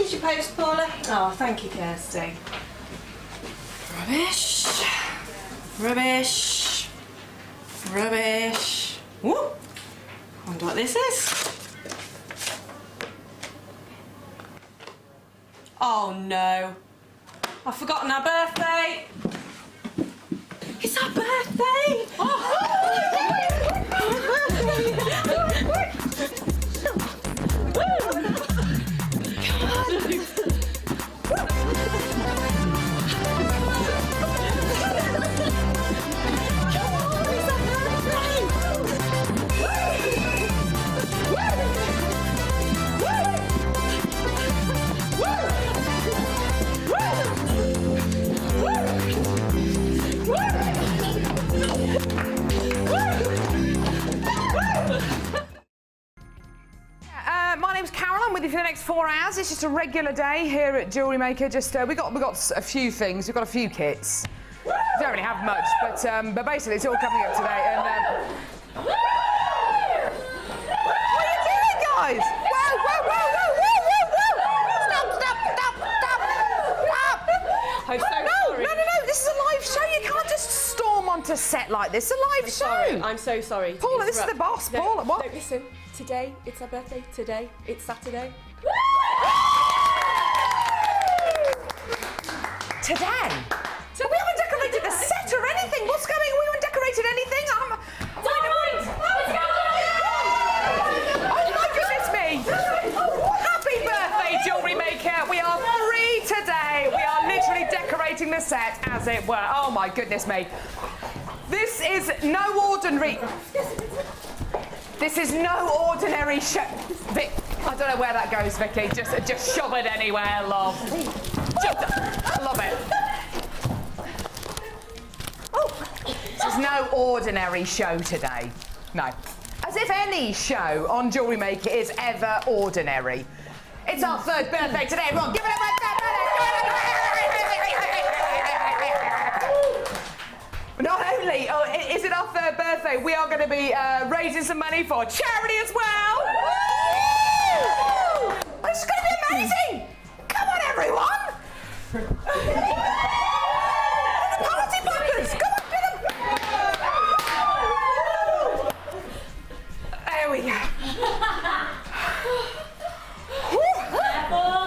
Here's your post, Paula. Oh, thank you, Kirsty. Rubbish. Rubbish. Rubbish. Whoop. I wonder what this is. Oh no. I've forgotten our birthday. It's our birthday. My name's Carol. I'm with you for the next 4 hours. It's just a regular day here at Jewellery Maker. Just we got a few things. We've got a few kits. We don't really have much, but basically it's all coming up today. And what are you doing, guys? Whoa, whoa, whoa, whoa, whoa, whoa, whoa! Stop! I'm so sorry. No. This is a live show. You can't just storm onto set like this. It's a live show. I'm so sorry. Paula, this is the boss. No, Paula, what? No, listen. Today, it's our birthday. Today, it's Saturday. Today? So we haven't decorated the set or anything. What's going on? We haven't decorated anything. Oh my goodness me! Happy birthday, Jewellery Maker. We are free today. We are literally decorating the set, as it were. Oh my goodness me. This is no ordinary... This is no ordinary show. Vic, I don't know where that goes, Vicky. Just shove it anywhere, love. I love it. Oh, this is no ordinary show today. No. As if any show on Jewellery Maker is ever ordinary. It's our 3rd birthday today, everyone. Give it up. Not only is it our 3rd birthday, we are going to be raising some money for charity as well. Woo! This is going to be amazing. Come on, everyone. The party poppers. Come on, get them. There we go.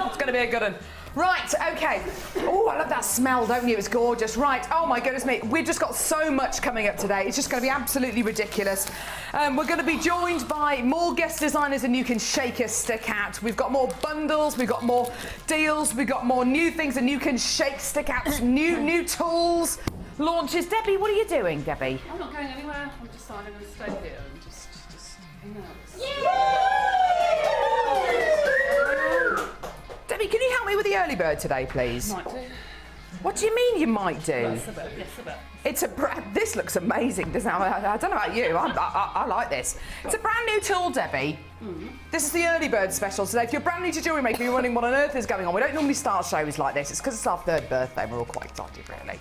It's going to be a good one. Right, okay. Oh, I love that smell, don't you? It's gorgeous. Right, oh my goodness me. We've just got so much coming up today. It's just going to be absolutely ridiculous. We're going to be joined by more guest designers than you can shake a stick at. We've got more bundles, we've got more deals, we've got more new things than you can shake stick at. New tools, launches. Debbie, what are you doing, Debbie? I'm not going anywhere. I'm deciding to stay here and just hang out. Debbie, can you help me with the early bird today, please? Might do. What do you mean you might do? Yes, a bit. Yes, a bit. It's this looks amazing, doesn't it? I don't know about you, I like this. It's a brand new tool, Debbie. This is the early bird special today. If you're brand new to Jewellery Maker, you're wondering what on earth is going on. We don't normally start shows like this. It's because it's our 3rd birthday and we're all quite excited, really.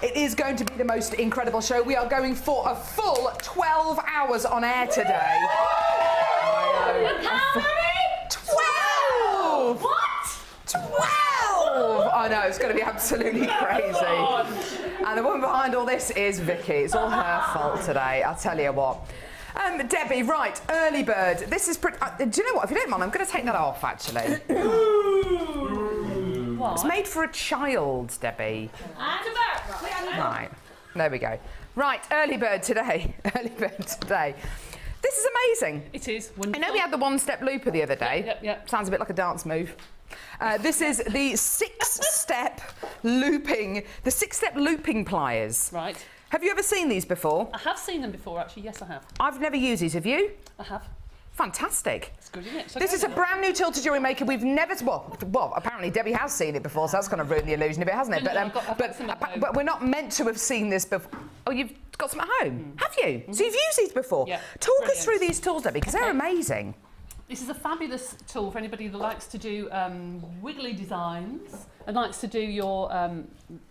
It is going to be the most incredible show. We are going for a full 12 hours on air today. How many? 12! What? 12! I know, it's going to be absolutely crazy. And the woman behind all this is Vicky. It's all her fault today, I'll tell you what. Debbie, right, early bird. This is pretty... do you know what? If you don't mind, I'm going to take that off, actually. What? It's made for a child, Debbie. Right, there we go. Right, early bird today. Early bird today. This is amazing. It is I wonderful. know we had the one-step looper the other day. Yep. Sounds a bit like a dance move. This is the six-step looping pliers. Right. Have you ever seen these before? I have seen them before, actually. Yes, I have. I've never used these. Have you? I have. Fantastic. It's good, isn't it? So This is a brand new tool to Jewellery Maker. We've never... Well, apparently Debbie has seen it before, so that's kind of ruined the illusion of it, hasn't it? No, I've got some at home. But we're not meant to have seen this before. Oh, you've got some at home? Have you? So you've used these before? Yeah. Talk us Brilliant. through these tools, Debbie, because they're amazing. This is a fabulous tool for anybody that likes to do wiggly designs and likes to do your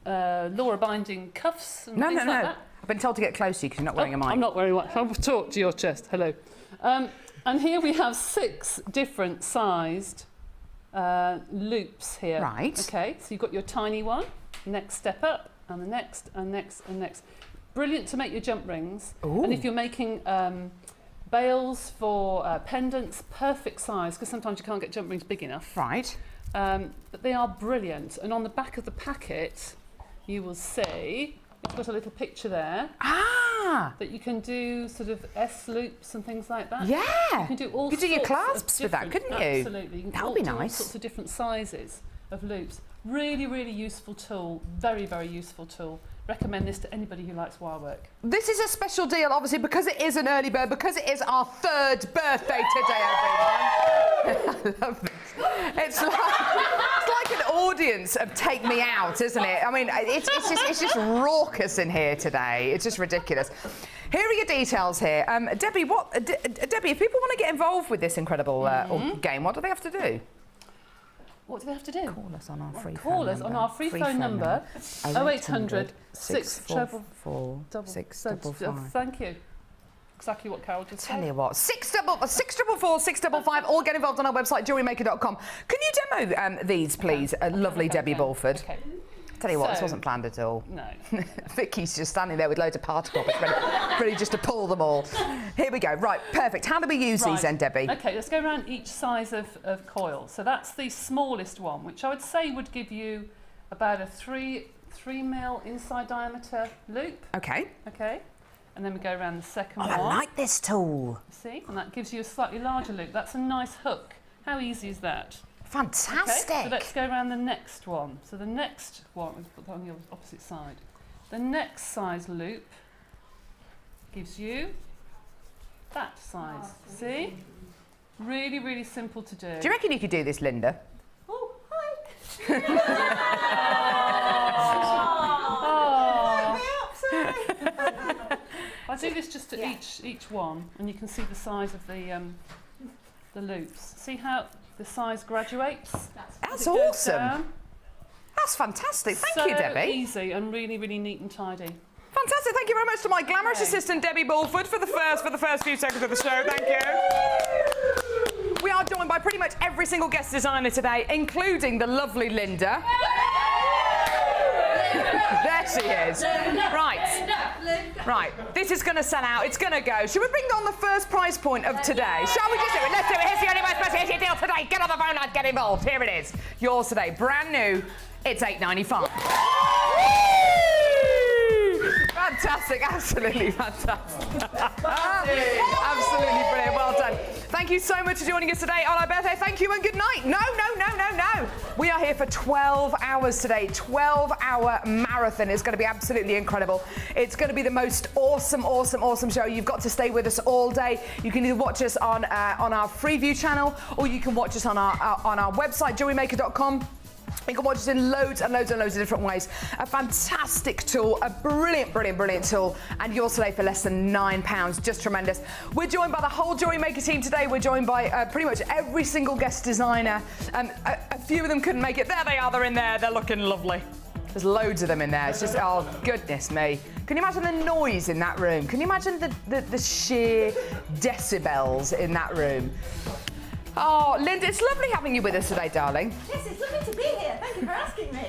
Laura binding cuffs and things like that. I've been told to get close to you because you're not wearing a mic. I'm not wearing one. I'll talk to your chest. Hello. And here we have 6 different sized loops here. Right. Okay, so you've got your tiny one, next step up, and the next, and next, and next. Brilliant to make your jump rings. Ooh. And if you're making bails for pendants, perfect size, because sometimes you can't get jump rings big enough. Right. But they are brilliant. And on the back of the packet, you will see, it's got a little picture there. Ah! That you can do sort of S loops and things like that. Yeah. You can do all You could do your sorts of clasps with that, different- couldn't you? Absolutely. You can That would be do all nice. sorts of different sizes of loops. Really, really useful tool. Very, very useful tool. Recommend this to anybody who likes wire work. This is a special deal, obviously, because it is an early bird, because it is our 3rd birthday today, everyone. I love this. It's like an audience of Take Me Out, isn't it? I mean, it's just raucous in here today. It's just ridiculous. Here are your details here. Debbie, Debbie, if people want to get involved with this incredible game, what do they have to do? What do they have to do? Call us on our free phone Call us number. on our free phone number, 0800 644 655. Thank you. Exactly what Carol just said. Tell you what, 644 655. All get involved on our website, jewellerymaker.com. Can you demo these, please, lovely Debbie Bulford? Okay. Tell you what, this So- wasn't planned at all. No. Vicky's just standing there with loads of party poppers ready just to pull them all. Here we go. Right, perfect. How do we use these then, Debbie? Okay, let's go around each size of coil. So that's the smallest one, which I would say would give you about a 3 mil inside diameter loop. Okay. Okay. And then we go around the second Oh, one. I like this tool. See? And that gives you a slightly larger loop. That's a nice hook. How easy is that? Fantastic. Okay, so let's go around the next one. So the next one, let's put that on the opposite side. The next size loop gives you that size. See? Really, really simple to do. Do you reckon you could do this, Linda? Oh, hi. I do this just to each one, and you can see the size of the loops. See how the size graduates? That's As it goes awesome. down. That's fantastic. Thank So you, Debbie. easy and really, really neat and tidy. Fantastic. Thank you very much to my glamorous Okay. assistant, Debbie Bulford, for the first few seconds of the show. Thank you. We are joined by pretty much every single guest designer today, including the lovely Linda. There she is. Right. This is going to sell out. It's going to go. Should we bring on the first prize point of today? Shall we just do it? Let's do it. Here's the only most special. Here's your deal today. Get on the phone and get involved. Here it is. Yours today. Brand new. It's £8.95. Fantastic, absolutely fantastic. Absolutely brilliant, well done. Thank you so much for joining us today on our birthday. Thank you and good night. No. We are here for 12 hours today, 12-hour marathon. It's going to be absolutely incredible. It's going to be the most awesome show. You've got to stay with us all day. You can either watch us on our Freeview channel, or you can watch us on our website, jewellerymaker.com. You can watch us in loads and loads of different ways. A fantastic tool, a brilliant tool, and yours today for less than £9. Just tremendous. We're joined by the whole Jewellery Maker team today. We're joined by pretty much every single guest designer. A few of them couldn't make it. There they are, they're in there, they're looking lovely. There's loads of them in there. It's just, oh, goodness me. Can you imagine the noise in that room? Can you imagine the sheer decibels in that room? Oh, Linda, it's lovely having you with us today, darling. Yes, it's lovely to be here. Thank you for asking me.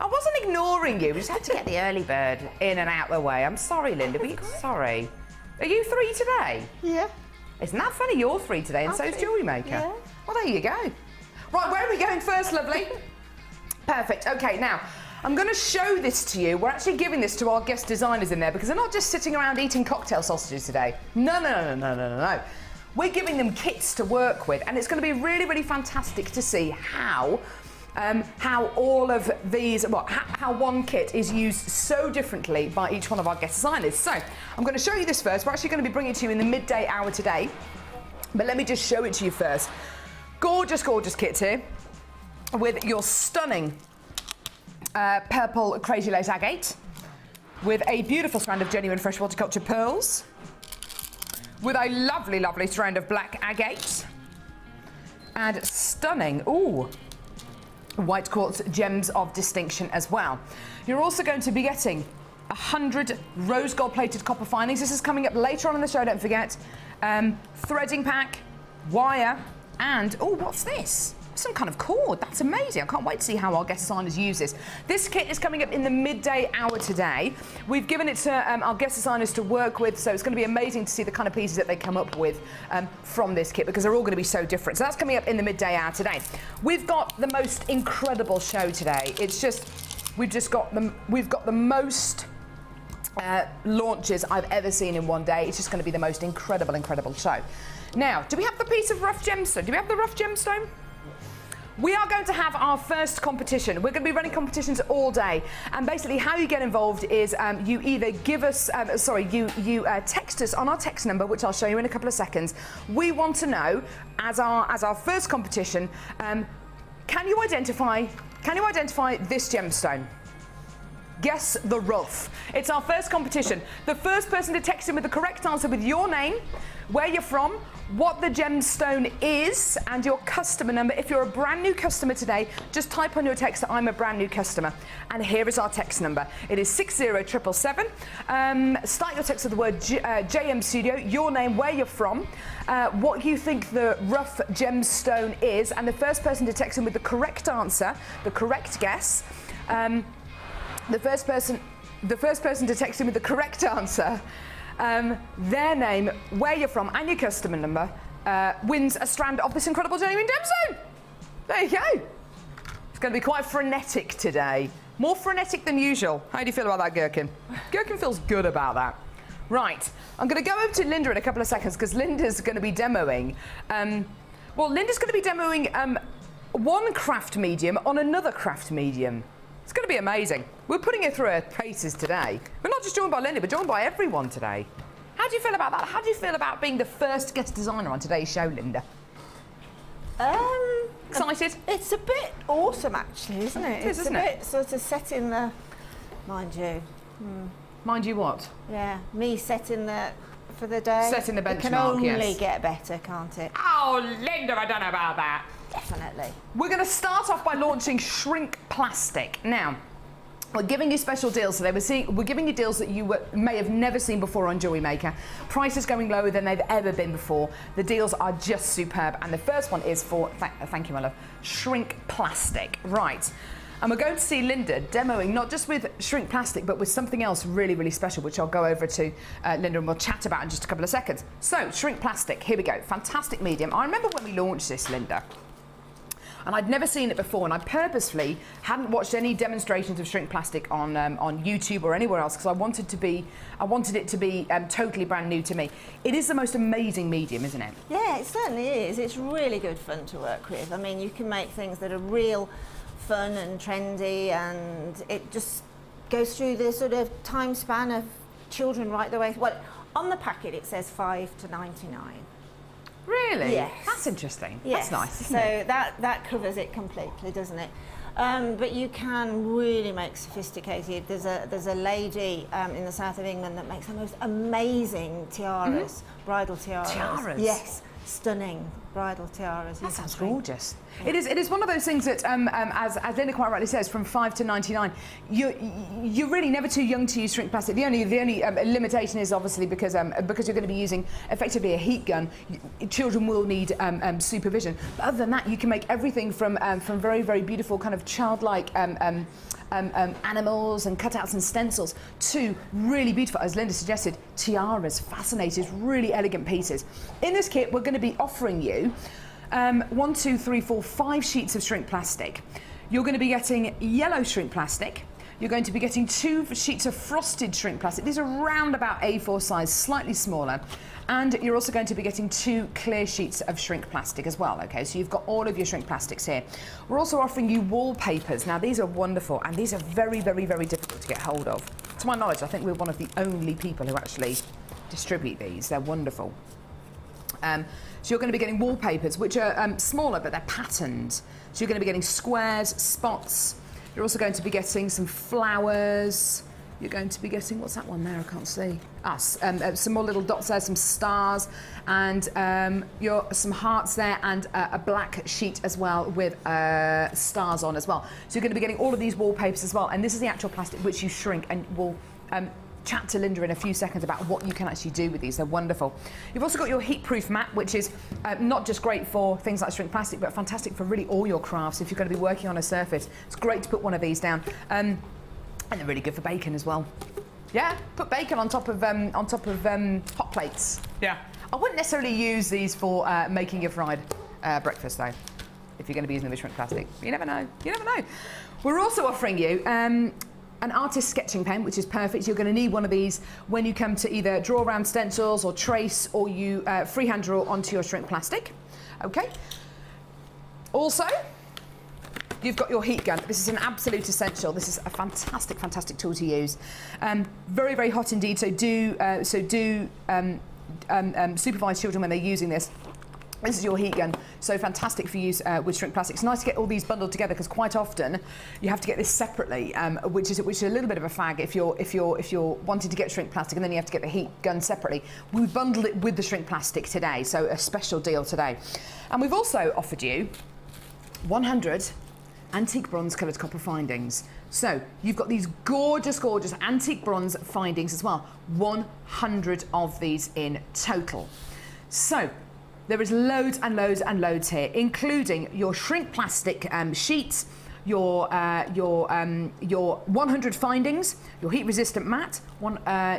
I wasn't ignoring you. We just had to get the early bird in and out the way. I'm sorry, Linda. Sorry. Are you 3 today? Yeah. Isn't that funny? You're 3 today, and I'm so's 3. Jewellery Maker. Yeah. Well, there you go. Right, where are we going first, lovely? Perfect. Okay, now, I'm going to show this to you. We're actually giving this to our guest designers in there because they're not just sitting around eating cocktail sausages today. No. We're giving them kits to work with, and it's going to be really, really fantastic to see how all of these, how one kit is used so differently by each one of our guest designers. So I'm going to show you this first. We're actually going to be bringing it to you in the midday hour today, but let me just show it to you first. Gorgeous kit here with your stunning purple crazy lace agate with a beautiful strand of genuine fresh horticulture pearls, with a lovely strand of black agate and stunning, white quartz gems of distinction as well. You're also going to be getting 100 rose gold plated copper findings. This is coming up later on in the show, don't forget. Threading pack, wire, And, oh, what's this? Some kind of cord. That's amazing. I can't wait to see how our guest designers use this. This kit is coming up in the midday hour today. We've given it to our guest designers to work with, so it's going to be amazing to see the kind of pieces that they come up with from this kit, because they're all going to be so different. So that's coming up in the midday hour today. We've got the most incredible show today. It's just, we've got the most launches I've ever seen in one day. It's just going to be the most incredible show. Now, do we have the piece of rough gemstone? Do we have the rough gemstone? We are going to have our first competition. We're going to be running competitions all day, and basically how you get involved is you either give us, you text us on our text number, which I'll show you in a couple of seconds. We want to know, as our first competition, can you identify this gemstone? Guess the rough. It's our first competition. The first person to text in with the correct answer with your name, where you're from, what the gemstone is, and your customer number. If you're a brand new customer today, just type on your text that I'm a brand new customer. And here is our text number. It is 60777. Start your text with the word JM Studio, your name, where you're from, what you think the rough gemstone is, and the first person to text in with the correct answer, the correct guess, the first person to text in with the correct answer, their name, where you're from, and your customer number, wins a strand of this incredible genuine gemstone. There you go. It's going to be quite frenetic today. More frenetic than usual. How do you feel about that, Gherkin? Gherkin feels good about that. Right. I'm going to go over to Linda in a couple of seconds, because Linda's going to be demoing. Linda's going to be demoing one craft medium on another craft medium. It's going to be amazing. We're putting her through her paces today. We're not just joined by Linda, but joined by everyone today. How do you feel about that? How do you feel about being the first guest designer on today's show, Linda? Excited? It's a bit awesome, actually, isn't it? It is, isn't it? It's a bit sort of setting the, mind you. Mind you what? Yeah, me setting the, for the day. Setting the benchmark, it can only yes. get better, can't it? Oh, Linda, I don't know about that. Definitely. We're going to start off by launching shrink plastic. Now, we're giving you special deals today. We're giving you deals that you may have never seen before on Jewellery Maker. Prices going lower than they've ever been before. The deals are just superb. And the first one is for, thank you, my love, shrink plastic. Right. And we're going to see Linda demoing not just with shrink plastic, but with something else really special, which I'll go over to Linda and we'll chat about in just a couple of seconds. So, shrink plastic, here we go. Fantastic medium. I remember when we launched this, Linda, and I'd never seen it before, and I purposefully hadn't watched any demonstrations of shrink plastic on YouTube or anywhere else, because I wanted it to be totally brand new to me. It is the most amazing medium, isn't it? Yeah, it certainly is. It's really good fun to work with. I mean, you can make things that are real fun and trendy, and it just goes through the sort of time span of children right the way. Well, on the packet it says 5 to 99. Really? Yes. That's interesting. Yes. That's nice, isn't so it? that covers it completely, doesn't it? But you can really make sophisticated. There's a lady in the south of England that makes the most amazing tiaras, bridal tiaras. Tiaras? Yes, stunning bridal tiaras. That sounds gorgeous. Yeah. It is one of those things that, as Linda quite rightly says, from 5 to 99, you're really never too young to use shrink plastic. The only limitation is obviously because you're going to be using effectively a heat gun. Children will need supervision. But other than that, you can make everything from very beautiful kind of childlike animals and cutouts and stencils to really beautiful, as Linda suggested, tiaras, fascinating, really elegant pieces. In this kit, we're going to be offering you 1, 2, 3, 4, 5 sheets of shrink plastic. You're going to be getting yellow shrink plastic. You're going to be getting 2 sheets of frosted shrink plastic. These are round about A4 size, slightly smaller. And you're also going to be getting 2 clear sheets of shrink plastic as well, okay? So you've got all of your shrink plastics here. We're also offering you wallpapers. Now, these are wonderful, and these are very difficult to get hold of. To my knowledge, I think we're one of the only people who actually distribute these. They're wonderful. So you're going to be getting wallpapers, which are smaller, but they're patterned. So you're going to be getting squares, spots. You're also going to be getting some flowers. You're going to be getting, what's that one there? I can't see. Some more little dots there, some stars, and some hearts there, and a black sheet as well with stars on as well. So you're going to be getting all of these wallpapers as well. And this is the actual plastic which you shrink and will chat to Linda in a few seconds about what you can actually do with these. They're wonderful. You've also got your heat-proof mat, which is not just great for things like shrink plastic, but fantastic for really all your crafts. If you're going to be working on a surface, it's great to put one of these down. And they're really good for bacon as well. Yeah, put bacon on top of hot plates. Yeah. I wouldn't necessarily use these for making your fried breakfast, though, if you're going to be using them with shrink plastic. You never know. You never know. We're also offering you an artist sketching pen, which is perfect. You're going to need one of these when you come to either draw around stencils or trace, or you freehand draw onto your shrink plastic. Okay. Also, you've got your heat gun. This is an absolute essential. This is a fantastic, fantastic tool to use. Very, very hot indeed. So do supervise children when they're using this. This is your heat gun, so fantastic for use with shrink plastic. It's nice to get all these bundled together because quite often you have to get this separately, which is a little bit of a fag if you're wanting to get shrink plastic and then you have to get the heat gun separately. We bundled it with the shrink plastic today, so a special deal today. And we've also offered you 100 antique bronze coloured copper findings. So you've got these gorgeous, gorgeous antique bronze findings as well. 100 of these in total. So there is loads and loads and loads here, including your shrink plastic sheets, your 100 findings, your heat resistant mat,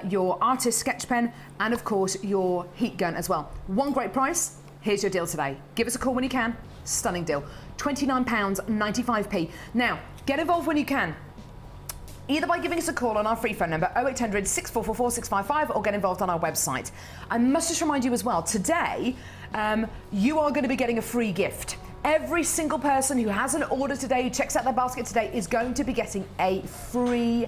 your artist sketch pen, and of course your heat gun as well. One great price. Here's your deal today. Give us a call when you can. Stunning deal. £29.95p. Now, get involved when you can. Either by giving us a call on our free phone number 0800 644 655 or get involved on our website. I must just remind you as well, today you are going to be getting a free gift. Every single person who has an order today, who checks out their basket today, is going to be getting a free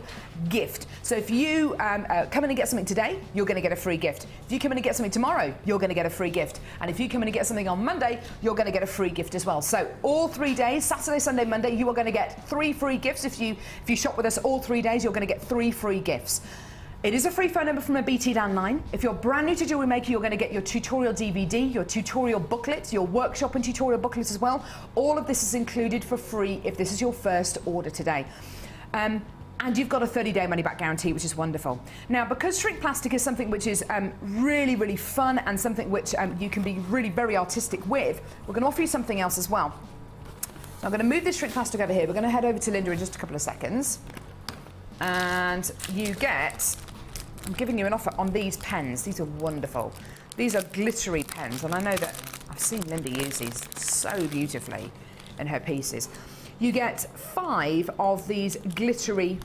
gift. So if you come in and get something today, you're going to get a free gift. If you come in and get something tomorrow, you're going to get a free gift. And if you come in and get something on Monday, you're going to get a free gift as well. So all 3 days, Saturday, Sunday, Monday, you are going to get 3 free gifts. If you shop with us all 3 days, you're going to get 3 free gifts. It is a free phone number from a BT landline. If you're brand new to Jewellery Maker, you're going to get your tutorial DVD, your tutorial booklet, your workshop and tutorial booklet as well. All of this is included for free if this is your first order today. And you've got a 30-day money-back guarantee, which is wonderful. Now, because shrink plastic is something which is really, really fun and something which you can be really very artistic with, we're going to offer you something else as well. So I'm going to move this shrink plastic over here. We're going to head over to Linda in just a couple of seconds. And you get... I'm giving you an offer on these pens. These are wonderful. These are glittery pens, and I know that I've seen Linda use these so beautifully in her pieces. You get 5 of these glittery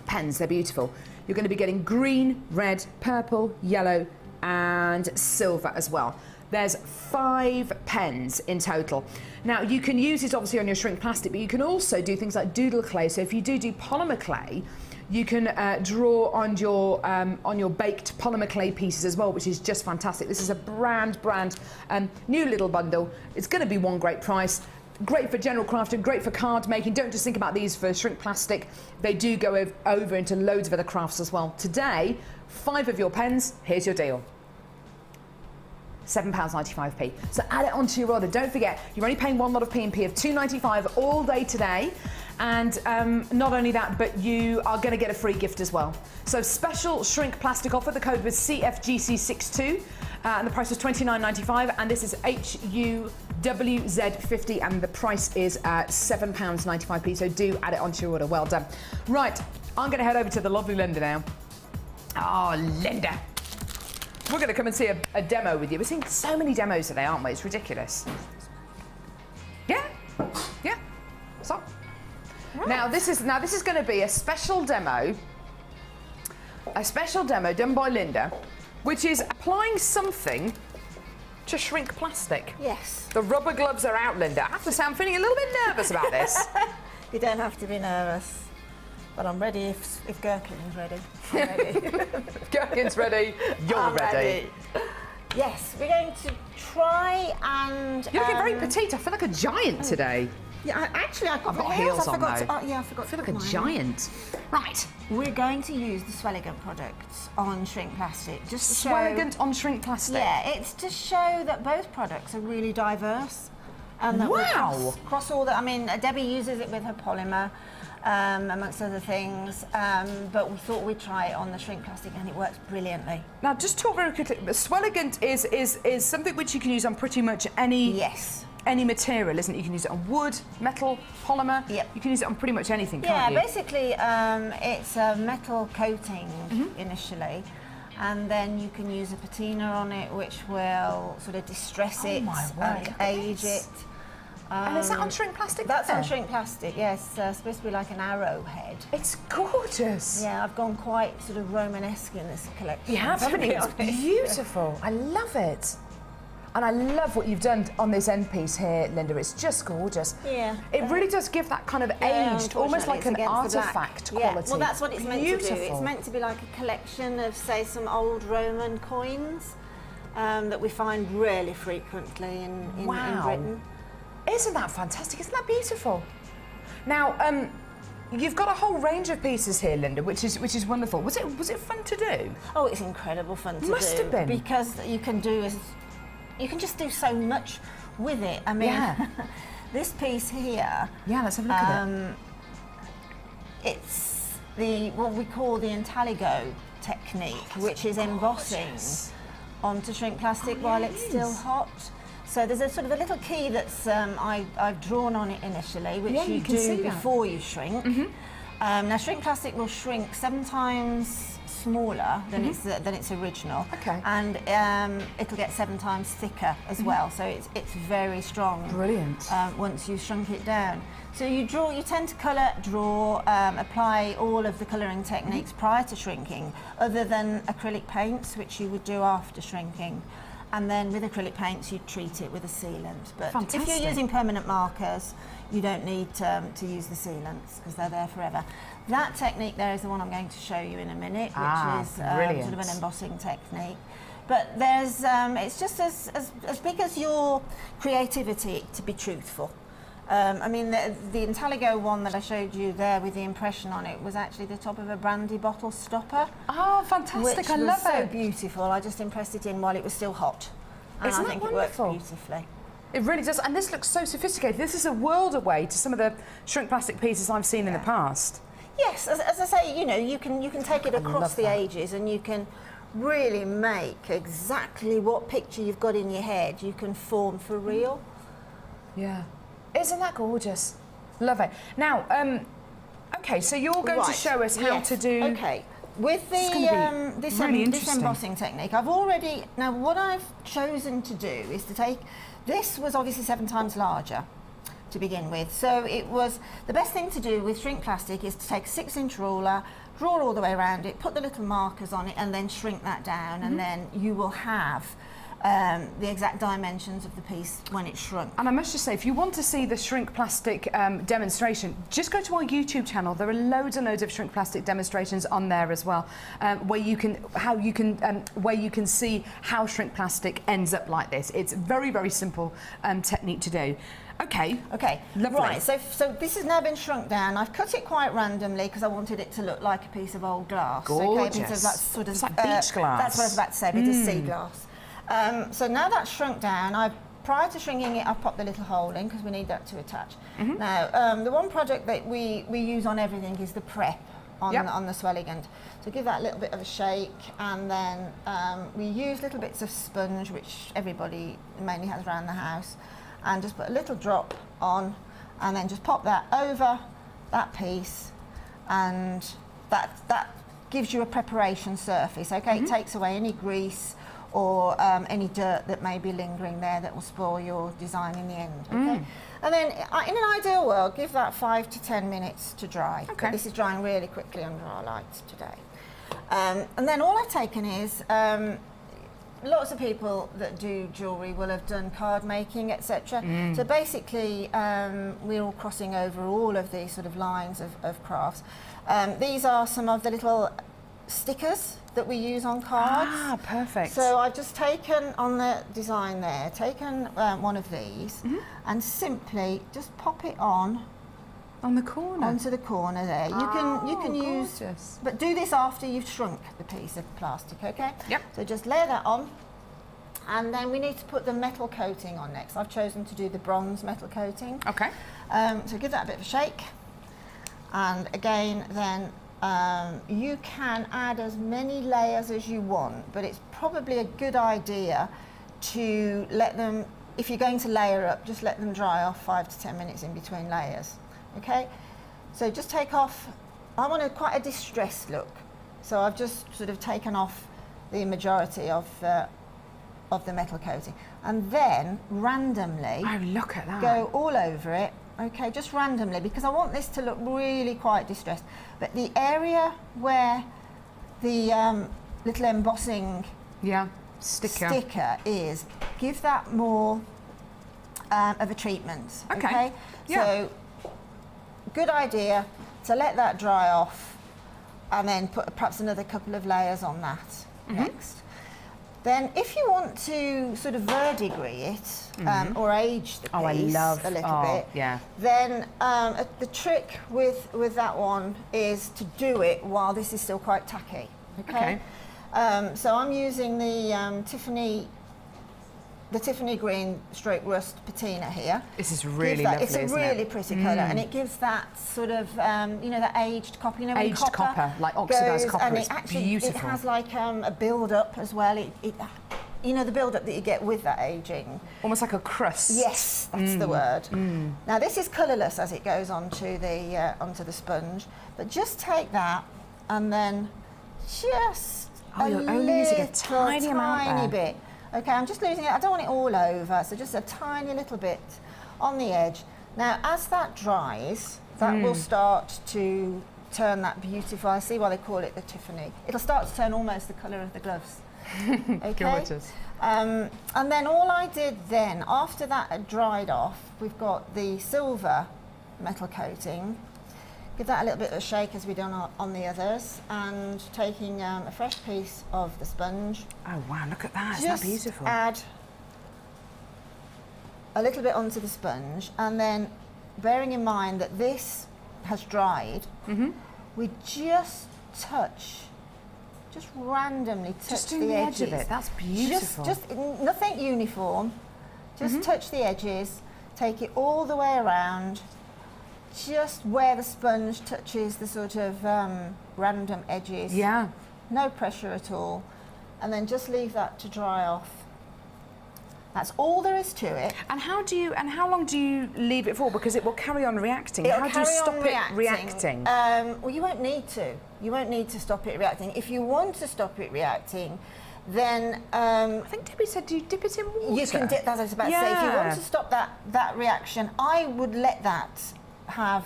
pens. They're beautiful. You're going to be getting green, red, purple, yellow, and silver as well. There's 5 pens in total. Now, you can use this obviously on your shrink plastic, but you can also do things like doodle clay. So if you do polymer clay, you can draw on your baked polymer clay pieces as well, which is just fantastic. This is a brand new little bundle. It's going to be one great price. Great for general crafting, great for card making. Don't just think about these for shrink plastic. They do go over into loads of other crafts as well. Today, 5 of your pens. Here's your deal. £7.95p. So add it onto your order. Don't forget, you're only paying one lot of P&P of £2.95 all day today. And not only that, but you are going to get a free gift as well. So special shrink plastic offer. The code was CFGC62 and the price was £29.95. And this is HUWZ50 and the price is £7.95p. So do add it onto your order. Well done. Right, I'm going to head over to the lovely Linda now. Oh, Linda. We're going to come and see a demo with you. We're seeing so many demos today, aren't we? It's ridiculous. Yeah? Yeah. So. Right. Now this is going to be a special demo done by Linda, which is applying something to shrink plastic. Yes. The rubber gloves are out, Linda. I have to say I'm feeling a little bit nervous about this. You don't have to be nervous, but I'm ready if Gherkin's ready. I'm ready. If Gherkin's ready, you're ready. Yes, we're going to try and... You're looking very petite. I feel like a giant today. Yeah, I've got heels on though. I forgot. I feel like a giant. Right. We're going to use the Swelligant products on shrink plastic. Just to Swelligant on shrink plastic? Yeah, it's to show that both products are really diverse. And that wow. Across all the... I mean, Debbie uses it with her polymer. amongst other things, but we thought we'd try it on the shrink plastic and it works brilliantly. Now, just talk very quickly. Swelligant is something which you can use on pretty much any any material, isn't it? You can use it on wood, metal, polymer. Yep. You can use it on pretty much anything, can't you? Yeah, basically it's a metal coating initially, and then you can use a patina on it, which will sort of distress it and age it. And is that on shrink plastic? That's on shrink plastic, yes. Supposed to be like an arrowhead. It's gorgeous. Yeah, I've gone quite sort of Romanesque in this collection. You have, haven't you? It's beautiful. I love it. And I love what you've done on this end piece here, Linda. It's just gorgeous. Yeah. It really does give that kind of aged, almost like an artefact quality. Yeah. Well, that's what it's meant to do. It's meant to be like a collection of, say, some old Roman coins that we find really frequently in Britain. Isn't that fantastic? Isn't that beautiful? Now, you've got a whole range of pieces here, Linda, which is wonderful. Was it fun to do? Oh, it's incredible fun to do. Must have been, because you can just do so much with it. I mean, this piece here. Yeah, let's have a look at it. It's what we call the Intaligo technique, which is embossing onto shrink plastic while it's still hot. So there's a sort of a little key that's I've drawn on it initially, which you do before you shrink. Now, shrink plastic will shrink 7 times smaller than its original, and it'll get 7 times thicker as well. So it's very strong. Brilliant. Once you've shrunk it down. So you tend to colour, apply all of the colouring techniques prior to shrinking, other than acrylic paints, which you would do after shrinking. And then with acrylic paints, you treat it with a sealant. But if you're using permanent markers, you don't need to use the sealants because they're there forever. That technique there is the one I'm going to show you in a minute, which is sort of an embossing technique. But there's, it's just as big as your creativity to be truthful. I mean, the Intaligo one that I showed you there with the impression on it was actually the top of a brandy bottle stopper. Oh, fantastic! I love it. So beautiful. I just impressed it in while it was still hot. And I think it works beautifully. It really does, and this looks so sophisticated. This is a world away to some of the shrink plastic pieces I've seen in the past. Yes, as I say, you know, you can take it across the ages, and you can really make exactly what picture you've got in your head. You can form for real. Yeah. Isn't that gorgeous? Love it. Now, okay, so you're going to show us how to do... Okay, with the this embossing technique, now what I've chosen to do is to take... This was obviously 7 times larger to begin with, so it was... The best thing to do with shrink plastic is to take a 6-inch ruler, draw all the way around it, put the little markers on it, and then shrink that down, and then you will have the exact dimensions of the piece when it's shrunk. And I must just say, if you want to see the shrink plastic demonstration, just go to our YouTube channel. There are loads and loads of shrink plastic demonstrations on there as well, where you can see how shrink plastic ends up like this. It's a very, very simple technique to do. Okay. Lovely. Right, so this has now been shrunk down. I've cut it quite randomly because I wanted it to look like a piece of old glass. Gorgeous. Okay, because that's sort of... It's like beach glass. That's what I was about to say, but it's sea glass. So now that's shrunk down, prior to shrinking it, I've popped the little hole in because we need that to attach. Now, the one project that we use on everything is the prep on the Swelligant. So give that a little bit of a shake, and then we use little bits of sponge, which everybody mainly has around the house, and just put a little drop on, and then just pop that over that piece, and that gives you a preparation surface. Okay, it takes away any grease or any dirt that may be lingering there that will spoil your design in the end. Okay, and then in an ideal world, give that 5 to 10 minutes to dry. Okay, but this is drying really quickly under our lights today. And then all I've taken is lots of people that do jewellery will have done card making, etc. So basically, we're all crossing over all of these sort of lines of crafts. These are some of the little stickers that we use on cards. Ah, perfect. So I've just taken on the design there, one of these, and simply just pop it on the corner. Onto the corner there. You can use, but do this after you've shrunk the piece of plastic. Okay. Yep. So just lay that on, and then we need to put the metal coating on next. I've chosen to do the bronze metal coating. Okay. So give that a bit of a shake. And again, then you can add as many layers as you want, but it's probably a good idea to let them, if you're going to layer up, just let them dry off 5 to 10 minutes in between layers. Okay, so just take off. I want quite a distressed look, so I've just sort of taken off the majority of the metal coating, and then randomly look at that. go all over it. Okay, just randomly, because I want this to look really quite distressed. But the area where the little embossing sticker is, give that more of a treatment. Okay. So good idea to let that dry off and then put perhaps another couple of layers on that next. Then if you want to sort of verdigris it or age the piece a little bit, then the trick with that one is to do it while this is still quite tacky. Okay. So I'm using the Tiffany green stroke rust patina here. This is really lovely, it's a really pretty colour, and it gives that sort of, you know, that aged copper. You know, when aged copper, like oxidised copper. And it's actually, beautiful. it has like a build-up as well. You know, the build-up that you get with that aging. Almost like a crust. Yes, that's the word. Now this is colourless as it goes onto the sponge, but just take that and then just you're only using a tiny amount there. bit. Okay, I'm just losing it. I don't want it all over, so just a tiny little bit on the edge. Now, as that dries, that will start to turn that beautiful. I see why they call it the Tiffany. It'll start to turn almost the colour of the gloves. Okay. Gorgeous. And then all I did then, after that had dried off, we've got the silver metal coating. Give that a little bit of a shake as we've done on the others, and taking a fresh piece of the sponge. Oh wow, look at that, isn't that beautiful? Add a little bit onto the sponge, and then bearing in mind that this has dried, we just randomly touch the edges. Edge of it. That's beautiful. Just nothing uniform, just touch the edges, take it all the way around, just where the sponge touches the sort of random edges. Yeah. No pressure at all. And then just leave that to dry off. That's all there is to it. And how long do you leave it for? Because it will carry on reacting. How do you stop it reacting? Well, you won't need to. You won't need to stop it reacting. If you want to stop it reacting, then I think Debbie said, do you dip it in water? You can dip. That's what I was about to say. If you want to stop that reaction, I would let that have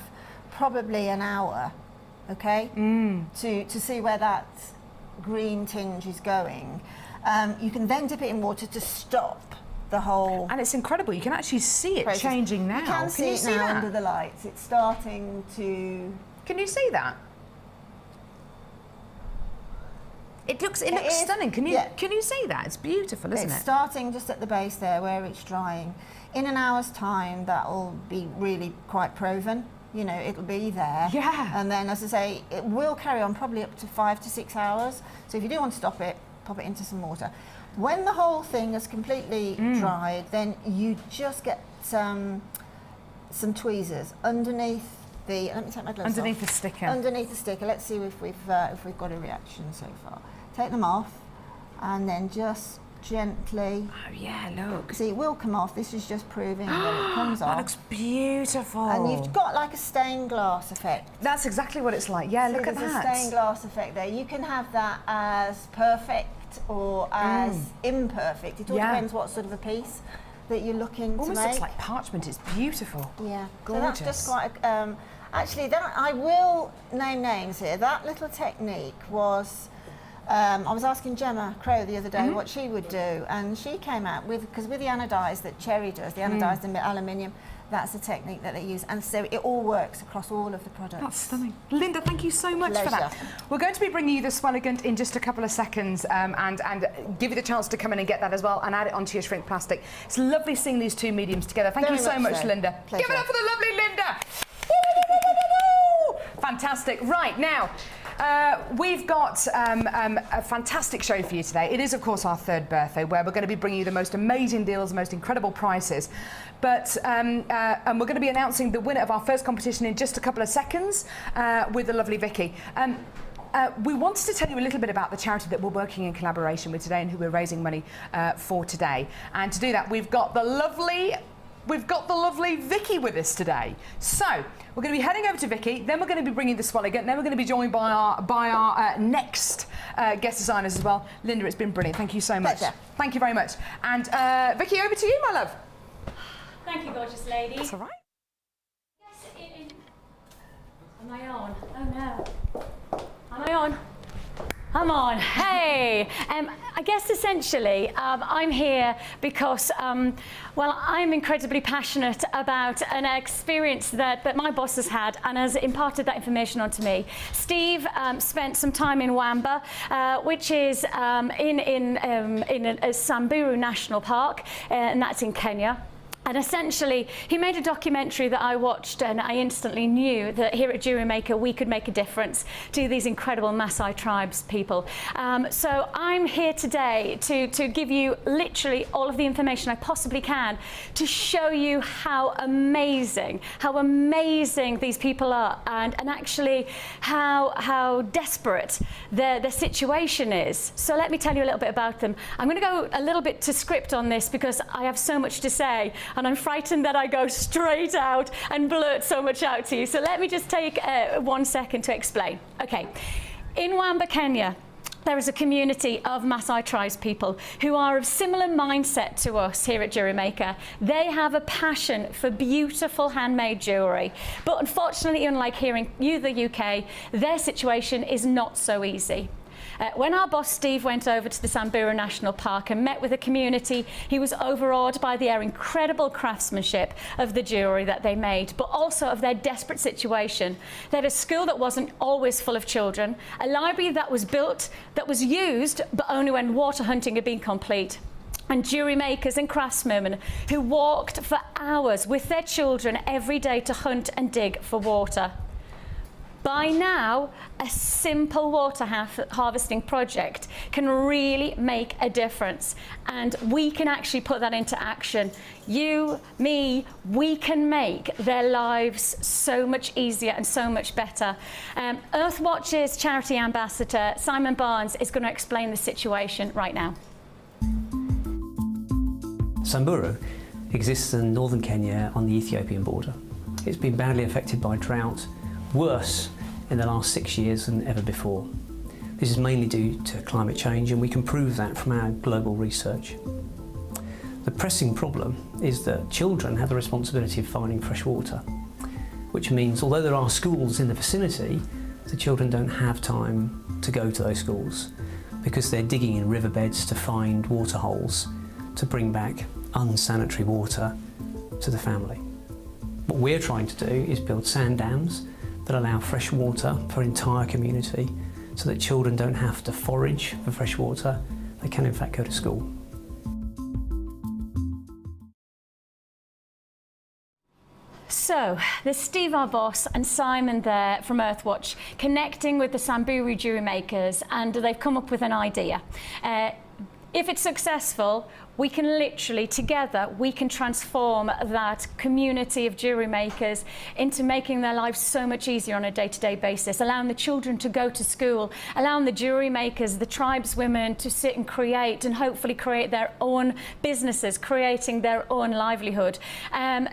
probably an hour, okay, to see where that green tinge is going. You can then dip it in water to stop the whole. And it's incredible. You can actually see it changing now. You can see it now under the lights. It's starting to. Can you see that? It looks stunning. Can you see that? It's beautiful, isn't it? It's starting just at the base there where it's drying. In an hour's time, that'll be really quite proven. You know, it'll be there. Yeah. And then, as I say, it will carry on probably up to 5 to 6 hours. So if you do want to stop it, pop it into some water. When the whole thing is completely dried, then you just get some tweezers underneath the. Let me take my gloves off. Underneath the sticker. Underneath the sticker. Let's see if we've got a reaction so far. Take them off, and then just gently. Oh yeah, look. See, it will come off. This is just proving that it comes off. That looks beautiful. And you've got like a stained glass effect. That's exactly what it's like. Yeah, look at that. There's a stained glass effect there. You can have that as perfect or as imperfect. It all depends what sort of a piece that you're looking to make. Almost looks like parchment. It's beautiful. Yeah, gorgeous. So that's just quite. Actually, that I will name names here. That little technique was. I was asking Gemma Crow the other day what she would do, and she came out with, because with the anodised that Cherry does, the anodised in aluminium, that's the technique that they use, and so it all works across all of the products. That's stunning. Linda, thank you so much for that. We're going to be bringing you the Swelligant in just a couple of seconds and give you the chance to come in and get that as well and add it onto your shrink plastic. It's lovely seeing these two mediums together. Thank you so much, Linda. Pleasure. Give it up for the lovely Linda. Woo, woo, woo, woo, woo, woo. Fantastic. Right, now, We've got a fantastic show for you today. It is, of course, our 3rd birthday, where we're going to be bringing you the most amazing deals, the most incredible prices. But and we're going to be announcing the winner of our first competition in just a couple of seconds with the lovely Vicki. We wanted to tell you a little bit about the charity that we're working in collaboration with today and who we're raising money for today. And to do that, we've got the lovely Vicki with us today. So we're going to be heading over to Vicki, then we're going to be bringing the Swelligan, then we're going to be joined by our next guest designers as well. Linda, it's been brilliant. Thank you so much. Pleasure. Thank you very much. And Vicki, over to you, my love. Thank you, gorgeous lady. That's all right. Yes, am I on? Oh no. Am I on? I'm on. Hey! I guess essentially I'm here because, well, I'm incredibly passionate about an experience that my boss has had and has imparted that information onto me. Steve spent some time in Wamba, which is in a Samburu National Park, and that's in Kenya. And essentially, he made a documentary that I watched, and I instantly knew that here at Jewellery Maker we could make a difference to these incredible Maasai tribes people. So I'm here today to give you literally all of the information I possibly can to show you how amazing these people are, and actually how desperate their situation is. So let me tell you a little bit about them. I'm going to go a little bit to script on this because I have so much to say. And I'm frightened that I go straight out and blurt so much out to you. So let me just take 1 second to explain. Okay, in Wamba, Kenya, there is a community of Maasai tribes people who are of similar mindset to us here at Jewellery Maker. They have a passion for beautiful handmade jewellery. But unfortunately, unlike here in the UK, their situation is not so easy. When our boss Steve went over to the Samburu National Park and met with the community, he was overawed by their incredible craftsmanship of the jewellery that they made, but also of their desperate situation. They had a school that wasn't always full of children, a library that was built, that was used, but only when water hunting had been complete. And jewellery makers and craftswomen who walked for hours with their children every day to hunt and dig for water. By now, a simple water harvesting project can really make a difference, and we can actually put that into action. You, me, we can make their lives so much easier and so much better. Earthwatch's charity ambassador, Simon Barnes, is going to explain the situation right now. Samburu exists in northern Kenya on the Ethiopian border. It's been badly affected by drought, worse in the last 6 years than ever before. This is mainly due to climate change, and we can prove that from our global research. The pressing problem is that children have the responsibility of finding fresh water, which means although there are schools in the vicinity, the children don't have time to go to those schools because they're digging in riverbeds to find water holes to bring back unsanitary water to the family. What we're trying to do is build sand dams that allow fresh water for an entire community so that children don't have to forage for fresh water, they can in fact go to school. So, there's Steve, our boss, and Simon there from Earthwatch connecting with the Samburu jewellery makers, and they've come up with an idea. If it's successful, we can literally, together, we can transform that community of jewellery makers into making their lives so much easier on a day-to-day basis, allowing the children to go to school, allowing the jewellery makers, the tribeswomen to sit and create and hopefully create their own businesses, creating their own livelihood.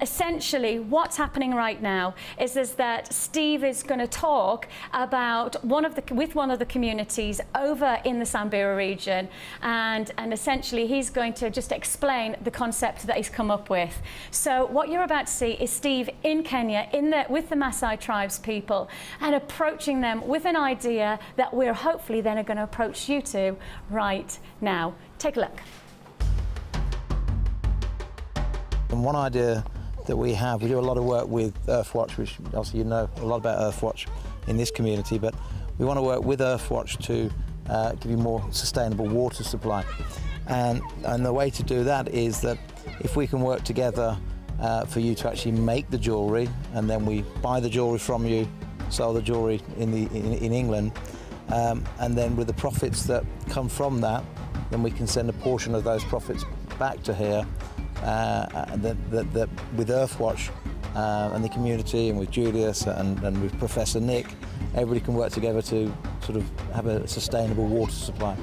Essentially, what's happening right now is that Steve is going to talk about with one of the communities over in the Samburu region, and essentially he's going to just explain the concept that he's come up with. So what you're about to see is Steve in Kenya with the Maasai tribes people and approaching them with an idea that we're hopefully then going to approach you to right now. Take a look. And one idea that we do a lot of work with Earthwatch, which obviously you know a lot about Earthwatch in this community, but we want to work with Earthwatch to give you more sustainable water supply. And the way to do that is that if we can work together for you to actually make the jewellery, and then we buy the jewellery from you, sell the jewellery in England, and then with the profits that come from that, then we can send a portion of those profits back to here, that with Earthwatch and the community, and with Julius and with Professor Nick, everybody can work together to sort of have a sustainable water supply.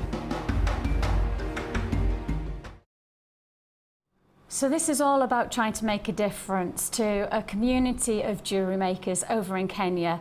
So this is all about trying to make a difference to a community of jewellery makers over in Kenya.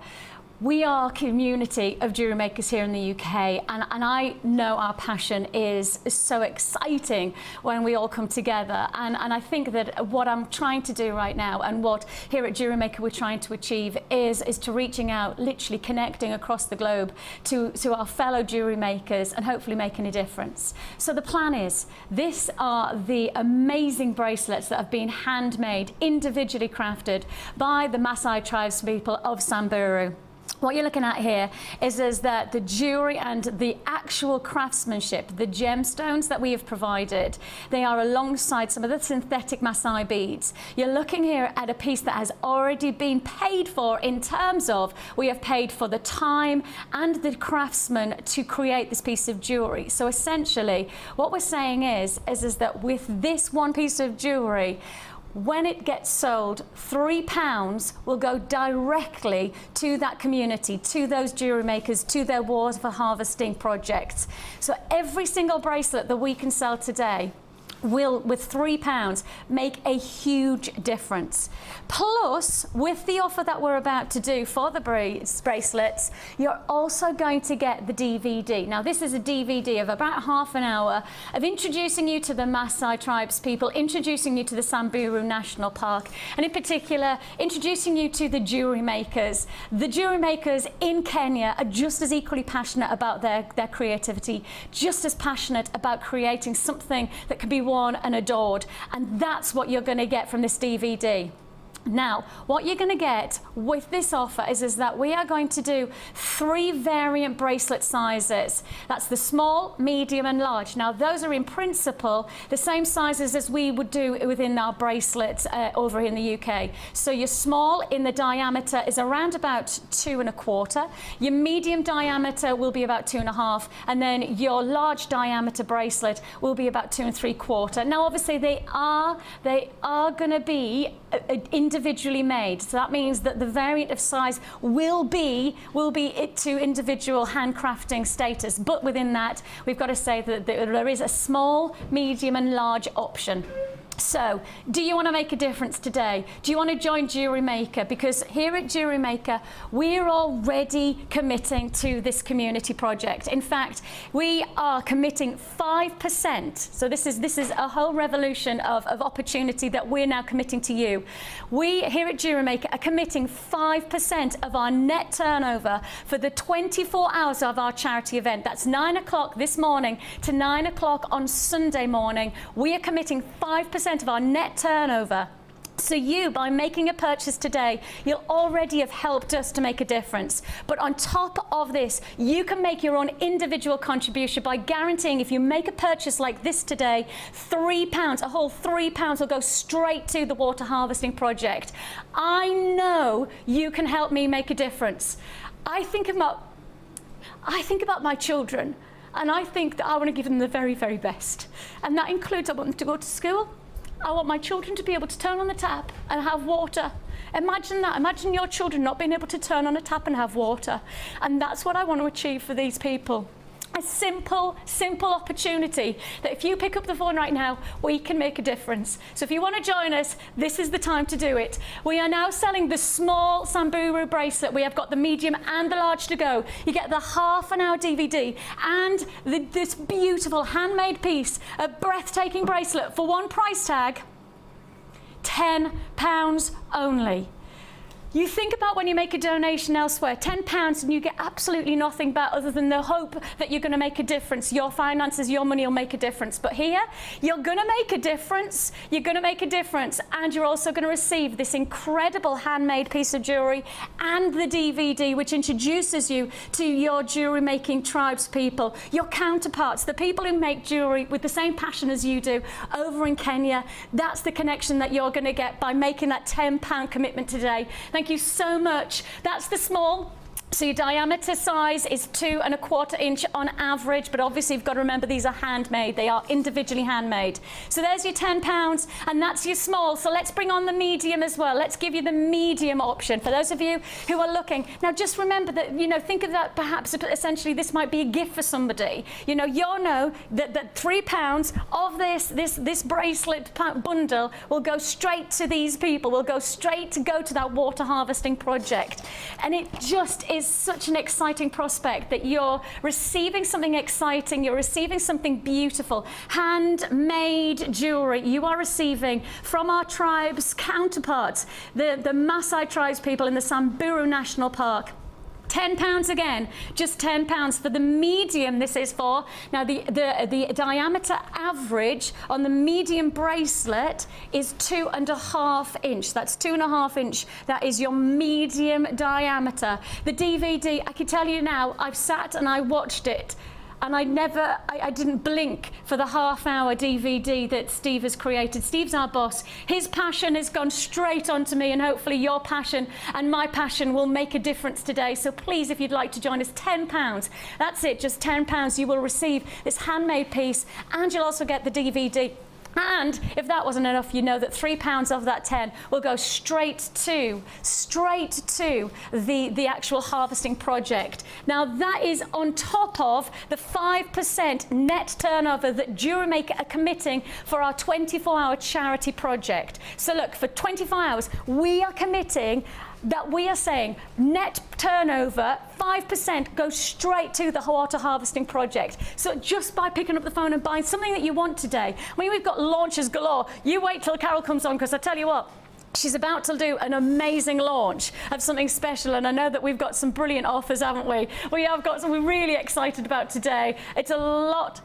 We are a community of jewellery makers here in the UK, and I know our passion is so exciting when we all come together, and I think that what I'm trying to do right now, and what here at Jewellery Maker we're trying to achieve, is to reaching out, literally connecting across the globe to our fellow jewellery makers and hopefully making a difference. So the plan is, these are the amazing bracelets that have been handmade, individually crafted by the Maasai tribespeople of Samburu. What you're looking at here is that the jewellery and the actual craftsmanship, the gemstones that we have provided, they are alongside some of the synthetic Maasai beads. You're looking here at a piece that has already been paid for, in terms of we have paid for the time and the craftsman to create this piece of jewellery. So essentially what we're saying is that with this one piece of jewellery, when it gets sold, £3 will go directly to that community, to those jewellery makers, to their water harvesting projects. So every single bracelet that we can sell today will, with £3, make a huge difference. Plus, with the offer that we're about to do for the bracelets, you're also going to get the DVD. Now, this is a DVD of about half an hour of introducing you to the Maasai tribes people, introducing you to the Samburu National Park, and in particular, introducing you to the jewellery makers. The jewellery makers in Kenya are just as equally passionate about their creativity, just as passionate about creating something that can be worn and adored, and that's what you're going to get from this DVD. Now, what you're going to get with this offer is that we are going to do 3 variant bracelet sizes. That's the small, medium and large. Now, those are in principle the same sizes as we would do within our bracelets over in the UK. So your small in the diameter is around about 2¼ your medium diameter will be about 2½, and then your large diameter bracelet will be about 2¾ Now, obviously they are going to be individually made, so that means that the variant of size will be it to individual handcrafting status, but within that we've got to say that there is a small, medium and large option. So, do you want to make a difference today? Do you want to join Jewellery Maker? Because here at Jewellery Maker, we're already committing to this community project. In fact, we are committing 5%. So this is a whole revolution of opportunity that we're now committing to you. We here at Jewellery Maker are committing 5% of our net turnover for the 24 hours of our charity event. That's 9 o'clock this morning to 9 o'clock on Sunday morning. We are committing 5% of our net turnover. So you, by making a purchase today, you'll already have helped us to make a difference. But on top of this, you can make your own individual contribution by guaranteeing, if you make a purchase like this today, £3, a whole £3 will go straight to the water harvesting project. I know you can help me make a difference. I think about my children, and I think that I want to give them the very, very best. And that includes, I want them to go to school. I want my children to be able to turn on the tap and have water. Imagine that. Imagine your children not being able to turn on a tap and have water. And that's what I want to achieve for these people. A simple opportunity that if you pick up the phone right now, we can make a difference. So if you want to join us, this is the time to do it. We are now selling the small Samburu bracelet. We have got the medium and the large to go. You get the half-an-hour DVD and this beautiful handmade piece, a breathtaking bracelet for one price tag, £10 only. You think about when you make a donation elsewhere, £10, and you get absolutely nothing back other than the hope that you're going to make a difference. Your finances, your money will make a difference. But here, you're going to make a difference. You're going to make a difference. And you're also going to receive this incredible handmade piece of jewellery and the DVD, which introduces you to your jewellery making tribes people, your counterparts, the people who make jewellery with the same passion as you do over in Kenya. That's the connection that you're going to get by making that £10 commitment today. Thank you so much. That's the small. So your diameter size is 2 1/4 inch on average, but obviously you've got to remember these are handmade. They are individually handmade. So there's your £10, and that's your small. So let's bring on the medium as well. Let's give you the medium option for those of you who are looking. Now just remember that, you know, think of that perhaps essentially this might be a gift for somebody. You know, you'll know that £3 of this bracelet bundle will go straight to these people, will go straight to that water harvesting project. And it just is such an exciting prospect that you're receiving something exciting, you're receiving something beautiful, handmade jewellery. You are receiving from our tribe's counterparts, the Maasai tribes people in the Samburu National Park. £10 again, just £10 for the medium this is for. Now the diameter average on the medium bracelet is 2 1/2 inch. That's 2 1/2 inch. That is your medium diameter. The DVD, I can tell you now, I've sat and I watched it. And I didn't blink for the half-hour DVD that Steve has created. Steve's our boss. His passion has gone straight onto me, and hopefully your passion and my passion will make a difference today. So please, if you'd like to join us, £10. That's it, just £10. You will receive this handmade piece, and you'll also get the DVD. And if that wasn't enough, you know that £3 of that 10 will go straight to the actual harvesting project. Now that is on top of the 5% net turnover that Jewellery Maker are committing for our 24-hour charity project. So look, for 24 hours, we are committing that we are saying net turnover 5% goes straight to the water harvesting project. So just by picking up the phone and buying something that you want today, I mean, we've got launches galore. You wait till Carol comes on, because I tell you what, she's about to do an amazing launch of something special, and I know that we've got some brilliant offers, haven't we? We have got some we're really excited about today. It's a lot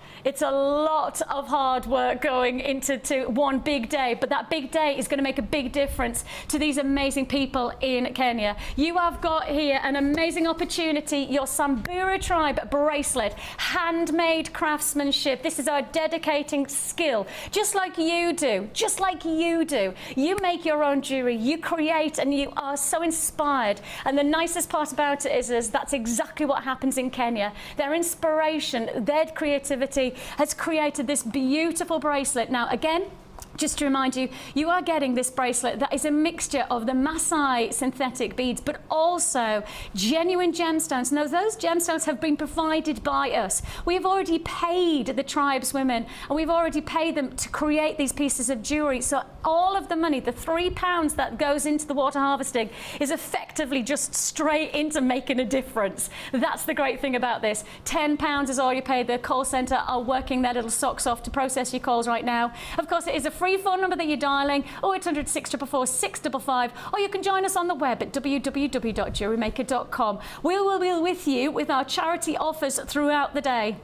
of hard work going into one big day, but that big day is going to make a big difference to these amazing people in Kenya. You have got here an amazing opportunity, your Samburu tribe bracelet, handmade craftsmanship. This is our dedicating skill, just like you do, just like you do. You make your own jewelry, you create, and you are so inspired. And the nicest part about it is that's exactly what happens in Kenya. Their inspiration, their creativity has created this beautiful bracelet. Now again, just to remind you, you are getting this bracelet that is a mixture of the Maasai synthetic beads, but also genuine gemstones. Now, those gemstones have been provided by us. We've already paid the tribe's women, and we've already paid them to create these pieces of jewellery. So all of the money, the £3 that goes into the water harvesting, is effectively just straight into making a difference. That's the great thing about this. £10 is all you pay. The call centre are working their little socks off to process your calls right now. Of course, it is a free phone number that you're dialing, 0800 644 655, or you can join us on the web at www.jewellerymaker.com. We will be with you with our charity offers throughout the day.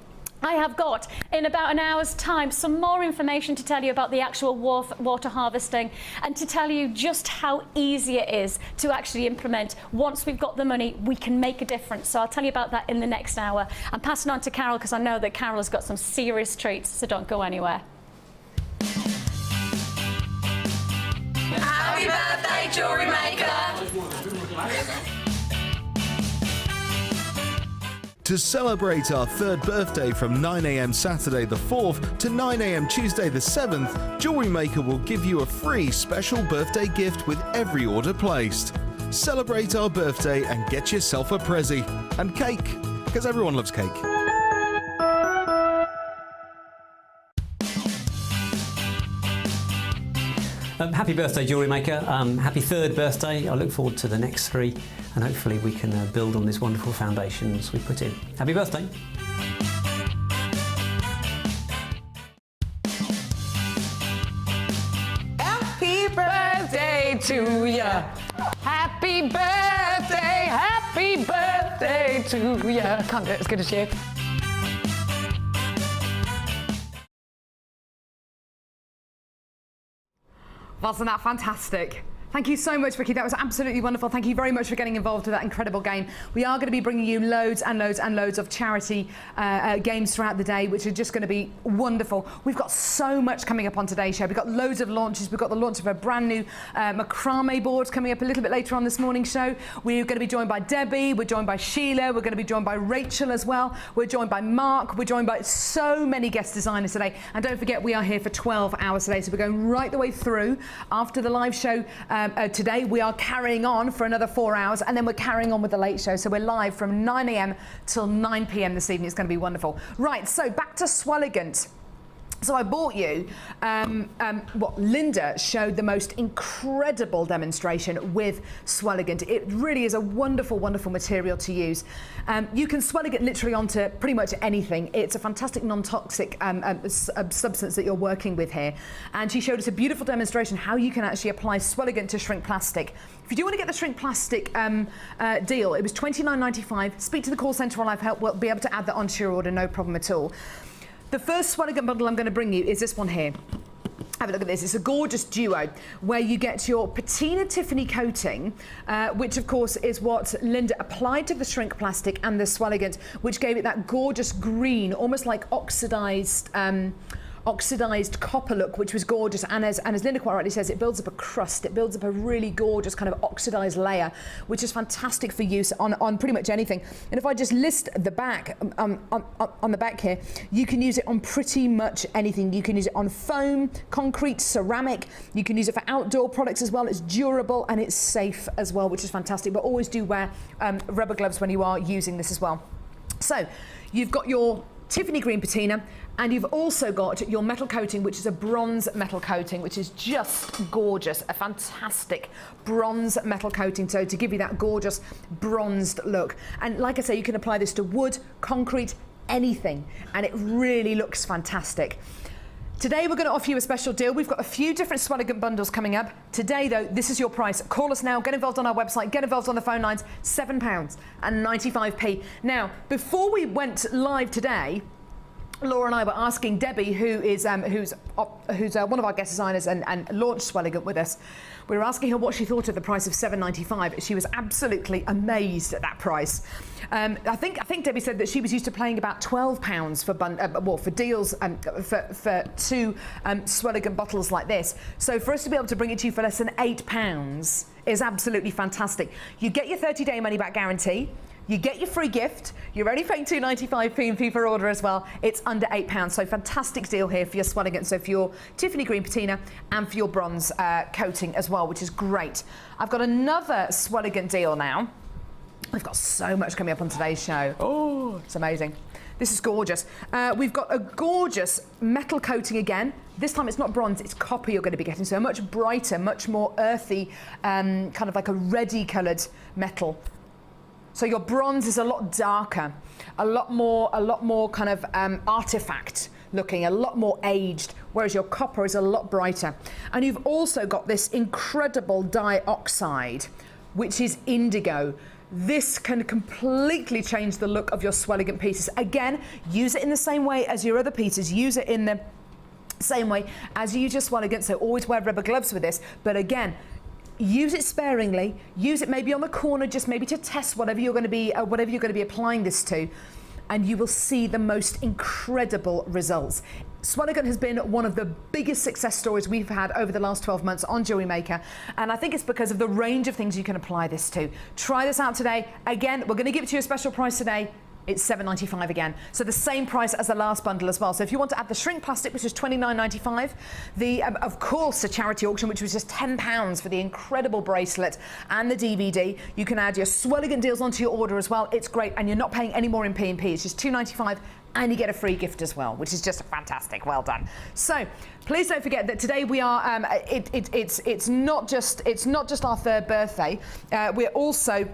I have got, in about an hour's time, some more information to tell you about the actual water harvesting, and to tell you just how easy it is to actually implement. Once we've got the money, we can make a difference. So I'll tell you about that in the next hour. I'm passing on to Carol, because I know that Carol has got some serious treats, so don't go anywhere. Happy birthday, Jewellery Maker! To celebrate our third birthday from 9 AM Saturday the 4th to 9 AM Tuesday the 7th, Jewellery Maker will give you a free special birthday gift with every order placed. Celebrate our birthday and get yourself a prezzy. And cake, because everyone loves cake. Happy birthday, Jewellery Maker. Happy third birthday. I look forward to the next 3, and hopefully we can build on this wonderful foundations we put in. Happy birthday. Happy birthday to ya. Happy birthday to ya. Can't do it as good as you. Wasn't that fantastic? Thank you so much, Vicki. That was absolutely wonderful. Thank you very much for getting involved with that incredible game. We are going to be bringing you loads and loads and loads of charity games throughout the day, which are just going to be wonderful. We've got so much coming up on today's show. We've got loads of launches. We've got the launch of a brand new Macrame board coming up a little bit later on this morning's show. We're going to be joined by Debbie. We're joined by Sheila. We're going to be joined by Rachel as well. We're joined by Mark. We're joined by so many guest designers today. And don't forget, we are here for 12 hours today. So we're going right the way through. After the live show today, we are carrying on for another 4 hours, and then we're carrying on with the late show. So we're live from 9 a.m. till 9 p.m. this evening. It's going to be wonderful. Right, so back to Swelligant. So I bought you Linda showed the most incredible demonstration with Swelligant. It really is a wonderful, wonderful material to use. You can Swelligant literally onto pretty much anything. It's a fantastic non-toxic substance that you're working with here. And she showed us a beautiful demonstration how you can actually apply Swelligant to shrink plastic. If you do want to get the shrink plastic deal, it was $29.95. Speak to the call centre on Live Help. We'll be able to add that onto your order, no problem at all. The first Swelligant bundle I'm going to bring you is this one here. Have a look at this. It's a gorgeous duo where you get your patina Tiffany coating, which of course is what Linda applied to the shrink plastic and the Swelligant, which gave it that gorgeous green, almost like oxidized copper look, which was gorgeous. And as Linda quite rightly says, it builds up a crust. It builds up a really gorgeous kind of oxidized layer, which is fantastic for use on pretty much anything. And if I just list the back, on the back here, you can use it on pretty much anything. You can use it on foam, concrete, ceramic. You can use it for outdoor products as well. It's durable and it's safe as well, which is fantastic. But always do wear rubber gloves when you are using this as well. So you've got your Tiffany green patina, and you've also got your metal coating, which is a bronze metal coating, which is just gorgeous, a fantastic bronze metal coating, so to give you that gorgeous bronzed look. And like I say, you can apply this to wood, concrete, anything, and it really looks fantastic. Today we're going to offer you a special deal. We've got a few different Swelligant bundles coming up. Today though, this is your price. Call us now, get involved on our website, get involved on the phone lines, £7.95. Now, before we went live today, Laura and I were asking Debbie, who's one of our guest designers and launched Swelligant with us. We were asking her what she thought of the price of $7.95. She was absolutely amazed at that price. I think Debbie said that she was used to paying about £12 for deals for two Swelligant bottles like this. So for us to be able to bring it to you for less than £8 is absolutely fantastic. You get your 30-day money-back guarantee. You get your free gift. You're only paying $2.95 P&P per order as well. It's under £8. So fantastic deal here for your Swelligant. So for your Tiffany green patina and for your bronze coating as well, which is great. I've got another Swelligant deal now. We've got so much coming up on today's show. Oh, it's amazing. This is gorgeous. We've got a gorgeous metal coating again. This time it's not bronze, it's copper you're going to be getting. So a much brighter, much more earthy, kind of like a reddy coloured metal. So your bronze is a lot darker, a lot more kind of artifact looking, a lot more aged, whereas your copper is a lot brighter. And you've also got this incredible dioxide, which is indigo. This can completely change the look of your Swelligant pieces. Again, use it in the same way as your other pieces. Use it in the same way as you use your Swelligant, so always wear rubber gloves with this. But again, use it sparingly. Use it maybe on the corner, just maybe to test whatever you're going to be applying this to, and you will see the most incredible results. Swelligant has been one of the biggest success stories we've had over the last 12 months on Jewellery Maker, and I think it's because of the range of things you can apply this to. Try this out today. Again, we're going to give it to you a special price today. It's $7.95 again. So the same price as the last bundle as well. So if you want to add the shrink plastic, which is $29.95, the of course the charity auction, which was just £10 for the incredible bracelet and the DVD, you can add your Swelligant deals onto your order as well. It's great, and you're not paying any more in P&P. It's just $2.95, and you get a free gift as well, which is just fantastic. Well done. So please don't forget that today we are. It's not just our third birthday. We're also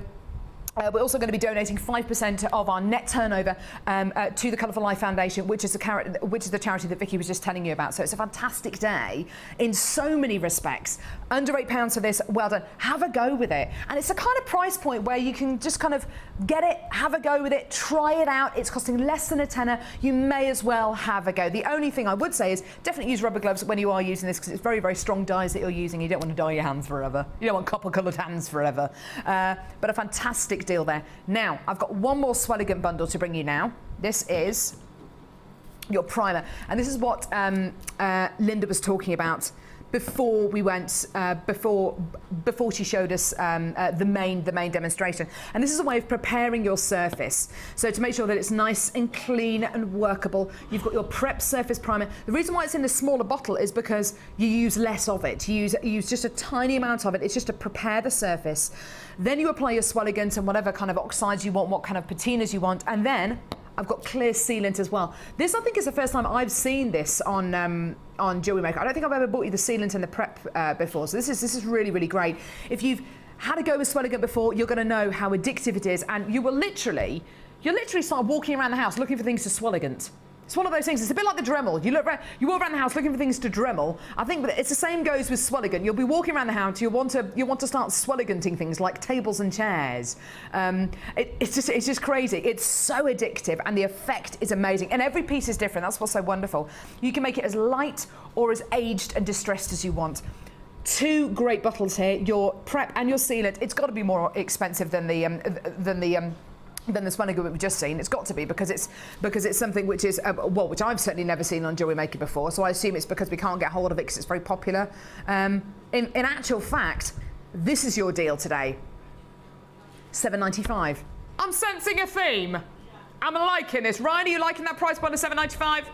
We're also going to be donating 5% of our net turnover to the Colourful Life Foundation, which is the charity that Vicky was just telling you about. So it's a fantastic day in so many respects. Under £8 for this, well done. Have a go with it. And it's a kind of price point where you can just kind of get it, have a go with it, try it out. It's costing less than a tenner. You may as well have a go. The only thing I would say is definitely use rubber gloves when you are using this, because it's very, very strong dyes that you're using. You don't want to dye your hands forever. You don't want copper-coloured hands forever. But a fantastic deal there. Now, I've got one more Swelligant bundle to bring you now. This is your primer. And this is what Linda was talking about before we went, before she showed us the main demonstration. And this is a way of preparing your surface. So to make sure that it's nice and clean and workable, you've got your prep surface primer. The reason why it's in a smaller bottle is because you use less of it. You use just a tiny amount of it. It's just to prepare the surface. Then you apply your Swelligant and whatever kind of oxides you want, what kind of patinas you want, and then I've got clear sealant as well. This, I think, is the first time I've seen this on Jewellery Maker. I don't think I've ever bought you the sealant and the prep before, so this is really, really great. If you've had a go with Swelligant before, you're going to know how addictive it is, and you'll literally start walking around the house looking for things to Swelligant. It's one of those things. It's a bit like the Dremel. You walk around the house looking for things to Dremel. I think it's the same goes with Swelligant. You'll be walking around the house. You'll want to start Swelliganting things like tables and chairs. It's just crazy. It's so addictive, and the effect is amazing. And every piece is different. That's what's so wonderful. You can make it as light or as aged and distressed as you want. Two great bottles here. Your prep and your sealant. It's got to be more expensive than the Swelligant we've just seen. It's got to be, because it's something which is which I've certainly never seen on Jewellery Maker before. So I assume it's because we can't get hold of it because it's very popular. In actual fact, this is your deal today. $7.95. I'm sensing a theme. I'm liking this. Ryan, are you liking that price point of $7.95?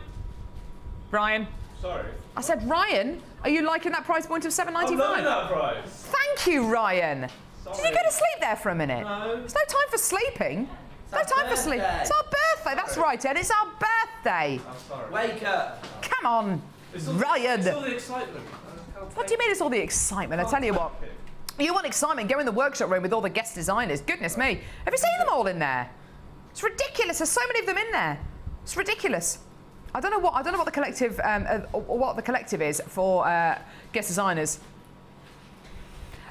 Ryan. Sorry. I said, Ryan, are you liking that price point of $7.95? I'm loving that price. Thank you, Ryan. Sorry. Did you go to sleep there for a minute? No. There's no time for sleeping. No time for sleep. It's our birthday. That's right, Ed. It's our birthday. I'm sorry. Wake up. Come on, Ryan. It's all the excitement. What do you mean it's all the excitement? I tell you what. You want excitement, go in the workshop room with all the guest designers. Goodness me. Have you seen them all in there? It's ridiculous. There's so many of them in there. It's ridiculous. I don't know what the collective is for guest designers.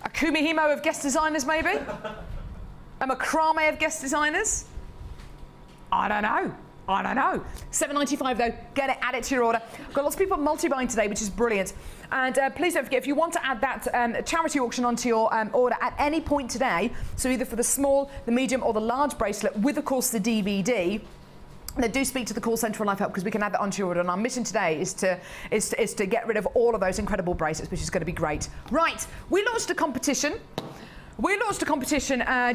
A Kumhimo of guest designers, maybe? A Macrame of guest designers? I don't know. $7.95 though. Get it, add it to your order. I've got lots of people multi-buying today, which is brilliant. And please don't forget, if you want to add that charity auction onto your order at any point today, so either for the small, the medium, or the large bracelet, with of course the DVD. Then do speak to the call centre for Life Help, because we can add that onto your order. And our mission today is to get rid of all of those incredible bracelets, which is going to be great. Right, we launched a competition.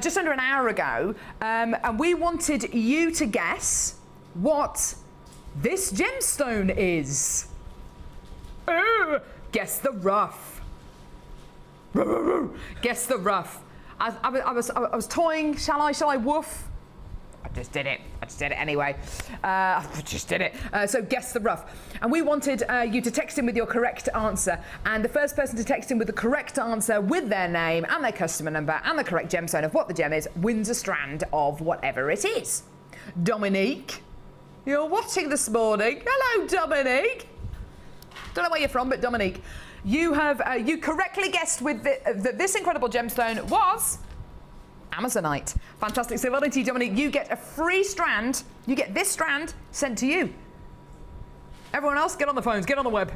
Just under an hour ago, and we wanted you to guess what this gemstone is. Guess the rough. Guess the rough. I was toying. Shall I woof? I just did it anyway. So guess the rough. And we wanted you to text in with your correct answer. And the first person to text in with the correct answer with their name and their customer number and the correct gemstone of what the gem is wins a strand of whatever it is. Dominique, you're watching this morning. Hello, Dominique. Don't know where you're from, but Dominique, you have you correctly guessed with that this incredible gemstone was Amazonite. Fantastic. So well done to you, Dominique. You get a free strand. You get this strand sent to you. Everyone else, get on the phones, get on the web.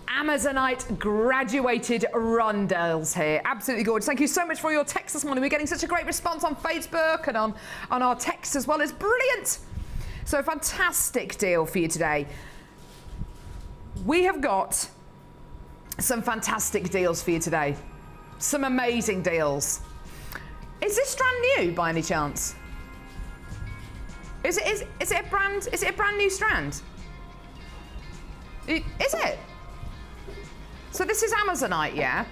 Amazonite graduated rondelles here. Absolutely gorgeous. Thank you so much for your text this morning. We're getting such a great response on Facebook and on our texts as well. It's brilliant. So fantastic deal for you today. We have got some fantastic deals for you today. Some amazing deals. Is this strand new by any chance? Is it a brand new strand? Is it? So this is Amazonite, yeah?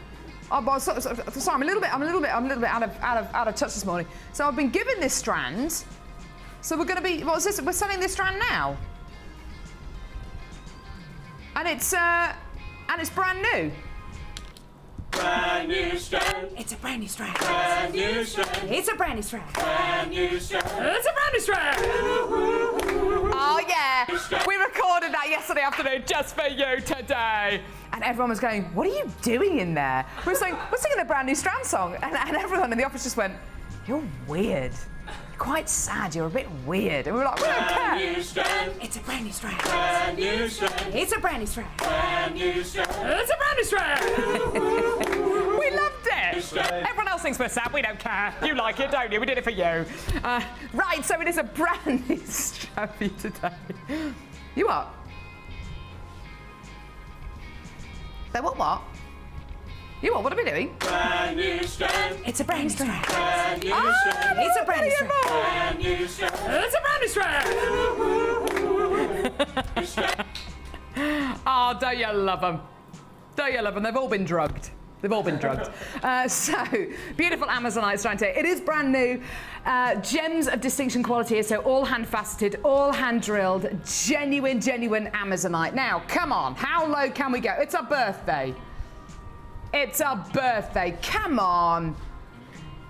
Oh, sorry, I'm a little bit out of touch this morning. So I've been given this strand. So we're going to be, what is this? We're selling this strand now. And it's brand new. Brand new strand. It's a brand new strand. Brand new strand. It's a brand new strand. Brand new strand. It's a brand new strand. Oh yeah, we recorded that yesterday afternoon just for you today. And everyone was going, what are you doing in there? We're singing the brand new strand song. And everyone in the office just went, you're weird. You're quite sad, you're a bit weird. And we were like, we don't care. Brand new strand. It's a brand new strand. Brand new strand. It's a brand new strand. Brand new strand. It's a brand new strand. We loved it. Strand. Everyone else thinks we're sad, we don't care. You like it, don't you? We did it for you. Right, so it is a brand new strand for you today. You what? So what? You what? What are we doing? Brand new strand. It's a brand new strand. Brand new strand. It's a brand new strand. Brand new strand. It's a brand new strand. Oh, don't you love them? Don't you love them? They've all been drugged. They've all been drugged. So, beautiful Amazonite strand here. It is brand new. Gems of distinction quality here, so all hand faceted, all hand drilled, genuine Amazonite. Now, come on, how low can we go? It's our birthday. It's our birthday. Come on.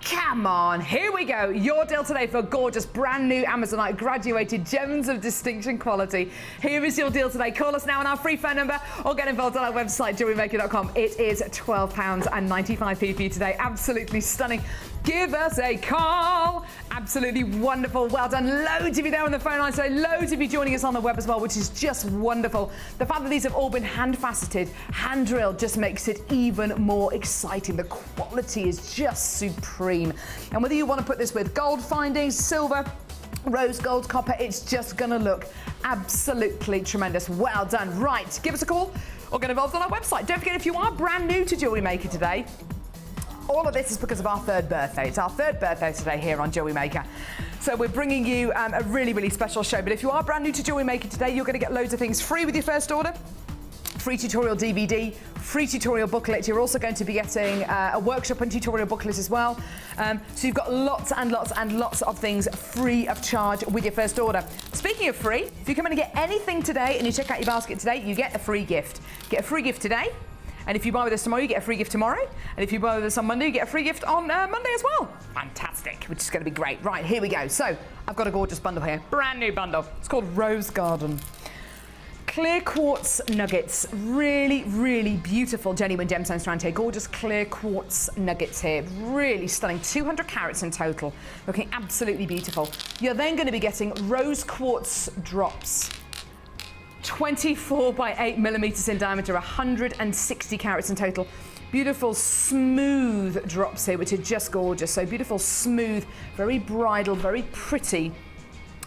Come on, here we go. Your deal today for gorgeous, brand new Amazonite graduated gems of distinction quality. Here is your deal today. Call us now on our free phone number or get involved on our website, jewellerymaker.com. It is £12.95 for you today. Absolutely stunning. Give us a call. Absolutely wonderful. Well done. Loads of you there on the phone line today. Loads of you joining us on the web as well, which is just wonderful. The fact that these have all been hand faceted, hand drilled, just makes it even more exciting. The quality is just supreme. And whether you want to put this with gold findings, silver, rose gold, copper, it's just going to look absolutely tremendous. Well done. Right, give us a call or get involved on our website. Don't forget, if you are brand new to Jewellery Maker today, all of this is because of our third birthday. It's our third birthday today here on Jewellery Maker. So we're bringing you a really special show. But if you are brand new to Jewellery Maker today, you're going to get loads of things free with your first order. Free tutorial DVD, free tutorial booklet. You're also going to be getting a workshop and tutorial booklet as well. So you've got lots of things free of charge with your first order. Speaking of free, if you come in and get anything today and you check out your basket today, you get a free gift. Get a free gift today. And if you buy with us tomorrow, you get a free gift tomorrow. And if you buy with us on Monday, you get a free gift on Monday as well. Fantastic, which is going to be great. Right, here we go. So I've got a gorgeous bundle here, brand new bundle. It's called Rose Garden. Clear quartz nuggets, really beautiful genuine gemstone strand here. Gorgeous clear quartz nuggets here, really stunning. 200 carats in total, looking absolutely beautiful. You're then going to be getting rose quartz drops. 24 by 8 millimeters in diameter, 160 carats in total. Beautiful smooth drops here, which are just gorgeous. So beautiful, smooth, very bridal, very pretty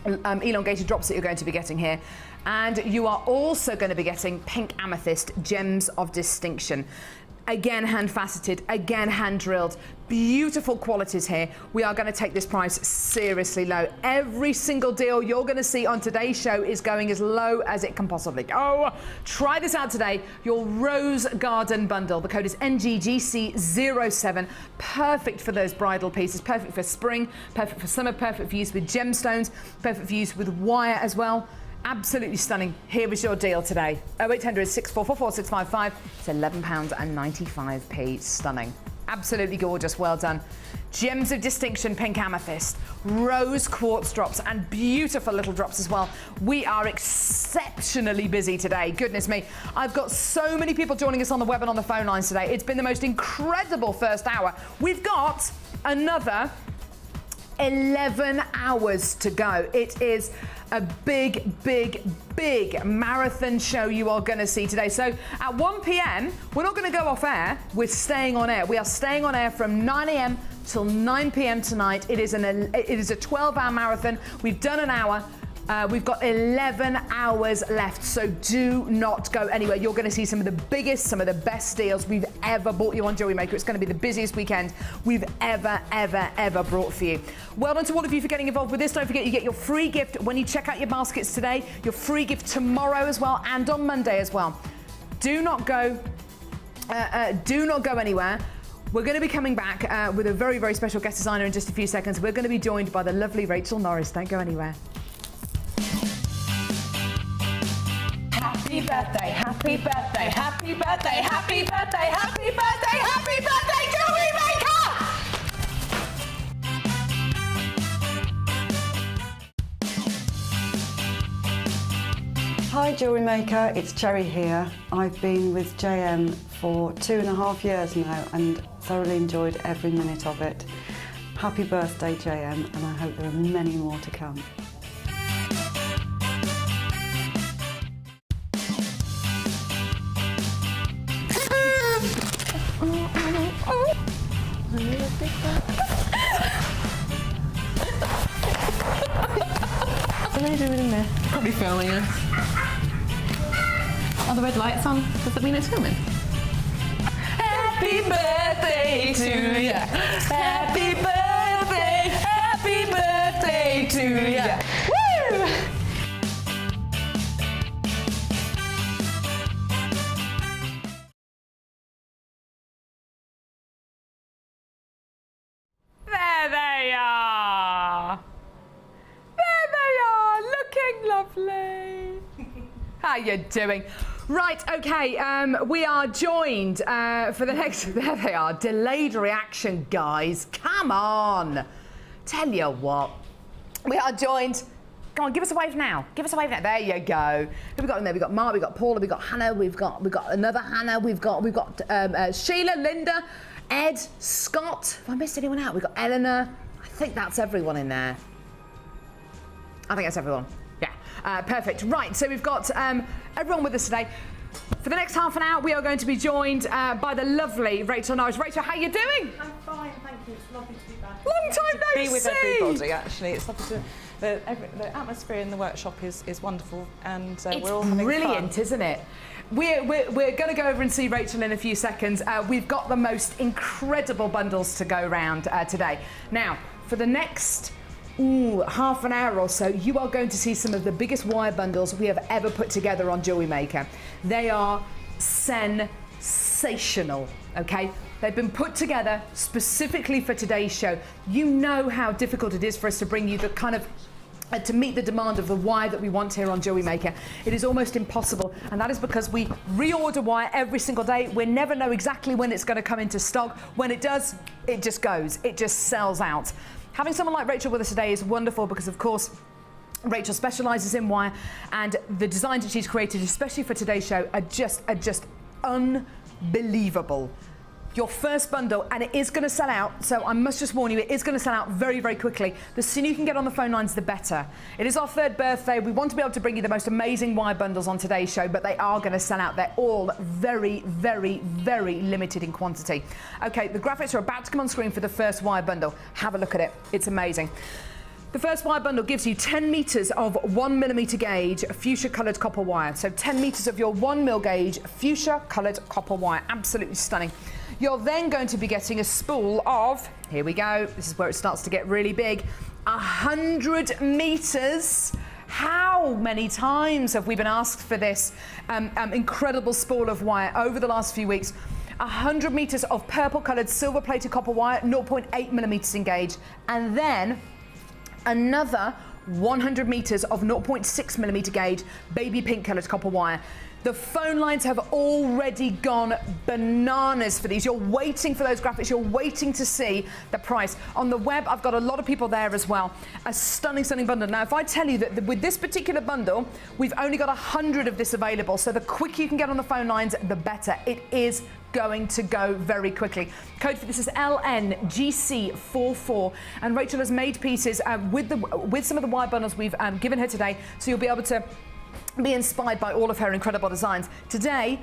elongated drops that you're going to be getting here. And you are also going to be getting pink amethyst gems of distinction. Again hand faceted, again hand drilled, beautiful qualities here. We are going to take this price seriously low. Every single deal you're going to see on today's show is going as low as it can possibly go. Try this out today, your Rose Garden bundle. The code is NGGC07. Perfect for those bridal pieces, perfect for spring, perfect for summer, perfect for use with gemstones, perfect for use with wire as well. Absolutely stunning. Here is your deal today. 0800 644 4655. It's £11.95. Stunning. Absolutely gorgeous. Well done. Gems of distinction, pink amethyst, rose quartz drops, and beautiful little drops as well. We are exceptionally busy today. Goodness me. I've got so many people joining us on the web and on the phone lines today. It's been the most incredible first hour. We've got another 11 hours to go. It is a big marathon show you are going to see today. So at 1 p.m, we're not going to go off air. We're staying on air. We are staying on air from 9 a.m. till 9 p.m. tonight. It is a 12-hour marathon. We've done an hour. We've got 11 hours left, so do not go anywhere. You're going to see some of the biggest, some of the best deals we've ever brought you on Jewellery Maker. It's going to be the busiest weekend we've ever brought for you. Well done to all of you for getting involved with this. Don't forget, you get your free gift when you check out your baskets today, your free gift tomorrow as well, and on Monday as well. Do not go anywhere. We're going to be coming back with a very special guest designer in just a few seconds. We're going to be joined by the lovely Rachel Norris. Don't go anywhere. Happy birthday, happy birthday, happy birthday, happy birthday, happy birthday, happy birthday, Jewellery Maker! Hi Jewellery Maker, it's Cherry here. I've been with JM for 2.5 years now and thoroughly enjoyed every minute of it. Happy birthday JM, and I hope there are many more to come. What are they doing in there? Probably filming us. Are the red lights on? Does that mean it's filming? Happy birthday to ya! Happy birthday to ya! Woo! There they are! There they are, looking lovely. How you doing? Right, okay, we are joined for the next, there they are, delayed reaction, guys. Come on. Tell you what, we are joined, come on, give us a wave now. Give us a wave now, there you go. Who we got in there? We've got Mark, we've got Paula, we've got Hannah, we've got another Hannah, we've got Sheila, Linda, Ed, Scott. Have I missed anyone out? We've got Eleanor. I think that's everyone in there. I think that's everyone. Yeah, perfect. Right, so we've got everyone with us today. For the next half an hour, we are going to be joined by the lovely Rachel Norris. Rachel, how are you doing? I'm fine, thank you. It's lovely to be back. Long time no see. Be with everybody, actually. It's lovely to. The atmosphere in the workshop is wonderful, and we're all having brilliant, fun. Isn't it? We're going to go over and see Rachel in a few seconds. We've got the most incredible bundles to go around today. Now, for the next half an hour or so, you are going to see some of the biggest wire bundles we have ever put together on Jewellery Maker. They are sensational, okay? They've been put together specifically for today's show. You know how difficult it is for us to bring you the kind of to meet the demand of the wire that we want here on Jewellery Maker. It is almost impossible, and that is because we reorder wire every single day. We never know exactly when it's going to come into stock. When it does, it just goes. It just sells out. Having someone like Rachel with us today is wonderful because, of course, Rachel specialises in wire, and the designs that she's created, especially for today's show, are just unbelievable. Your first bundle, and it is going to sell out, so I must just warn you, it is going to sell out very, very quickly. The sooner you can get on the phone lines, the better. It is our 3rd birthday. We want to be able to bring you the most amazing wire bundles on today's show, but they are going to sell out. They're all very, very, very limited in quantity. Okay, the graphics are about to come on screen for the first wire bundle. Have a look at it. It's amazing. The first wire bundle gives you 10 metres of 1mm gauge fuchsia coloured copper wire. So 10 metres of your 1mm gauge fuchsia coloured copper wire. Absolutely stunning. You're then going to be getting a spool of, here we go, this is where it starts to get really big, 100 metres. How many times have we been asked for this incredible spool of wire over the last few weeks? 100 metres of purple coloured silver plated copper wire, 0.8mm in gauge, and then another 100 metres of 0.6mm gauge baby pink coloured copper wire. The phone lines have already gone bananas for these. You're waiting for those graphics. You're waiting to see the price. On the web, I've got a lot of people there as well. A stunning, stunning bundle. Now, if I tell you that with this particular bundle, we've only got 100 of this available. So the quicker you can get on the phone lines, the better. It is going to go very quickly. Code for this is LNGC44, and Rachel has made pieces with some of the wire bundles we've given her today, so you'll be able to be inspired by all of her incredible designs. Today,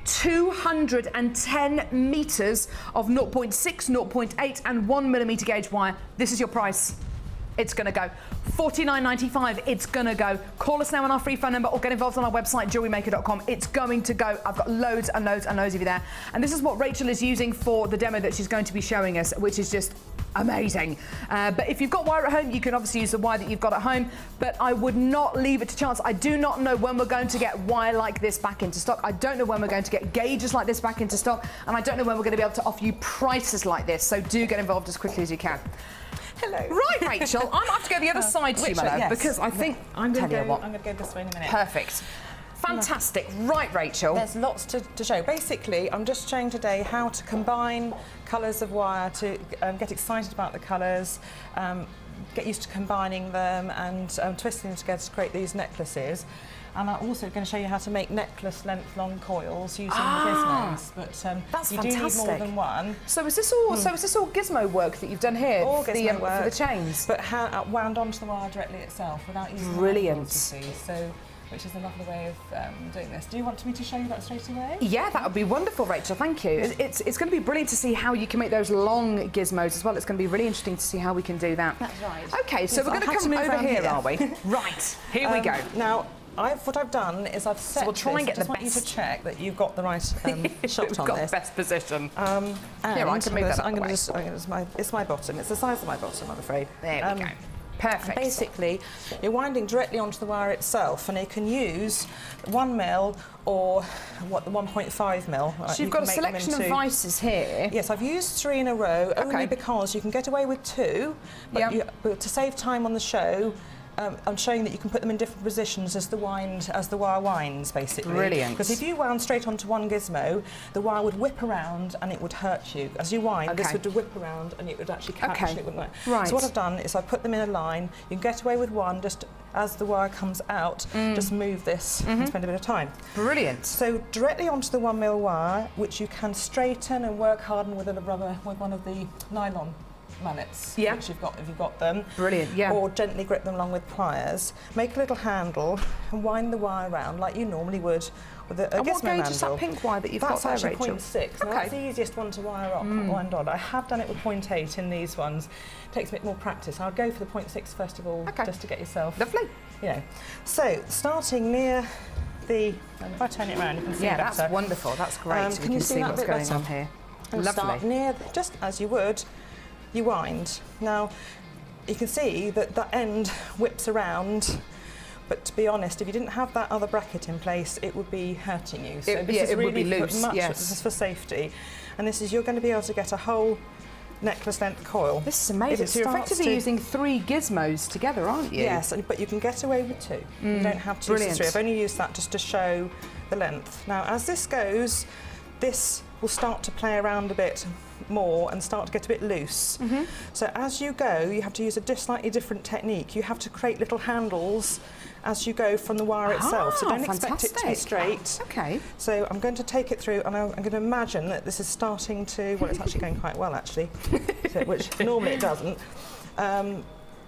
210 metres of 0.6, 0.8 and 1mm gauge wire. This is your price. It's going to go. $49.95, it's going to go. Call us now on our free phone number or get involved on our website, jewellerymaker.com. It's going to go. I've got loads and loads and loads of you there. And this is what Rachel is using for the demo that she's going to be showing us, which is just amazing. But if you've got wire at home, you can obviously use the wire that you've got at home, but I would not leave it to chance. I do not know when we're going to get wire like this back into stock. I don't know when we're going to get gauges like this back into stock, and I don't know when we're going to be able to offer you prices like this, so do get involved as quickly as you can. Hello. Right, Rachel, I'm going to have to go the other side to you, my love, because I think I'm going to go go this way in a minute. Perfect. Fantastic. Right, Rachel. There's lots to show. Basically, I'm just showing today how to combine colours of wire to get excited about the colours, get used to combining them and twisting them together to create these necklaces. And I'm also going to show you how to make necklace length long coils using the gizmos. But that's you fantastic. do need more than one. So is this all? So is this all gizmo work that you've done here? All gizmo work for the chains, but wound onto the wire directly itself without using brilliant. The handles, you see. So, which is a lovely way of doing this. Do you want me to show you that straight away? Yeah, that would be wonderful, Rachel. Thank you. It's going to be brilliant to see how you can make those long gizmos as well. It's going to be really interesting to see how we can do that. That's right. Okay, so we're going to come over here, are we? Right. Here we go. Now. What I've done is I've set. So we'll try and get the best. I just want you to check that you've got the right shot on this. We've got the best position. And here, I can move that. It's my bottom. It's the size of my bottom, I'm afraid. There we go. Perfect. Basically, you're winding directly onto the wire itself, and you can use 1 mil or the 1.5 mil. So you've got a selection of vices here. Yes, I've used 3 in a row only because you can get away with 2, but to save time on the show. I'm showing that you can put them in different positions as the wire winds, basically. Brilliant. Because if you wound straight onto one gizmo, the wire would whip around and it would hurt you. As you wind, this would whip around and it would actually catch and it wouldn't work. Right. So what I've done is I've put them in a line. You can get away with one just as the wire comes out. Just move this and spend a bit of time. Brilliant. So directly onto the 1 mil wire, which you can straighten and work harden with a rubber, with one of the nylon mallets, which you've got if you've got them. Brilliant, yeah. Or gently grip them along with pliers. Make a little handle and wind the wire around like you normally would with a gizmo what gauge handle. is that pink wire that you've got there, Rachel? That's actually 0.6. Now, that's the easiest one to wind on. I have done it with 0.8 in these ones. It takes a bit more practice. I'd go for the 0.6 first of all, just to get yourself... Lovely. You know. So, starting near the... if I turn it around, you can see better. Yeah, that's wonderful. That's great. Can you see what's going on here. And start near, just as you would, you wind. Now, you can see that that end whips around, but to be honest, if you didn't have that other bracket in place, it would be hurting you. So this is really would be loose, this is for safety. And this is, you're going to be able to get a whole necklace length coil. This is amazing. So you're effectively using 3 gizmos together, aren't you? Yes, but you can get away with 2. You don't have to use 3. I've only used that just to show the length. Now, as this goes, this will start to play around a bit more and start to get a bit loose. So as you go, you have to use a slightly different technique. You have to create little handles as you go from the wire itself. So don't expect it to be straight. Okay. So I'm going to take it through and I'm going to imagine that this is starting to, well, it's actually going quite well actually, which normally it doesn't.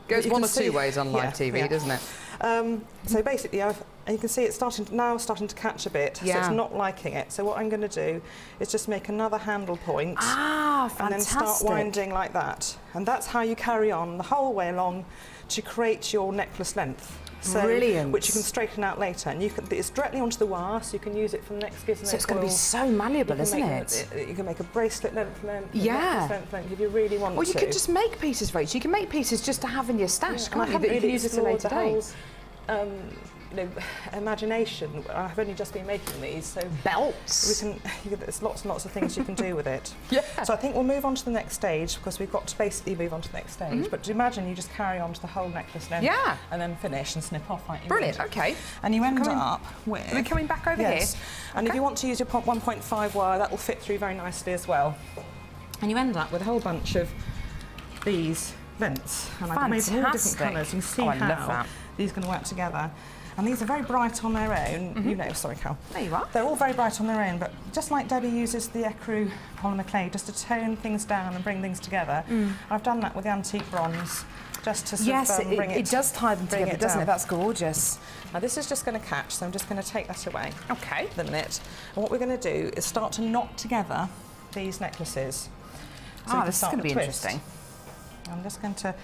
Goes one or 2 ways on live TV, doesn't it? So basically, you can see it's starting to catch a bit, so it's not liking it. So what I'm going to do is just make another handle point, and then start winding like that. And that's how you carry on the whole way along to create your necklace length. So, brilliant. Which you can straighten out later, and it's directly onto the wire, so you can use it for the next gizmo. So it's going to be so malleable, isn't it? You can make a bracelet length, yeah. Length if you really want to. Or you could just make pieces, Rachel. You can make pieces just to have in your stash, can't you? That you can use at a later date. Imagination. I've only just been making these, so belts. There's lots and lots of things you can do with it. So I think we'll move on to the next stage because we've got to basically move on to the next stage. But imagine you just carry on to the whole necklace length, and then finish and snip off like you Brilliant. would. Okay. And you end up with. Are we coming back over here? And if you want to use your 1.5 wire, that will fit through very nicely as well. And you end up with a whole bunch of these vents. And I've made all different colours. You can see how these are going to work together. And these are very bright on their own. You know, sorry, Cal. There you are. They're all very bright on their own, but just like Debbie uses the ecru polymer clay just to tone things down and bring things together, I've done that with the antique bronze just to sort of bring it. It does tie them together, doesn't it? That's gorgeous. Now this is just going to catch, so I'm just going to take that away. Okay. The minute. And what we're going to do is start to knot together these necklaces. So this is going to be interesting. I'm just going to,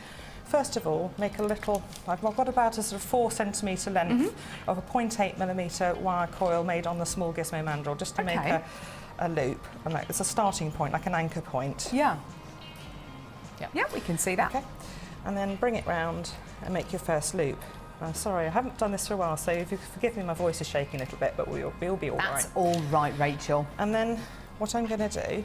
first of all, make a little, I've got about a sort of 4 centimetre length of a 0.8mm wire coil made on the small gizmo mandrel, just to make a loop. And it's a starting point, like an anchor point. Yeah, we can see that. Okay. And then bring it round and make your first loop. Sorry, I haven't done this for a while, so if you forgive me, my voice is shaking a little bit, but we'll be all right. That's all right, Rachel. And then what I'm going to do,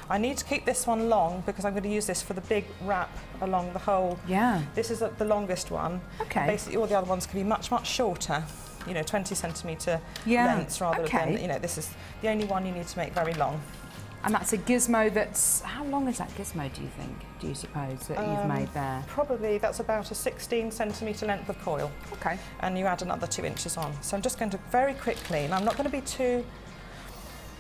I need to keep this one long because I'm going to use this for the big wrap along the whole. Yeah. This is the longest one. Okay. Basically, all the other ones can be much, much shorter. you know, 20 centimetre lengths rather than, you know, this is the only one you need to make very long. And that's a gizmo that's, how long is that gizmo, do you think, do you suppose, that you've made there? Probably that's about a 16 centimetre length of coil. Okay. And you add another 2 inches on. So I'm just going to very quickly, and I'm not going to be too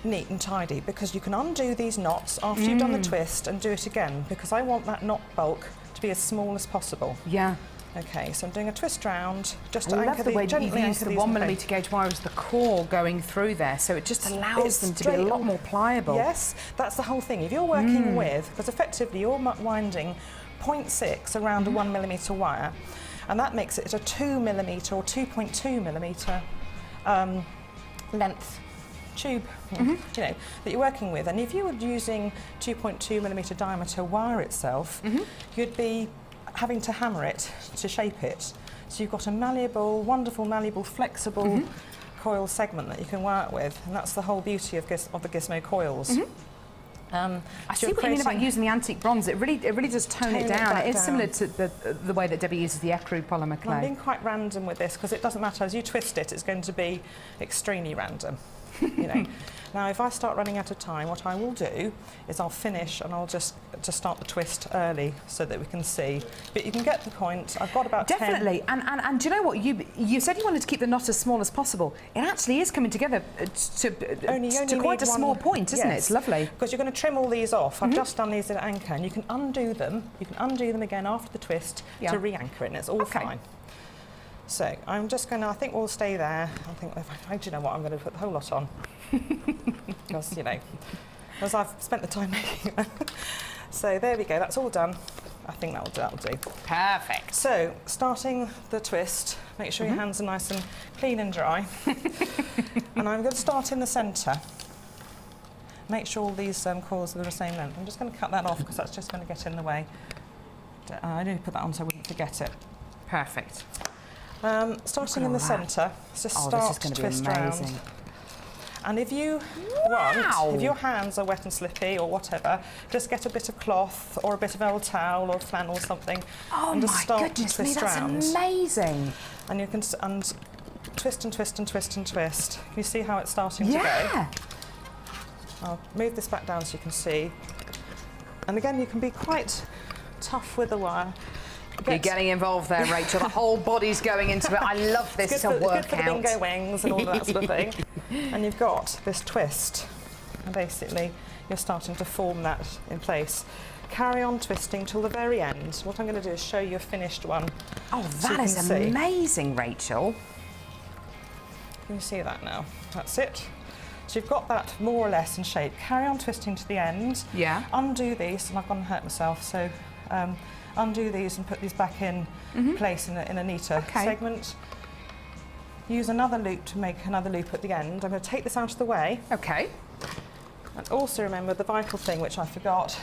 neat and tidy, because you can undo these knots after you've done the twist and do it again, because I want that knot bulk to be as small as possible. Yeah. Okay, so I'm doing a twist round just to I anchor love the way gently you've used the 1mm gauge wire as the core going through there, so it just allows them to be a lot more pliable. Yes, that's the whole thing. If you're working with, because effectively you're winding 0.6 around a 1mm wire, and that makes it a 2mm or 2.2mm length tube, you know, that you're working with. And if you were using 2.2mm diameter wire itself, you'd be having to hammer it to shape it. So you've got a malleable, wonderful, malleable, flexible coil segment that you can work with, and that's the whole beauty of the Gizmo coils. I see what you mean about using the antique bronze. It really does tone it down. It is similar to the way that Debbie uses the ecru polymer clay. I'm being quite random with this because it doesn't matter. As you twist it, it's going to be extremely random. You know. Now, if I start running out of time, what I will do is I'll finish and I'll just start the twist early so that we can see. But you can get the point. I've got about 10. Definitely. And do you know what? You said you wanted to keep the knot as small as possible. It actually is coming together to quite a small point, isn't it? It's lovely. Because you're going to trim all these off. I've just done these at anchor, and you can undo them. You can undo them again after the twist to re-anchor it, and it's all fine. So I'm just going to, I think we'll stay there. Do you know what? I'm going to put the whole lot on. Because, you know, as I've spent the time making them. So there we go, that's all done. I think that'll do. Perfect. So, starting the twist, make sure your hands are nice and clean and dry. And I'm going to start in the centre. Make sure all these coils are the same length. I'm just going to cut that off because that's just going to get in the way. I need to put that on so I wouldn't forget it. Perfect. Starting in the centre, just start to twist round. And if you want, if your hands are wet and slippy or whatever, just get a bit of cloth or a bit of old towel or flannel or something, and just start to twist round. That's amazing. And you can twist and twist and twist and twist. Can you see how it's starting to go? I'll move this back down so you can see. And again, you can be quite tough with the wire. You're getting involved there, Rachel. The whole body's going into it. I love this. It's a workout. Good for the bingo wings and all that sort of thing. And you've got this twist. And basically, you're starting to form that in place. Carry on twisting till the very end. What I'm going to do is show you a finished one. Oh, that is amazing, Rachel. Can you see that now? That's it. So you've got that more or less in shape. Carry on twisting to the end. Yeah. Undo these, and I've gone and hurt myself, so undo these and put these back in place in a neater segment. Use another loop to make another loop at the end. I'm going to take this out of the way. Okay. And also remember the vital thing, which I forgot,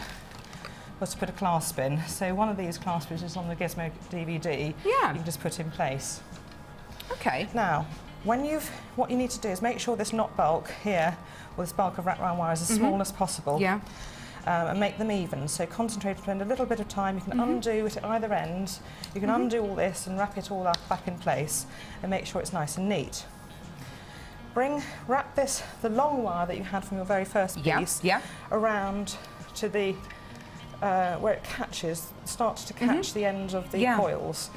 was to put a clasp in. So one of these clasps is on the Gizmo DVD. Yeah. You can just put in place. Okay. Now, what you need to do is make sure this knot bulk here, or this bulk of wraparound wire, is as small as possible. Yeah. And make them even. So concentrate, spend a little bit of time. You can undo it at either end. You can undo all this and wrap it all up back in place and make sure it's nice and neat. Wrap the long wire that you had from your very first piece around to the where it catches, starts to catch the end of the coils.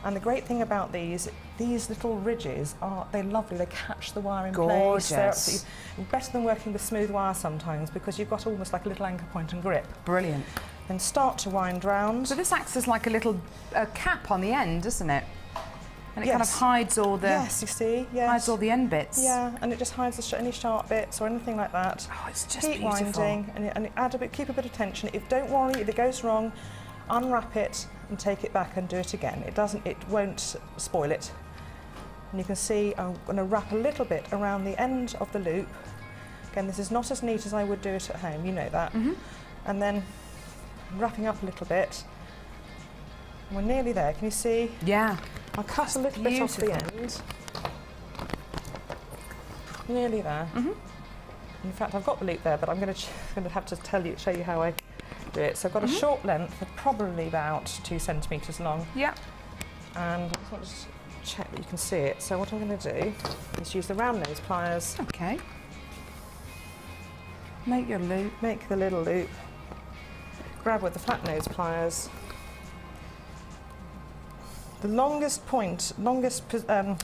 And the great thing about these little ridges they're lovely. They catch the wire in place. They're absolutely better than working with smooth wire sometimes because you've got almost like a little anchor point and grip. Brilliant. Then start to wind round. So this acts as like a little cap on the end, doesn't it? And it kind of hides all the you see, hides all the end bits. Yeah, and it just hides any sharp bits or anything like that. Oh, it's just keep beautiful. Winding and keep a bit of tension. Don't worry if it goes wrong, unwrap it and take it back and do it again. It won't spoil it. And you can see I'm going to wrap a little bit around the end of the loop. Again, this is not as neat as I would do it at home, you know that. And then wrapping up a little bit. We're nearly there, can you see? Yeah. I'll cut a little bit off the end. Nearly there. In fact, I've got the loop there, but I'm going to have to show you how I do it. So I've got a short length of probably about 2 centimetres long. Yeah. And I just want to check that you can see it. So what I'm going to do is use the round nose pliers. Okay. Make your loop. Make the little loop. Grab with the flat nose pliers. The longest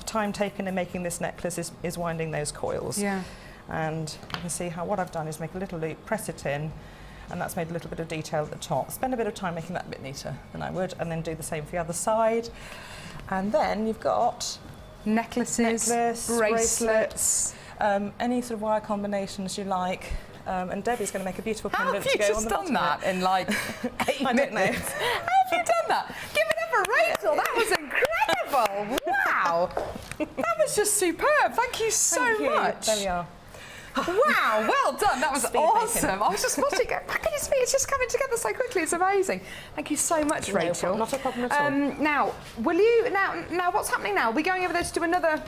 time taken in making this necklace is winding those coils. Yeah. And you can see how what I've done is make a little loop, press it in, and that's made a little bit of detail at the top. Spend a bit of time making that a bit neater than I would, and then do the same for the other side. And then you've got necklaces, bracelets, any sort of wire combinations you like. And Debbie's going to make a beautiful pendant to go on the bottom. How have you just done that in like 8 minutes? How have you done that? Give it up for Rachel. That was incredible. Wow. That was just superb. Thank you so much. There we are. Wow, well done. That was awesome. I was just watching it. Back at his feet. It's just coming together so quickly. It's amazing. Thank you so much, Rachel. Not a problem at all. Now, will you now what's happening now? Are we going over there to do another?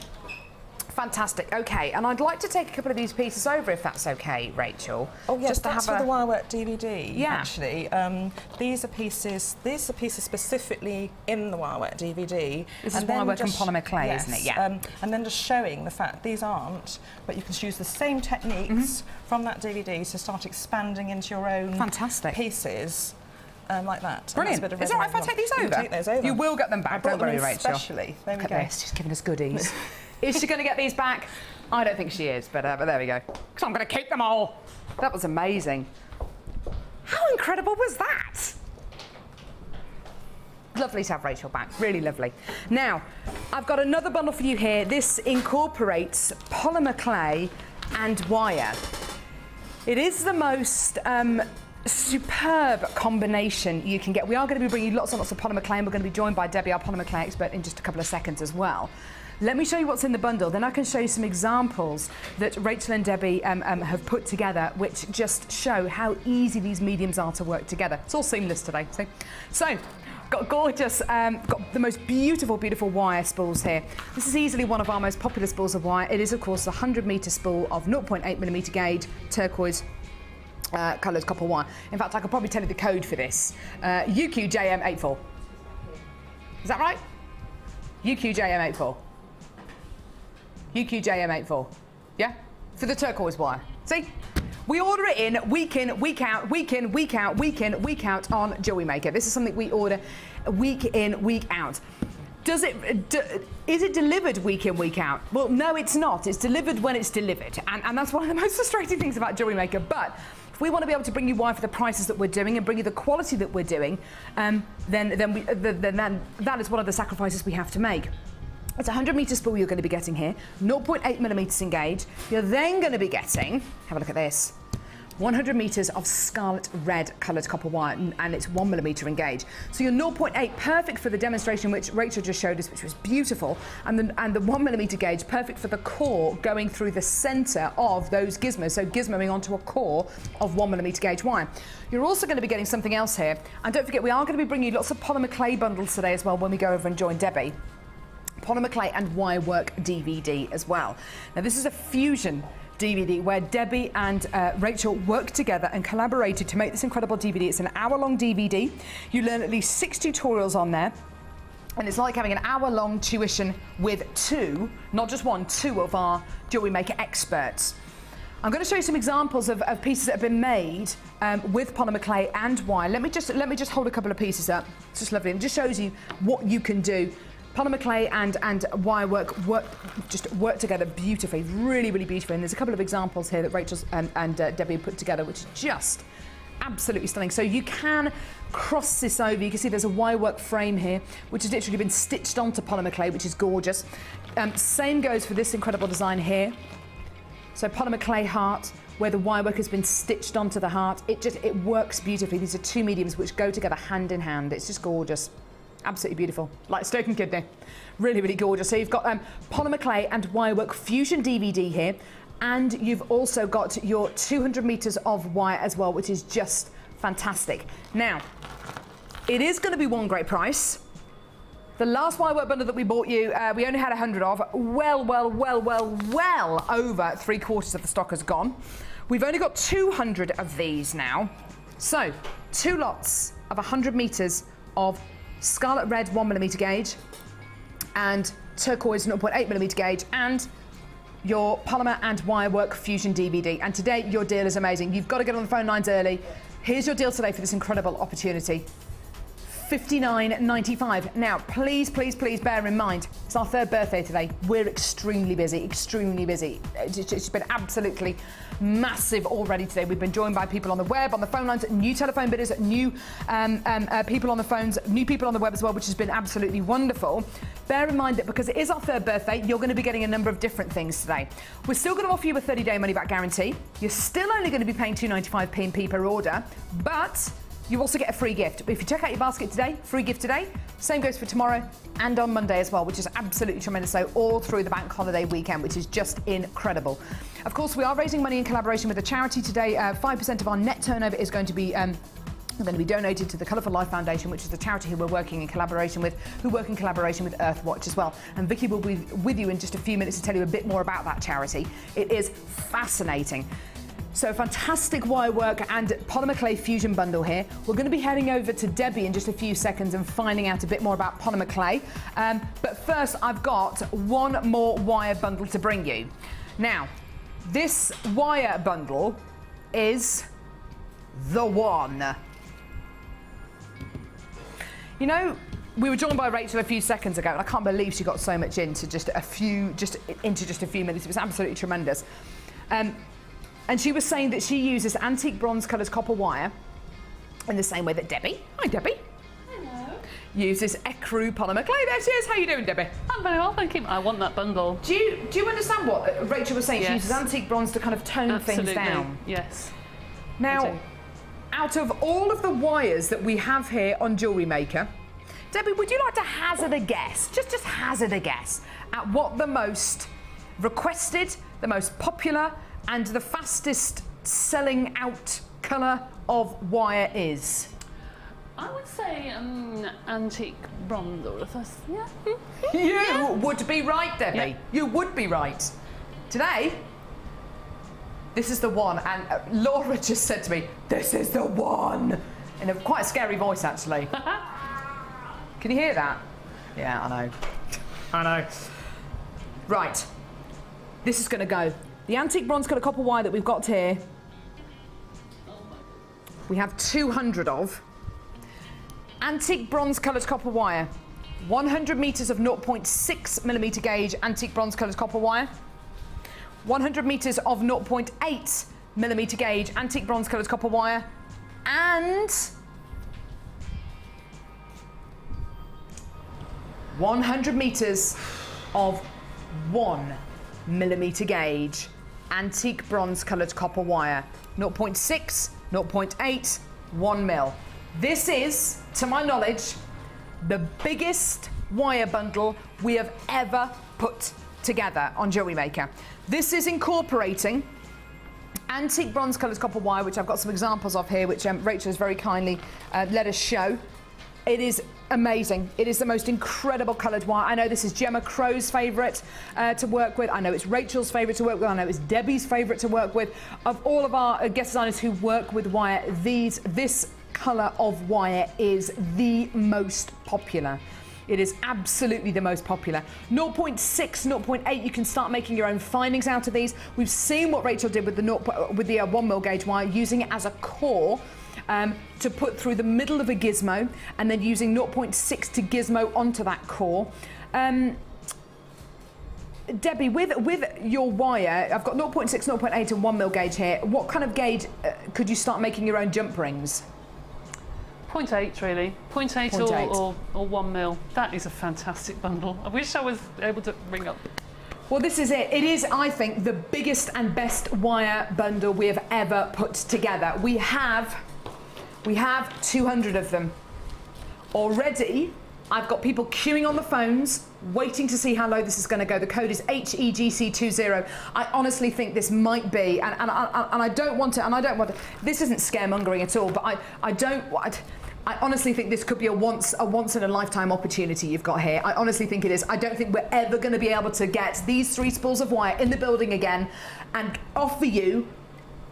Fantastic. Okay, and I'd like to take a couple of these pieces over, if that's okay, Rachel. Oh yes, just that's for the wirework DVD. Yeah. Actually, these are pieces specifically in the wirework DVD. This is wirework and polymer clay, yes, isn't it? Yeah. And then just showing the fact these aren't, but you can use the same techniques from that DVD to start expanding into your own pieces. Like that. Brilliant. Is it all right if I take these over? You can take those over. You will get them back. Don't worry, Rachel. Especially. There we go. She's giving us goodies. Is she going to get these back? I don't think she is, but there we go. Because I'm going to keep them all. That was amazing. How incredible was that? Lovely to have Rachel back. Really lovely. Now, I've got another bundle for you here. This incorporates polymer clay and wire. It is the most superb combination you can get. We are going to be bringing lots and lots of polymer clay, and we're going to be joined by Debbie, our polymer clay expert, in just a couple of seconds as well. Let me show you what's in the bundle, then I can show you some examples that Rachel and Debbie have put together, which just show how easy these mediums are to work together. It's all seamless today. So got gorgeous, got the most beautiful, beautiful wire spools here. This is easily one of our most popular spools of wire. It is, of course, a 100-metre spool of 0.8mm gauge turquoise coloured copper wire. In fact, I could probably tell you the code for this. UQJM84. Is that right? UQJM84. UQJM84. Yeah? For the turquoise wire. See? We order it in, week out, week out, week in, week out, week in, week out on Jewellery Maker. This is something we order week in, week out. Is it delivered week in, week out? Well, no, it's not. It's delivered when it's delivered. And that's one of the most frustrating things about Jewellery Maker. But if we want to be able to bring you wire for the prices that we're doing and bring you the quality that we're doing, then that is one of the sacrifices we have to make. It's a 100-metre spool you're going to be getting here, 0.8mm in gauge. You're then going to be getting, have a look at this, 100 metres of scarlet red coloured copper wire, and it's 1mm in gauge. So your 0.8, perfect for the demonstration which Rachel just showed us, which was beautiful, and the 1mm gauge, perfect for the core going through the centre of those gizmos, so gizmoing onto a core of 1mm gauge wire. You're also going to be getting something else here, and don't forget we are going to be bringing you lots of polymer clay bundles today as well when we go over and join Debbie. Polymer clay and wirework DVD as well. Now this is a fusion DVD where Debbie and Rachel worked together and collaborated to make this incredible DVD. It's an hour-long DVD. You learn at least 6 tutorials on there. And it's like having an hour-long tuition with two, not just one, two of our Jewellery Maker experts. I'm going to show you some examples of pieces that have been made with polymer clay and wire. Let me just hold a couple of pieces up. It's just lovely. It just shows you what you can do. Polymer clay and wire work work together beautifully, really, really beautifully. And there's a couple of examples here that Rachel and Debbie put together, which is just absolutely stunning. So you can cross this over. You can see there's a wire work frame here, which has literally been stitched onto polymer clay, which is gorgeous. Same goes for this incredible design here. So polymer clay heart, where the wire work has been stitched onto the heart. It works beautifully. These are two mediums which go together hand in hand. It's just gorgeous. Absolutely beautiful, like steak and kidney. Really, really gorgeous. So you've got polymer clay and wirework fusion DVD here, and you've also got your 200 metres of wire as well, which is just fantastic. Now, it is going to be one great price. The last wirework bundle that we bought you, we only had 100 of. Well over 3/4 of the stock has gone. We've only got 200 of these now. So, 2 lots of 100 metres of scarlet red 1mm gauge and turquoise 0.8mm gauge, and your polymer and wirework fusion DVD. And today, your deal is amazing. You've got to get on the phone lines early. Here's your deal today for this incredible opportunity. $59.95. Now, please, please, please bear in mind, it's our 3rd birthday today. We're extremely busy, extremely busy. It's been absolutely massive already today. We've been joined by people on the web, on the phone lines, new telephone bidders, new people on the phones, new people on the web as well, which has been absolutely wonderful. Bear in mind that because it is our 3rd birthday, you're going to be getting a number of different things today. We're still going to offer you a 30-day money-back guarantee. You're still only going to be paying £2.95p per order, but you also get a free gift. If you check out your basket today, free gift today. Same goes for tomorrow and on Monday as well, which is absolutely tremendous. So all through the bank holiday weekend, which is just incredible. Of course, we are raising money in collaboration with a charity today. 5% of our net turnover is going to be donated to the Colourful Life Foundation, which is the charity who we're working in collaboration with, who work in collaboration with Earthwatch as well. And Vicky will be with you in just a few minutes to tell you a bit more about that charity. It is fascinating. So fantastic wire work and polymer clay fusion bundle here. We're going to be heading over to Debbie in just a few seconds and finding out a bit more about polymer clay. But first, I've got one more wire bundle to bring you. Now, this wire bundle is the one. You know, we were joined by Rachel a few seconds ago, and I can't believe she got so much into just a few minutes. It was absolutely tremendous. And she was saying that she uses antique bronze coloured copper wire in the same way that Debbie, hi Debbie, hello, uses ecru polymer clay. There she is. How are you doing, Debbie? I'm very well, thank you. I want that bundle. Do you understand what Rachel was saying? Yes. She uses antique bronze to kind of tone things down. Yes. Now, out of all of the wires that we have here on Jewellery Maker, Debbie, would you like to hazard a guess, just hazard a guess, at what the most requested, the most popular, and the fastest selling out colour of wire is? I would say antique bronze, or yeah. You would be right, Debbie. Yeah. You would be right. Today, this is the one, and Laura just said to me, "This is the one," in a quite a scary voice, actually. Can you hear that? Yeah, I know. I know. Right. This is going to go. The antique bronze colour copper wire that we've got here, we have 200 of. Antique bronze coloured copper wire, 100 metres of 0.6mm gauge antique bronze coloured copper wire, 100 metres of 0.8mm gauge antique bronze coloured copper wire, and 100 metres of 1mm gauge antique bronze coloured copper wire, 0.6, 0.8, 1 mil. This is, to my knowledge, the biggest wire bundle we have ever put together on Jewellery Maker. This is incorporating antique bronze coloured copper wire, which I've got some examples of here, which Rachel has very kindly let us show. It is amazing. It is the most incredible coloured wire. I know this is Gemma Crow's favourite to work with. I know it's Rachel's favourite to work with. I know it's Debbie's favourite to work with. Of all of our guest designers who work with wire, this colour of wire is the most popular. It is absolutely the most popular. 0.6, 0.8, you can start making your own findings out of these. We've seen what Rachel did with the 1mm gauge wire, using it as a core to put through the middle of a gizmo, and then using 0.6 to gizmo onto that core. Debbie, with your wire, I've got 0.6, 0.8 and 1mm gauge here. What kind of gauge could you start making your own jump rings? 0.8 really, 0.8 or 1 mil. That is a fantastic bundle. I wish I was able to ring up. Well, this is it. It is, I think, the biggest and best wire bundle we have ever put together. We have 200 of them. Already, I've got people queuing on the phones, waiting to see how low this is going to go. The code is HEGC20. I honestly think this might be, and I don't want to, this isn't scaremongering at all, but I honestly think this could be a once in a lifetime opportunity you've got here. I honestly think it is. I don't think we're ever going to be able to get these 3 spools of wire in the building again and offer you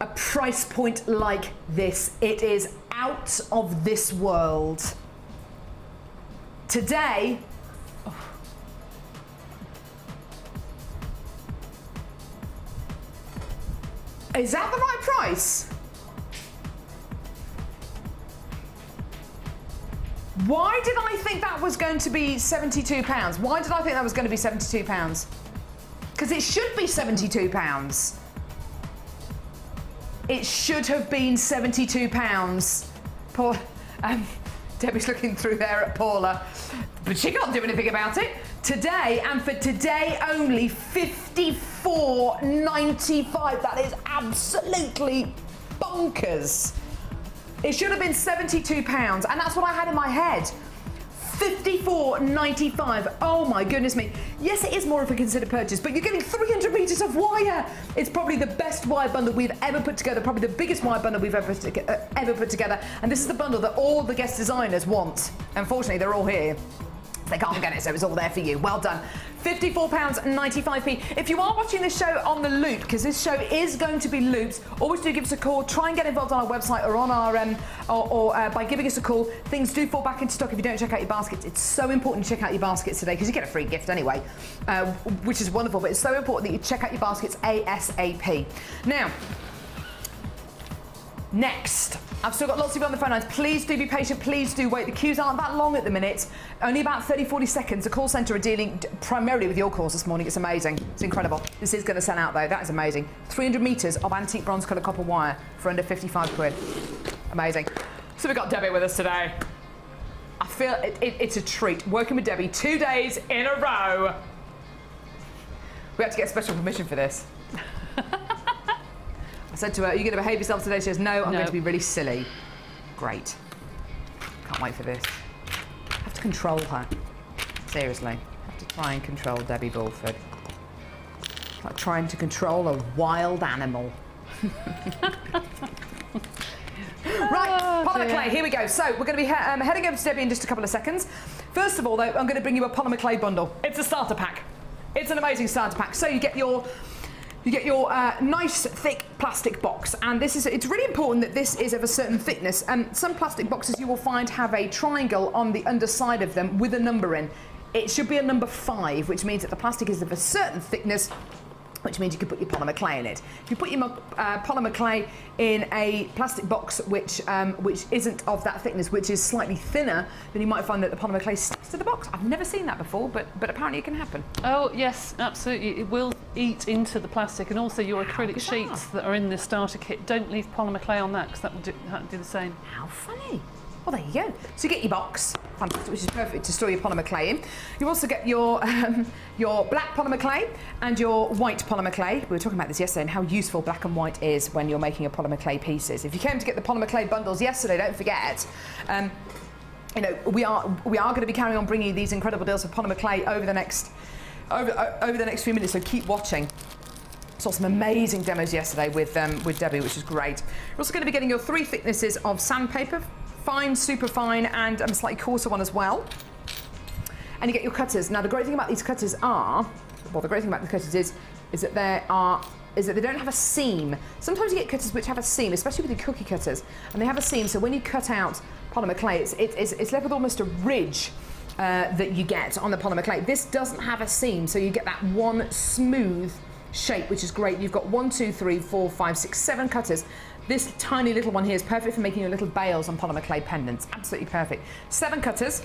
a price point like this. It is out of this world. Today, Is that the right price? Why did I think that was going to be £72? Why did I think that was going to be £72? Because it should be £72. It should have been £72. Paul, Debbie's looking through there at Paula, but she can't do anything about it. Today, and for today only, $54.95. That is absolutely bonkers. It should have been £72, and that's what I had in my head. $54.95. Oh my goodness me. Yes, it is more of a considered purchase, but you're getting 300 metres of wire. It's probably the best wire bundle we've ever put together, probably the biggest wire bundle we've ever put together. And this is the bundle that all the guest designers want. Unfortunately, they're all here. They can't get it, so it's all there for you. Well done. £54.95. If you are watching this show on the loop, because this show is going to be looped, always do give us a call. Try and get involved on our website or on our by giving us a call. Things do fall back into stock if you don't check out your baskets. It's so important to check out your baskets today because you get a free gift anyway, which is wonderful. But it's so important that you check out your baskets ASAP. Now, next. I've still got lots of you on the phone lines. Please do be patient. Please do wait. The queues aren't that long at the minute. Only about 30-40 seconds. The call centre are dealing primarily with your calls this morning. It's amazing. It's incredible. This is going to sell out though. That is amazing. 300 metres of antique bronze colour copper wire for under 55 quid. Amazing. So we've got Debbie with us today. I feel it's a treat working with Debbie 2 days in a row. We had to get special permission for this. I said to her, are you going to behave yourself today? She says, no, I'm going to be really silly. Great. Can't wait for this. I have to control her. Seriously. I have to try and control Debbie Bulford. It's like trying to control a wild animal. Right, polymer clay, here we go. So we're going to be heading over to Debbie in just a couple of seconds. First of all, though, I'm going to bring you a polymer clay bundle. It's a starter pack. It's an amazing starter pack. So you get your nice thick plastic box, and it's really important that this is of a certain thickness. Some plastic boxes you will find have a triangle on the underside of them with a number in. It should be a number 5, which means that the plastic is of a certain thickness, which means you can put your polymer clay in it. If you put your polymer clay in a plastic box which isn't of that thickness, which is slightly thinner, then you might find that the polymer clay sticks to the box. I've never seen that before, but apparently it can happen. Oh yes, absolutely. It will eat into the plastic, and also your acrylic sheets that are in the starter kit. Don't leave polymer clay on that because that will do the same. How funny. Well, there you go. So you get your box, which is perfect to store your polymer clay in. You also get your black polymer clay and your white polymer clay. We were talking about this yesterday and how useful black and white is when you're making your polymer clay pieces. If you came to get the polymer clay bundles yesterday, don't forget, you know, we are going to be carrying on bringing you these incredible deals for polymer clay over the next few minutes. So keep watching. Saw some amazing demos yesterday with Debbie, which is great. You're also going to be getting your 3 thicknesses of sandpaper. Fine, super fine, and a slightly coarser one as well. And you get your cutters. Now, the great thing about these cutters is that they don't have a seam. Sometimes you get cutters which have a seam, especially with your cookie cutters, and they have a seam. So when you cut out polymer clay, it's left with almost a ridge that you get on the polymer clay. This doesn't have a seam, so you get that one smooth shape, which is great. You've got 1, 2, 3, 4, 5, 6, 7 cutters. This tiny little one here is perfect for making your little bales on polymer clay pendants. Absolutely perfect. 7 cutters.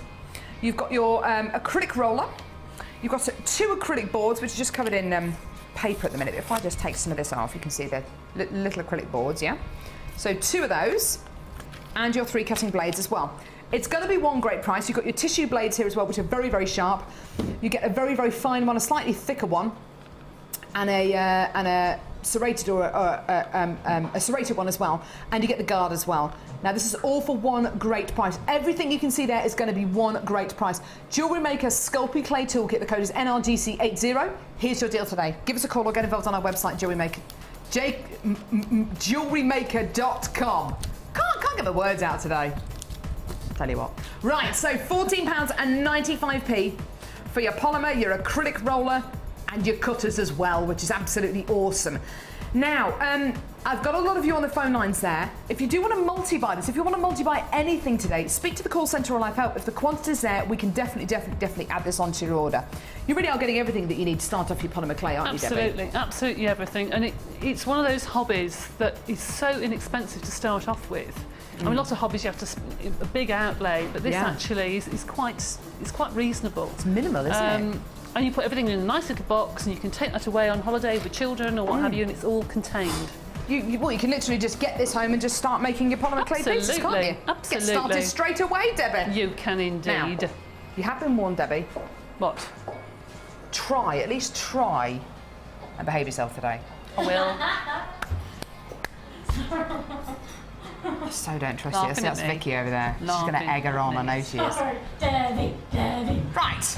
You've got your acrylic roller. You've got 2 acrylic boards, which are just covered in paper at the minute. If I just take some of this off, you can see the little acrylic boards, yeah? So 2 of those, and your 3 cutting blades as well. It's going to be one great price. You've got your tissue blades here as well, which are very, very sharp. You get a very, very fine one, a slightly thicker one, and a serrated or a serrated one as well, and you get the guard as well. Now this is all for one great price. Everything you can see there is going to be one great price. Jewellery Maker Sculpey Clay Toolkit, the code is NRGC80. Here's your deal today. Give us a call or get involved on our website, Jewellery Maker, jewellerymaker.com. Can't get the words out today. Tell you what. Right, so £14.95 for your polymer, your acrylic roller, and your cutters as well, which is absolutely awesome. Now, I've got a lot of you on the phone lines there. If you do want to multi-buy this, if you want to multi-buy anything today, speak to the call centre or Life Help. If the quantity's there, we can definitely add this onto your order. You really are getting everything that you need to start off your polymer clay, aren't you, Debbie? Absolutely everything. And it's one of those hobbies that is so inexpensive to start off with. I mean, lots of hobbies you have to a big outlay, but this actually is quite reasonable. It's minimal, isn't it? And you put everything in a nice little box, and you can take that away on holiday with children or what have you, and it's all contained. You can literally just get this home and just start making your polymer clay pieces, can't you? Absolutely. Get started straight away, Debbie. You can indeed. Now, you have been warned, Debbie. What? At least try and behave yourself today. I will. I so don't trust you. That's Vicki over there. She's going to egg her on, I know she is. Debbie. Right.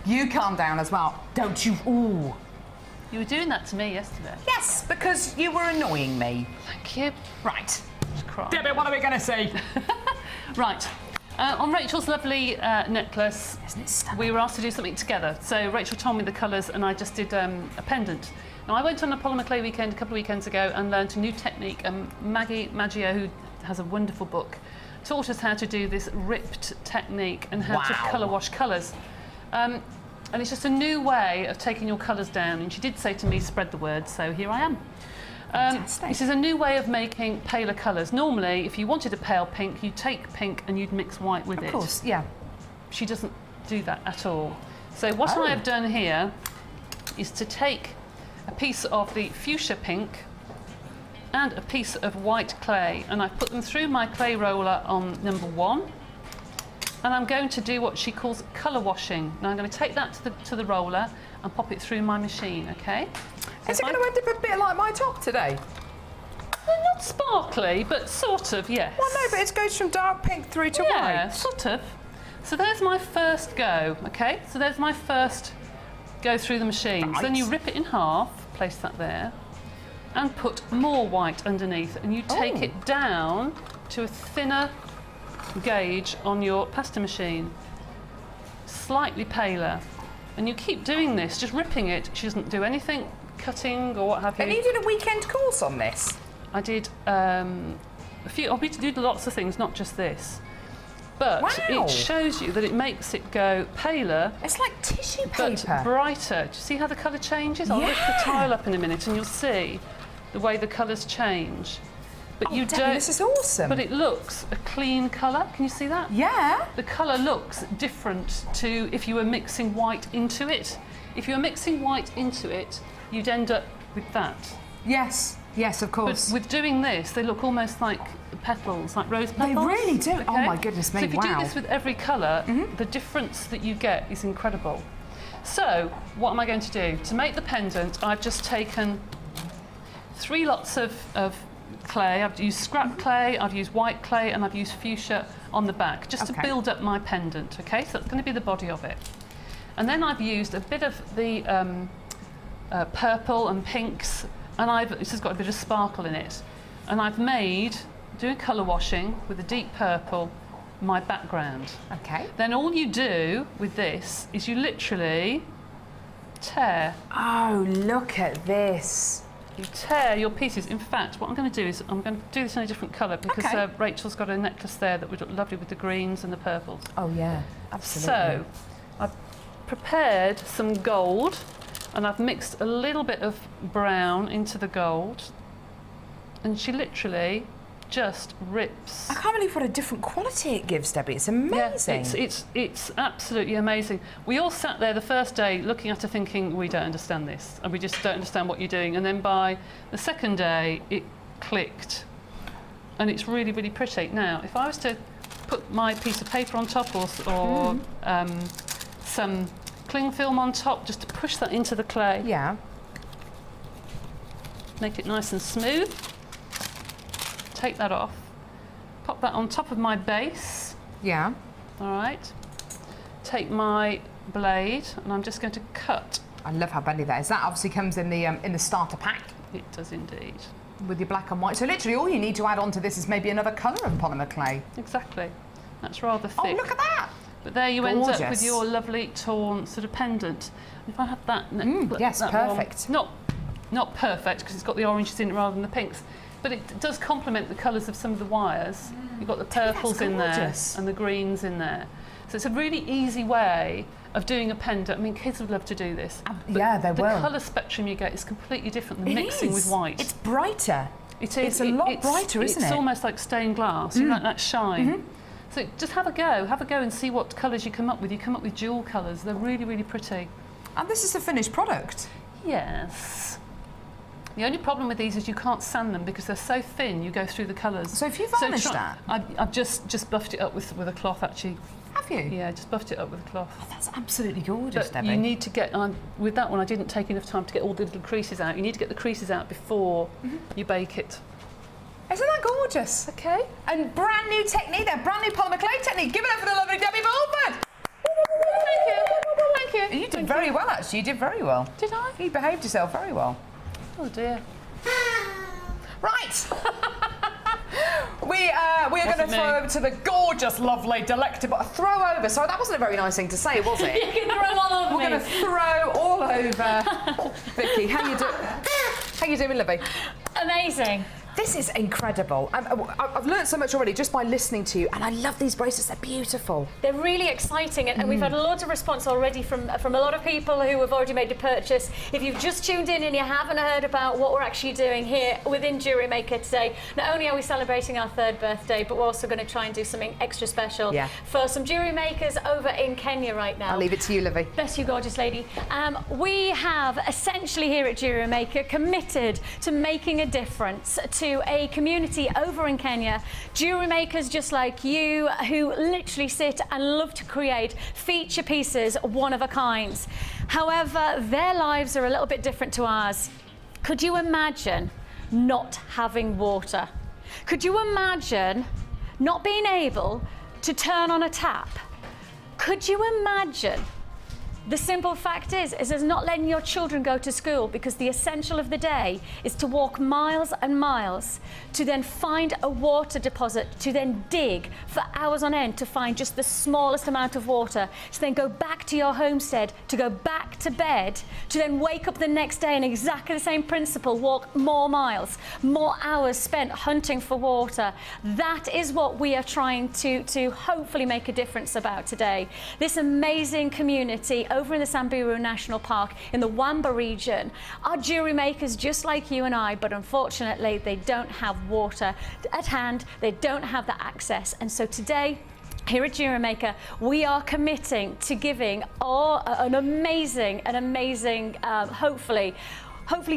You calm down as well. Don't you? Ooh. You were doing that to me yesterday. Yes, because you were annoying me. Thank you. Right. Cry. Debbie, what are we going to see? Right. On Rachel's lovely necklace, isn't it stunning? We were asked to do something together. So Rachel told me the colours and I just did a pendant. Now I went on a polymer clay weekend a couple of weekends ago and learned a new technique. Maggie Maggio, who has a wonderful book, taught us how to do this ripped technique and how to colour wash colours. And it's just a new way of taking your colours down. And she did say to me, spread the word, so here I am. This is a new way of making paler colours. Normally, if you wanted a pale pink, you'd take pink and you'd mix white with it. Of course, yeah. She doesn't do that at all. So what I have done here is to take a piece of the fuchsia pink and a piece of white clay, and I've put them through my clay roller on number 1. And I'm going to do what she calls colour washing. Now I'm going to take that to the roller and pop it through my machine, OK? So is it going to end up a bit like my top today? Well, not sparkly, but sort of, yes. Well, no, but it goes from dark pink through to white. Yeah, sort of. So there's my first go, OK? So there's my first go through the machine. Right. So then you rip it in half, place that there, and put more white underneath, and you take it down to a thinner gauge on your pasta machine, slightly paler, and you keep doing this, just ripping it. She doesn't do anything cutting or what have you. And you did a weekend course on this? I did a few. We did lots of things, not just this, but it shows you that it makes it go paler. It's like tissue paper, but brighter. Do you see how the colour changes? I'll lift the tile up in a minute, and you'll see the way the colours change. But you don't. This is awesome. But it looks a clean colour. Can you see that? Yeah. The colour looks different to if you were mixing white into it. If you were mixing white into it, you'd end up with that. Yes. Yes, of course. But with doing this, they look almost like petals, like rose petals. They really do. Okay? Oh my goodness me! So if you do this with every colour, the difference that you get is incredible. So what am I going to do to make the pendant? I've just taken 3 lots of clay. I've used scrap clay, I've used white clay, and I've used fuchsia on the back, just to build up my pendant, OK? So that's going to be the body of it. And then I've used a bit of the purple and pinks, and this has got a bit of sparkle in it. And I've made, doing colour washing with the deep purple, my background. OK. Then all you do with this is you literally tear. Oh, look at this. You tear your pieces. In fact, what I'm going to do is I'm going to do this in a different colour because Rachel's got a necklace there that would look lovely with the greens and the purples. Oh yeah, absolutely. So I've prepared some gold and I've mixed a little bit of brown into the gold, and she literally just rips. I can't believe what a different quality it gives, Debbie. It's amazing. Yeah, it's absolutely amazing. We all sat there the first day looking at her thinking, we don't understand this, and we just don't understand what you're doing. And then by the second day, it clicked. And it's really, really pretty. Now, if I was to put my piece of paper on top or some cling film on top, just to push that into the clay. Yeah. Make it nice and smooth. Take that off, pop that on top of my base. Yeah. All right. Take my blade, and I'm just going to cut. I love how bendy that is. That obviously comes in the starter pack. It does indeed. With your black and white. So literally all you need to add on to this is maybe another colour of polymer clay. Exactly. That's rather thick. Oh, look at that. But there you end up with your lovely torn sort of pendant. If I have that, yes, that perfect. One, not not perfect because it's got the oranges in it rather than the pinks, but it does complement the colours of some of the wires. You've got the purples in there and the greens in there. So it's a really easy way of doing a pendant. I mean, kids would love to do this. Yeah, they will. The colour spectrum you get is completely different than mixing with white. It's brighter. It is. It's a lot brighter, isn't it? It's almost like stained glass. You like that shine. So just have a go and see what colours you come up with. You come up with dual colours. They're really, really pretty. And this is the finished product. Yes. The only problem with these is you can't sand them because they're so thin. You go through the colours. So if you varnished that, I've just buffed it up with a cloth actually. Have you? Yeah, just buffed it up with a cloth. Oh, that's absolutely gorgeous, But Debbie. you need to get with that one. I didn't take enough time to get all the little creases out. You need to get the creases out before you bake it. Isn't that gorgeous? Okay. And brand new technique there, brand new polymer clay technique. Give it up for the lovely Debbie Bulford. Thank you. Thank you. You did very well, actually. You did very well. Did I? You behaved yourself very well. Oh dear. Right. We are going to throw over to the gorgeous, lovely, delectable... Throw over. Sorry, that wasn't a very nice thing to say, was it? You can throw all over We're going to throw all over Vicky. How you doing, Libby? Amazing. This is incredible. I've learned so much already just by listening to you, and I love these bracelets. They're beautiful. They're really exciting, and we've had loads of response already from a lot of people who have already made a purchase. If you've just tuned in and you haven't heard about what we're actually doing here within Jewellery Maker today, not only are we celebrating our 3rd birthday, but we're also going to try and do something extra special for some jewellery makers over in Kenya right now. I'll leave it to you, Livy. Bless you, gorgeous lady. We have essentially here at Jewellery Maker committed to making a difference to a community over in Kenya, jewellery makers just like you who literally sit and love to create feature pieces, one of a kind. However, their lives are a little bit different to ours. Could you imagine not having water? Could you imagine not being able to turn on a tap? Could you imagine? The simple fact is not letting your children go to school because the essential of the day is to walk miles and miles to then find a water deposit, to then dig for hours on end to find just the smallest amount of water, to then go back to your homestead, to go back to bed, to then wake up the next day and exactly the same principle, walk more miles, more hours spent hunting for water. That is what we are trying to hopefully make a difference about today. This amazing community over in the Samburu National Park in the Wamba region are jewellery makers just like you and I, but unfortunately they don't have water at hand, they don't have the access, and so today here at Jewellery Maker, we are committing to giving an amazing, hopefully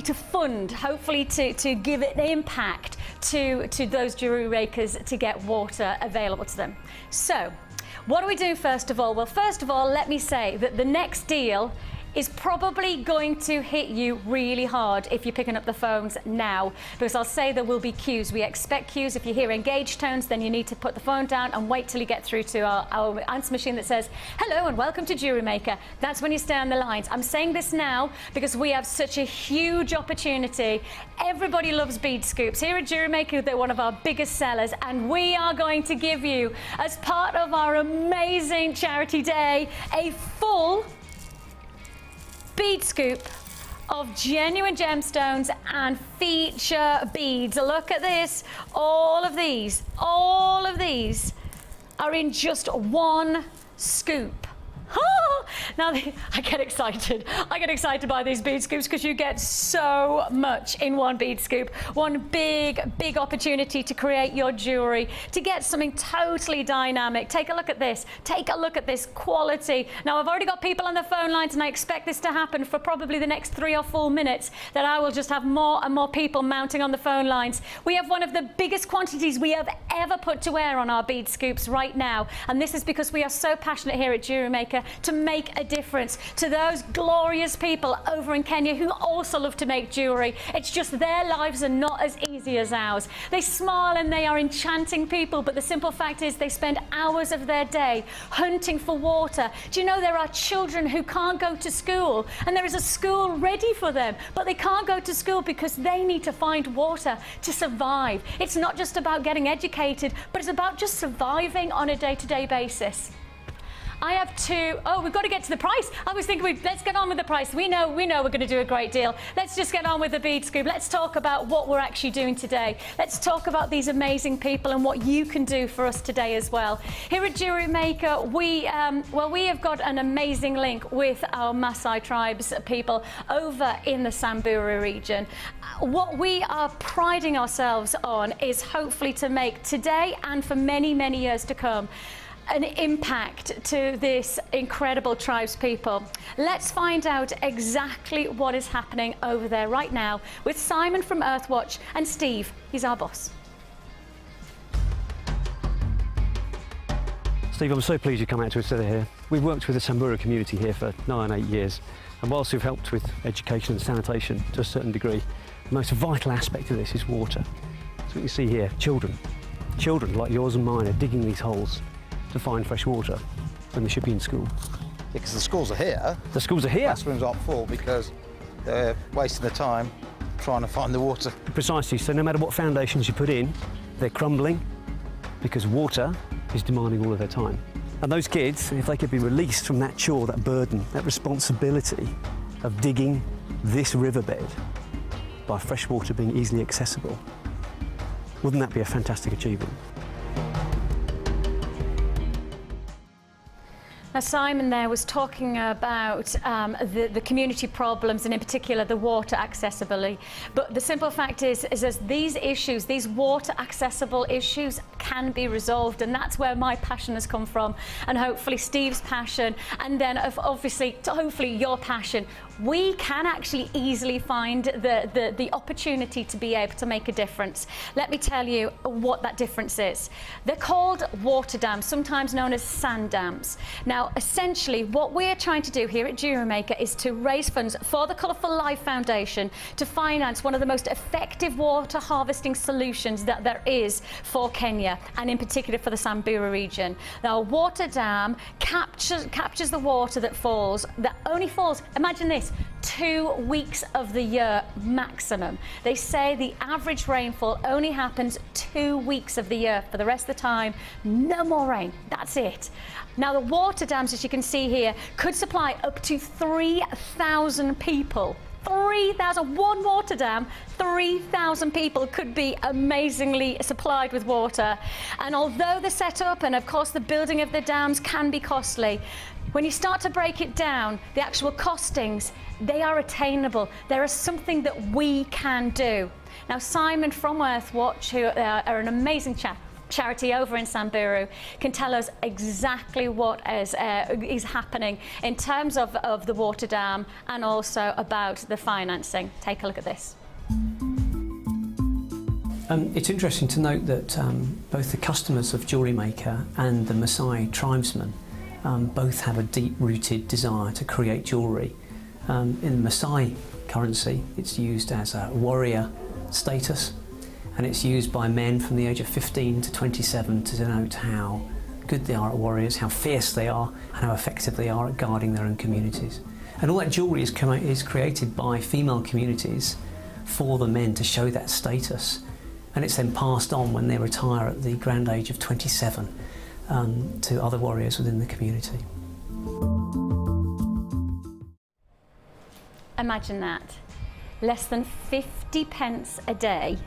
to fund, hopefully to give an impact to those jewellery makers to get water available to them. So, what do we do first of all? Well, first of all, let me say that the next deal is probably going to hit you really hard if you're picking up the phones now, because I'll say there will be queues. We expect queues. If you hear engaged tones, then you need to put the phone down and wait till you get through to our answer machine that says, hello and welcome to Jewellery Maker. That's when you stay on the lines. I'm saying this now because we have such a huge opportunity. Everybody loves bead scoops. Here at Jewellery Maker, they're one of our biggest sellers, and we are going to give you, as part of our amazing charity day, a full bead scoop of genuine gemstones and feature beads. Look at this. All of these are in just one scoop. Now I get excited. I get excited by these bead scoops because you get so much in one bead scoop. One big opportunity to create your jewellery, to get something totally dynamic. Take a look at this. Take a look at this quality. Now I've already got people on the phone lines, and I expect this to happen for probably the next 3 or 4 minutes, that I will just have more and more people mounting on the phone lines. We have one of the biggest quantities we have ever put to wear on our bead scoops right now, and this is because we are so passionate here at Jewellery Maker to make a difference to those glorious people over in Kenya who also love to make jewellery. It's just their lives are not as easy as ours. They smile and they are enchanting people, but the simple fact is they spend hours of their day hunting for water. Do you know there are children who can't go to school, and there is a school ready for them, but they can't go to school because they need to find water to survive. It's not just about getting educated, but it's about just surviving on a day-to-day basis. I have 2. Oh, we've got to get to the price. I was thinking, let's get on with the price. We know we're going to do a great deal. Let's just get on with the bead scoop. Let's talk about what we're actually doing today. Let's talk about these amazing people and what you can do for us today as well. Here at Jewellery Maker, we have got an amazing link with our Maasai tribes people over in the Samburu region. What we are priding ourselves on is hopefully to make today and for many, many years to come an impact to this incredible tribes people. Let's find out exactly what is happening over there right now with Simon from Earthwatch and Steve, he's our boss. Steve, I'm so pleased you come out to us today here. We've worked with the Samburu community here for 9-8 years, and whilst we've helped with education and sanitation to a certain degree, the most vital aspect of this is water. So you see here, children like yours and mine are digging these holes to find fresh water when they should be in school. Because the schools are here. The schools are here. Classrooms aren't full because they're wasting their time trying to find the water. Precisely, so no matter what foundations you put in, they're crumbling because water is demanding all of their time. And those kids, if they could be released from that chore, that burden, that responsibility of digging this riverbed by fresh water being easily accessible, wouldn't that be a fantastic achievement? Now, Simon there was talking about the community problems and in particular the water accessibility. But the simple fact is as these issues, these water accessible issues can be resolved, and that's where my passion has come from, and hopefully Steve's passion, and then obviously hopefully your passion. We can actually easily find the opportunity to be able to make a difference. Let me tell you what that difference is. They're called water dams, sometimes known as sand dams. Now, essentially, what we're trying to do here at Jewellery Maker is to raise funds for the Colourful Life Foundation to finance one of the most effective water harvesting solutions that there is for Kenya, and in particular for the Samburu region. Now, a water dam captures the water that only falls, imagine this, 2 weeks of the year maximum. They say the average rainfall only happens 2 weeks of the year. For the rest of the time, no more rain. That's it. Now, the water dams, as you can see here, could supply up to 3,000 people. 3,000, one water dam, 3,000 people could be amazingly supplied with water. And although the setup and of course the building of the dams can be costly, when you start to break it down, the actual costings, they are attainable. There is something that we can do. Now, Simon from Earthwatch, who are an amazing charity over in Samburu, can tell us exactly what is happening in terms of the water dam and also about the financing. Take a look at this. It's interesting to note that both the customers of Jewellery Maker and the Maasai tribesmen both have a deep-rooted desire to create jewellery. In Maasai currency, it's used as a warrior status, and it's used by men from the age of 15 to 27 to denote how good they are at warriors, how fierce they are, and how effective they are at guarding their own communities. And all that jewellery is created by female communities for the men to show that status, and it's then passed on when they retire at the grand age of 27 to other warriors within the community. Imagine that. Less than 50 pence a day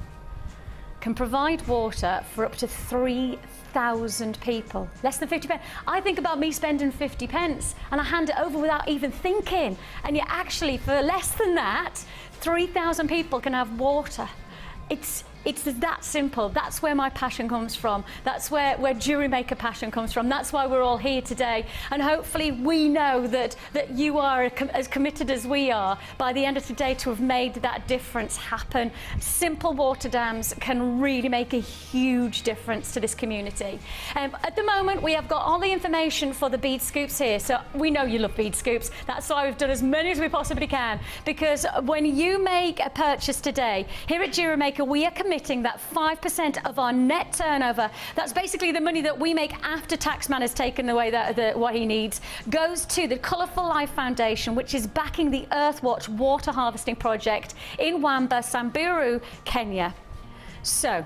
can provide water for up to 3,000 people. Less than 50 pence. I think about me spending 50 pence and I hand it over without even thinking. And yet actually for less than that, 3,000 people can have water. It's that simple. That's where my passion comes from. That's where Jewellery Maker passion comes from. That's why we're all here today. And hopefully we know that you are as committed as we are by the end of today to have made that difference happen. Simple water dams can really make a huge difference to this community. At the moment, we have got all the information for the bead scoops here. So we know you love bead scoops. That's why we've done as many as we possibly can. Because when you make a purchase today, here at Jewellery Maker, we are committed that 5% of our net turnover, that's basically the money that we make after Taxman has taken away what he needs, goes to the Colourful Life Foundation, which is backing the Earthwatch water harvesting project in Wamba, Samburu, Kenya. So,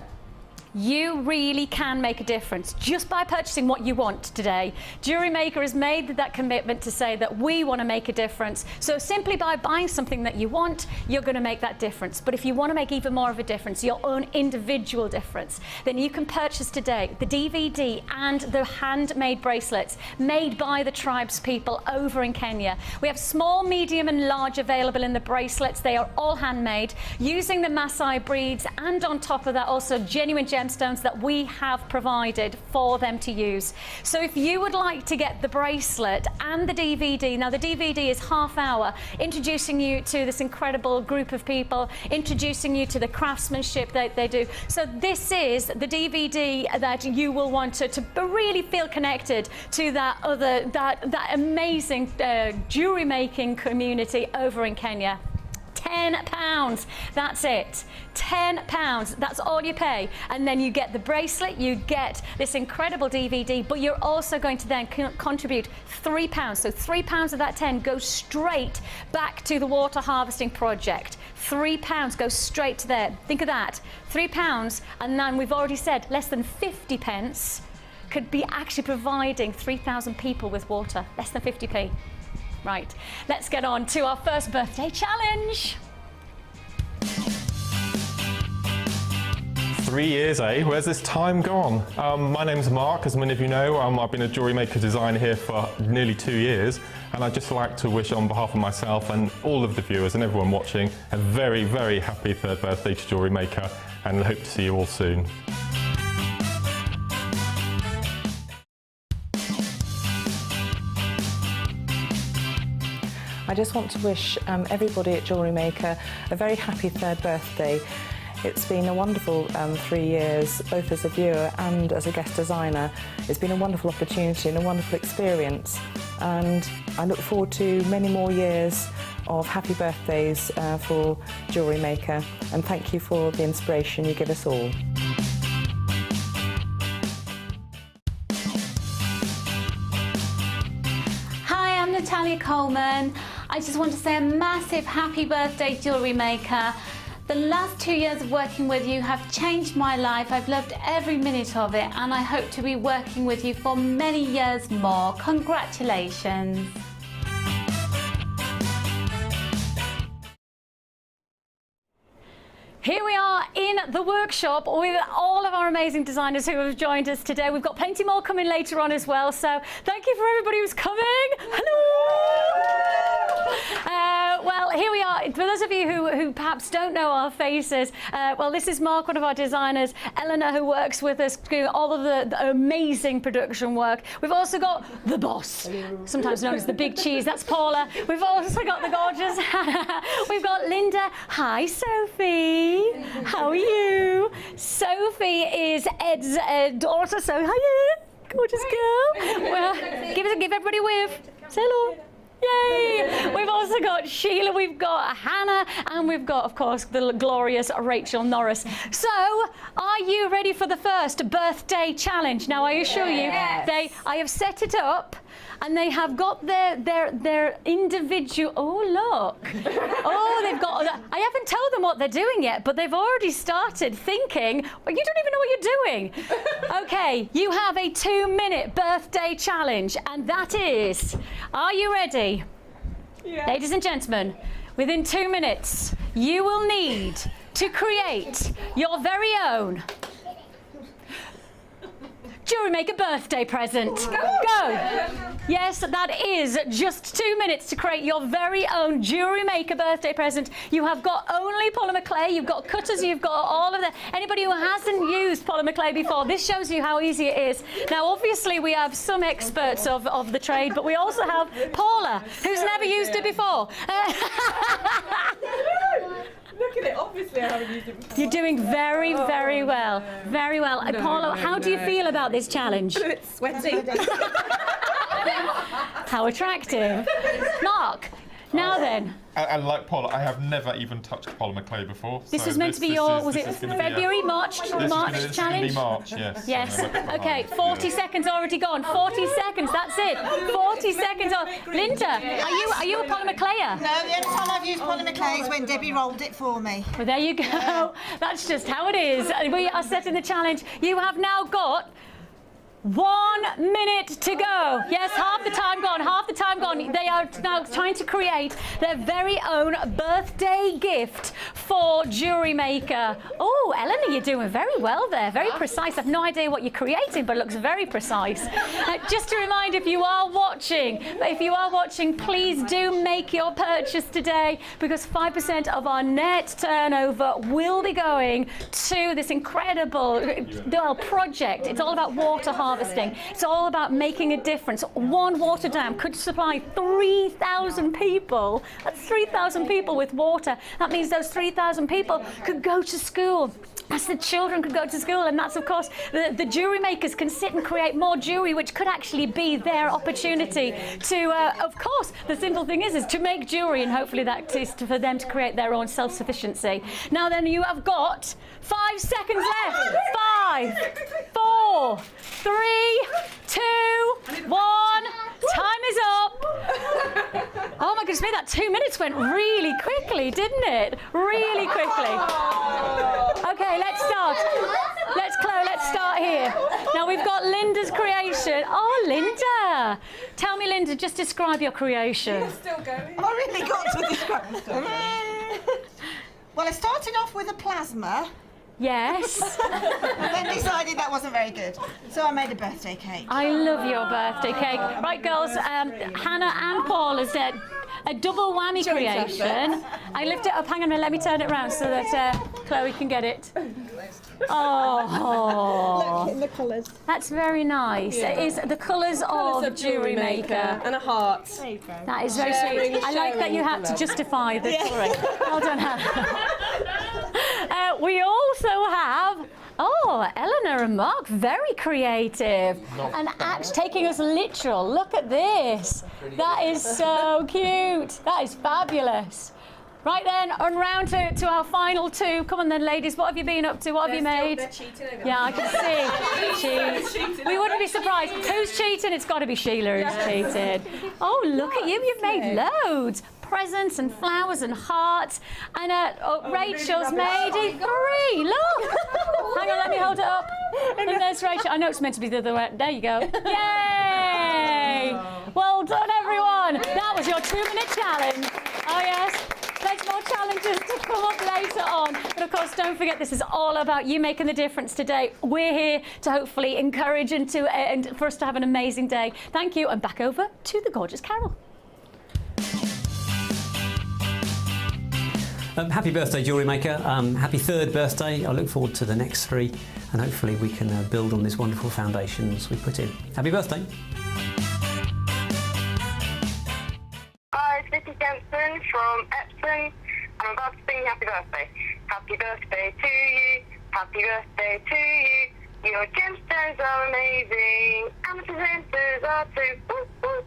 You really can make a difference just by purchasing what you want today. Jewellery Maker has made that commitment to say that we want to make a difference. So simply by buying something that you want, you're going to make that difference. But if you want to make even more of a difference, your own individual difference, then you can purchase today the DVD and the handmade bracelets made by the tribes people over in Kenya. We have small, medium and large available in the bracelets. They are all handmade using the Maasai breeds, and on top of that also genuine gemstones that we have provided for them to use. So if you would like to get the bracelet and the DVD, now the DVD is half hour, introducing you to this incredible group of people, introducing you to the craftsmanship that they do. So this is the DVD that you will want to really feel connected to that amazing jewellery making community over in Kenya. £10, that's it. £10, that's all you pay. And then you get the bracelet, you get this incredible DVD, but you're also going to then contribute £3. So £3 of that 10 goes straight back to the water harvesting project. £3 goes straight to there. Think of that, £3, and then we've already said less than 50 pence could be actually providing 3,000 people with water, less than 50p. Right, let's get on to our first birthday challenge. 3 years, eh? Where's this time gone? My name's Mark, as many of you know. I've been a Jewellery Maker designer here for nearly 2 years, and I'd just like to wish on behalf of myself and all of the viewers and everyone watching a very, very happy 3rd birthday to Jewellery Maker, and I hope to see you all soon. I just want to wish everybody at Jewellery Maker a very happy 3rd birthday. It's been a wonderful 3 years, both as a viewer and as a guest designer. It's been a wonderful opportunity and a wonderful experience, and I look forward to many more years of happy birthdays for Jewellery Maker, and thank you for the inspiration you give us all. Hi, I'm Natalia Coleman. I just want to say a massive happy birthday, Jewellery Maker. The last 2 years of working with you have changed my life. I've loved every minute of it, and I hope to be working with you for many years more. Congratulations. Here we are in the workshop with all of our amazing designers who have joined us today. We've got plenty more coming later on as well, so thank you for everybody who's coming. Hello! Well, here we are. For those of you who perhaps don't know our faces, well, this is Mark, one of our designers, Eleanor, who works with us, doing all of the amazing production work. We've also got the boss, sometimes known as the big cheese, that's Paula. We've also got the gorgeous Hannah. We've got Linda. Hi, Sophie. How are you? Sophie is Ed's daughter, so hiya, gorgeous girl. Well, give everybody a wave. Say hello. Yay! We've also got Sheila, we've got Hannah, and we've got, of course, the glorious Rachel Norris. So, are you ready for the first birthday challenge? Now, I assure you, I have set it up, and they have got their individual. Oh, look! Oh, they've got. I haven't told them what they're doing yet, but they've already started thinking. Well, you don't even know what you're doing. Okay, you have a 2-minute birthday challenge, and that is. Are you ready? Yeah. Ladies and gentlemen, within 2 minutes, you will need to create your very own Jewellery Maker birthday present. Go! Yes, that is just 2 minutes to create your very own Jewellery Maker birthday present. You have got only polymer clay, you've got cutters, you've got all of that. Anybody who hasn't used polymer clay before, this shows you how easy it is. Now, obviously, we have some experts of the trade, but we also have Paula, who's never used it before. Look at it, obviously I haven't used it before. You're doing very, very well. Very well. Paula, how do you feel about this challenge? A bit sweaty. How attractive. Mark, Now then. And like Paul, I have never even touched polymer clay before. This so was meant to be your, was it February, March This challenge? is March, yes. Yes. Okay, 40 seconds already gone. 40 seconds, that's it. 40 seconons on. Linda, are you a polymer clayer? No, the only time I've used polymer clay is when Debbie rolled it for me. Well, there you go. Yeah. That's just how it is. We are setting the challenge. You have now got 1 minute to go. Yes, half the time gone, half the time gone. They are now trying to create their very own birthday gift for Jewellery Maker. Oh, Eleanor, you're doing very well there. Very precise. I've no idea what you're creating, but it looks very precise. Just a reminder, if you are watching, please do make your purchase today, because 5% of our net turnover will be going to this incredible project. It's all about water harvesting. It's all about making a difference. One water dam could supply 3,000 people. That's 3,000 people with water. That means those 3,000 people could go to school. That's the children could go to school, and that's, of course, the jewellery makers can sit and create more jewellery, which could actually be their opportunity to, of course, the simple thing is to make jewellery, and hopefully that is for them to create their own self-sufficiency. Now then, you have got 5 seconds left. 5, 4, 3, 2, 1. Time is up. Oh my goodness me, that 2 minutes went really quickly, didn't it? Really quickly. Okay, let's start. Let's start here. Now we've got Linda's creation. Oh, Linda. Tell me, Linda, just describe your creation. You're still going. I really got to describe. Well, I started off with a plasma. Yes. Then decided that wasn't very good, so I made a birthday cake. I love your birthday cake. Right, girls, Hannah and Paul has done a double whammy creation. I lift it up, hang on a minute, let me turn it around so that Chloe can get it. Oh. Look in the colours. That's very nice. Yeah. It is the colours of Jewellery Maker. And a heart. That is very sweet. I like that you had to justify the colouring. Well done, Hannah. We also have, Eleanor and Mark, very creative. And taking us literal. Look at this. That is so cute. That is fabulous. Right then, on round to our final two. Come on then, ladies, what have you been up to? What have you made? They're cheating over yeah, I can see. We wouldn't be surprised. Who's cheating? It's got to be Sheila who's cheated. Oh, look at you. You've made loads. Presents and flowers and hearts. And Rachel's made it 3. Look. Hang on, let me hold it up. And there's Rachel. I know it's meant to be the other way. There you go. Yay! Well done, everyone. That was your 2-minute challenge. Oh, yes. There's more challenges to come up later on. But of course, don't forget, this is all about you making the difference today. We're here to hopefully encourage and for us to have an amazing day. Thank you, and back over to the gorgeous Carol. Happy birthday, Jewellery Maker. Happy 3rd birthday. I look forward to the next 3, and hopefully we can build on this wonderful foundations we put in. Happy birthday. Hi, it's Vicki Jensen from Epsom, and I'm about to sing happy birthday. Happy birthday to you, happy birthday to you. Your gemstones are amazing, and the presenters are too. Woo, woo.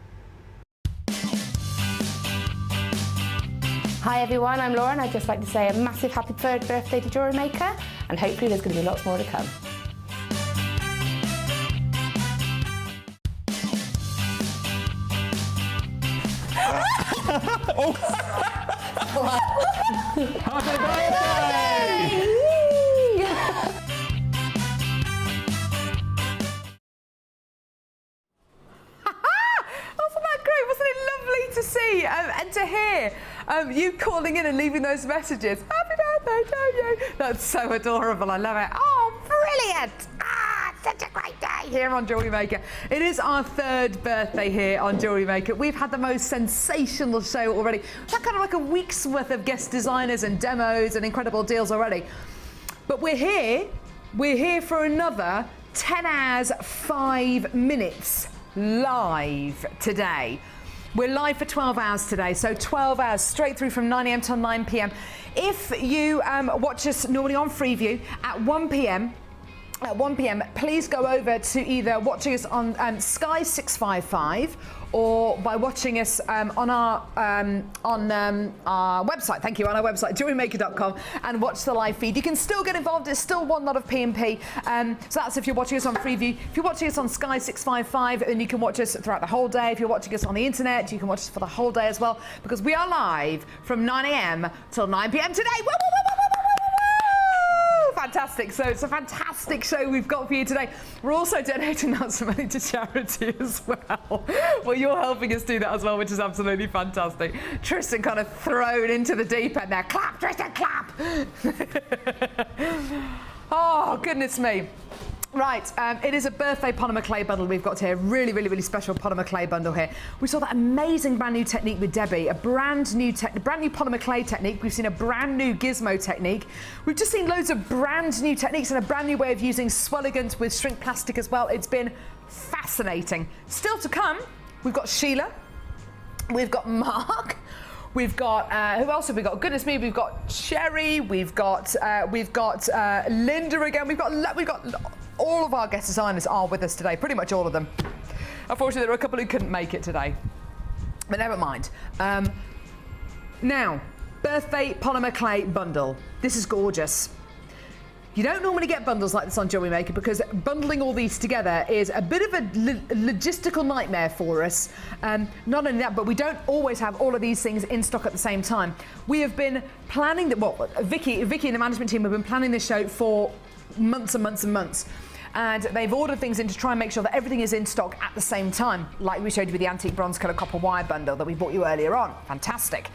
Hi everyone, I'm Laura, and I'd just like to say a massive happy 3rd birthday to Jewellery Maker, and hopefully there's going to be lots more to come. Happy birthday! Wasn't that great? Wasn't it lovely to see and to hear you calling in and leaving those messages? Happy birthday to you! That's so adorable. I love it. Oh, brilliant! Such a great day here on Jewellery Maker. It is our 3rd birthday here on Jewellery Maker. We've had the most sensational show already. We've had kind of like a week's worth of guest designers and demos and incredible deals already. But we're here for another 10 hours, 5 minutes live today. We're live for 12 hours today, so 12 hours straight through from 9 a.m. till 9 p.m. If you watch us normally on Freeview at 1 p.m, at 1 p.m, please go over to either watching us on Sky 655 or by watching us on our website. Thank you, on our website, jewellerymaker.com, and watch the live feed. You can still get involved. It's still one lot of P&P. So that's if you're watching us on Freeview. If you're watching us on Sky 655, then you can watch us throughout the whole day. If you're watching us on the internet, you can watch us for the whole day as well, because we are live from 9 a.m. till 9 p.m. today. Woo, woo, woo, woo, woo, woo, woo! Fantastic. So it's a fantastic show we've got for you today. We're also donating now some money to charity as well. Well, you're helping us do that as well, which is absolutely fantastic. Tristan kind of thrown into the deep end there. Clap, Tristan, clap. Oh, goodness me. Right, it is a birthday polymer clay bundle we've got here. Really, really, really special polymer clay bundle here. We saw that amazing brand new technique with Debbie, a brand new polymer clay technique. We've seen a brand new gizmo technique. We've just seen loads of brand new techniques and a brand new way of using swelligant with shrink plastic as well. It's been fascinating. Still to come, we've got Sheila, we've got Mark, we've got, who else have we got? Goodness me, we've got Sherry, we've got Linda again, we've got all of our guest designers are with us today, pretty much all of them. Unfortunately, there were a couple who couldn't make it today, but never mind. Now, birthday polymer clay bundle. This is gorgeous. You don't normally get bundles like this on Jewellery Maker because bundling all these together is a bit of a logistical nightmare for us. Not only that, but we don't always have all of these things in stock at the same time. We have been planning that. Well, Vicki and the management team have been planning this show for months and months and months. And they've ordered things in to try and make sure that everything is in stock at the same time, like we showed you with the antique bronze colour copper wire bundle that we bought you earlier on. Fantastic.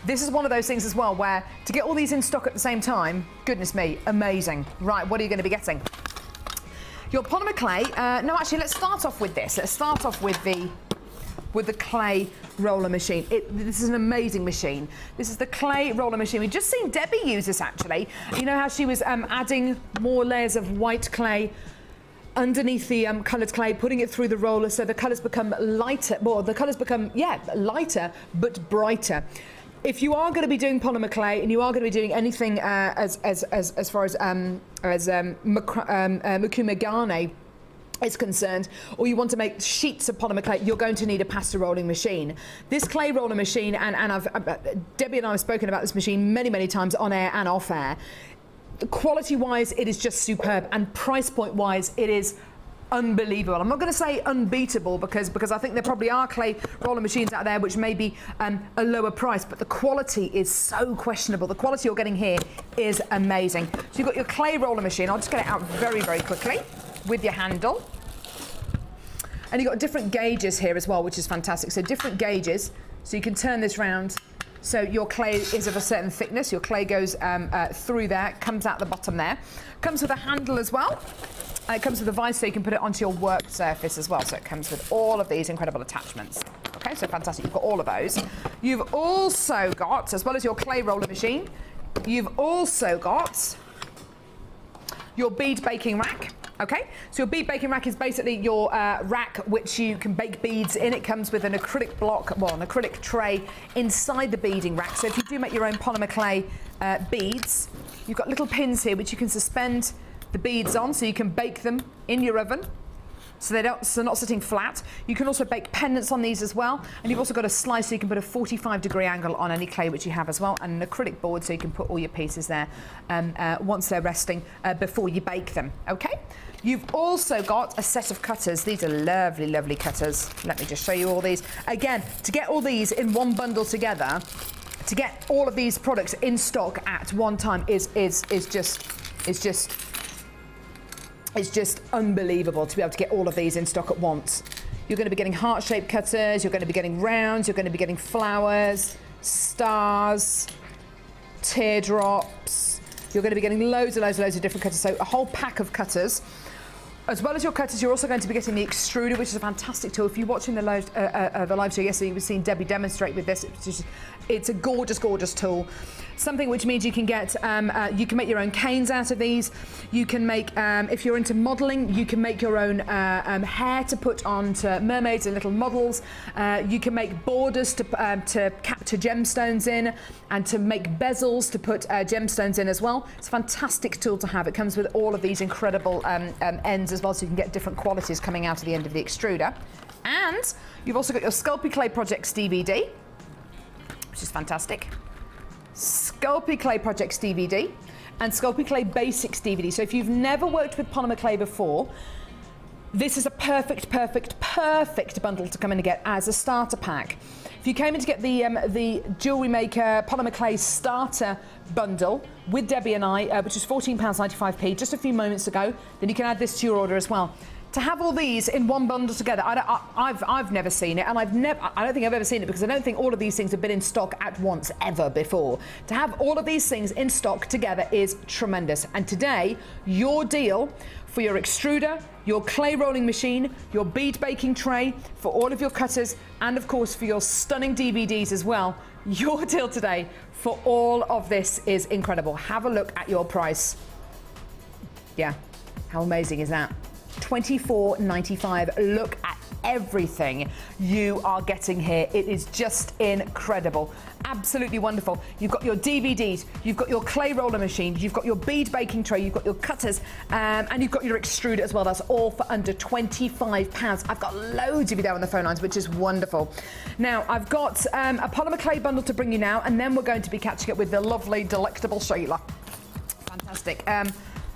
This is one of those things as well where to get all these in stock at the same time, goodness me, amazing. Right, what are you going to be getting? Your polymer clay. No, actually, let's start off with this. Let's start off with the clay roller machine. This is an amazing machine. This is the clay roller machine. We've just seen Debbie use this, actually. You know how she was adding more layers of white clay underneath the coloured clay, putting it through the roller so the colours become lighter. Well, the colours become, lighter but brighter. If you are going to be doing polymer clay and you are going to be doing anything as far as Macrame garnet is concerned, or you want to make sheets of polymer clay, you're going to need a pasta rolling machine. This clay roller machine, and Debbie and I have spoken about this machine many, many times on air and off air. Quality-wise, it is just superb, and price point-wise, it is unbelievable. I'm not going to say unbeatable because I think there probably are clay roller machines out there which may be a lower price, but the quality is so questionable. The quality you're getting here is amazing. So you've got your clay roller machine. I'll just get it out very, very quickly with your handle. And you've got different gauges here as well, which is fantastic. So different gauges, so you can turn this round. So your clay is of a certain thickness. Your clay goes through there, comes out the bottom there. Comes with a handle as well. And it comes with a vise so you can put it onto your work surface as well. So it comes with all of these incredible attachments. Okay, so fantastic. You've got all of those. You've also got, as well as your clay roller machine, you've also got your bead baking rack. Okay, so your bead baking rack is basically your rack which you can bake beads in. It comes with an acrylic block, well, an acrylic tray inside the beading rack. So if you do make your own polymer clay beads, you've got little pins here which you can suspend the beads on, so you can bake them in your oven. So they're not sitting flat. You can also bake pendants on these as well. And you've also got a slice so you can put a 45-degree angle on any clay which you have as well, and an acrylic board so you can put all your pieces there once they're resting before you bake them. Okay? You've also got a set of cutters. These are lovely, lovely cutters. Let me just show you all these. Again, to get all these in one bundle together, to get all of these products in stock at one time is just unbelievable to be able to get all of these in stock at once. You're going to be getting heart-shaped cutters, you're going to be getting rounds, you're going to be getting flowers, stars, teardrops. You're going to be getting loads and loads and loads of different cutters, so a whole pack of cutters. As well as your cutters, you're also going to be getting the extruder, which is a fantastic tool. If you're watching the live show yesterday, you've seen Debbie demonstrate with this. It's a gorgeous, gorgeous tool. something which means you can get, you can make your own canes out of these. You can make, if you're into modelling, you can make your own hair to put onto mermaids and little models. You can make borders to capture gemstones in, and to make bezels to put gemstones in as well. It's a fantastic tool to have. It comes with all of these incredible ends as well, so you can get different qualities coming out of the end of the extruder. And you've also got your Sculpey Clay Projects DVD, which is fantastic. Sculpey Clay Projects DVD and Sculpey Clay Basics DVD. So if you've never worked with polymer clay before, this is a perfect bundle to come in and get as a starter pack. If you came in to get the Jewellery Maker Polymer Clay Starter Bundle with Debbie and I, which is £14.95p just a few moments ago, then you can add this to your order as well. To have all these in one bundle together, I've never seen it, and I don't think I've ever seen it, because I don't think all of these things have been in stock at once ever before. To have all of these things in stock together is tremendous. And today, your deal for your extruder, your clay rolling machine, your bead baking tray, for all of your cutters, and of course for your stunning DVDs as well, your deal today for all of this is incredible. Have a look at your price. Yeah, how amazing is that? $24.95. Look at everything you are getting here. It is just incredible. Absolutely wonderful. You've got your DVDs, you've got your clay roller machine, you've got your bead baking tray, you've got your cutters, and you've got your extruder as well. That's all for under £25. I've got loads of you there on the phone lines, which is wonderful. Now, I've got a polymer clay bundle to bring you now, and then we're going to be catching up with the lovely, delectable Sheila. Fantastic.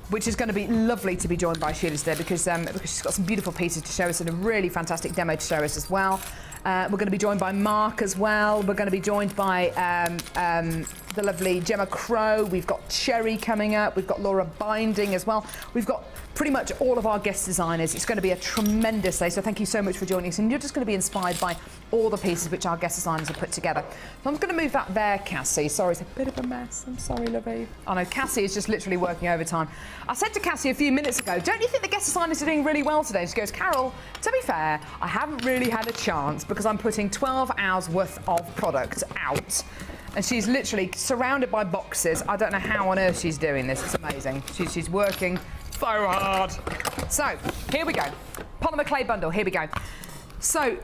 Which is going to be lovely to be joined by Sheila today, because she's got some beautiful pieces to show us and a really fantastic demo to show us as well. We're going to be joined by Mark as well. We're going to be joined by the lovely Gemma Crow. We've got Cherry coming up. We've got Laura Binding as well. We've got pretty much all of our guest designers. It's going to be a tremendous day, so thank you so much for joining us. And you're just going to be inspired by all the pieces which our guest designers have put together. So I'm going to move that there, Cassie. Sorry, it's a bit of a mess. I'm sorry, lovey. Oh no, Cassie is just literally working overtime. I said to Cassie a few minutes ago, don't you think the guest designers are doing really well today? She goes, Carol, to be fair, I haven't really had a chance because I'm putting 12 hours worth of product out. And she's literally surrounded by boxes. I don't know how on earth she's doing this. It's amazing. She's working so hard. So, here we go. Polymer clay bundle, here we go. So,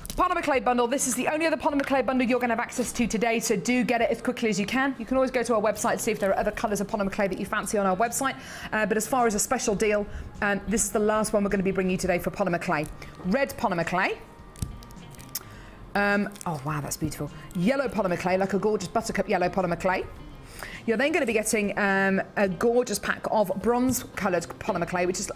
polymer clay bundle, this is the only other polymer clay bundle you're going to have access to today, so do get it as quickly as you can. You can always go to our website to see if there are other colours of polymer clay that you fancy on our website. But as far as a special deal, this is the last one we're going to be bringing you today for polymer clay. Red polymer clay. Oh wow, that's beautiful. Yellow polymer clay, like a gorgeous buttercup yellow polymer clay. You're then going to be getting a gorgeous pack of bronze coloured polymer clay, which is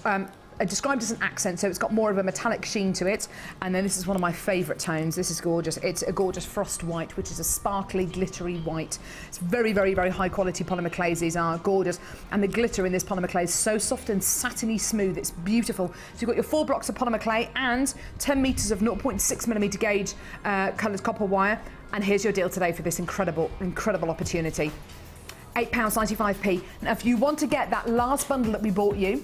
described as an accent, so it's got more of a metallic sheen to it. And then this is one of my favourite tones. This is gorgeous. It's a gorgeous frost white, which is a sparkly, glittery white. It's very, very, very high quality polymer clays. These are gorgeous. And the glitter in this polymer clay is so soft and satiny smooth. It's beautiful. So you've got your 4 blocks of polymer clay and 10 metres of 0.6mm gauge coloured copper wire. And here's your deal today for this incredible, incredible opportunity. £8.95p. Now, if you want to get that last bundle that we bought you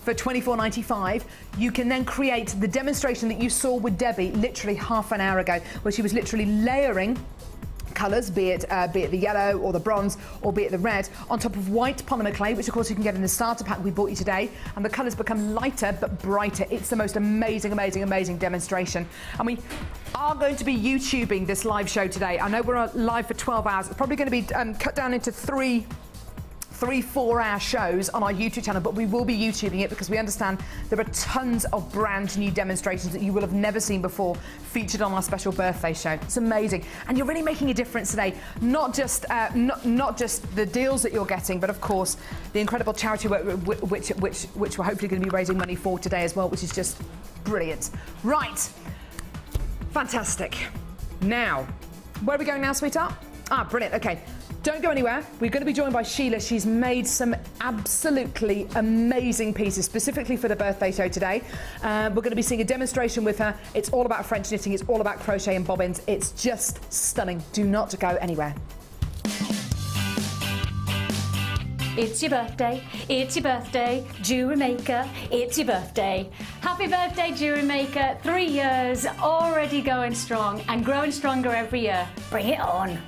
for $24.95, you can then create the demonstration that you saw with Debbie literally half an hour ago, where she was literally layering colours, be it the yellow or the bronze or be it the red, on top of white polymer clay, which of course you can get in the starter pack we bought you today, and the colours become lighter but brighter. It's the most amazing, amazing, amazing demonstration. And we are going to be YouTubing this live show today. I know we're live for 12 hours. It's probably going to be cut down into three 4-hour shows on our YouTube channel, but we will be YouTubing it because we understand there are tons of brand new demonstrations that you will have never seen before featured on our special birthday show. It's amazing, and you're really making a difference today. Not just the deals that you're getting, but of course the incredible charity work which we're hopefully going to be raising money for today as well, which is just brilliant. Right, fantastic. Now, where are we going now, sweetheart? Ah, brilliant. Okay. Don't go anywhere. We're going to be joined by Sheila. She's made some absolutely amazing pieces specifically for the birthday show today. We're going to be seeing a demonstration with her. It's all about French knitting. It's all about crochet and bobbins. It's just stunning. Do not go anywhere. It's your birthday, it's your birthday, Jewellery Maker, it's your birthday. Happy birthday, Jewellery Maker. 3 years, already going strong and growing stronger every year. Bring it on.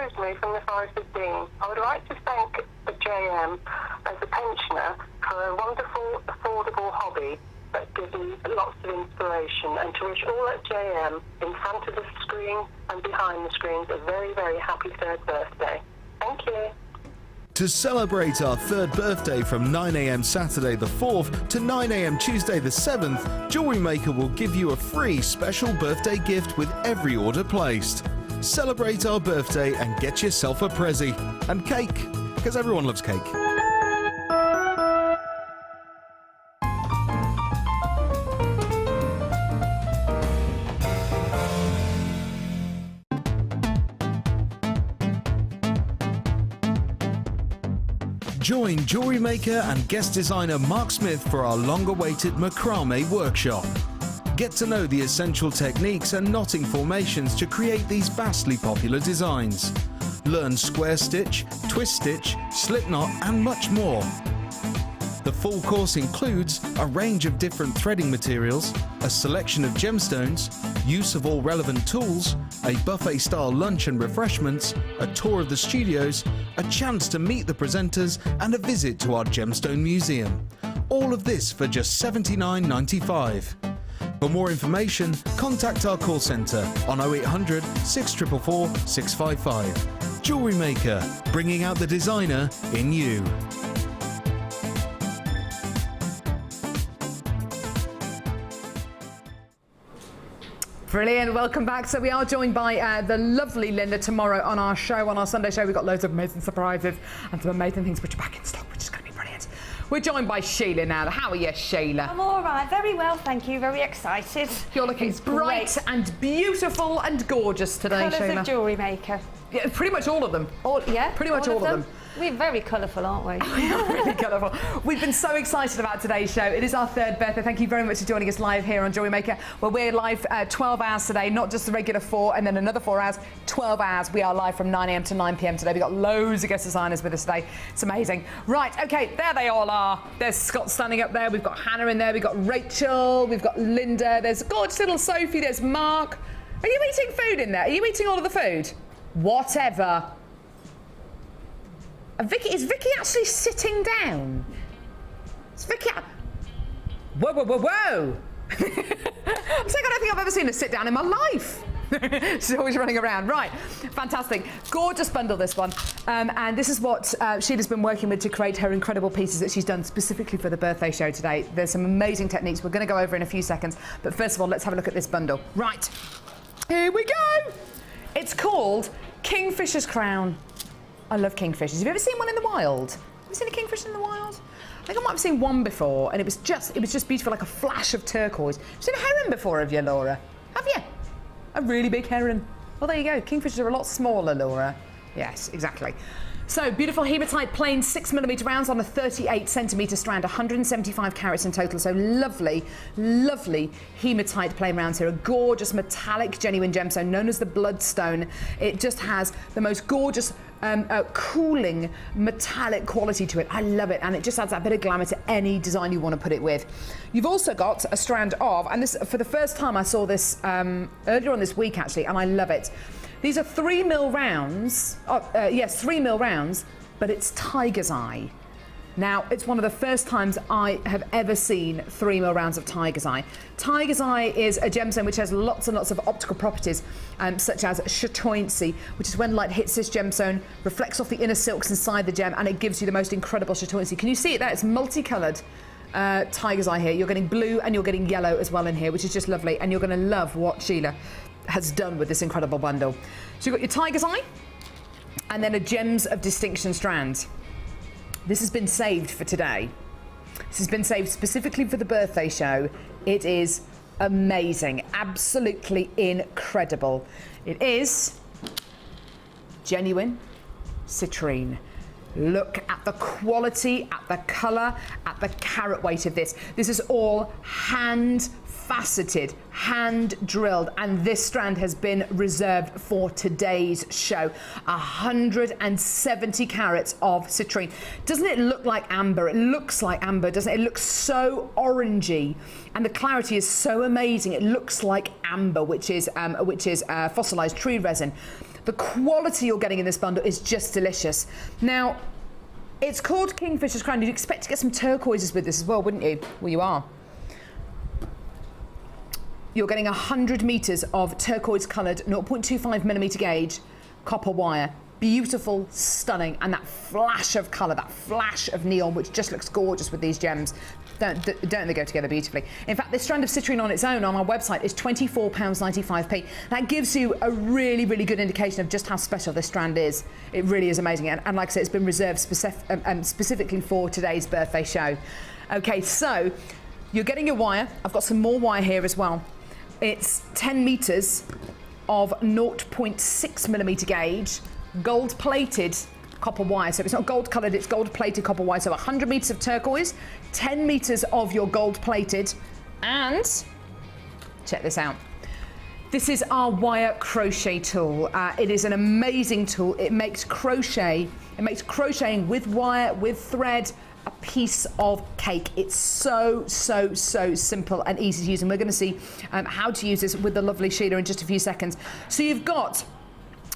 Rosemary from the Forest of Dean. I would like to thank the JM as a pensioner for a wonderful, affordable hobby that gives me lots of inspiration, and to wish all at JM in front of the screen and behind the screens a very, very happy 3rd birthday. Thank you. To celebrate our 3rd birthday from 9 a.m. Saturday the 4th to 9 a.m. Tuesday the 7th, Jewellery Maker will give you a free special birthday gift with every order placed. Celebrate our birthday and get yourself a prezzy. And cake, because everyone loves cake. Join Jewellery Maker and guest designer Mark Smith for our long-awaited Macrame workshop. Get to know the essential techniques and knotting formations to create these vastly popular designs. Learn square stitch, twist stitch, slip knot and much more. The full course includes a range of different threading materials, a selection of gemstones, use of all relevant tools, a buffet-style lunch and refreshments, a tour of the studios, a chance to meet the presenters and a visit to our gemstone museum. All of this for just $79.95. For more information, contact our call centre on 0800 644 655. Jewellery Maker, bringing out the designer in you. Brilliant, welcome back. So we are joined by the lovely Linda tomorrow on our show, on our Sunday show. We've got loads of amazing surprises and some amazing things which are back in stock, which is going to be brilliant. We're joined by Sheila now. How are you, Sheila? I'm all right, very well, thank you, very excited. You're looking bright and beautiful and gorgeous today, Sheila. Colours of Jewellery Maker. Yeah, pretty much all of them. Pretty much all of them. We're very colourful, aren't we? We are really colourful. We've been so excited about today's show. It is our 3rd birthday. Thank you very much for joining us live here on Jewellery Maker. Well, we're live 12 hours today, not just the regular 4 and then another 4 hours, 12 hours. We are live from 9 a.m. to 9 p.m. today. We've got loads of guest designers with us today. It's amazing. Right, OK, there they all are. There's Scott standing up there. We've got Hannah in there. We've got Rachel. We've got Linda. There's gorgeous little Sophie. There's Mark. Are you eating food in there? Are you eating all of the food? Whatever. Vicki, is Vicki actually sitting down? Is Vicki... Whoa, whoa, whoa, whoa! I'm saying I don't think I've ever seen her sit down in my life. She's always running around. Right, fantastic. Gorgeous bundle, this one. And this is what Sheila's been working with to create her incredible pieces that she's done specifically for the birthday show today. There's some amazing techniques we're going to go over in a few seconds. But first of all, let's have a look at this bundle. Right, here we go. It's called Kingfisher's Crown. I love kingfishers. Have you ever seen one in the wild? Have you seen a kingfisher in the wild? I think I might have seen one before, and it was just beautiful, like a flash of turquoise. Have you seen a heron before, have you, Laura? Have you? A really big heron. Well, there you go. Kingfishers are a lot smaller, Laura. Yes, exactly. So, beautiful hematite plain 6mm rounds on a 38cm strand, 175 carats in total. So lovely, lovely hematite plain rounds here. A gorgeous metallic genuine gemstone known as the bloodstone. It just has the most gorgeous cooling metallic quality to it. I love it, and it just adds that bit of glamour to any design you want to put it with. You've also got a strand of, and this for the first time I saw this earlier on this week actually, and I love it. These are 3mm rounds, yes, 3mm rounds, but it's tiger's eye. Now, it's one of the first times I have ever seen 3mm rounds of tiger's eye. Tiger's eye is a gemstone which has lots and lots of optical properties, such as chatoyancy, which is when light hits this gemstone, reflects off the inner silks inside the gem, and it gives you the most incredible chatoyancy. Can you see it there? It's multicoloured. Tiger's eye here. You're getting blue and you're getting yellow as well in here, which is just lovely, and you're going to love what Sheila has done with this incredible bundle. So you've got your tiger's eye and then a gems of distinction strand. This has been saved for today. This has been saved specifically for the birthday show. It is amazing, absolutely incredible. It is genuine citrine. Look at the quality, at the colour, at the carat weight of this. This is all hand faceted, hand drilled, and this strand has been reserved for today's show. 170 carats of citrine. Doesn't it look like amber? It looks like amber, doesn't it? It looks so orangey, and the clarity is so amazing. It looks like amber, which is fossilized tree resin. The quality you're getting in this bundle is just delicious. Now, it's called Kingfisher's Crown. You'd expect to get some turquoises with this as well, wouldn't you? Well, you are. You're getting 100 metres of turquoise coloured 0.25mm gauge copper wire. Beautiful, stunning, and that flash of colour, that flash of neon, which just looks gorgeous with these gems. Don't they go together beautifully? In fact, this strand of citrine on its own on our website is £24.95p. That gives you a really, really good indication of just how special this strand is. It really is amazing. And like I said, it's been reserved specifically for today's birthday show. Okay, so you're getting your wire. I've got some more wire here as well. It's 10 metres of 0.6mm gauge, gold-plated copper wire. So it's not gold-coloured, it's gold-plated copper wire. So 100 metres of turquoise, 10 metres of your gold-plated, and check this out. This is our wire crochet tool. It is an amazing tool. It makes crocheting with wire, with thread, a piece of cake. It's so simple and easy to use, and we're going to see how to use this with the lovely Sheila in just a few seconds. So you've got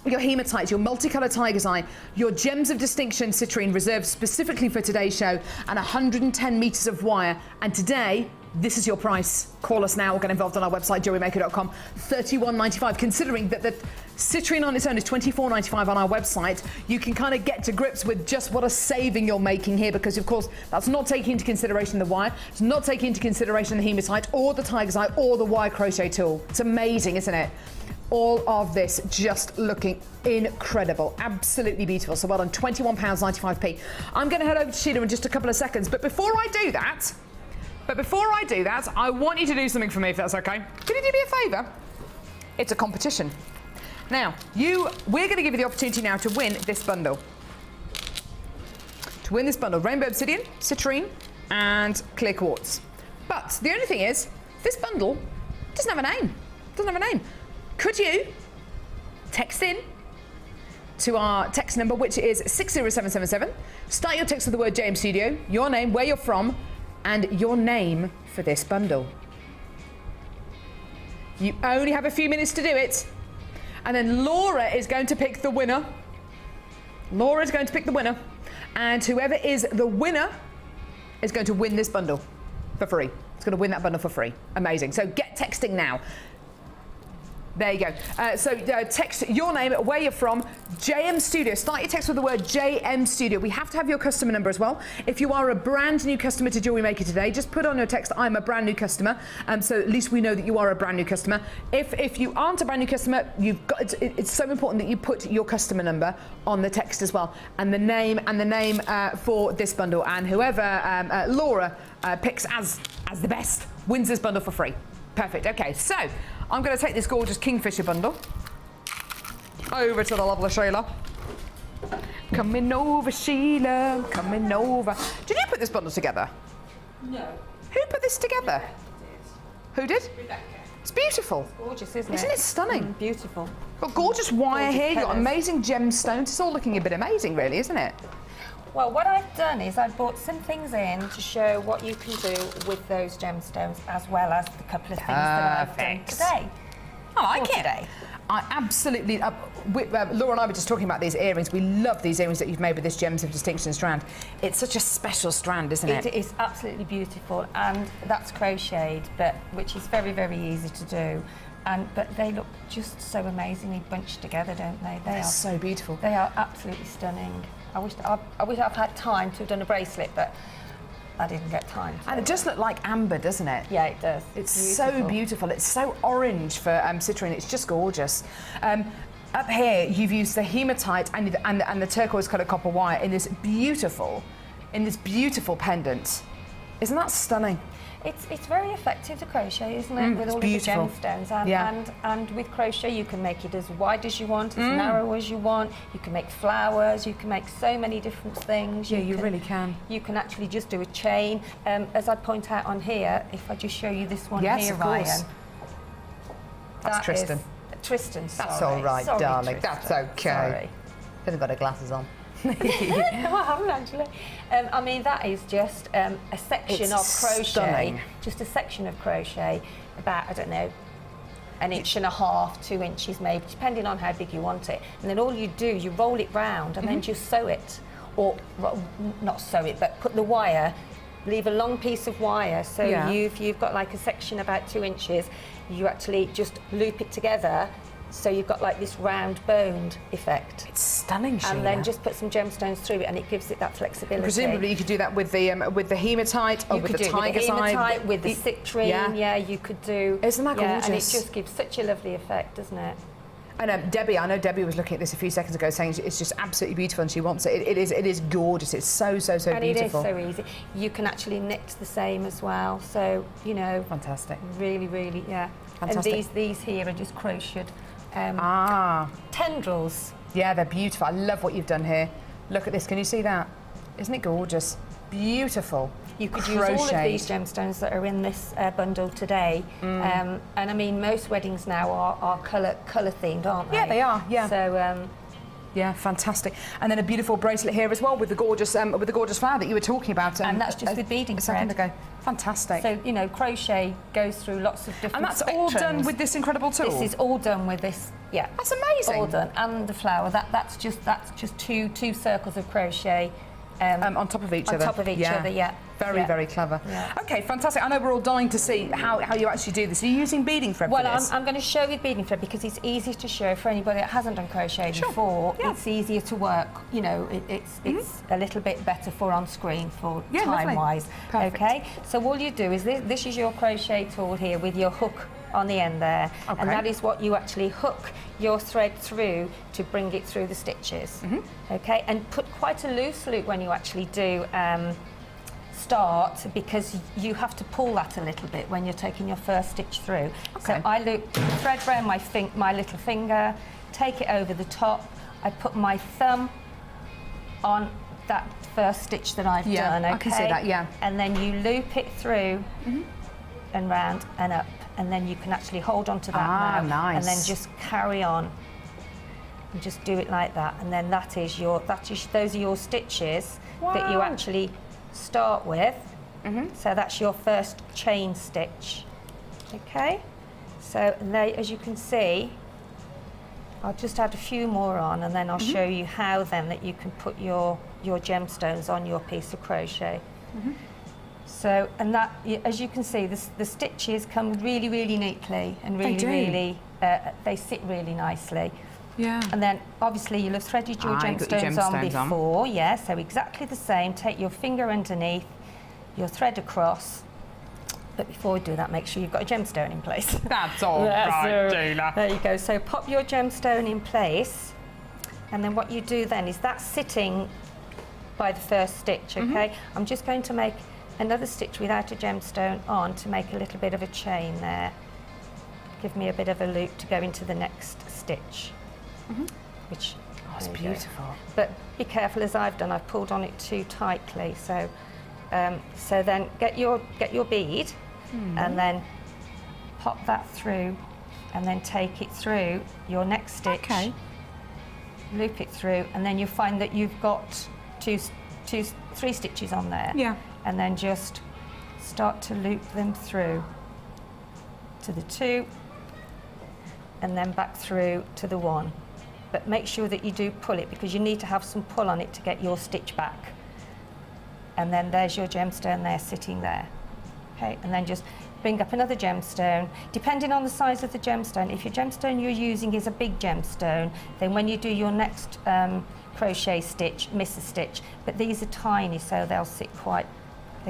your hematite, your multicolour tiger's eye, your gems of distinction citrine reserved specifically for today's show, and 110 metres of wire. And today, this is your price. Call us now or get involved on our website, jewellerymaker.com, £31.95. Considering that the citrine on its own is £24.95 on our website, you can kind of get to grips with just what a saving you're making here, because of course that's not taking into consideration the wire, it's not taking into consideration the hematite or the tiger's eye or the wire crochet tool. It's amazing, isn't it? All of this just looking incredible, absolutely beautiful. So well done, £21.95p. I'm going to head over to Sheila in just a couple of seconds, but before I do that, I want you to do something for me, if that's okay. Can you do me a favour? It's a competition. Now, we're going to give you the opportunity now to win this bundle. To win this bundle, Rainbow Obsidian, Citrine, and Clear Quartz. But the only thing is, this bundle doesn't have a name. Could you text in to our text number, which is 60777. Start your text with the word JM Studio, your name, where you're from, and your name for this bundle. You only have a few minutes to do it. And then Laura is going to pick the winner. And whoever is the winner is going to win this bundle for free. It's going to win that bundle for free. Amazing. So get texting now. There you go. Text your name, where you're from, JM Studio. Start your text with the word JM Studio. We have to have your customer number as well. If you are a brand new customer to Jewellery Maker today, just put on your text, I'm a brand new customer. So at least we know that you are a brand new customer. If you aren't a brand new customer, it's so important that you put your customer number on the text as well, and the name for this bundle. And whoever Laura picks as the best wins this bundle for free. Perfect. Okay, so I'm going to take this gorgeous Kingfisher bundle over to the lovely Sheila. Coming over, Sheila, coming over. Did you put this bundle together? No. Who put this together? Who did? Rebecca. It's beautiful. It's gorgeous, isn't it stunning? Beautiful. Got gorgeous wire here, you've got colours. amazing gemstones. It's all looking a bit amazing, really, isn't it? Well, what I've done is I've brought some things in to show what you can do with those gemstones, as well as the couple of things that I've done today. I like it. I absolutely... Laura and I were just talking about these earrings. We love these earrings that you've made with this Gems of Distinction strand. It's such a special strand, isn't it? It is absolutely beautiful, and that's crocheted, which is very, very easy to do. But they look just so amazingly bunched together, don't they? They're so beautiful. They are absolutely stunning. I wish I've had time to have done a bracelet, but I didn't get time to. And it does look like amber, doesn't it? Yeah, it does. It's so beautiful. It's so orange for citrine. It's just gorgeous. Up here, you've used the hematite and the turquoise coloured copper wire in this beautiful pendant. Isn't that stunning? It's very effective to crochet, isn't it? With all of the gemstones, and with crochet you can make it as wide as you want, as narrow as you want. You can make flowers. You can make so many different things. You really can. You can actually just do a chain. As I point out on here, if I just show you this one yes, here, of course. Ryan. That's Tristan. Tristan, sorry. That's all right, sorry, darling. Tristan. That's okay. Sorry. Hasn't got her glasses on. No, I haven't actually. I mean, that is just a section of crochet. Stunning. Just a section of crochet, about, I don't know, 1.5 inches, 2 inches maybe, depending on how big you want it. And then all you do, you roll it round and then just sew it, or not sew it, but put the wire, leave a long piece of wire. So you've got like a section about 2 inches, you actually just loop it together. So you've got like this round boned effect. It's stunning, Sheila. And then just put some gemstones through it, and it gives it that flexibility. Presumably you could do that with the hematite, or with the tiger's eye. With the citrine, yeah, you could do. Isn't that gorgeous? And it just gives such a lovely effect, doesn't it? And Debbie, I know Debbie was looking at this a few seconds ago, saying it's just absolutely beautiful, and she wants it. It is gorgeous. It's so beautiful. And it is so easy. You can actually knit the same as well. So you know, fantastic. Really, really, yeah. Fantastic. And these here are just crocheted. Tendrils. Yeah, they're beautiful. I love what you've done here. Look at this. Can you see that? Isn't it gorgeous? Beautiful. You could use all of these gemstones that are in this bundle today. And I mean, most weddings now are colour themed, aren't they? Yeah, they are. Yeah. So. Yeah, fantastic. And then a beautiful bracelet here as well with the gorgeous flower that you were talking about. And that's just with beading a second ago. Fantastic. So, you know, crochet goes through lots of different And that's all done with this incredible tool? This is all done with this, yeah. That's amazing. All done. And the flower, that's just two circles of crochet. On top of each other. On top of each other, yeah. Very clever. Yeah. Okay, fantastic. I know we're all dying to see how you actually do this. Are you using beading thread for this? Well, I'm going to show with beading thread because it's easy to show for anybody that hasn't done crochet before. Yeah. It's easier to work. You know, it's a little bit better for on screen for time-wise. Okay, so all you do is this is your crochet tool here with your hook on the end there, and that is what you actually hook your thread through to bring it through the stitches. Okay, and put quite a loose loop when you actually do start, because you have to pull that a little bit when you're taking your first stitch through. So I loop the thread around my little finger, take it over the top, I put my thumb on that first stitch that I've done, okay? I can see that, yeah. And then you loop it through and round and up, and then you can actually hold on to that now, nice. and then just carry on and just do it like that, and then those are your stitches that you actually start with. So that's your first chain stitch. Okay, so as you can see, I'll just add a few more on, and then I'll show you how then that you can put your gemstones on your piece of crochet. So, and that, as you can see, the stitches come really neatly, and they sit really nicely. Yeah. And then obviously you'll have threaded your gemstones on before, yeah, so exactly the same. Take your finger underneath, your thread across, but before we do that, make sure you've got a gemstone in place. That's all right, Sheila. There you go. So pop your gemstone in place, and then what you do then is that's sitting by the first stitch, okay? I'm just going to make another stitch without a gemstone on to make a little bit of a chain there. Give me a bit of a loop to go into the next stitch. Which it's beautiful. But be careful, as I've done, I've pulled on it too tightly. So, so then get your bead, and then pop that through, and then take it through your next stitch. Okay. Loop it through, and then you find that you've got three stitches on there. Yeah. And then just start to loop them through to the 2, and then back through to the 1. But make sure that you do pull it, because you need to have some pull on it to get your stitch back. And then there's your gemstone there, sitting there. Okay, and then just bring up another gemstone. Depending on the size of the gemstone, if your gemstone you're using is a big gemstone, then when you do your next crochet stitch, miss a stitch. But these are tiny, so they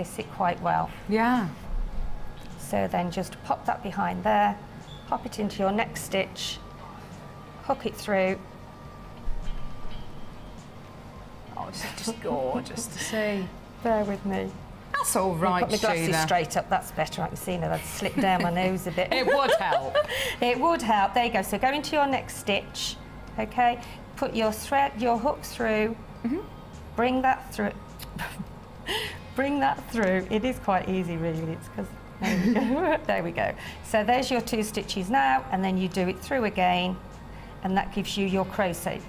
sit quite well. Yeah. So then just pop that behind there, pop it into your next stitch, hook it through. Oh, it's just gorgeous to see. Bear with me. That's all right, put my glasses Sheila. straight up, that's better. I can see now that's slipped down my nose a bit. It would help. It would help. There you go. So go into your next stitch, okay? Put your hook through, bring that through. Bring that through. It is quite easy, really. It's because there we go. There we go. So there's your 2 stitches now, and then you do it through again, and that gives you your crochet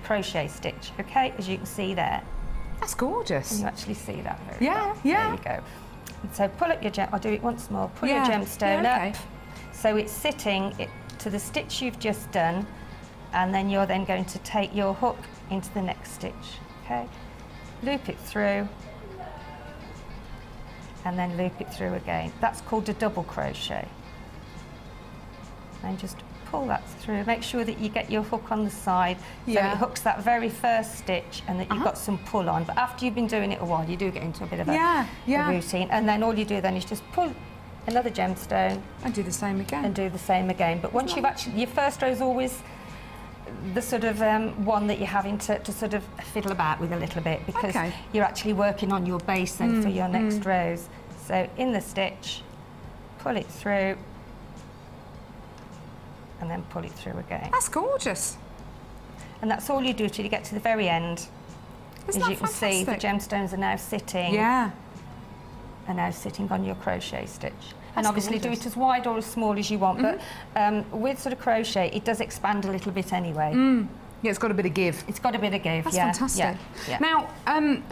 stitch, okay, as you can see there. That's gorgeous. Can you actually see that very well? Yeah. There you go. And so pull up your I'll do it once more. Pull your gemstone up. So it's sitting to the stitch you've just done, and then you're then going to take your hook into the next stitch, okay? Loop it through, and then loop it through again. That's called a double crochet. And just pull that through. Make sure that you get your hook on the side, so it hooks that very first stitch, and that you've got some pull on. But after you've been doing it a while, you do get into a bit of a routine. And then all you do then is just pull another gemstone. And do the same again. And do the same again. But once you've actually, your first row is always the sort of one that you're having to sort of fiddle about with a little bit, because you're actually working on your base then for your next rows. So in the stitch, pull it through, and then pull it through again. That's gorgeous. And that's all you do till you get to the very end. Isn't As that you can see, the fantastic? gemstones are now sitting. Yeah. Are now sitting on your crochet stitch. That's And obviously gorgeous. do it as wide or as small as you want, but with sort of crochet, it does expand a little bit anyway. Yeah, it's got a bit of give. It's got a bit of give, That's yeah. fantastic. Yeah. Now,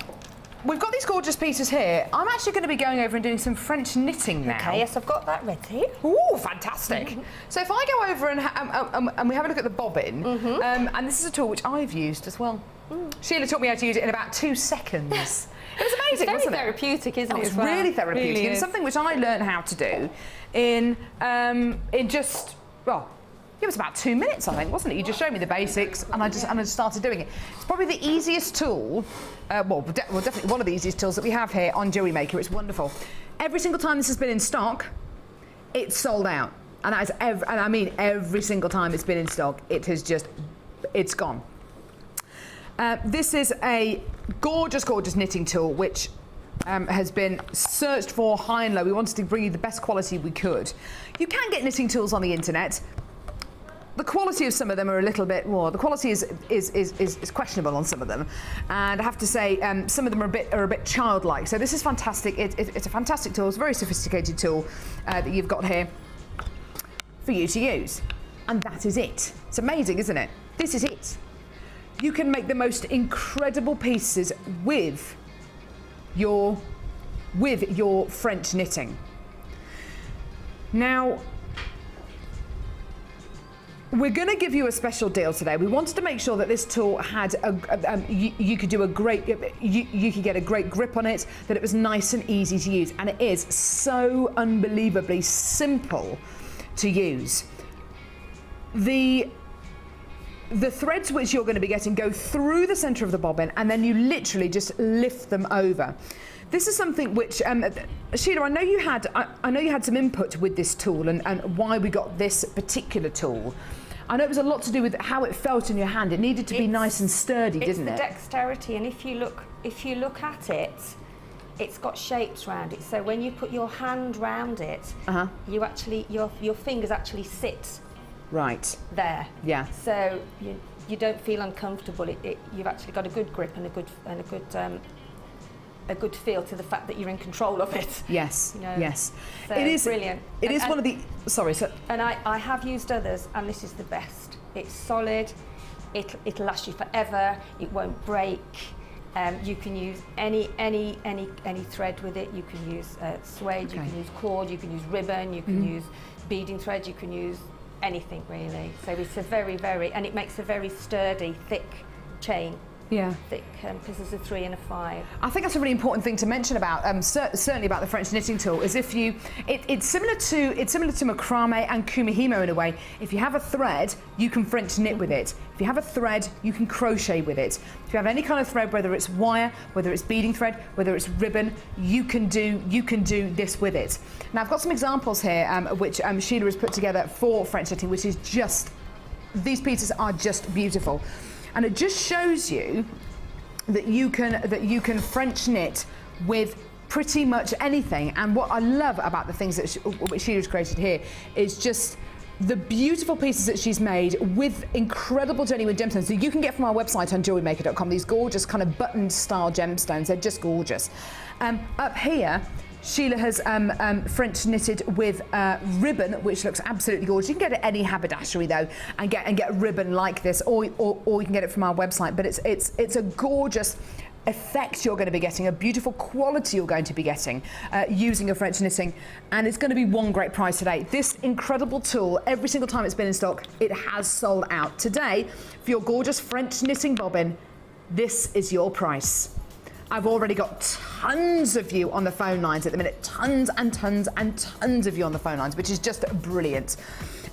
we've got these gorgeous pieces here. I'm actually going to be going over and doing some French knitting now. Okay, yes, I've got that ready. Ooh, fantastic. So if I go over and we have a look at the bobbin, and this is a tool which I've used as well. Sheila taught me how to use it in about 2 seconds. It was amazing, It's wasn't very it? therapeutic, isn't it? It's as well? really therapeutic. Really It's is. something which I learned how to do in just, well, it was about 2 minutes, I think, wasn't it? You just showed me the basics, and I just started doing it. It's probably the easiest tool, well, definitely one of the easiest tools that we have here on Jewellery Maker. It's wonderful. Every single time this has been in stock, it's sold out, and that is and I mean every single time it's been in stock, it has just, it's gone. This is a gorgeous, gorgeous knitting tool which has been searched for high and low. We wanted to bring you the best quality we could. You can get knitting tools on the internet. The quality of some of them are a little bit more. The quality is questionable on some of them, and I have to say some of them are a bit childlike. So this is fantastic. It's a fantastic tool. It's a very sophisticated tool that you've got here for you to use, and that is it. It's amazing, isn't it? This is it. You can make the most incredible pieces with your French knitting. Now, we're going to give you a special deal today. We wanted to make sure that this tool had you could do a great, you could get a great grip on it, that it was nice and easy to use, and it is so unbelievably simple to use. The threads which you're going to be getting go through the centre of the bobbin, and then you literally just lift them over. This is something which, Sheila, I know you had some input with this tool and why we got this particular tool. I know it was a lot to do with how it felt in your hand. It needed to be nice and sturdy, didn't it? It's the dexterity, and if you look at it, it's got shapes around it. So when you put your hand round it, you actually your fingers actually sit right there. Yeah. So you don't feel uncomfortable. You've actually got a good grip and a good feel to the fact that you're in control of it. Yes. You know? Yes. So it is brilliant. It is one of the. Sorry. So. And I have used others, and this is the best. It's solid. It'll last you forever. It won't break. You can use any thread with it. You can use suede. You can use cord. You can use ribbon. You can use beading thread. You can use anything really. So it's a very, and it makes a very sturdy, thick chain. Yeah. Thick, because there's a 3 and a 5. I think that's a really important thing to mention about, certainly about the French knitting tool, is if you, it's similar to Macrame and Kumhimo in a way. If you have a thread, you can French knit with it. If you have a thread, you can crochet with it. If you have any kind of thread, whether it's wire, whether it's beading thread, whether it's ribbon, you can do this with it. Now I've got some examples here, which Sheila has put together for French knitting, which is just, these pieces are just beautiful. And it just shows you that you can French knit with pretty much anything. And what I love about the things that Sheila's created here is just the beautiful pieces that she's made with incredible genuine gemstones that you can get from our website on jewellerymaker.com. These gorgeous kind of buttoned style gemstones, they're just gorgeous. Up here, Sheila has French knitted with ribbon, which looks absolutely gorgeous. You can get it at any haberdashery though, and get ribbon like this, or you can get it from our website. But it's a gorgeous effect you're going to be getting, a beautiful quality you're going to be getting using a French knitting, and it's going to be one great price today. This incredible tool, every single time it's been in stock, it has sold out. Today, for your gorgeous French knitting bobbin, this is your price. I've already got tons of you on the phone lines at the minute, tons and tons and tons of you on the phone lines, which is just brilliant.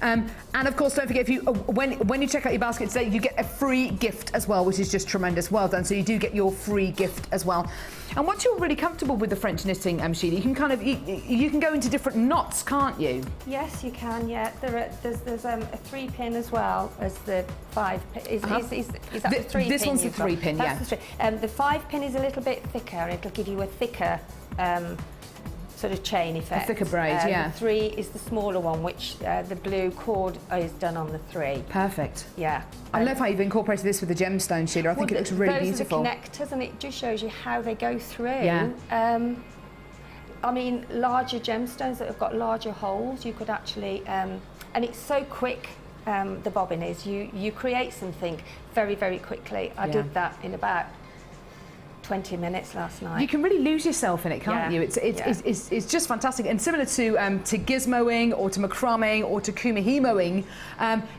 And of course, don't forget, if you when you check out your basket today, you get a free gift as well, which is just tremendous. Well done. So you do get your free gift as well. And once you're really comfortable with the French knitting, Sheila, you can kind of you can go into different knots, can't you? Yes, you can. Yeah, there's a 3-pin as well as the 5-pin. Is that the 3-pin? This one's the 3-pin, yeah. The 5-pin is a little bit thicker, and it'll give you a thicker sort of chain effect. A thicker braid, yeah. The 3 is the smaller one, which the blue cord is done on the 3. Perfect. Yeah. I love how you've incorporated this with the gemstone, Sheila. I think it looks really beautiful. Those are the connectors, and it just shows you how they go through. Yeah. I mean, larger gemstones that have got larger holes, you could actually, and it's so quick. The bobbin is you create something very, very quickly. I did that in about 20 minutes last night. You can really lose yourself in it, can't you? It's just fantastic. And similar to gizmoing or to macrameing or to kumhimoing,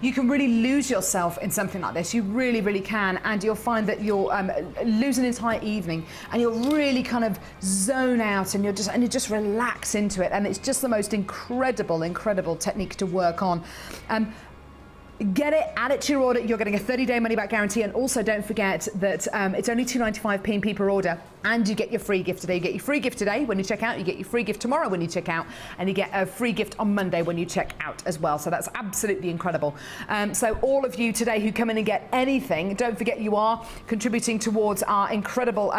you can really lose yourself in something like this. You really, really can. And you'll find that you'll lose an entire evening, and you'll really kind of zone out, and you just relax into it. And it's just the most incredible, incredible technique to work on. Get it, add it to your order. You're getting a 30-day money-back guarantee, and also don't forget that it's only £2.95 P per order, and you get your free gift today. You get your free gift today when you check out, you get your free gift tomorrow when you check out, and you get a free gift on Monday when you check out as well. So that's absolutely incredible. So all of you today who come in and get anything, don't forget you are contributing towards our incredible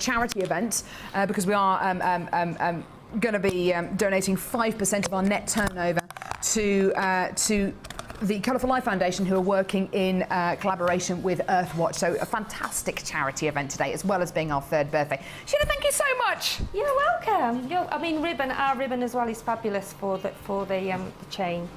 charity event, because we are going to be donating 5% of our net turnover to the Colourful Life Foundation, who are working in collaboration with Earthwatch. So a fantastic charity event today, as well as being our 3rd birthday. Sheila, thank you so much. You're welcome. I mean, our ribbon as well is fabulous for the chain.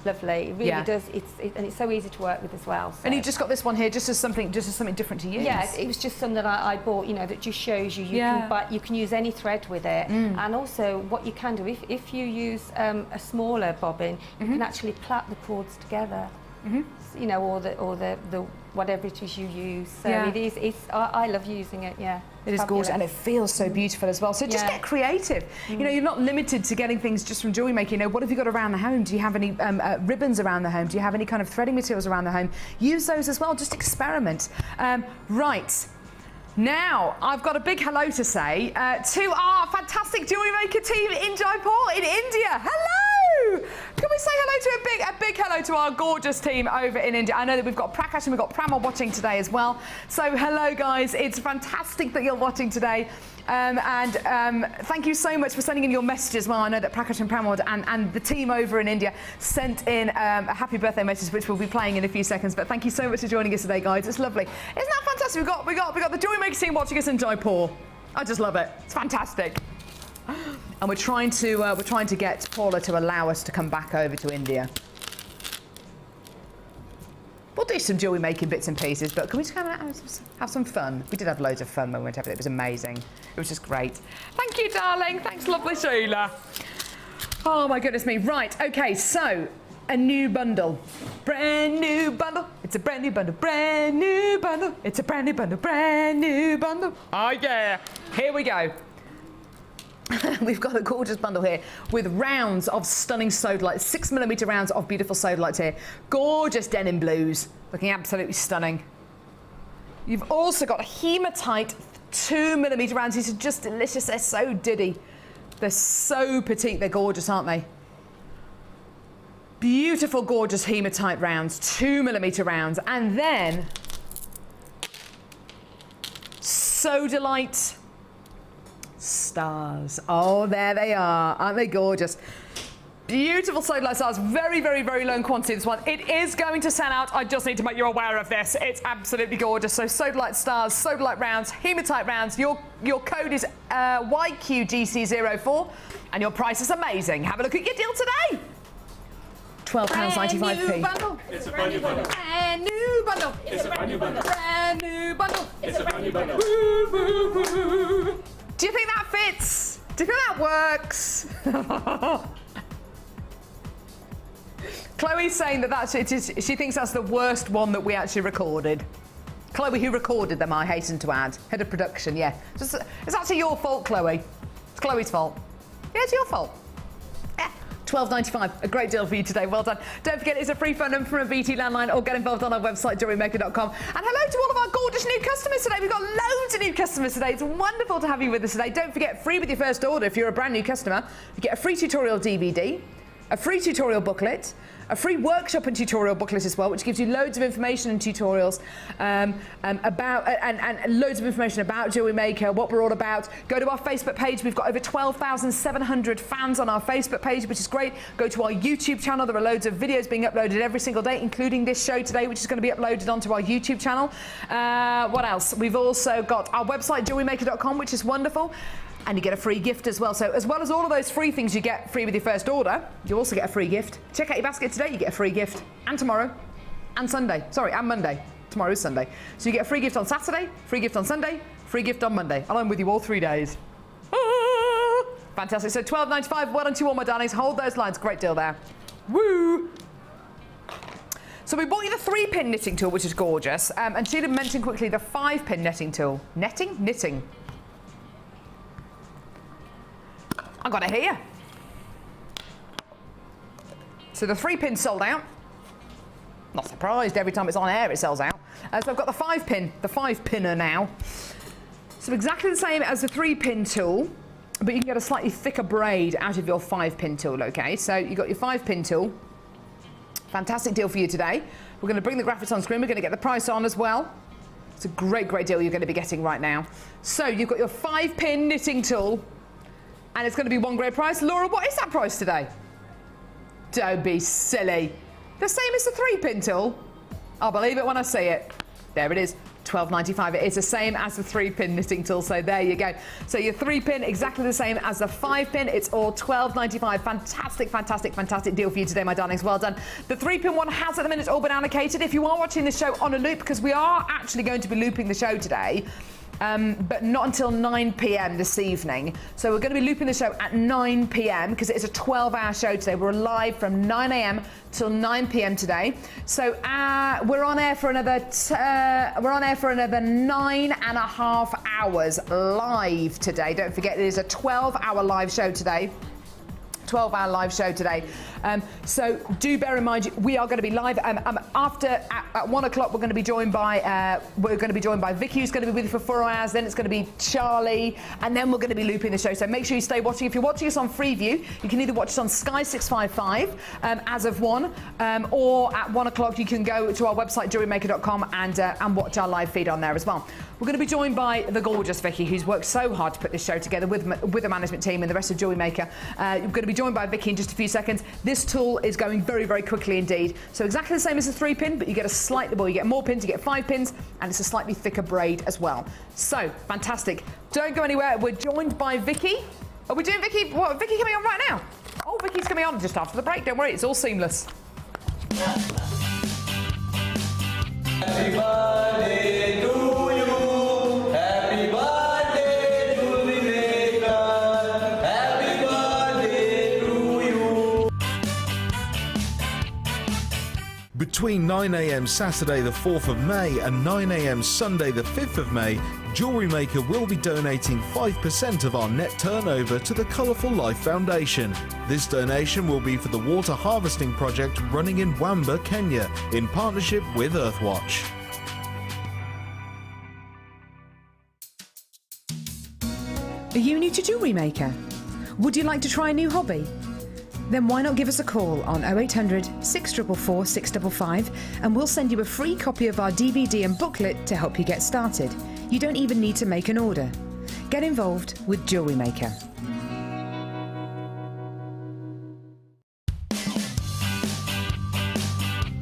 Lovely, it really does. And it's so easy to work with as well. So. And you just got this one here, just as something different to use. Yeah, it was just something that I bought. That just shows you you can use any thread with it. And also, what you can do if you use a smaller bobbin, you can actually plait the cords together. Or the whatever it is you use. So I love using it. Yeah. It is gorgeous, and it feels so beautiful as well. So just get creative. You're not limited to getting things just from jewellery making. What have you got around the home? Do you have any ribbons around the home? Do you have any kind of threading materials around the home? Use those as well. Just experiment. Right. Now, I've got a big hello to say to our fantastic Jewellery Maker team in Jaipur in India. Hello! Can we say hello to a big hello to our gorgeous team over in India? I know that we've got Prakash and we've got Pramod watching today as well. So hello, guys. It's fantastic that you're watching today. Thank you so much for sending in your messages. Well, I know that Prakash and Pramod and the team over in India sent in a happy birthday message, which we'll be playing in a few seconds. But thank you so much for joining us today, guys. It's lovely. Isn't that fantastic? We got the Jewellery Maker team watching us in Jaipur. I just love it. It's fantastic. And we're trying to get Paula to allow us to come back over to India. We'll do some jewellery making bits and pieces, but can we just have some fun? We did have loads of fun when we went over there. It was amazing. It was just great. Thank you, darling. Thanks, lovely Sheila. Oh, my goodness me. Right, OK, so a new bundle. Brand new bundle. It's a brand new bundle. Brand new bundle. It's a brand new bundle. Brand new bundle. Oh, yeah. Here we go. We've got a gorgeous bundle here with rounds of stunning sodalite, 6mm rounds of beautiful sodalite here. Gorgeous denim blues, looking absolutely stunning. You've also got hematite 2mm rounds. These are just delicious. They're so diddy. They're so petite. They're gorgeous, aren't they? Beautiful, gorgeous hematite rounds, 2mm rounds. And then sodalite stars. Oh, there they are. Aren't they gorgeous? Beautiful sodalite stars. Very, very, very low in quantity, this one. It is going to sell out. I just need to make you aware of this. It's absolutely gorgeous. So sodalite stars, sodalite rounds, hematite rounds. Your code is YQGC04 and your price is amazing. Have a look at your deal today. £12.95p. It's a brand new bundle. Brand new bundle. It's a brand new bundle. Brand new bundle. It's a brand new bundle. Woo, woo, woo. Do you think that fits? Do you think that works? Chloe's saying she thinks that's the worst one that we actually recorded. Chloe, who recorded them, I hasten to add. Head of production, yeah. It's actually your fault, Chloe. It's Chloe's fault. Yeah, it's your fault. Yeah. £12.95, a great deal for you today. Well done. Don't forget, it's a free phone number from a VT landline, or get involved on our website, jewellerymaker.com. And hello to all of our gorgeous new customers today. We've got loads of new customers today. It's wonderful to have you with us today. Don't forget, free with your first order if you're a brand new customer. You get a free tutorial DVD, a free tutorial booklet, a free workshop and tutorial booklet as well, which gives you loads of information and tutorials about and loads of information about Jewellery Maker, what we're all about. Go to our Facebook page. We've got over 12,700 fans on our Facebook page, which is great. Go to our YouTube channel. There are loads of videos being uploaded every single day, including this show today, which is going to be uploaded onto our YouTube channel. What else? We've also got our website, jewellerymaker.com, which is wonderful. And you get a free gift as well. So as well as all of those free things you get free with your first order, you also get a free gift. Check out your basket today, you get a free gift. And tomorrow, and Sunday. Sorry, and Monday. Tomorrow is Sunday. So you get a free gift on Saturday, free gift on Sunday, free gift on Monday. And I'm with you all 3 days. Fantastic. So £12.95, well done to you all, my darlings. Hold those lines, great deal there. Woo! So we bought you the 3-pin knitting tool, which is gorgeous. And Sheila mentioned quickly the 5-pin knitting tool. Knitting? I got it here. So the 3-pin sold out. Not surprised, every time it's on air it sells out. So I've got the 5-pin, the 5-pinner now. So exactly the same as the 3-pin tool, but you can get a slightly thicker braid out of your 5-pin tool, okay? So you've got your 5-pin tool. Fantastic deal for you today. We're going to bring the graphics on screen. We're going to get the price on as well. It's a great, great deal you're going to be getting right now. So you've got your 5-pin knitting tool, and it's going to be one great price. Laura, what is that price today? Don't be silly. The same as the 3-pin tool. I'll believe it when I see it. There it is, £12.95. It is the same as the 3-pin knitting tool, so there you go. So your 3-pin, exactly the same as the 5-pin. It's all £12.95. Fantastic, fantastic, fantastic deal for you today, my darlings. Well done. The 3-pin one has at the minute all been allocated. If you are watching the show on a loop, because we are actually going to be looping the show today, but not until 9 p.m. this evening. So we're going to be looping the show at 9 p.m. because it's a 12-hour show today. We're live from 9 a.m. till 9 p.m. today. So we're on air for another 9.5 hours live today. Don't forget, it is a 12-hour live show today. 12-hour live show today. So do bear in mind, we are going to be live after at 1 o'clock. We're going to be joined by Vicki, who's going to be with you for 4 hours. Then it's going to be Charlie, and then we're going to be looping the show. So make sure you stay watching. If you're watching us on Freeview, you can either watch us on Sky 655 as of 1, or at 1 o'clock you can go to our website jewellerymaker.com and watch our live feed on there as well. We're going to be joined by the gorgeous Vicki, who's worked so hard to put this show together with the management team and the rest of Jewellery Maker. You're going to be joined by Vicki in just a few seconds. This tool is going very, very quickly indeed. So exactly the same as the 3-pin, but you get you get more pins, you get 5 pins, and it's a slightly thicker braid as well. So fantastic. Don't go anywhere. We're joined by Vicki. Are we doing Vicki? What? Vicki coming on right now? Oh, Vicki's coming on just after the break. Don't worry, it's all seamless. Happy birthday to you. Happy birthday, Jewellery Maker. Happy birthday to you. Between 9 a.m. Saturday the 4th of May and 9 a.m. Sunday the 5th of May, Jewellery Maker will be donating 5% of our net turnover to the Colourful Life Foundation. This donation will be for the water harvesting project running in Wamba, Kenya, in partnership with Earthwatch. Are you new to Jewellery Maker? Would you like to try a new hobby? Then why not give us a call on 0800 644 655 and we'll send you a free copy of our DVD and booklet to help you get started. You don't even need to make an order. Get involved with Jewellery Maker.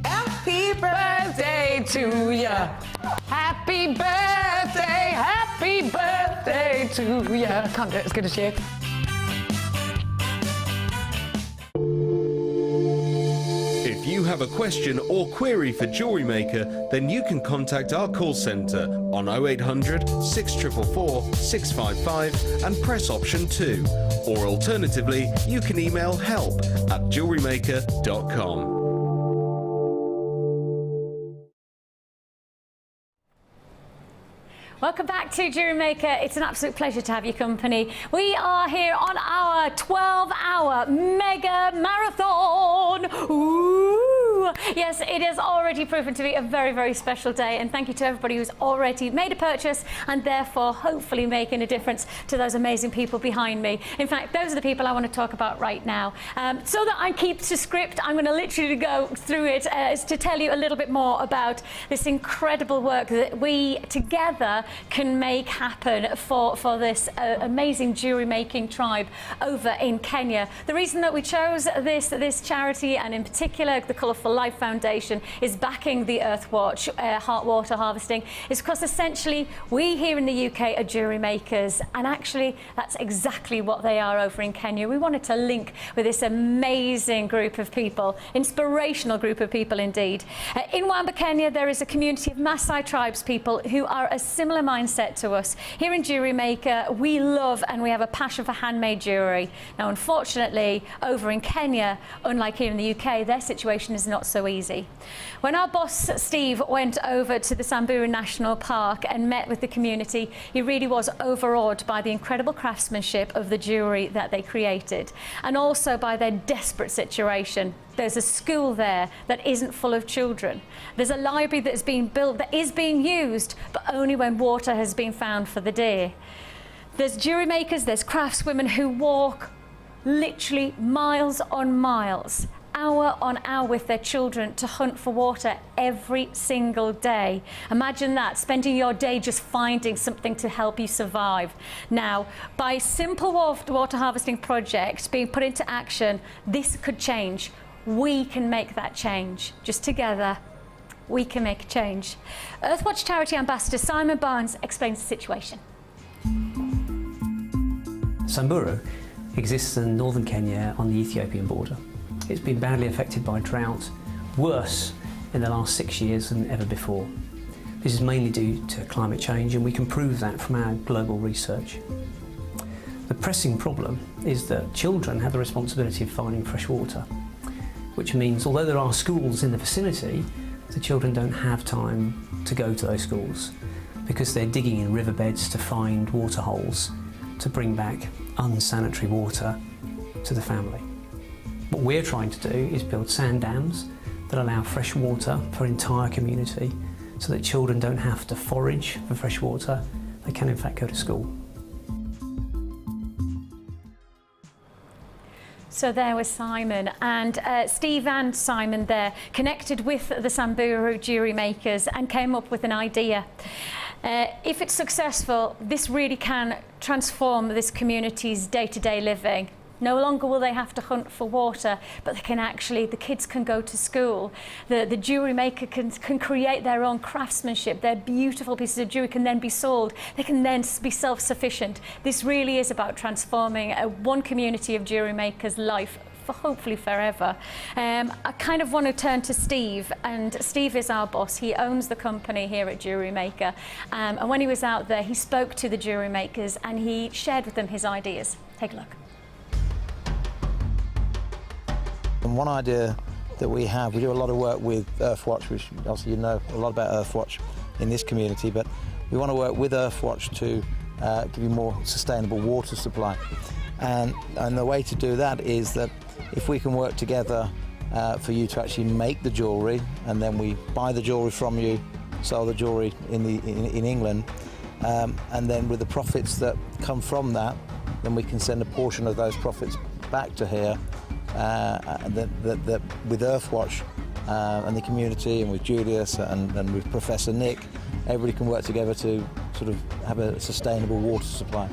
Happy birthday to ya. Happy birthday to ya. Can't do it as good as you. If you have have a question or query for Jewellery Maker, then you can contact our call centre on 0800 6444 655 and press option 2. Or alternatively, you can email help@jewellerymaker.com. Welcome back to Jewellery Maker. It's an absolute pleasure to have your company. We are here on our 12-hour mega marathon. Ooh. Yes, it has already proven to be a very, very special day, and thank you to everybody who's already made a purchase and therefore hopefully making a difference to those amazing people behind me. In fact, those are the people I want to talk about right now. So that I keep to script, I'm going to literally go through it to tell you a little bit more about this incredible work that we together can make happen for this amazing jewellery making tribe over in Kenya. The reason that we chose this charity, and in particular the Colourful Life Foundation, is backing the Earthwatch water harvesting, is because essentially we here in the UK are jewellery makers, and actually that's exactly what they are over in Kenya. We wanted to link with this amazing group of people, inspirational group of people indeed. In Wamba, Kenya, there is a community of Maasai tribes people who are a similar mindset to us. Here in Jewellery Maker, we love and we have a passion for handmade jewellery. Now, unfortunately, over in Kenya, unlike here in the UK, their situation is not so easy. When our boss, Steve, went over to the Samburu National Park and met with the community, he really was overawed by the incredible craftsmanship of the jewellery that they created, and also by their desperate situation. There's a school there that isn't full of children. There's a library that is being built that is being used, but only when water has been found for the deer. There's jewellery makers, there's craftswomen who walk literally miles on miles, hour on hour with their children to hunt for water every single day. Imagine that, spending your day just finding something to help you survive. Now, by simple water harvesting projects being put into action, this could change. We can make that change. Just together, we can make a change. Earthwatch Charity Ambassador Simon Barnes explains the situation. Samburu exists in northern Kenya on the Ethiopian border. It's been badly affected by drought, worse in the last 6 years than ever before. This is mainly due to climate change, and we can prove that from our global research. The pressing problem is that children have the responsibility of finding fresh water, which means although there are schools in the vicinity, the children don't have time to go to those schools because they're digging in riverbeds to find water holes to bring back unsanitary water to the family. What we're trying to do is build sand dams that allow fresh water for an entire community so that children don't have to forage for fresh water, they can in fact go to school. So there was Simon, and Steve and Simon there connected with the Samburu jewellery makers and came up with an idea. If it's successful, this really can transform this community's day-to-day living. No longer will they have to hunt for water, but they can actually, the kids can go to school. The jewellery maker can create their own craftsmanship. Their beautiful pieces of jewellery can then be sold. They can then be self-sufficient. This really is about transforming one community of jewellery makers' life for hopefully forever. I kind of want to turn to Steve, and Steve is our boss. He owns the company here at Jewellery Maker, and when he was out there, he spoke to the jewellery makers and he shared with them his ideas. Take a look. And one idea that we have, we do a lot of work with Earthwatch, which obviously you know a lot about Earthwatch in this community, but we want to work with Earthwatch to give you more sustainable water supply. And the way to do that is that if we can work together for you to actually make the jewellery, and then we buy the jewellery from you, sell the jewellery in England, and then with the profits that come from that, then we can send a portion of those profits back to here. That with Earthwatch and the community, and with Julius and with Professor Nick, everybody can work together to sort of have a sustainable water supply.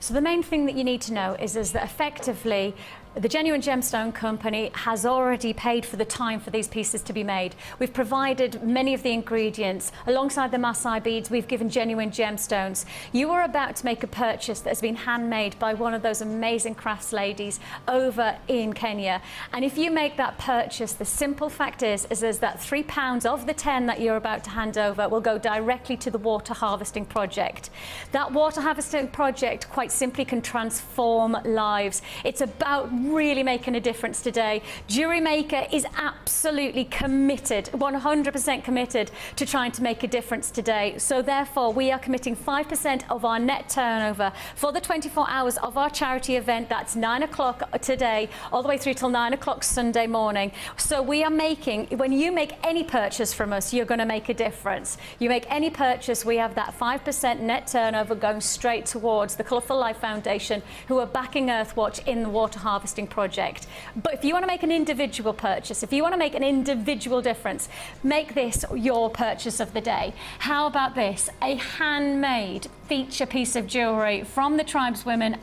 So the main thing that you need to know is that effectively The Genuine Gemstone Company has already paid for the time for these pieces to be made. We've provided many of the ingredients. Alongside the Maille beads, we've given genuine gemstones. You are about to make a purchase that has been handmade by one of those amazing crafts ladies over in Kenya. And if you make that purchase, the simple fact is that £3 of the 10 that you're about to hand over will go directly to the water harvesting project. That water harvesting project quite simply can transform lives. It's about really making a difference today. Jewellery Maker is absolutely committed, 100% committed to trying to make a difference today. So therefore, we are committing 5% of our net turnover for the 24 hours of our charity event. That's 9 o'clock today, all the way through till 9 o'clock Sunday morning. So we are making, when you make any purchase from us, you're going to make a difference. You make any purchase, we have that 5% net turnover going straight towards the Colourful Life Foundation, who are backing Earthwatch in the water harvesting project. But if you want to make an individual purchase, if you want to make an individual difference, make this your purchase of the day. How about this? A handmade feature piece of jewellery from the tribeswomen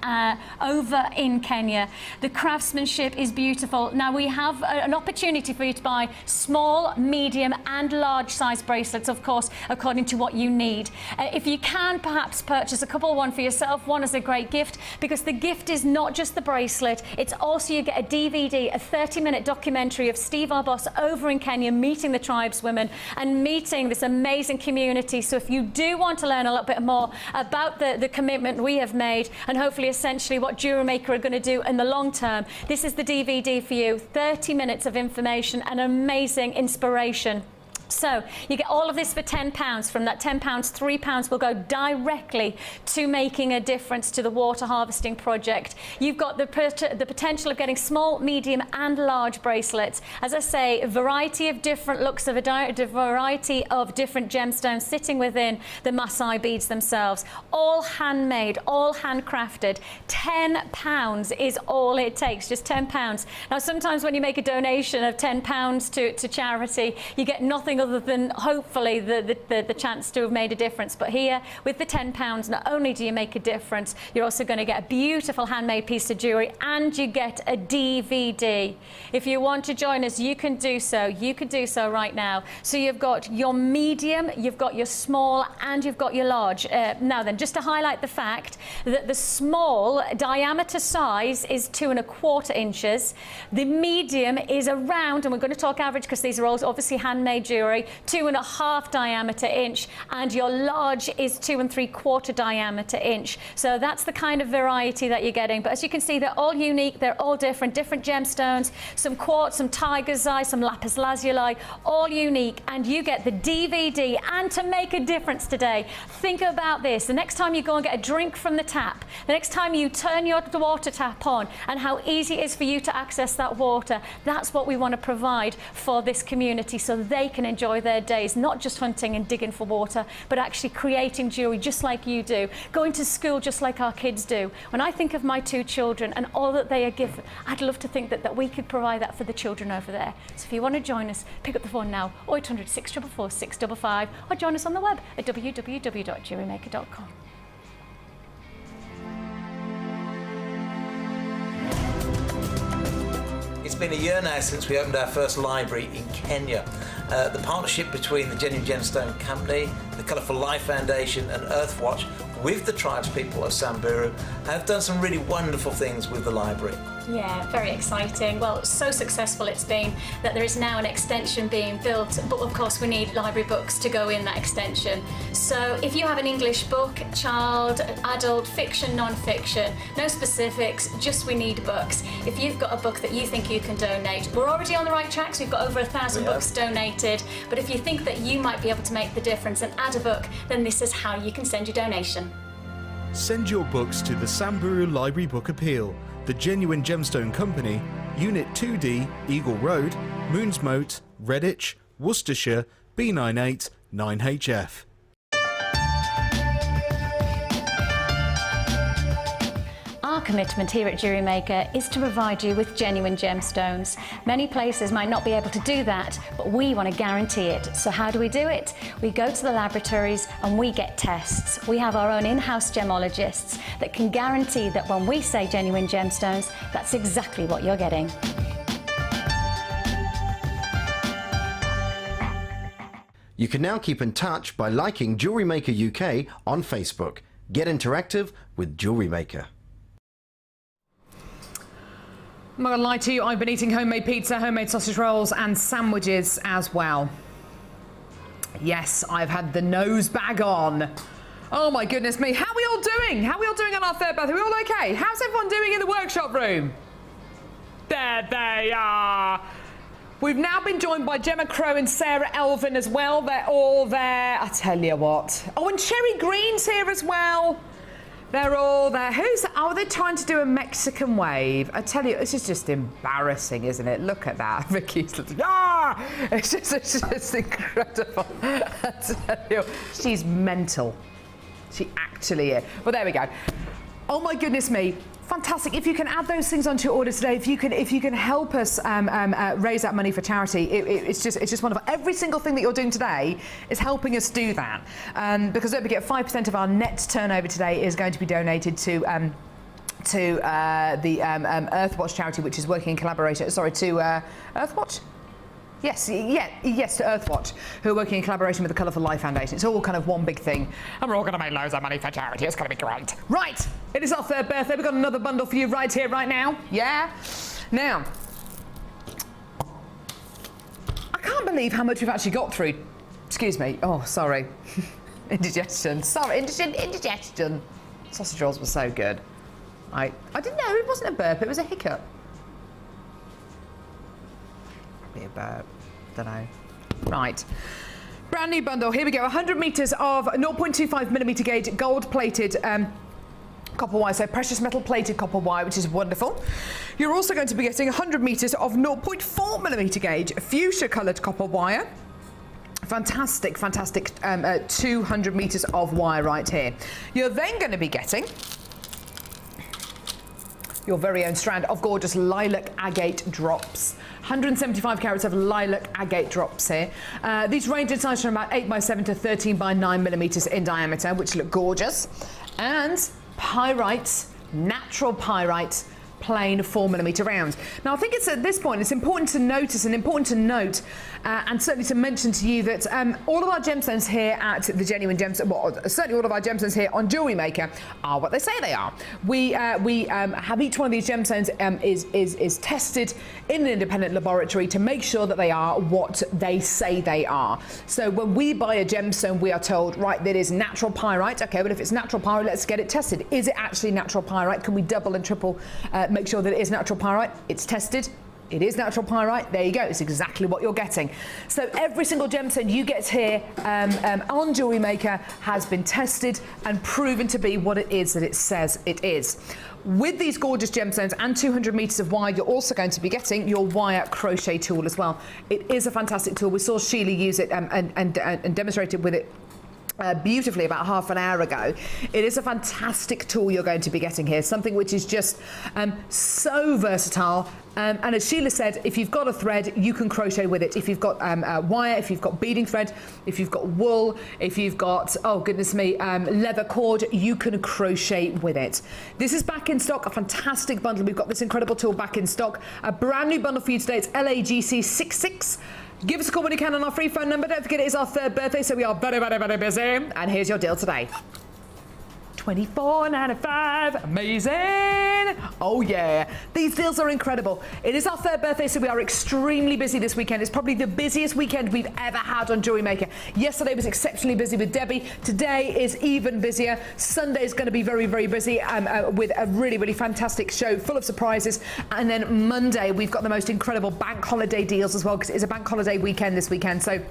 over in Kenya. The craftsmanship is beautiful. Now we have an opportunity for you to buy small, medium and large size bracelets, of course, according to what you need. If you can perhaps purchase a couple, one for yourself, one as a great gift, because the gift is not just the bracelet, it's also you get a DVD, a 30-minute documentary of Steve, our boss, over in Kenya, meeting the tribeswomen and meeting this amazing community. So if you do want to learn a little bit more about the commitment we have made and hopefully essentially what Jewellery Maker are going to do in the long term, this is the DVD for you. 30 minutes of information and amazing inspiration. So you get all of this for £10. From that £10, £3 will go directly to making a difference to the water harvesting project. You've got the potential of getting small, medium and large bracelets. As I say, a variety of different looks of a variety of different gemstones sitting within the Maille beads themselves. All handmade, all handcrafted. £10 is all it takes, just £10. Now sometimes when you make a donation of £10 to charity, you get nothing other than hopefully the chance to have made a difference. But here with the £10, not only do you make a difference, you're also going to get a beautiful handmade piece of jewellery and you get a DVD. If you want to join us, you can do so. You could do so right now. So you've got your medium, you've got your small and you've got your large. Now then, just to highlight the fact that the small diameter size is 2 1/4 inches. The medium is around, and we're going to talk average because these are all obviously handmade jewellery, 2 1/2 diameter inch, and your large is 2 3/4 diameter inch. So that's the kind of variety that you're getting. But as you can see, they're all unique, they're all different gemstones, some quartz, some tiger's eye, some lapis lazuli, all unique, and you get the DVD. And to make a difference today, think about this. The next time you go and get a drink from the tap, the next time you turn your water tap on, and how easy it is for you to access that water, that's what we want to provide for this community so they can enjoy their days, not just hunting and digging for water, but actually creating jewellery just like you do, going to school just like our kids do. When I think of my 2 children and all that they are given, I'd love to think that we could provide that for the children over there. So if you want to join us, pick up the phone now, 0800 644 655, or join us on the web at www.jewellerymaker.com. It's been a year now since we opened our first library in Kenya. The partnership between the Genuine Gemstone Company, the Colourful Life Foundation and Earthwatch with the tribespeople of Samburu have done some really wonderful things with the library. Yeah, very exciting. Well, so successful it's been that there is now an extension being built, but of course we need library books to go in that extension. So if you have an English book, child, adult, fiction, non-fiction, no specifics, just we need books. If you've got a book that you think you can donate, we're already on the right tracks, we've got over 1,000 books donated, but if you think that you might be able to make the difference and add a book, then this is how you can send your donation. Send your books to the Samburu Library Book Appeal, the Genuine Gemstone Company, Unit 2D, Eagle Road, Moons Moat, Redditch, Worcestershire, B98 9HF. Our commitment here at Jewellery Maker is to provide you with genuine gemstones. Many places might not be able to do that, but we want to guarantee it. So how do we do it? We go to the laboratories and we get tests. We have our own in-house gemologists that can guarantee that when we say genuine gemstones, that's exactly what you're getting. You can now keep in touch by liking Jewellery Maker UK on Facebook. Get interactive with Jewellery Maker. I'm not going to lie to you, I've been eating homemade pizza, homemade sausage rolls and sandwiches as well. Yes, I've had the nose bag on. Oh my goodness me, how are we all doing? How are we all doing on our third birthday? Are we all okay? How's everyone doing in the workshop room? There they are. We've now been joined by Gemma Crow and Sarah Elvin as well. They're all there. I tell you what. Oh, and Cherry Green's here as well. They're all there. Who's that? Oh, they're trying to do a Mexican wave. I tell you, this is just embarrassing, isn't it? Look at that. Vicky's like, ah! It's just incredible. I tell you, she's mental. She actually is. Well, there we go. Oh my goodness me. Fantastic. If you can add those things onto your order today, if you can help us raise that money for charity, it's just wonderful. Every single thing that you're doing today is helping us do that. Because don't forget, 5% of our net turnover today is going to be donated to the Earthwatch charity, which is working in collaboration. Sorry, to Earthwatch. Yes, to Earthwatch, who are working in collaboration with the Colourful Life Foundation. It's all kind of one big thing. And we're all going to make loads of money for charity. It's going to be great. Right, it is our third birthday. We've got another bundle for you right here, right now. Yeah? Now, I can't believe how much we've actually got through. Excuse me. Oh, sorry. Indigestion. Sorry, indigestion. Sausage rolls were so good. I didn't know. It wasn't a burp. It was a hiccup. About, don't know. Right. Brand new bundle. Here we go. 100 metres of 0.25mm gauge gold-plated copper wire, so precious metal plated copper wire, which is wonderful. You're also going to be getting 100 metres of 0.4mm gauge fuchsia-coloured copper wire. Fantastic, fantastic 200 metres of wire right here. You're then going to be getting your very own strand of gorgeous lilac agate drops. 175 carats of lilac agate drops here. These range in size from about 8x7 to 13x9mm in diameter, which look gorgeous. And pyrite, natural pyrite, plain 4mm rounds. Now, I think it's at this point, it's important to notice and important to note, and certainly to mention to you that all of our gemstones here at the Genuine Gemstones, well, certainly all of our gemstones here on Jewellery Maker are what they say they are. We have each one of these gemstones is tested in an independent laboratory to make sure that they are what they say they are. So when we buy a gemstone, we are told, right, that is natural pyrite. Okay, but if it's natural pyrite, let's get it tested. Is it actually natural pyrite? Can we double and triple make sure that it is natural pyrite? It's tested. It is natural pyrite. There you go. It's exactly what you're getting. So every single gemstone you get here on Jewellery Maker has been tested and proven to be what it is that it says it is. With these gorgeous gemstones and 200 metres of wire, you're also going to be getting your wire crochet tool as well. It is a fantastic tool. We saw Sheila use it and demonstrated with it beautifully about half an hour ago. It is a fantastic tool you're going to be getting here, something which is just so versatile. And as Sheila said, if you've got a thread, you can crochet with it. If you've got wire, if you've got beading thread, if you've got wool, if you've got, oh goodness me, leather cord, you can crochet with it. This is back in stock, a fantastic bundle. We've got this incredible tool back in stock. A brand new bundle for you today. It's LAGC66. Give us a call when you can on our free phone number. Don't forget, it is our third birthday, so we are very, very, very busy. And here's your deal today. $24.95. Amazing. Oh yeah, these deals are incredible. It is our third birthday, so we are extremely busy this weekend. It's probably the busiest weekend we've ever had on Jewellery Maker. Yesterday was exceptionally busy with Debbie. Today is even busier. Sunday is going to be very, very busy with a really, really fantastic show full of surprises. And then Monday we've got the most incredible bank holiday deals as well, because it's a bank holiday weekend this weekend. So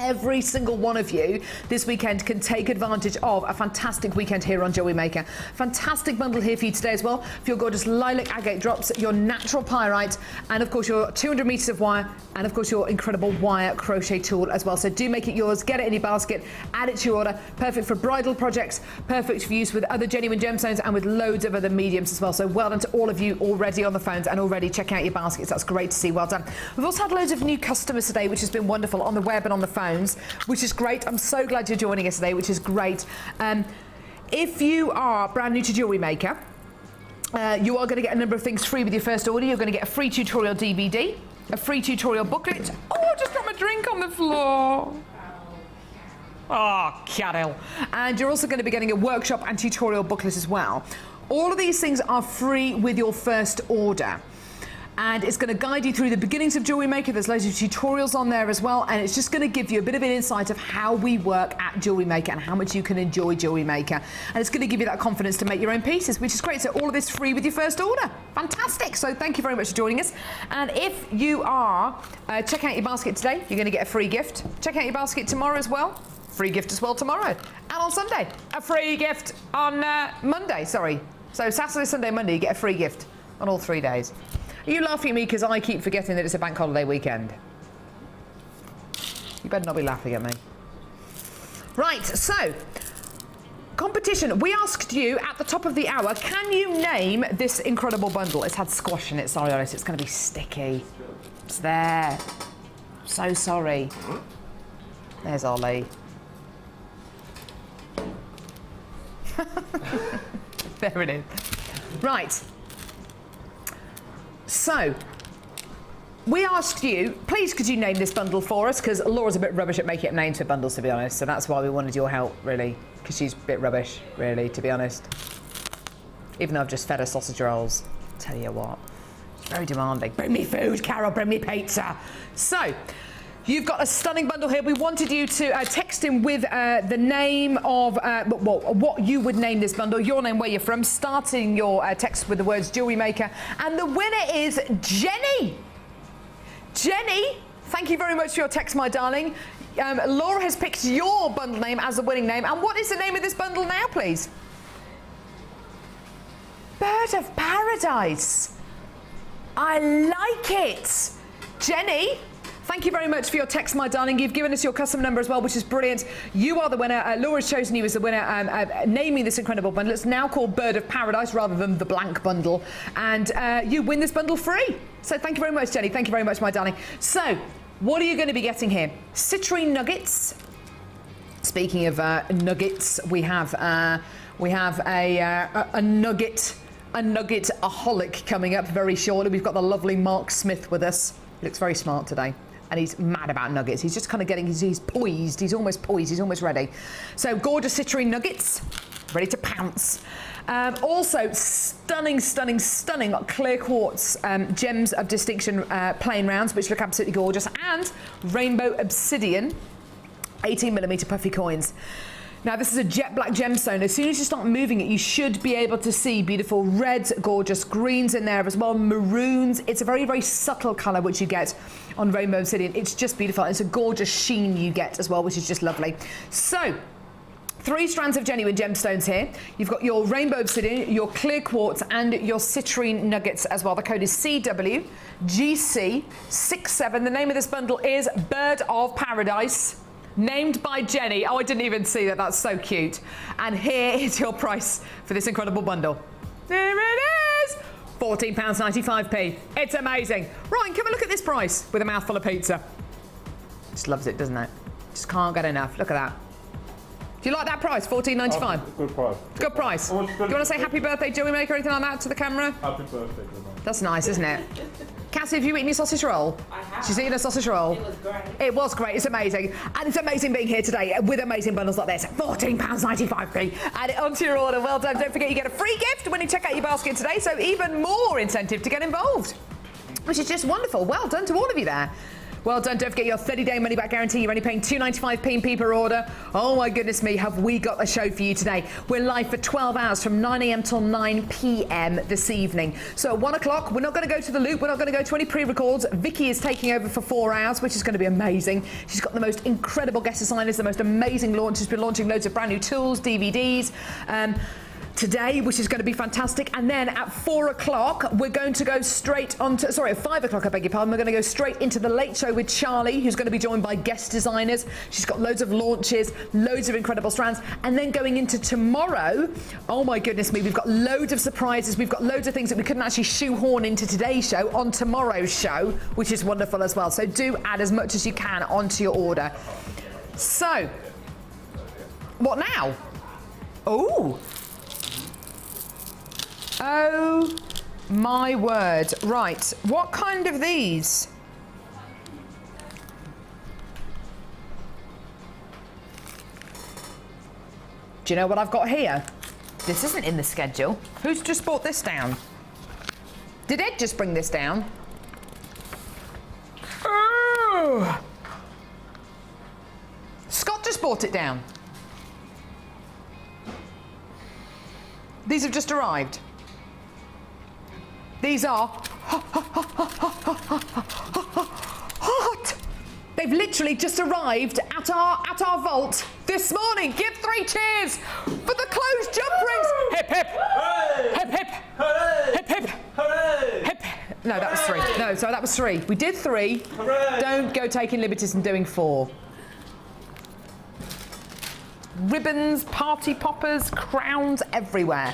every single one of you this weekend can take advantage of a fantastic weekend here on Jewellery Maker. Fantastic bundle here for you today as well, for your gorgeous lilac agate drops, your natural pyrite, and of course your 200 metres of wire, and of course your incredible wire crochet tool as well. So do make it yours, get it in your basket, add it to your order. Perfect for bridal projects, perfect for use with other genuine gemstones and with loads of other mediums as well. So well done to all of you already on the phones and already checking out your baskets. That's great to see, well done. We've also had loads of new customers today, which has been wonderful, on the web and on the phones, which is great. I'm so glad you're joining us today, which is great. If you are brand new to Jewellery Maker, you are going to get a number of things free with your first order. You're going to get a free tutorial DVD, a free tutorial booklet. Oh, I just dropped my drink on the floor. Oh, Carol. And you're also going to be getting a workshop and tutorial booklet as well. All of these things are free with your first order. And it's going to guide you through the beginnings of Jewellery Maker. There's loads of tutorials on there as well, and it's just going to give you a bit of an insight of how we work at Jewellery Maker and how much you can enjoy Jewellery Maker. And it's going to give you that confidence to make your own pieces, which is great. So all of this free with your first order. Fantastic. So thank you very much for joining us. And if you are checking out your basket today, you're going to get a free gift. Check out your basket tomorrow as well. Free gift as well tomorrow. And on Sunday, a free gift on Monday, sorry. So Saturday, Sunday, Monday, you get a free gift on all 3 days. Are you laughing at me because I keep forgetting that it's a bank holiday weekend? You better not be laughing at me. Right, so, competition. We asked you at the top of the hour, can you name this incredible bundle? It's had squash in it, sorry, Alice, it's going to be sticky. It's there. So sorry. There's Ollie. There it is. Right. So, we asked you, please could you name this bundle for us, because Laura's a bit rubbish at making up names for bundles, to be honest, so that's why we wanted your help, really, because she's a bit rubbish, really, to be honest. Even though I've just fed her sausage rolls. Tell you what, very demanding. Bring me food, Carol, bring me pizza. So, you've got a stunning bundle here. We wanted you to text in with the name of what you would name this bundle, your name, where you're from, starting your text with the words Jewellery Maker. And the winner is Jenny. Jenny, thank you very much for your text, my darling. Laura has picked your bundle name as the winning name. And what is the name of this bundle now, please? Bird of Paradise. I like it. Jenny, thank you very much for your text, my darling. You've given us your custom number as well, which is brilliant. You are the winner. Laura's chosen you as the winner, naming this incredible bundle. It's now called Bird of Paradise rather than the blank bundle. And you win this bundle free. So thank you very much, Jenny. Thank you very much, my darling. So, what are you going to be getting here? Citrine nuggets. Speaking of nuggets, we have a nugget-aholic coming up very shortly. We've got the lovely Mark Smith with us. He looks very smart today. And he's mad about nuggets. He's just kind of getting, he's poised. He's almost poised. He's almost ready. So gorgeous citrine nuggets, ready to pounce. Also stunning clear quartz gems of distinction plain rounds, which look absolutely gorgeous. And rainbow obsidian, 18mm puffy coins. Now, this is a jet black gemstone. As soon as you start moving it, you should be able to see beautiful reds, gorgeous greens in there as well, maroons. It's a very, very subtle colour which you get on rainbow obsidian. It's just beautiful. It's a gorgeous sheen you get as well, which is just lovely. So, 3 strands of genuine gemstones here. You've got your rainbow obsidian, your clear quartz, and your citrine nuggets as well. The code is CWGC67. The name of this bundle is Bird of Paradise. Named by Jenny. Oh, I didn't even see that. That's so cute. And here is your price for this incredible bundle. There it is! £14.95p. It's amazing. Right, come and look at this price with a mouthful of pizza. Just loves it, doesn't it? Just can't get enough. Look at that. Do you like that price? £14.95? Good price. Good price. Do you want to say happy birthday, Jewellery Maker, or anything like that to the camera? Happy birthday, That's nice, isn't it? Cassie, have you eaten your sausage roll? I have. She's eaten a sausage roll. It was great. It was great. It's amazing. And it's amazing being here today with amazing bundles like this. £14.95p. Add it onto your order. Well done. Don't forget you get a free gift when you check out your basket today, so even more incentive to get involved, which is just wonderful. Well done to all of you there. Well done. Don't forget your 30-day money-back guarantee. You're only paying £2.95p per order. Oh, my goodness me, have we got a show for you today. We're live for 12 hours from 9 a.m. till 9 p.m. this evening. So at 1 o'clock, we're not going to go to the loop. We're not going to go to any pre-records. Vicky is taking over for 4 hours, which is going to be amazing. She's got the most incredible guest designers, the most amazing launch. She's been launching loads of brand new tools, DVDs. Today, which is going to be fantastic. And then at 4 o'clock, we're going to go straight on to, sorry, at 5 o'clock, I beg your pardon, we're going to go straight into the Late Show with Charlie, who's going to be joined by guest designers. She's got loads of launches, loads of incredible strands. And then going into tomorrow, oh my goodness me, we've got loads of surprises. We've got loads of things that we couldn't actually shoehorn into today's show on tomorrow's show, which is wonderful as well. So do add as much as you can onto your order. So, what now? Oh. Oh my word. Right, what kind of these? Do you know what I've got here? This isn't in the schedule. Who's just brought this down? Did Ed just bring this down? Oh! Scott just brought it down. These have just arrived. These are hot. They've literally just arrived at our vault this morning. Give 3 cheers for the closed jump rings. Hip hip. Hooray. Hip hip. Hooray. Hip hip. Hooray. Hip. No, that was 3. No, sorry, that was 3. We did 3. Hooray. Don't go taking liberties and doing 4. Ribbons, party poppers, crowns everywhere.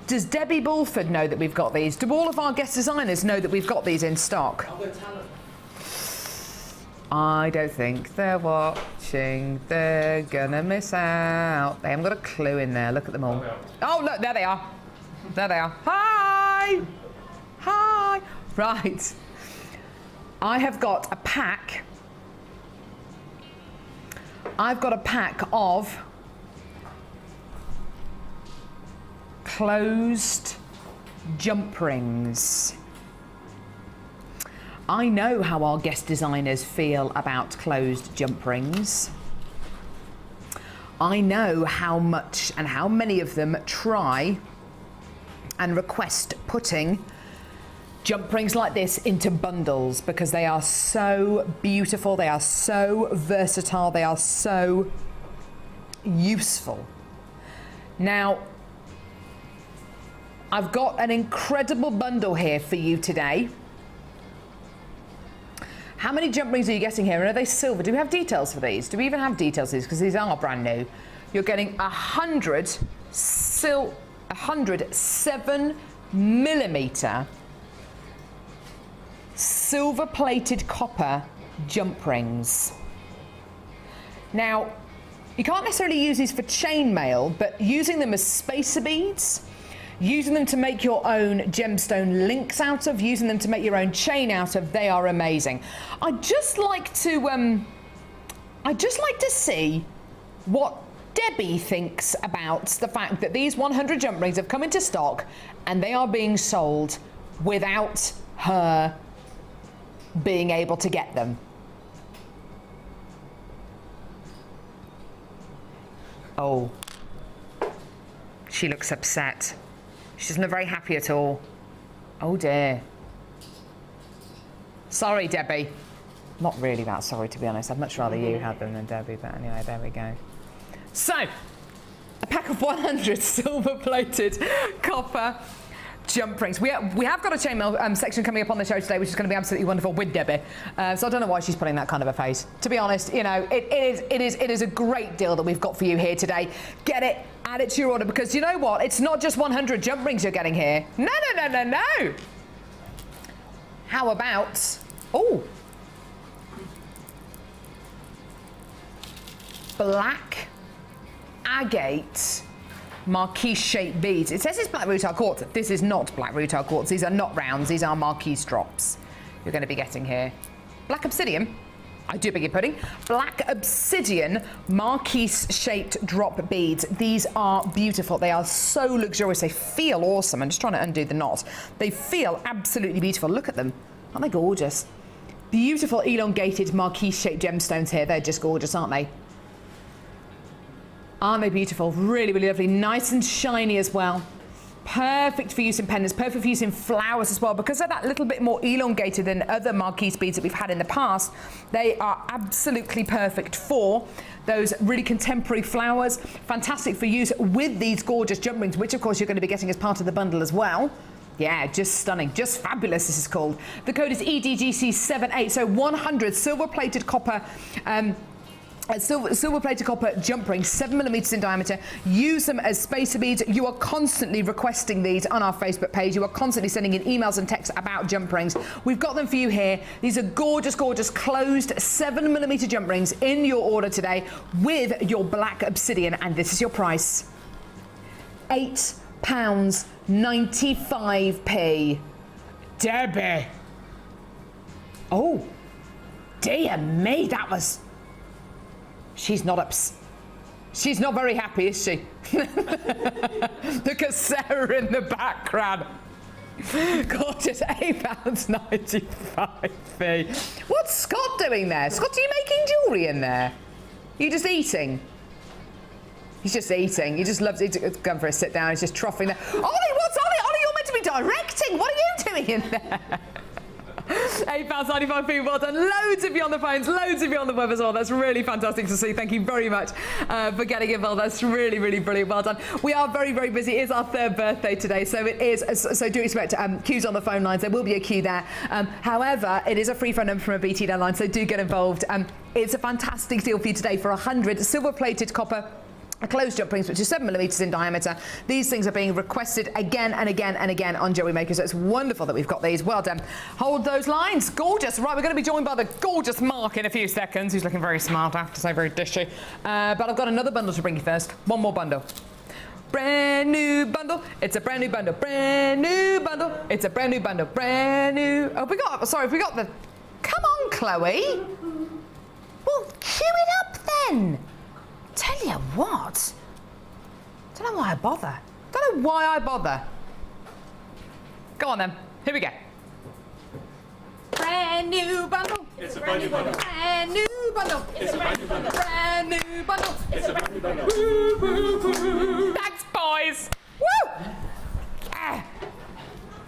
Does Debbie Bulford know that we've got these? Do all of our guest designers know that we've got these in stock? I don't think they're watching. They're gonna miss out. They haven't got a clue in there. Look at them all. Oh, look, there they are. There they are. Hi! Hi! Right. I have got a pack. I've got a pack of closed jump rings. I know how our guest designers feel about closed jump rings. I know how much and how many of them try and request putting jump rings like this into bundles because they are so beautiful, they are so versatile, they are so useful. Now, I've got an incredible bundle here for you today. How many jump rings are you getting here? And are they silver? Do we have details for these? Do we even have details for these? Because these are brand new. You're getting 100 7mm silver-plated copper jump rings. Now, you can't necessarily use these for chainmail, but using them as spacer beads, using them to make your own gemstone links out of, using them to make your own chain out of, they are amazing. I'd just like to see what Debbie thinks about the fact that these 100 jump rings have come into stock and they are being sold without her being able to get them. Oh, she looks upset. She doesn't look very happy at all. Oh dear. Sorry, Debbie. Not really that sorry, to be honest. I'd much rather you had them than Debbie, but anyway, there we go. So, a pack of 100 silver-plated copper jump rings. We have got a chainmail section coming up on the show today, which is going to be absolutely wonderful with Debbie. So I don't know why she's putting that kind of a face. To be honest, you know, it is a great deal that we've got for you here today. Get it, add it to your order, because you know what? It's not just 100 jump rings you're getting here. No, no, no, no, no. How about, oh, black agate marquise shaped beads. It says it's black rutile quartz. This is not black rutile quartz. These are not rounds. These are marquise drops you're going to be getting here. Black obsidian. I do beg your pudding. Black obsidian marquise shaped drop beads. These are beautiful. They are so luxurious. They feel awesome. I'm just trying to undo the knot. They feel absolutely beautiful. Look at them. Aren't they gorgeous? Beautiful elongated marquise-shaped gemstones here. They're just gorgeous, aren't they? Aren't they beautiful? Really, really lovely. Nice and shiny as well. Perfect for use in pendants, perfect for use in flowers as well. Because they're that little bit more elongated than other marquise beads that we've had in the past, they are absolutely perfect for those really contemporary flowers. Fantastic for use with these gorgeous jump rings, which of course you're going to be getting as part of the bundle as well. Yeah, just stunning, just fabulous, this is called. The code is EDGC78, so 100 silver-plated copper silver-plated copper jump rings, 7mm in diameter. Use them as spacer beads. You are constantly requesting these on our Facebook page. You are constantly sending in emails and texts about jump rings. We've got them for you here. These are gorgeous, gorgeous closed 7mm jump rings in your order today with your black obsidian, and this is your price. £8.95p. Debbie. Oh, dear me, that was... She's not very happy, is she? Look at Sarah in the background. Gorgeous, £8.95p. What's Scott doing there? Scott, are you making jewellery in there? Are you just eating? He's just eating. He just loves it. He's going for a sit down. He's just troughing there. Ollie, what's Ollie? Ollie, you're meant to be directing. What are you doing in there? £8.95p, well done. Loads of you on the phones, loads of you on the web as well. That's really fantastic to see. Thank you very much for getting involved. That's really, really brilliant. Well done. We are very, very busy. It is our 3rd birthday today, so it is. So do expect queues on the phone lines. There will be a queue there. However, it is a free phone number from a BT line, so do get involved. It's a fantastic deal for you today for 100 silver-plated copper closed jump rings, which is 7mm in diameter. These things are being requested again and again and again on Jewellery Maker, so it's wonderful that we've got these. Well done. Hold those lines. Gorgeous. Right, we're going to be joined by the gorgeous Mark in a few seconds, who's looking very smart, I have to say, very dishy. But I've got another bundle to bring you first. One more bundle. Brand new bundle. It's a brand new bundle. Brand new bundle. It's a brand new bundle. Brand new. Oh, we got the... Come on, Chloe. Well, queue it up then. Tell you what, don't know why I bother. Go on then, here we go. Brand new bundle. It's a brand new bundle. Brand new bundle. It's a brand new bundle. Brand new bundle. It's a brand new bundle. Woo, woo, woo. Thanks, boys. Woo!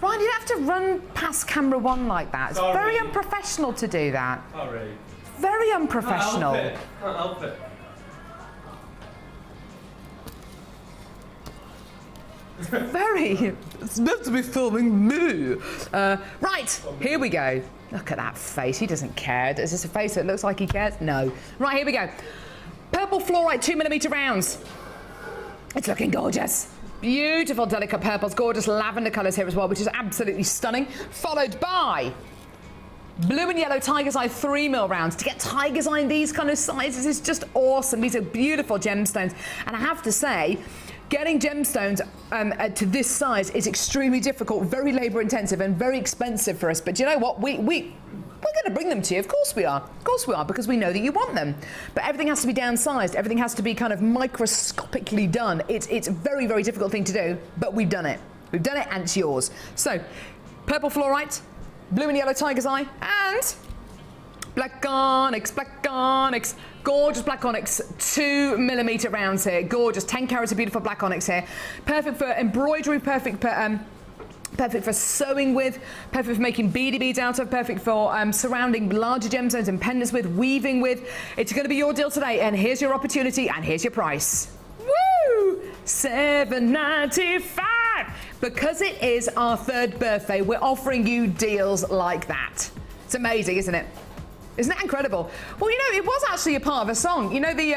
Ryan, you don't have to run past camera 1 like that. It's very unprofessional to do that. Sorry. Very unprofessional. Can't help it. It's meant to be filming me. Right, here we go. Look at that face. He doesn't care. Is this a face that looks like he cares? No. Right, here we go. Purple fluorite 2mm rounds. It's looking gorgeous. Beautiful, delicate purples. Gorgeous lavender colours here as well, which is absolutely stunning. Followed by blue and yellow tiger's eye 3mm rounds. To get tiger's eye in these kind of sizes is just awesome. These are beautiful gemstones. And I have to say, getting gemstones to this size is extremely difficult, very labour intensive and very expensive for us. But you know what? We're going to bring them to you. Of course we are. Of course we are, because we know that you want them. But everything has to be downsized. Everything has to be kind of microscopically done. It's a very, very difficult thing to do, but we've done it. We've done it and it's yours. So, purple fluorite, blue and yellow tiger's eye, and black onyx, gorgeous black onyx, 2mm rounds here, gorgeous, 10 carats of beautiful black onyx here, perfect for embroidery, perfect for sewing with, perfect for making beady beads out of, perfect for surrounding larger gemstones and pendants with, weaving with. It's going to be your deal today, and here's your opportunity, and here's your price. Woo! $7.95. Because it is our 3rd birthday, we're offering you deals like that. It's amazing, isn't it? Isn't that incredible? Well, you know, it was actually a part of a song. You know the,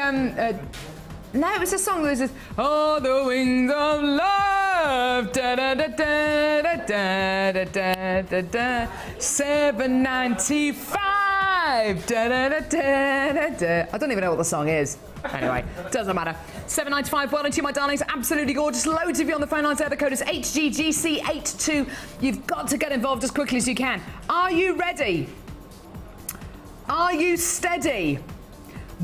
no, it was a song that was just, oh, the wings of love, da-da-da-da-da-da-da-da-da, $7.95, da-da-da-da-da-da. I don't even know what the song is. Anyway, doesn't matter. $7.95, well done to you, my darlings. Absolutely gorgeous. Loads of you on the phone lines there. The code is HGGC82. You've got to get involved as quickly as you can. Are you ready? Are you steady?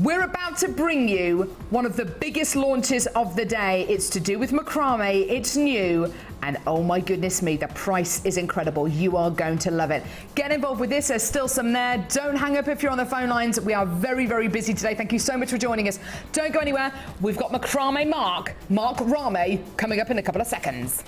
We're about to bring you one of the biggest launches of the day. It's to do with Macrame, it's new, and oh my goodness me, the price is incredible. You are going to love it. Get involved with this, there's still some there. Don't hang up if you're on the phone lines. We are very, very busy today. Thank you so much for joining us. Don't go anywhere. We've got Macrame Mark Rame, coming up in a couple of seconds.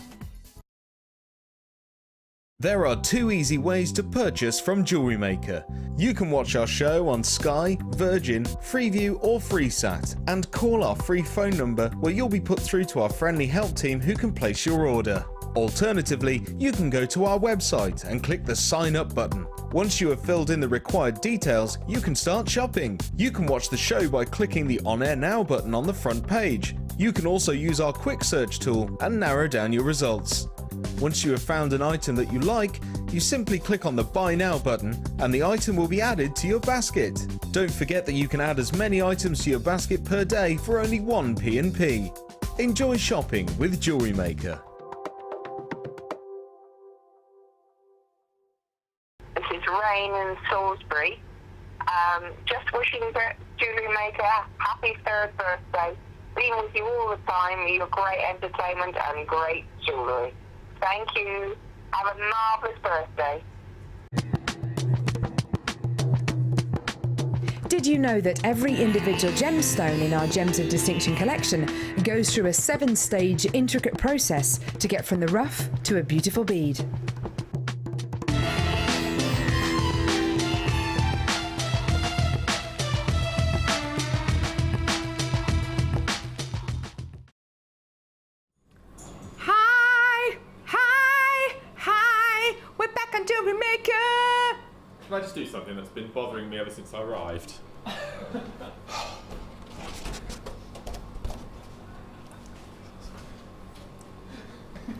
There are 2 easy ways to purchase from Jewellery Maker. You can watch our show on Sky, Virgin, Freeview or FreeSat and call our free phone number where you'll be put through to our friendly help team who can place your order. Alternatively, you can go to our website and click the sign up button. Once you have filled in the required details, you can start shopping. You can watch the show by clicking the On Air Now button on the front page. You can also use our quick search tool and narrow down your results. Once you have found an item that you like, you simply click on the Buy Now button and the item will be added to your basket. Don't forget that you can add as many items to your basket per day for only 1 P&P. Enjoy shopping with Jewellery Maker. This is Rain in Salisbury. Just wishing Jewellery Maker happy 3rd birthday. Being with you all the time, you're great entertainment and great jewellery. Thank you. Have a marvellous birthday. Did you know that every individual gemstone in our Gems of Distinction collection goes through a 7-stage intricate process to get from the rough to a beautiful bead? Can I just do something that's been bothering me ever since I arrived?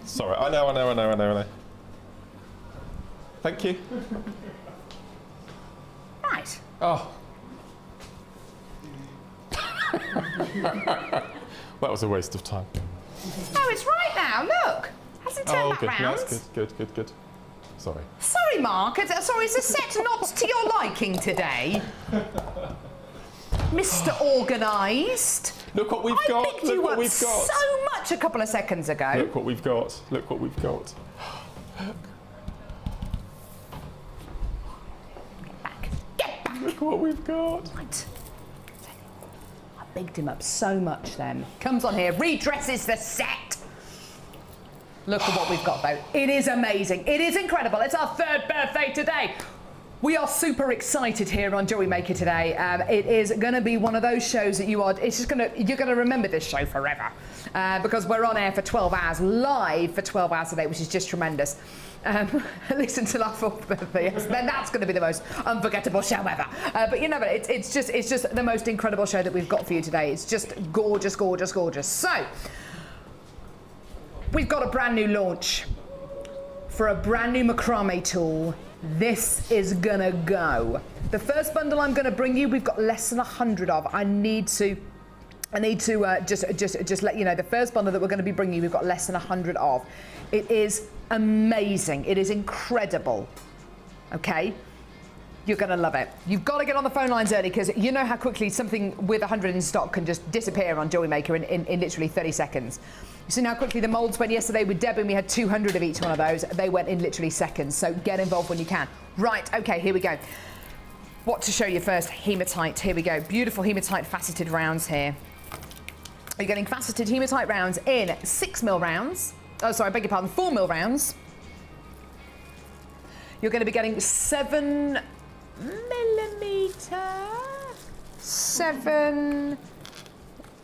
Sorry, I know. Thank you. Right. Oh. That was a waste of time. Oh, it's right now, look. Hasn't turned back good. round. No, that's good. Sorry. Sorry, Mark. Sorry, is the set not to your liking today? Mr. Organised. Look what we've got. I picked you up so much a couple of seconds ago. Look what we've got. Look. Get back. Look what we've got. Right. I bigged him up so much then. Comes on here, redresses the set. Look at what we've got though. It is amazing. It is incredible. It's our 3rd birthday today. We are super excited here on Jewellery Maker today. It is going to be one of those shows that you're going to remember this show forever because we're on air for 12 hours, live for 12 hours a day, which is just tremendous. At least until our 4th birthday. Then that's going to be the most unforgettable show ever. But you know, it's just the most incredible show that we've got for you today. It's just gorgeous. So. We've got a brand new launch for a brand new macrame tool. This is gonna go. The first bundle I'm gonna bring you, we've got less than 100 of. I need to just let you know, the first bundle that we're gonna be bringing you, we've got less than 100 of. It is amazing. It is incredible. Okay? You're going to love it. You've got to get on the phone lines early because you know how quickly something with 100 in stock can just disappear on Jewellery Maker in literally 30 seconds. You see how quickly the moulds went yesterday with Deb and we had 200 of each one of those. They went in literally seconds, so get involved when you can. Right, okay, here we go. What to show you first? Hematite, here we go. Beautiful hematite faceted rounds here. You're getting faceted hematite rounds in 6mm rounds. Oh, sorry, I beg your pardon, 4mm rounds. You're going to be getting 7mm. 7.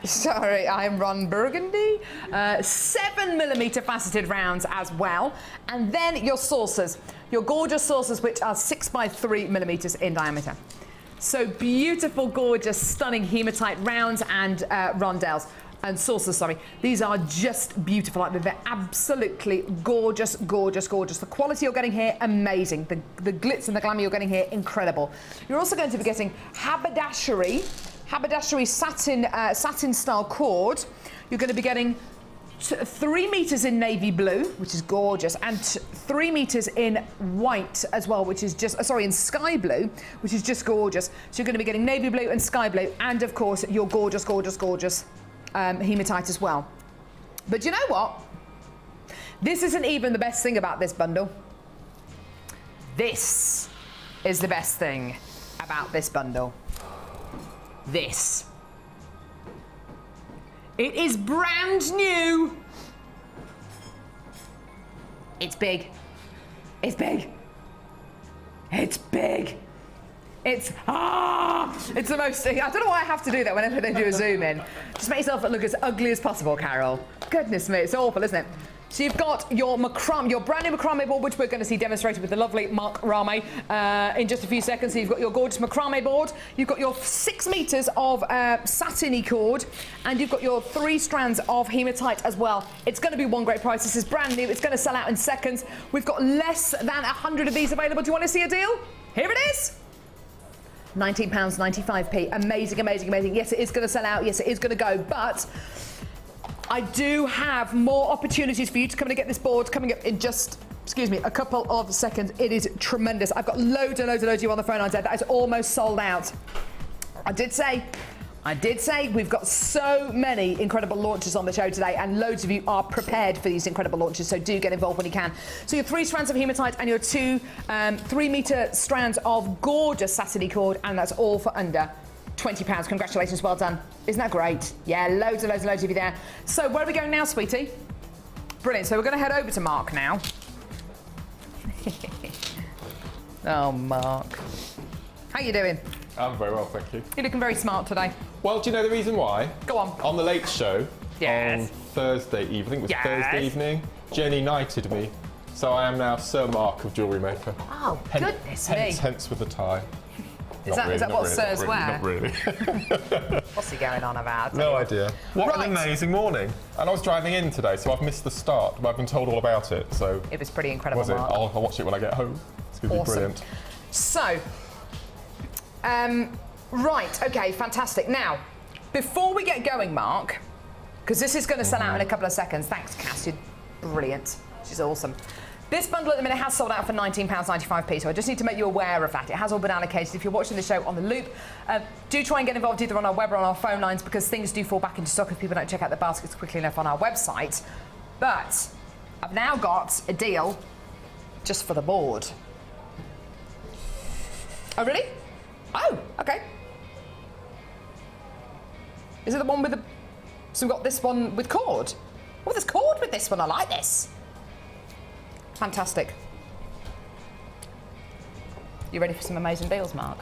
Sorry, I'm Ron Burgundy. 7mm faceted rounds as well. And then your saucers, your gorgeous saucers, which are 6x3mm in diameter. So beautiful, gorgeous, stunning hematite rounds and rondelles. And saucers, sorry. These are just beautiful. Like they're absolutely gorgeous. The quality you're getting here, amazing. The glitz and the glamour you're getting here, incredible. You're also going to be getting haberdashery satin style cord. You're going to be getting 3 metres in navy blue, which is gorgeous, and 3 metres in white as well, which is just, sorry, in sky blue, which is just gorgeous. So you're going to be getting navy blue and sky blue, and of course your gorgeous, gorgeous, gorgeous hematite as well. But you know what? This isn't even the best thing about this bundle. This is the best thing about this bundle. This. It is brand new. It's big. It's big. It's big. It's the most, I don't know why I have to do that whenever they do a zoom in. Just make yourself look as ugly as possible, Carol. Goodness me, it's awful, isn't it? So you've got your Macrame, your brand new Macrame board, which we're going to see demonstrated with the lovely Macrame in just a few seconds. So you've got your gorgeous Macrame board, you've got your 6 metres of satiny cord, and you've got your 3 strands of hematite as well. It's going to be one great price. This is brand new. It's going to sell out in seconds. We've got less than 100 of these available. Do you want to see a deal? Here it is. £19.95p. Amazing, amazing, amazing. Yes, it is going to sell out. Yes, it is going to go, but I do have more opportunities for you to come and get this board coming up in just, excuse me, a couple of seconds. It is tremendous. I've got loads and loads and loads of you on the phone lines there. That is almost sold out. I did say we've got so many incredible launches on the show today, and loads of you are prepared for these incredible launches, so do get involved when you can. So your 3 strands of hematite and your 2 3-metre strands of gorgeous satiny cord, and that's all for under £20. Congratulations, well done. Isn't that great? Yeah, loads and loads and loads of you there. So where are we going now, sweetie? Brilliant. So we're going to head over to Mark now. Oh, Mark. How you doing? I'm very well, thank you. You're looking very smart today. Well, do you know the reason why? Go on. On the Late Show, on Thursday evening, Thursday evening, Jenny knighted me. So I am now Sir Mark of Jewellery Maker. Oh, goodness me. Hence with the tie. Is that what Sirs wear? Not really. What's he going on about? No idea. What an amazing morning. And I was driving in today, so I've missed the start, but I've been told all about it, so... It was pretty incredible, Mark. I'll watch it when I get home. It's going to be brilliant. So, right, OK, fantastic. Now, before we get going, Mark, because this is going to sell out in a couple of seconds. Thanks, Cass, you're brilliant. She's awesome. This bundle at the minute has sold out for £19.95p, so I just need to make you aware of that. It has all been allocated. If you're watching the show on the loop, do try and get involved either on our web or on our phone lines, because things do fall back into stock if people don't check out the baskets quickly enough on our website. But I've now got a deal just for the board. Oh, really? Oh, OK. Is it the one with the... So we've got this one with cord? Oh, there's cord with this one. I like this. Fantastic. You ready for some amazing deals, Mark?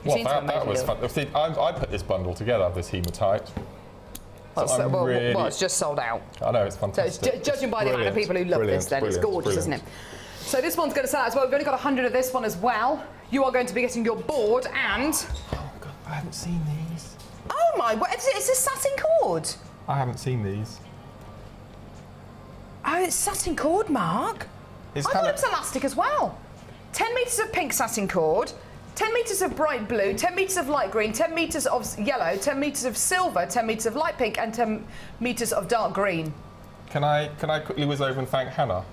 Well, that was fun. See, I put this bundle together, this hematite. Well, it's just sold out. I know, it's fantastic. So judging by the amount of people who love this, then it's gorgeous, isn't it? So this one's going to sell out as well. We've only got 100 of this one as well. You are going to be getting your board and... Oh, God, I haven't seen these. Oh, my... It's a satin cord. I haven't seen these. Oh, it's satin cord, Mark. I thought it was elastic as well. 10 metres of pink satin cord, 10 metres of bright blue, 10 metres of light green, 10 metres of yellow, 10 metres of silver, 10 metres of light pink, and 10 metres of dark green. Can I quickly whiz over and thank Hannah?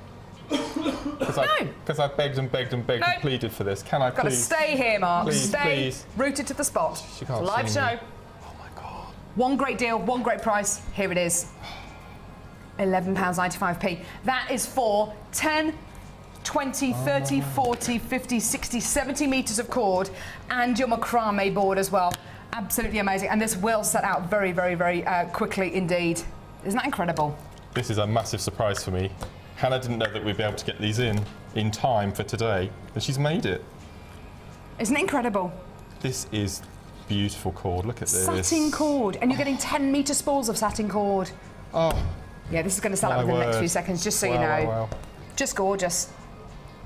Because I begged and begged and begged and pleaded for this. Can I please? Got to stay here, Mark. Please, stay please. Rooted to the spot. She can't Live see show. me. Oh my God. One great deal, one great price. Here it is. £11.95p. That is for 10, 20, 30, 40, 50, 60, 70 metres of cord and your Macrame board as well. Absolutely amazing. And this will set out very, very, very quickly indeed. Isn't that incredible? This is a massive surprise for me. Hannah didn't know that we'd be able to get these in time for today, and she's made it. Isn't it incredible? This is beautiful cord. Look at this. Satin cord. And you're getting 10 metre spools of satin cord. Oh. Yeah, this is going to sell out within the next few seconds, just so you know. Wow. Just gorgeous.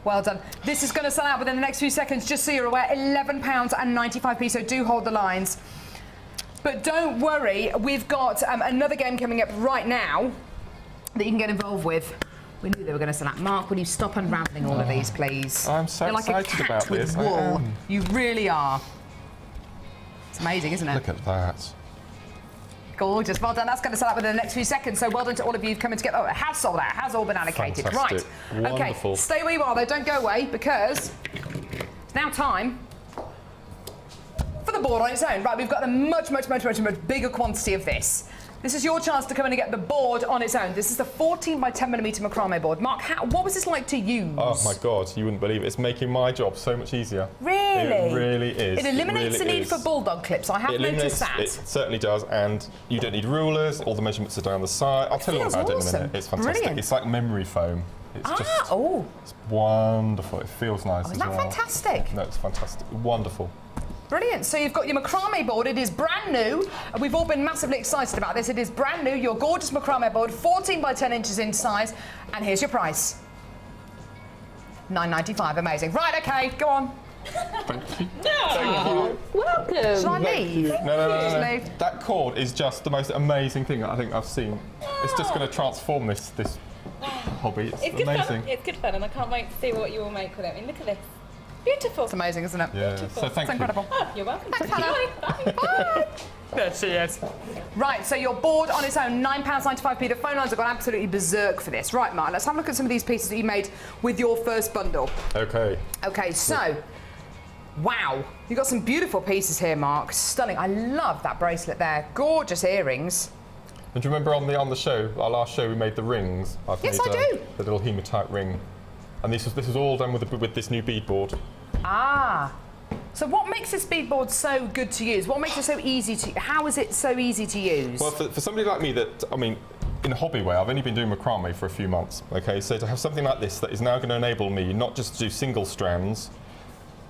Well done. This is going to sell out within the next few seconds, just so you're aware. £11.95p, so do hold the lines. But don't worry, we've got another game coming up right now that you can get involved with. We knew they were going to sell out. Mark, will you stop unravelling all of these, please? I'm so You're excited like a cat about with this. wool. I am. You really are. It's amazing, isn't it? Look at that. Gorgeous, well done. That's going to sell out within the next few seconds. So well done to all of you who've come in to get. Oh, it has sold out. It has all been allocated. Fantastic. Right. Wonderful. Okay. Stay where you are though. Don't go away because it's now time for the board on its own. Right. We've got a much bigger quantity of this. This is your chance to come in and get the board on its own. This is the 14 by 10mm macrame board. Mark, what was this like to use? Oh my God, you wouldn't believe it. It's making my job so much easier. Really? It really is. It eliminates the need for bulldog clips. I have noticed that. It certainly does, and you don't need rulers. All the measurements are down the side. I'll tell you all about it in a minute. It's fantastic. Brilliant. It's like memory foam. It's just it's wonderful. It feels nice as well. Isn't that fantastic? No, it's fantastic. Wonderful. Brilliant. So you've got your macrame board. It is brand new. We've all been massively excited about this. It is brand new. Your gorgeous macrame board, 14 by 10 inches in size. And here's your price. $9.95. Amazing. Right, okay, go on. Thank you. Thank you. Welcome. Should I leave? No. Leave. That cord is just the most amazing thing I think I've seen. It's just going to transform this hobby. It's Good amazing. fun. It's good fun, and I can't wait to see what you will make with it. I mean, look at this. Beautiful. It's amazing, isn't it? Yeah. Beautiful. So thank you. Incredible. Oh, you're welcome. Thanks, Hannah. Bye. There she is. Right, so your board on its own, £9.95p. The phone lines have gone absolutely berserk for this. Right, Mark, let's have a look at some of these pieces that you made with your first bundle. Okay. Okay, so, wow. You've got some beautiful pieces here, Mark. Stunning. I love that bracelet there. Gorgeous earrings. And do you remember on the show, our last show, we made the rings? Yes, I do. The little hematite ring. And this was all done with this new bead board. Ah. So what makes this bead board so good to use? What makes it so easy to... How is it so easy to use? Well, for somebody like me that, I mean, in a hobby way, I've only been doing macrame for a few months, okay? So to have something like this that is now going to enable me not just to do single strands,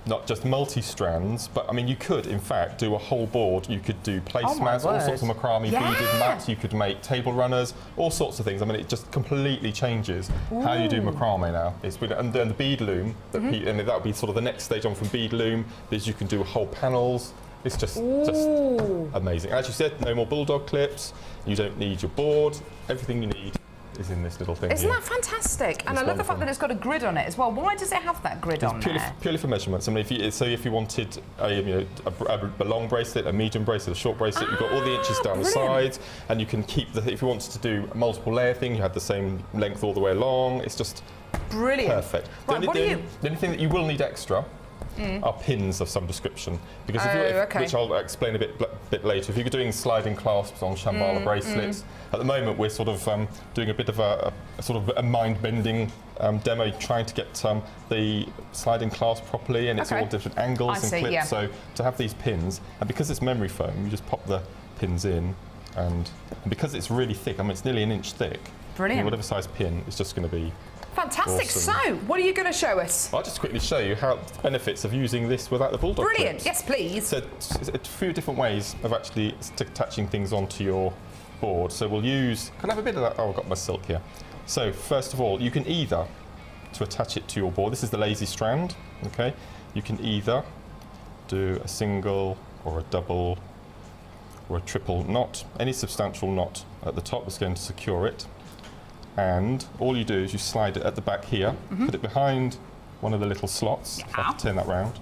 not just multi-strands, but I mean, you could, in fact, do a whole board. You could do placemats, all sorts of macrame beaded mats. You could make table runners, all sorts of things. I mean, it just completely changes how you do macrame now. And then the bead loom, and that would be sort of the next stage on from bead loom, is you can do whole panels. It's just amazing. As you said, no more bulldog clips. You don't need your board. Everything you need is in this little thing. Isn't that fantastic? And I love the fact that it's got a grid on it as well. Why does it have that grid on there? Purely for measurements. I mean, if you wanted a long bracelet, a medium bracelet, a short bracelet, you've got all the inches down the sides, and you can keep if you wanted to do a multiple layer thing, you had the same length all the way along. It's just brilliant. Perfect. Right, The only thing that you will need extra are pins of some description, because which I'll explain a bit later. If you're doing sliding clasps on Shambhala bracelets, at the moment we're sort of doing a bit of a sort of a mind-bending demo, trying to get the sliding clasp properly, and it's all different angles and clips. Yeah. So to have these pins, and because it's memory foam, you just pop the pins in, and because it's really thick, I mean it's nearly an inch thick. Brilliant. Whatever size pin, it's just going to be fantastic. Awesome. So, what are you going to show us? I'll just quickly show you how the benefits of using this without the bulldog Brilliant. clips. Yes, please. So, a few different ways of actually attaching things onto your board. So we'll use. Can I have a bit of that? Oh, I've got my silk here. So first of all, you can either to attach it to your board. This is the lazy strand. Okay. You can either do a single or a double or a triple knot, any substantial knot at the top that's going to secure it. And all you do is you slide it at the back here, put it behind one of the little slots. I have to turn that round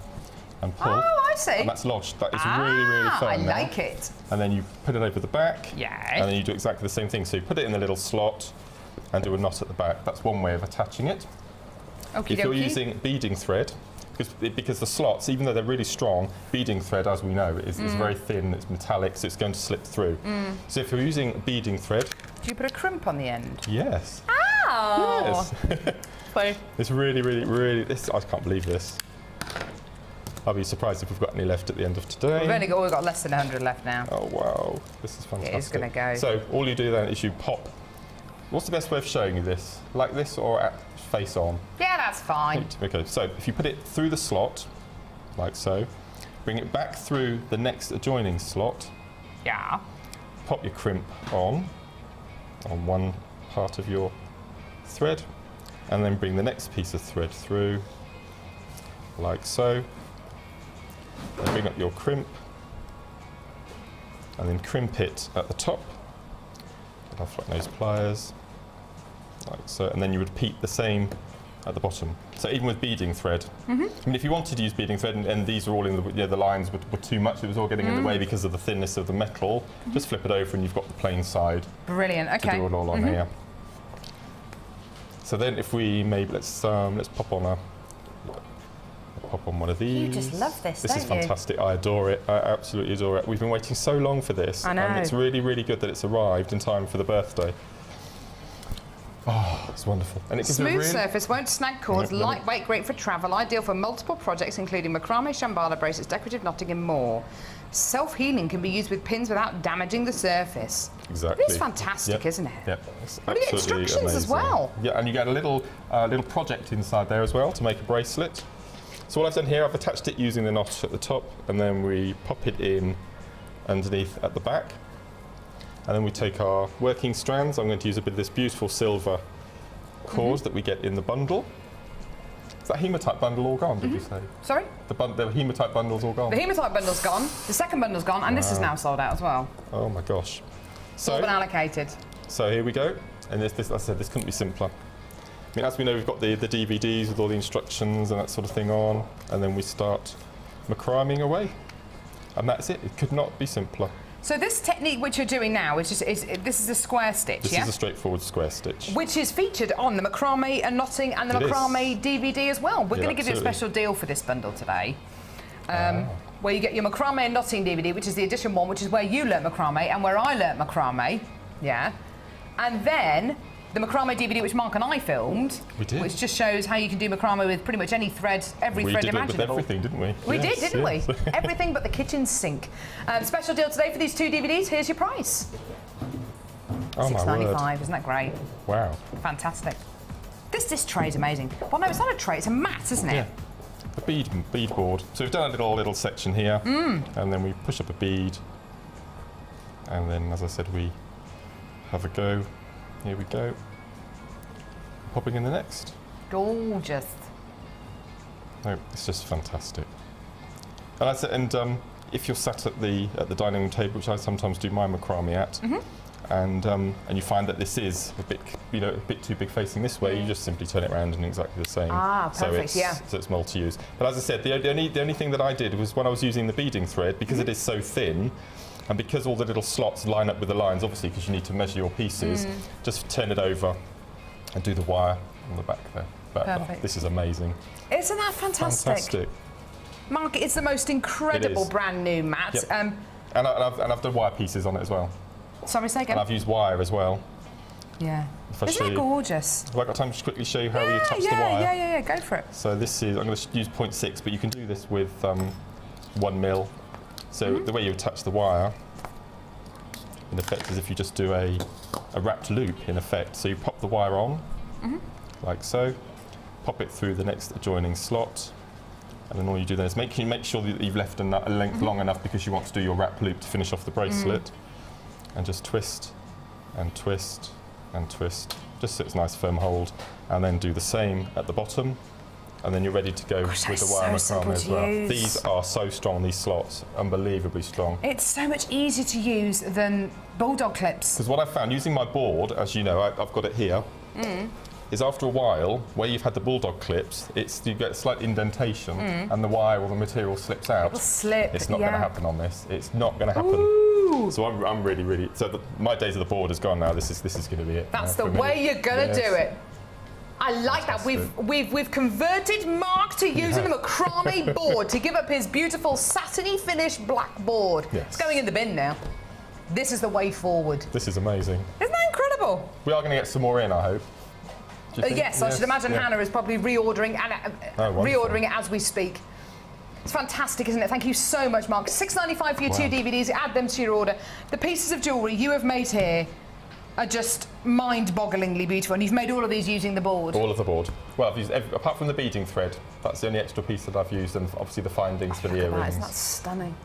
and pull. Oh, I see. And that's lodged. That is really firm I now. like it. And then you put it over the back. Yeah. And then you do exactly the same thing. So you put it in the little slot and do a knot at the back. That's one way of attaching it. Okie If you're dokie. using beading thread, because the slots, even though they're really strong, beading thread, as we know, is very thin, it's metallic, so it's going to slip through. So if you're using beading thread... Do you put a crimp on the end? Yes. Oh! Yes. It's really, I can't believe this. I'll be surprised if we've got any left at the end of today. We've got less than 100 left now. Oh, wow. This is fantastic. It is going to go. So all you do then is you pop. What's the best way of showing you this? Like this or at face on? Yeah, that's fine. Okay, so if you put it through the slot, like so, bring it back through the next adjoining slot. Yeah. Pop your crimp on one part of your thread, and then bring the next piece of thread through, like so. Then bring up your crimp, and then crimp it at the top. Get our flat nose pliers, like so, and then you repeat the same at the bottom. So even with beading thread, I mean, if you wanted to use beading thread and these are all in the, the lines were too much, it was all getting in the way because of the thinness of the metal, just flip it over and you've got the plain side. Brilliant, okay. To do it all on here. So then if we maybe, let's pop on one of these. You just love this, don't you? This is fantastic. I adore it. I absolutely adore it. We've been waiting so long for this. I know. And it's really, really good that it's arrived in time for the birthday. Oh, it's wonderful. And it gives Smooth a really surface, won't snag cords, lightweight, great for travel, ideal for multiple projects including macrame, shambhala bracelets, decorative knotting and more. Self-healing can be used with pins without damaging the surface. Exactly. It's fantastic, isn't it? Yep. It's And you get absolutely instructions as amazing. well. Yeah, and you get a little project inside there as well to make a bracelet. So what I've done here, I've attached it using the notch at the top, and then we pop it in underneath at the back. And then we take our working strands. I'm going to use a bit of this beautiful silver cord that we get in the bundle. Is that hematite bundle all gone, did you say? Sorry? The hematite bundle's all gone? The hematite bundle's gone, the second bundle's gone, and this is now sold out as well. Oh my gosh. It's all been allocated. So here we go. And this, like I said, this couldn't be simpler. I mean, as we know, we've got the DVDs with all the instructions and that sort of thing on, and then we start macraming away. And that's it. It could not be simpler. So this technique which you're doing now is this is a square stitch, This is a straightforward square stitch. Which is featured on the macrame and knotting and the macrame DVD as well. We're going to give you a special deal for this bundle today. Where you get your macrame and knotting DVD, which is the edition one, which is where you learnt macrame and where I learnt macrame. Yeah. And then the macrame DVD, which Mark and I filmed, which just shows how you can do macrame with pretty much any thread, every thread imaginable. We did everything, didn't we? We did, didn't we? Everything but the kitchen sink. Special deal today for these 2 DVDs. Here's your price. Oh my word. $6.95. Isn't that great? Wow. Fantastic. This tray is amazing. Well, no, it's not a tray. It's a mat, isn't it? Yeah. A bead board. So we've done a little section here, and then we push up a bead, and then, as I said, we have a go. Here we go. Popping in the next. Gorgeous. No, it's just fantastic. And I said, if you're sat at the dining room table, which I sometimes do my macrame at, and you find that this is a bit too big facing this way, you just simply turn it around and exactly the same. Ah, perfect. So it's multi-use. But as I said, the only thing that I did was when I was using the beading thread, because it is so thin, and because all the little slots line up with the lines, obviously because you need to measure your pieces, just turn it over and do the wire on the back there. But perfect. This is amazing. Isn't that fantastic? Fantastic. Mark, it's the most incredible brand new mat. Yep. And I've done wire pieces on it as well. Sorry, say again. And I've used wire as well. Yeah. Isn't that gorgeous? Have I got time to just quickly show you how we attach the wire? Yeah, go for it. So this is, I'm going to use 0.6, but you can do this with 1 mil. So the way you attach the wire, in effect, is if you just do a wrapped loop, in effect. So you pop the wire on, like so, pop it through the next adjoining slot, and then all you do then is make sure that you've left a length long enough because you want to do your wrap loop to finish off the bracelet, and just twist and twist and twist, just so it's a nice firm hold, and then do the same at the bottom, and then you're ready to go with the wire macrame as well. These are so strong, these slots, unbelievably strong. It's so much easier to use than bulldog clips. Because what I found using my board, as you know, I've got it here, is after a while, where you've had the bulldog clips, you get a slight indentation, and the wire or the material slips out. It'll slip. It's not going to happen on this. It's not going to happen. Ooh. So I'm really. So my days of the board is gone now. This is going to be it. That's the way you're going to do it. I like that. We've converted Mark to using the macrame board to give up his beautiful satiny finished black board. Yes. It's going in the bin now. This is the way forward. This is amazing. Isn't that incredible? We are going to get some more in, I hope. Yes, I should imagine Hannah is probably reordering it as we speak. It's fantastic, isn't it? Thank you so much, Mark. $6.95 for your 2 DVDs. Add them to your order. The pieces of jewellery you have made here are just mind-bogglingly beautiful, and you've made all of these using the board. All of the board. Well, I've used apart from the beading thread. That's the only extra piece that I've used, and obviously the findings for the earrings. Isn't that stunning?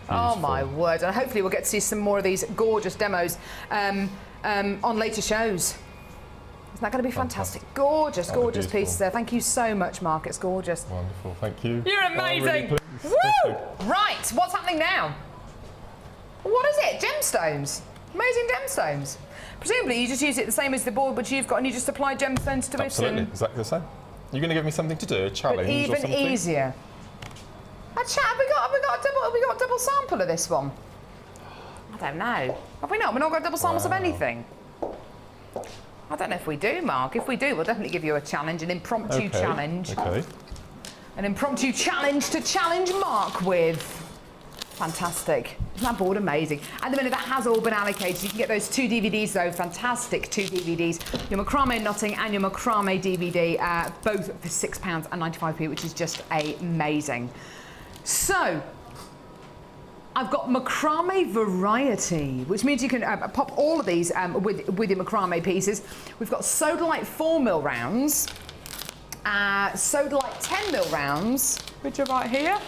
Beautiful. Oh my word! And hopefully we'll get to see some more of these gorgeous demos on later shows. Isn't that going to be fantastic? Gorgeous, gorgeous pieces there. Thank you so much, Mark. It's gorgeous. Wonderful. Thank you. You're amazing. Really woo! Right. What's happening now? What is it? Gemstones. Amazing gemstones. Presumably you just use it the same as the board which you've got, and you just apply gemstones to it. Absolutely, exactly the same. You're going to give me something to do, a challenge but or even something? easier. Have we got a double sample of this one? I don't know. Have we not? We've not got double samples of anything. I don't know if we do, Mark. If we do, we'll definitely give you a challenge, an impromptu challenge. Okay. An impromptu challenge to challenge Mark with. Fantastic. Isn't that board amazing? At the minute, that has all been allocated. You can get those 2 DVDs, though. Fantastic 2 DVDs. Your Macrame knotting and your Macrame DVD, both for £6.95, which is just amazing. So, I've got Macrame variety, which means you can pop all of these with your Macrame pieces. We've got Sodalite 4mm rounds, Sodalite 10mm rounds, which are right here,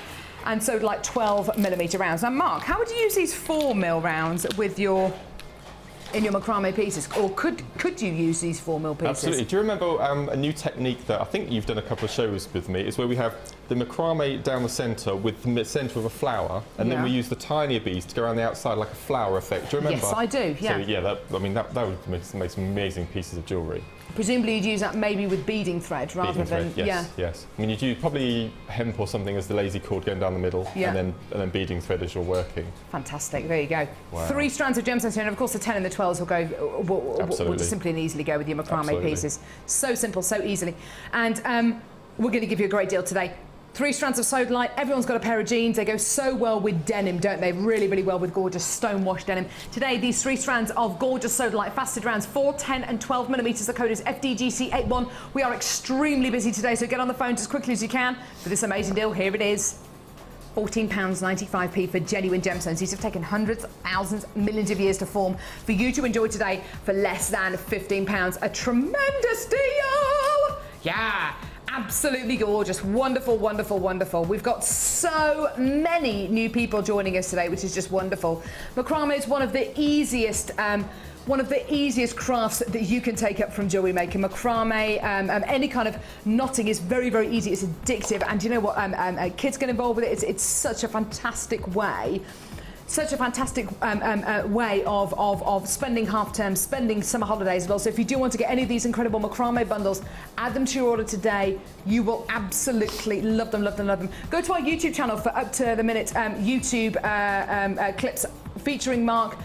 and Sodalite 12mm rounds. Now, Mark, how would you use these 4mm rounds with in your Macrame pieces, or could you use these 4mm pieces? Absolutely. Do you remember a new technique that I think you've done a couple of shows with me? Is where we have the Macrame down the centre with the centre of a flower, and then we use the tinier beads to go around the outside like a flower effect. Do you remember? Yes, I do. Yeah. So yeah, that would make some amazing pieces of jewellery. Presumably you'd use that maybe with beading thread rather than yes. I mean, you'd use probably hemp or something as the lazy cord going down the middle, and then beading thread as you're working. Fantastic. There you go. Wow. 3 strands of gemstones here, and of course the 10 and the 12s will just simply and easily go with your Macrame pieces. So simple, so easily. And we're going to give you a great deal today. 3 strands of Sodalite. Everyone's got a pair of jeans. They go so well with denim, don't they? Really, really well with gorgeous stone-washed denim. Today, these 3 strands of gorgeous Sodalite faceted rounds, 4, 10 and 12mm. The code is FDGC81. We are extremely busy today, so get on the phone as quickly as you can for this amazing deal. Here it is. £14.95 for genuine gemstones. These have taken hundreds, thousands, millions of years to form. For you to enjoy today for less than £15. A tremendous deal! Yeah! Absolutely gorgeous. Wonderful, wonderful, wonderful. We've got so many new people joining us today, which is just wonderful. Macrame is one of the easiest crafts that you can take up from Jewellery Maker. Macrame, any kind of knotting is very, very easy. It's addictive, and you know what? Kids get involved with it. It's such a fantastic way. Such a fantastic way of spending half term, spending summer holidays as well. So if you do want to get any of these incredible Macrame bundles, add them to your order today. You will absolutely love them, love them, love them. Go to our YouTube channel for up to the minute YouTube clips featuring Mark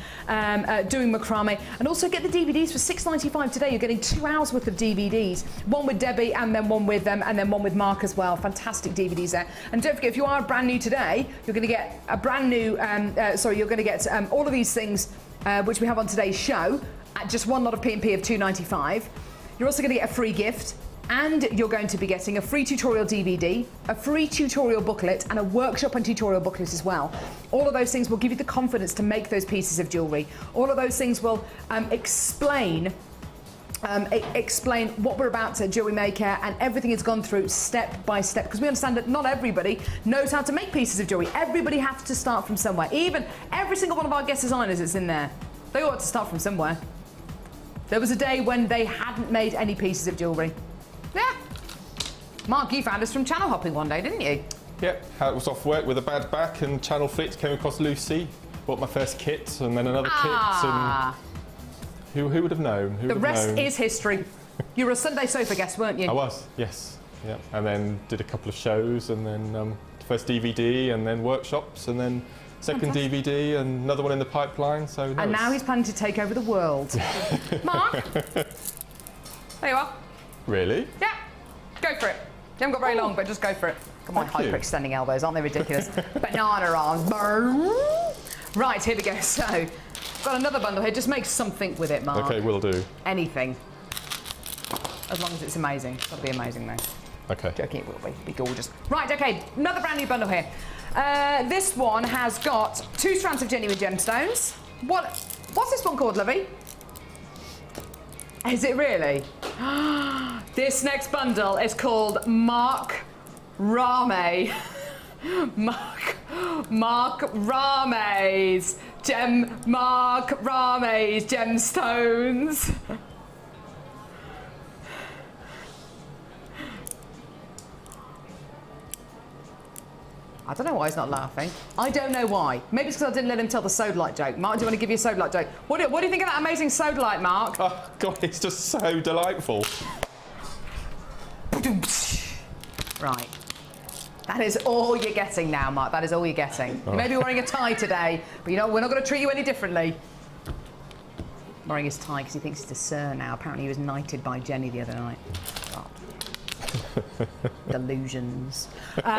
doing Macrame, and also get the DVDs for £6.95 today. You're getting 2 hours worth of DVDs, one with Debbie and then one with Mark as well. Fantastic DVDs there. And don't forget, if you are brand new today, you're going to get a brand new you're going to get all of these things which we have on today's show at just one lot of P&P of £2.95. You're also going to get a free gift, and you're going to be getting a free tutorial DVD, a free tutorial booklet, and a workshop and tutorial booklet as well. All of those things will give you the confidence to make those pieces of jewellery. All of those things will explain what we're about to Jewellery Maker, and everything is gone through step by step, because we understand that not everybody knows how to make pieces of jewellery. Everybody has to start from somewhere. Even every single one of our guest designers that's in there, they all had to start from somewhere. There was a day when they hadn't made any pieces of jewellery. Yeah. Mark, you found us from channel hopping one day, didn't you? Yep. I was off work with a bad back and channel flicked, came across Lucy, bought my first kit and then another kit, and who would have known? The rest is history. You were a Sunday sofa guest, weren't you? I was, yes. Yeah. And then did a couple of shows, and then first DVD, and then workshops, and then second DVD, and another one in the pipeline. So. And now he's planning to take over the world. Mark, there you are. Really? Yeah. Go for it. You haven't got very long, but just go for it. Come on, hyper-extending elbows, aren't they ridiculous? Banana arms. Right, here we go. So, got another bundle here. Just make something with it, Mark. Okay, will do. Anything. As long as it's amazing. It's got to be amazing, though. Okay. Joking, it will be. Be gorgeous. Right, okay. Another brand new bundle here. This one has got 2 strands of genuine gemstones. What's this one called, Lovey? Is it really? This next bundle is called Macrame. Macrame's gemstones. I don't know why he's not laughing. I don't know why. Maybe it's because I didn't let him tell the Sodalite joke. Mark, do you want to give you a Sodalite joke? What do you think of that amazing Sodalite, Mark? Oh, God, it's just so delightful. Right. That is all you're getting now, Mark. That is all you're getting. You may be wearing a tie today, but you know, we're not going to treat you any differently. Wearing his tie because he thinks it's a sir now. Apparently he was knighted by Jenny the other night. Delusions.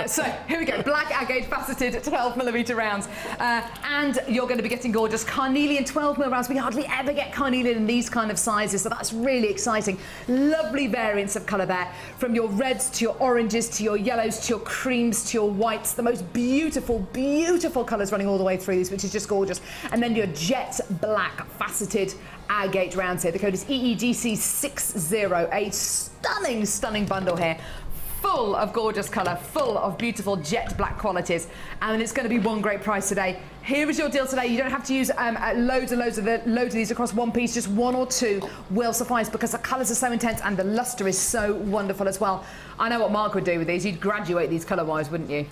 So here we go, black agate faceted 12mm rounds, and you're going to be getting gorgeous carnelian 12mm rounds. We hardly ever get carnelian in these kind of sizes, so that's really exciting. Lovely variants of colour there, from your reds to your oranges to your yellows to your creams to your whites. The most beautiful, beautiful colours running all the way through these, which is just gorgeous. And then your jet black faceted agate rounds here. The code is EEDC60. A stunning, stunning bundle here. Full of gorgeous colour, full of beautiful jet black qualities, and it's going to be one great price today. Here is your deal today. You don't have to use loads of these across one piece. Just one or two will suffice because the colours are so intense and the lustre is so wonderful as well. I know what Mark would do with these. You'd graduate these colour-wise, wouldn't you?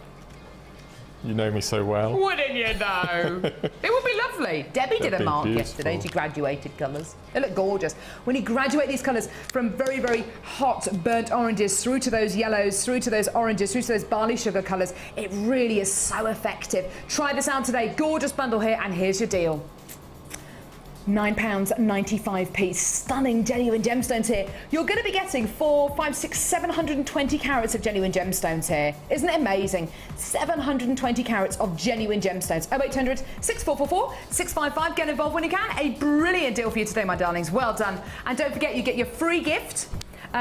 You know me so well. Wouldn't you know? It would be lovely. Debbie did a Mark yesterday. She graduated colours. They look gorgeous. When you graduate these colours from very, very hot burnt oranges through to those yellows, through to those oranges, through to those barley sugar colours, it really is so effective. Try this out today. Gorgeous bundle here, and here's your deal. £9.95. Stunning genuine gemstones here. You're going to be getting 4, 5, 6, 720 carats of genuine gemstones here. Isn't it amazing? 720 carats of genuine gemstones. 0800 6444 655. Get involved when you can. A brilliant deal for you today, my darlings. Well done. And don't forget, you get your free gift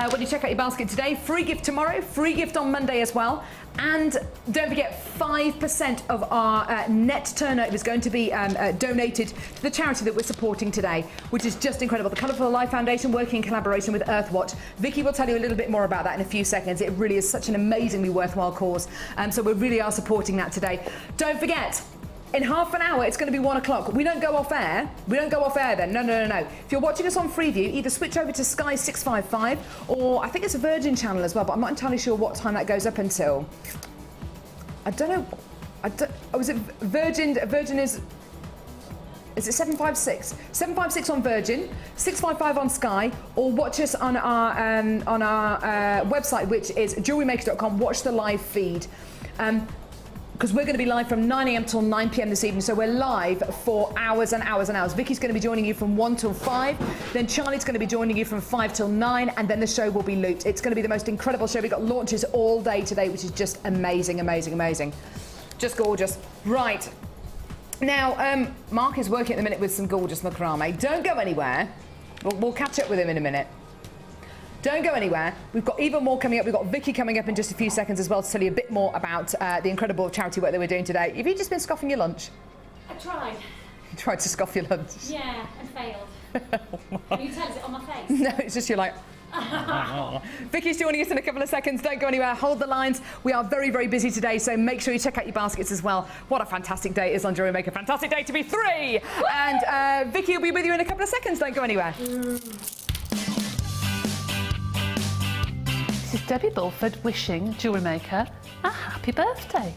when you check out your basket today. Free gift tomorrow. Free gift on Monday as well. And don't forget, 5% of our net turnover is going to be donated to the charity that we're supporting today, which is just incredible. The Colourful Life Foundation, working in collaboration with Earthwatch. Vicky will tell you a little bit more about that in a few seconds. It really is such an amazingly worthwhile cause. So we really are supporting that today. Don't forget, in half an hour, it's going to be 1 o'clock. We don't go off air. We don't go off air then. No, no, no, no. If you're watching us on Freeview, either switch over to Sky 655, or I think it's a Virgin channel as well, but I'm not entirely sure what time that goes up until. I don't know. Oh, is it Virgin? Virgin is it 756? 756 on Virgin, 655 on Sky, or watch us on our website, which is jewellerymaker.com. Watch the live feed. Because we're going to be live from 9 a.m. till 9 p.m. this evening, so we're live for hours and hours and hours. Vicky's going to be joining you from 1 till 5, then Charlie's going to be joining you from 5 till 9, and then the show will be looped. It's going to be the most incredible show. We've got launches all day today, which is just amazing, amazing, amazing. Just gorgeous. Right. Now, Mark is working at the minute with some gorgeous macrame. Don't go anywhere. We'll catch up with him in a minute. Don't go anywhere. We've got even more coming up. We've got Vicky coming up in just a few seconds as well to tell you a bit more about the incredible charity work that we're doing today. Have you just been scoffing your lunch? I tried. You tried to scoff your lunch? Yeah, and failed. Can you tell? Is it on my face? No, it's just you're like... Vicky's joining us in a couple of seconds. Don't go anywhere. Hold the lines. We are very, very busy today, so make sure you check out your baskets as well. What a fantastic day it is on Jewellery Maker. Fantastic day to be 3. And Vicky will be with you in a couple of seconds. Don't go anywhere. This is Debbie Bulford wishing Jewellery Maker a happy birthday.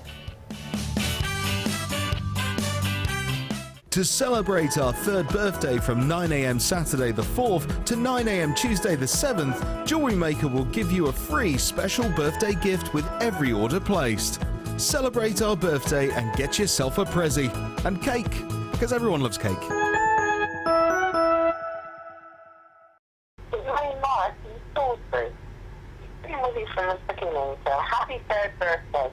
To celebrate our 3rd birthday from 9 a.m. Saturday the 4th to 9 a.m. Tuesday the 7th, Jewellery Maker will give you a free special birthday gift with every order placed. Celebrate our birthday and get yourself a prezzy. And cake, because everyone loves cake. From the beginning, so happy 3rd birthday.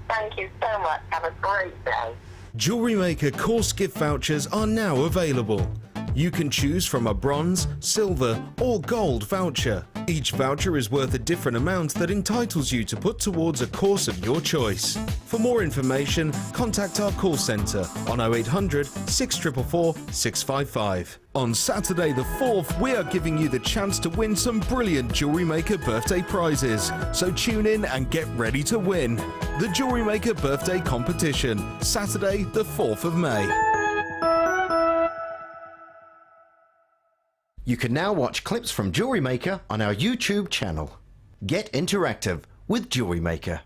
Thank you so much. Have a great day. Jewellery Maker course gift vouchers are now available. You can choose from a bronze, silver or gold voucher. Each voucher is worth a different amount that entitles you to put towards a course of your choice. For more information, contact our call centre on 0800 644 655. On Saturday the 4th, we are giving you the chance to win some brilliant Jewellery Maker birthday prizes. So tune in and get ready to win. The Jewellery Maker Birthday Competition, Saturday the 4th of May. You can now watch clips from Jewellery Maker on our YouTube channel. Get interactive with Jewellery Maker.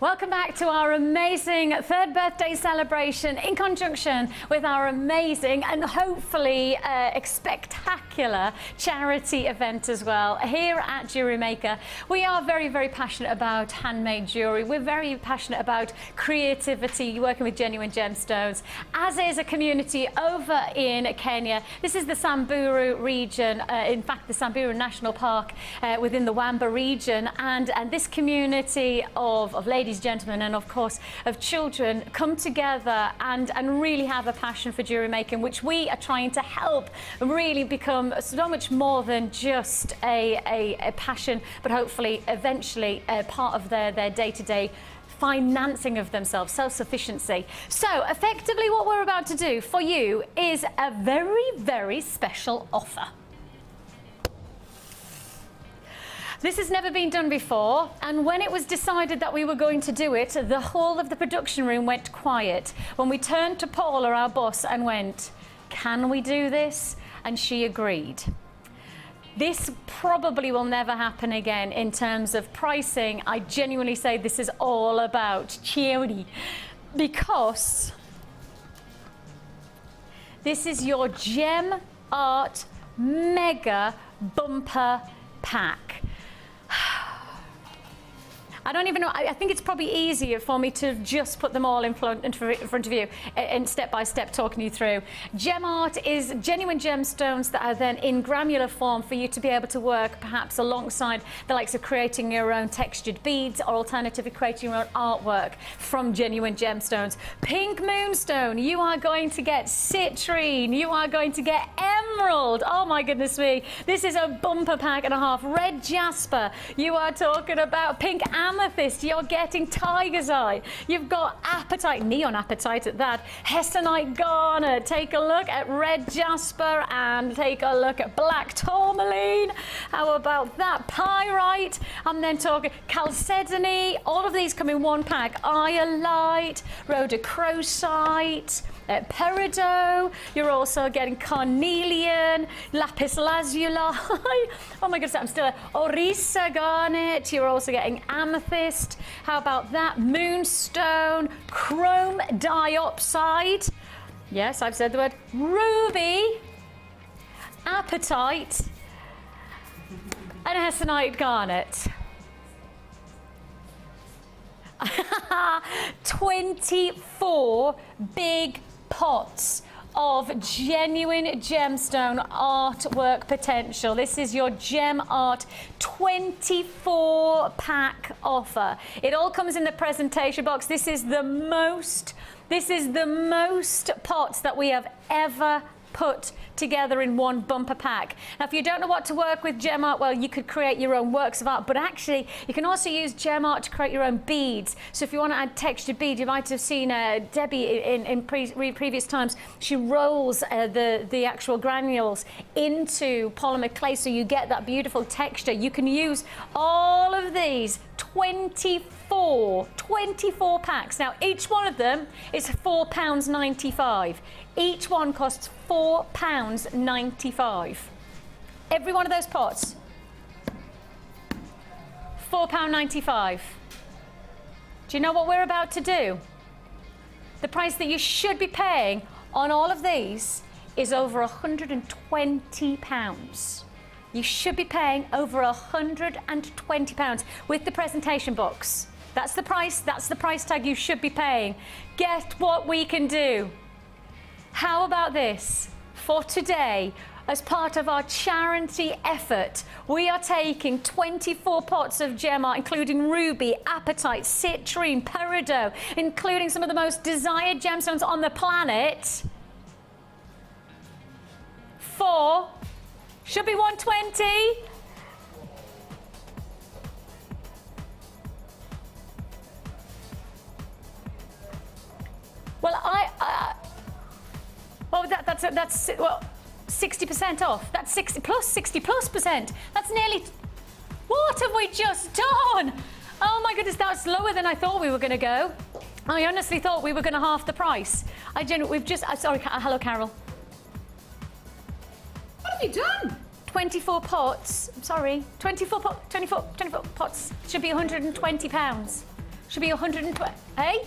Welcome back to our amazing third birthday celebration in conjunction with our amazing and hopefully spectacular charity event as well here at Jewellery Maker. We are very, very passionate about handmade jewellery. We're very passionate about creativity, working with genuine gemstones, as is a community over in Kenya. This is the Samburu region, in fact the Samburu National Park within the Wamba region, and this community of ladies, gentlemen, and of course of children come together and really have a passion for jewellery making, which we are trying to help really become so much more than just a passion, but hopefully eventually a part of their day-to-day financing of themselves, self-sufficiency. So effectively what we're about to do for you is a very, very special offer. This has never been done before, and when it was decided that we were going to do it, the whole of the production room went quiet. When we turned to Paula, our boss, and went, "Can we do this?" And she agreed. This probably will never happen again in terms of pricing. I genuinely say this is all about charity, because this is your Gem Art Mega Bumper Pack. I don't even know, I think it's probably easier for me to just put them all in front of you and step by step talking you through. Gem art is genuine gemstones that are then in granular form for you to be able to work perhaps alongside the likes of creating your own textured beads, or alternatively creating your own artwork from genuine gemstones. Pink moonstone, you are going to get citrine, you are going to get emerald, oh my goodness me, this is a bumper pack and a half. Red jasper, you are talking about pink amethyst, you're getting tiger's eye, you've got apatite, neon apatite at that, hessonite garnet, take a look at red jasper and take a look at black tourmaline, how about that, pyrite, I'm then talking chalcedony, all of these come in one pack, iolite, rhodochrosite, peridot, you're also getting carnelian, lapis lazuli, oh my goodness, I'm still orisa garnet, you're also getting amethyst, how about that, moonstone, chrome diopside, yes, I've said the word, ruby, apatite, and hessonite garnet. 24 big pots of genuine gemstone artwork potential. This is your Gem Art 24 pack offer. It all comes in the presentation box. This is the most pots that we have ever put together in one bumper pack. Now, if you don't know what to work with gem art, well, you could create your own works of art, but actually you can also use gem art to create your own beads. So if you want to add textured bead, you might have seen Debbie in previous times, she rolls the actual granules into polymer clay, so you get that beautiful texture. You can use all of these 24 packs. Now, each one of them is £4.95. Each one costs £4.95. Every one of those pots, £4.95. Do you know what we're about to do? The price that you should be paying on all of these is over £120. You should be paying over £120 with the presentation box. That's the price tag you should be paying. Guess what we can do? How about this? For today, as part of our charity effort, we are taking 24 pots of gem art, including ruby, apatite, citrine, peridot, including some of the most desired gemstones on the planet, for, should be 120. Well, that's 60% off. That's 60+%. That's nearly. What have we just done? Oh my goodness, that's lower than I thought we were going to go. I honestly thought we were going to half the price. We've just. Sorry, hello, Carol. What have you done? 24 pots. I'm sorry. 24 pots should be £120. Should be 120. Hey?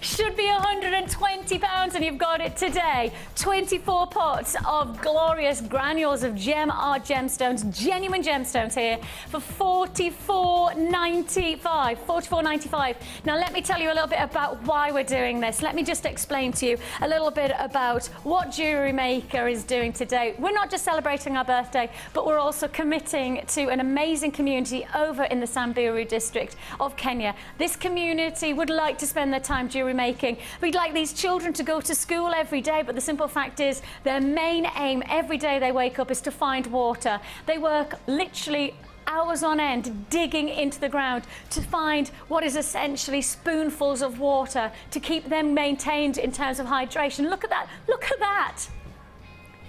Should be £120 and you've got it today. 24 pots of glorious granules of gem art gemstones, genuine gemstones here for $44.95. $44.95. Now let me tell you a little bit about why we're doing this. Let me just explain to you a little bit about what Jewellery Maker is doing today. We're not just celebrating our birthday, but we're also committing to an amazing community over in the Samburu district of Kenya. This community would like to spend their time jewellery making. We'd like these children to go to school every day, but the simple fact is their main aim every day they wake up is to find water. They work literally hours on end digging into the ground to find what is essentially spoonfuls of water to keep them maintained in terms of hydration. Look at that, look at that.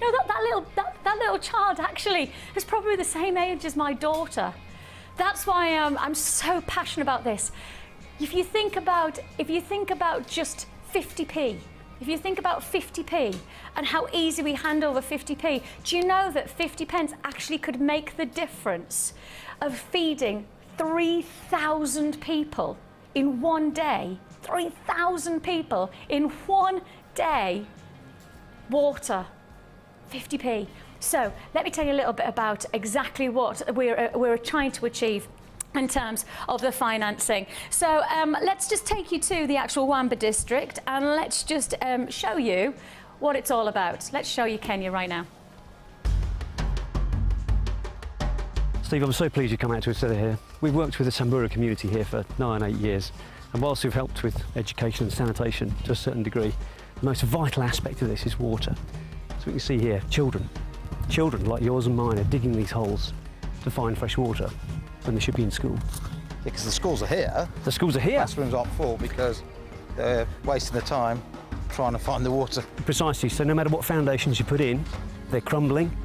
You know, that little child actually is probably the same age as my daughter. That's why I'm so passionate about this. If you think about just 50p, if you think about 50p and how easy we hand over 50p, do you know that 50 pence actually could make the difference of feeding 3,000 people in one day? 3,000 people in one day. Water, 50p. So let me tell you a little bit about exactly what we're trying to achieve in terms of the financing. So let's just take you to the actual Wamba district and let's just show you what it's all about. Let's show you Kenya right now. Steve, I'm so pleased you come out to us today here. We've worked with the Samburu community here for 8 years, and whilst we've helped with education and sanitation to a certain degree, the most vital aspect of this is water. So we can see here, children like yours and mine are digging these holes to find fresh water when they should be in school. Yeah, because the schools are here. The schools are here. Classrooms aren't full because they're wasting the time trying to find the water. Precisely, so no matter what foundations you put in, they're crumbling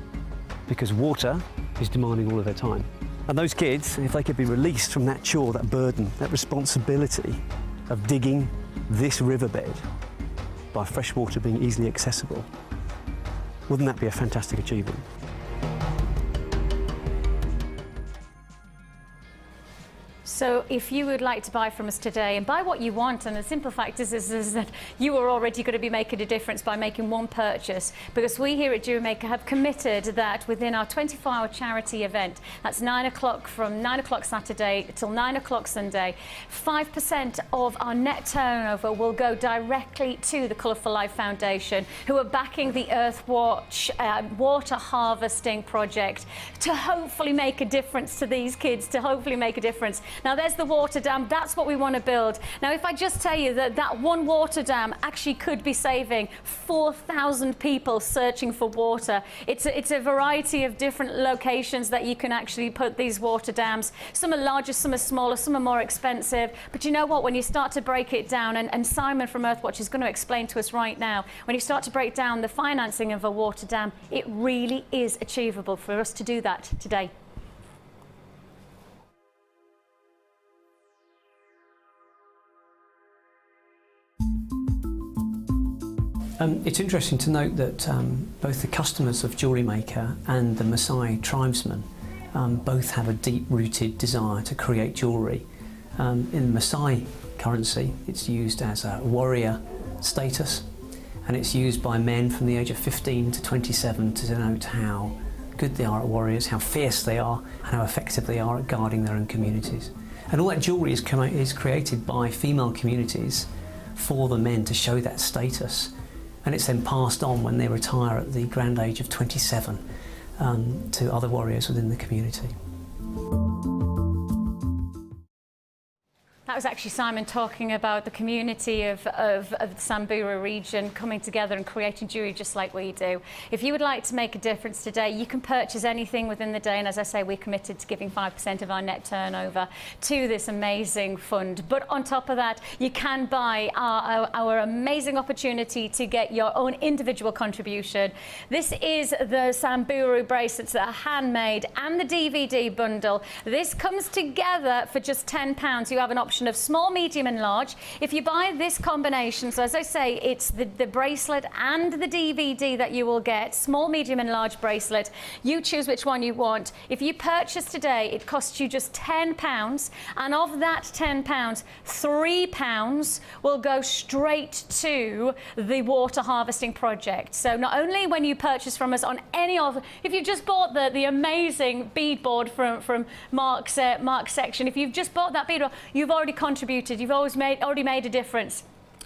because water is demanding all of their time. And those kids, if they could be released from that chore, that burden, that responsibility of digging this riverbed by fresh water being easily accessible, wouldn't that be a fantastic achievement? So if you would like to buy from us today and buy what you want, and the simple fact is that you are already going to be making a difference by making one purchase, because we here at Jewellery Maker have committed that within our 24-hour charity event, that's 9 o'clock from 9 o'clock Saturday till 9 o'clock Sunday, 5% of our net turnover will go directly to the Colourful Life Foundation, who are backing the Earthwatch water harvesting project to hopefully make a difference to these kids, to hopefully make a difference. Now there's the water dam, that's what we want to build. Now if I just tell you that that one water dam actually could be saving 4,000 people searching for water. It's a variety of different locations that you can actually put these water dams. Some are larger, some are smaller, some are more expensive. But you know what, when you start to break it down, and Simon from Earthwatch is going to explain to us right now, when you start to break down the financing of a water dam, it really is achievable for us to do that today. It's interesting to note that both the customers of Jewellery Maker and the Maasai tribesmen both have a deep-rooted desire to create jewellery. In Maasai currency, it's used as a warrior status, and it's used by men from the age of 15 to 27 to denote how good they are at warriors, how fierce they are, and how effective they are at guarding their own communities. And all that jewellery is created by female communities for the men to show that status. And it's then passed on when they retire at the grand age of 27 to other warriors within the community. That was actually Simon talking about the community of the Samburu region coming together and creating jewellery just like we do. If you would like to make a difference today, you can purchase anything within the day, and as I say, we're committed to giving 5% of our net turnover to this amazing fund. But on top of that, you can buy our amazing opportunity to get your own individual contribution. This is the Samburu bracelets that are handmade and the DVD bundle. This comes together for just £10. You have an option option of small, medium and large. If you buy this combination, so as I say, it's the bracelet and the DVD that you will get, small, medium and large bracelet. You choose which one you want. If you purchase today, it costs you just £10, and of that £10, £3 will go straight to the water harvesting project. So not only when you purchase from us on any of, if you just bought the amazing beadboard from Mark's section, if you've just bought that beadboard, you've already contributed, you've already made a difference.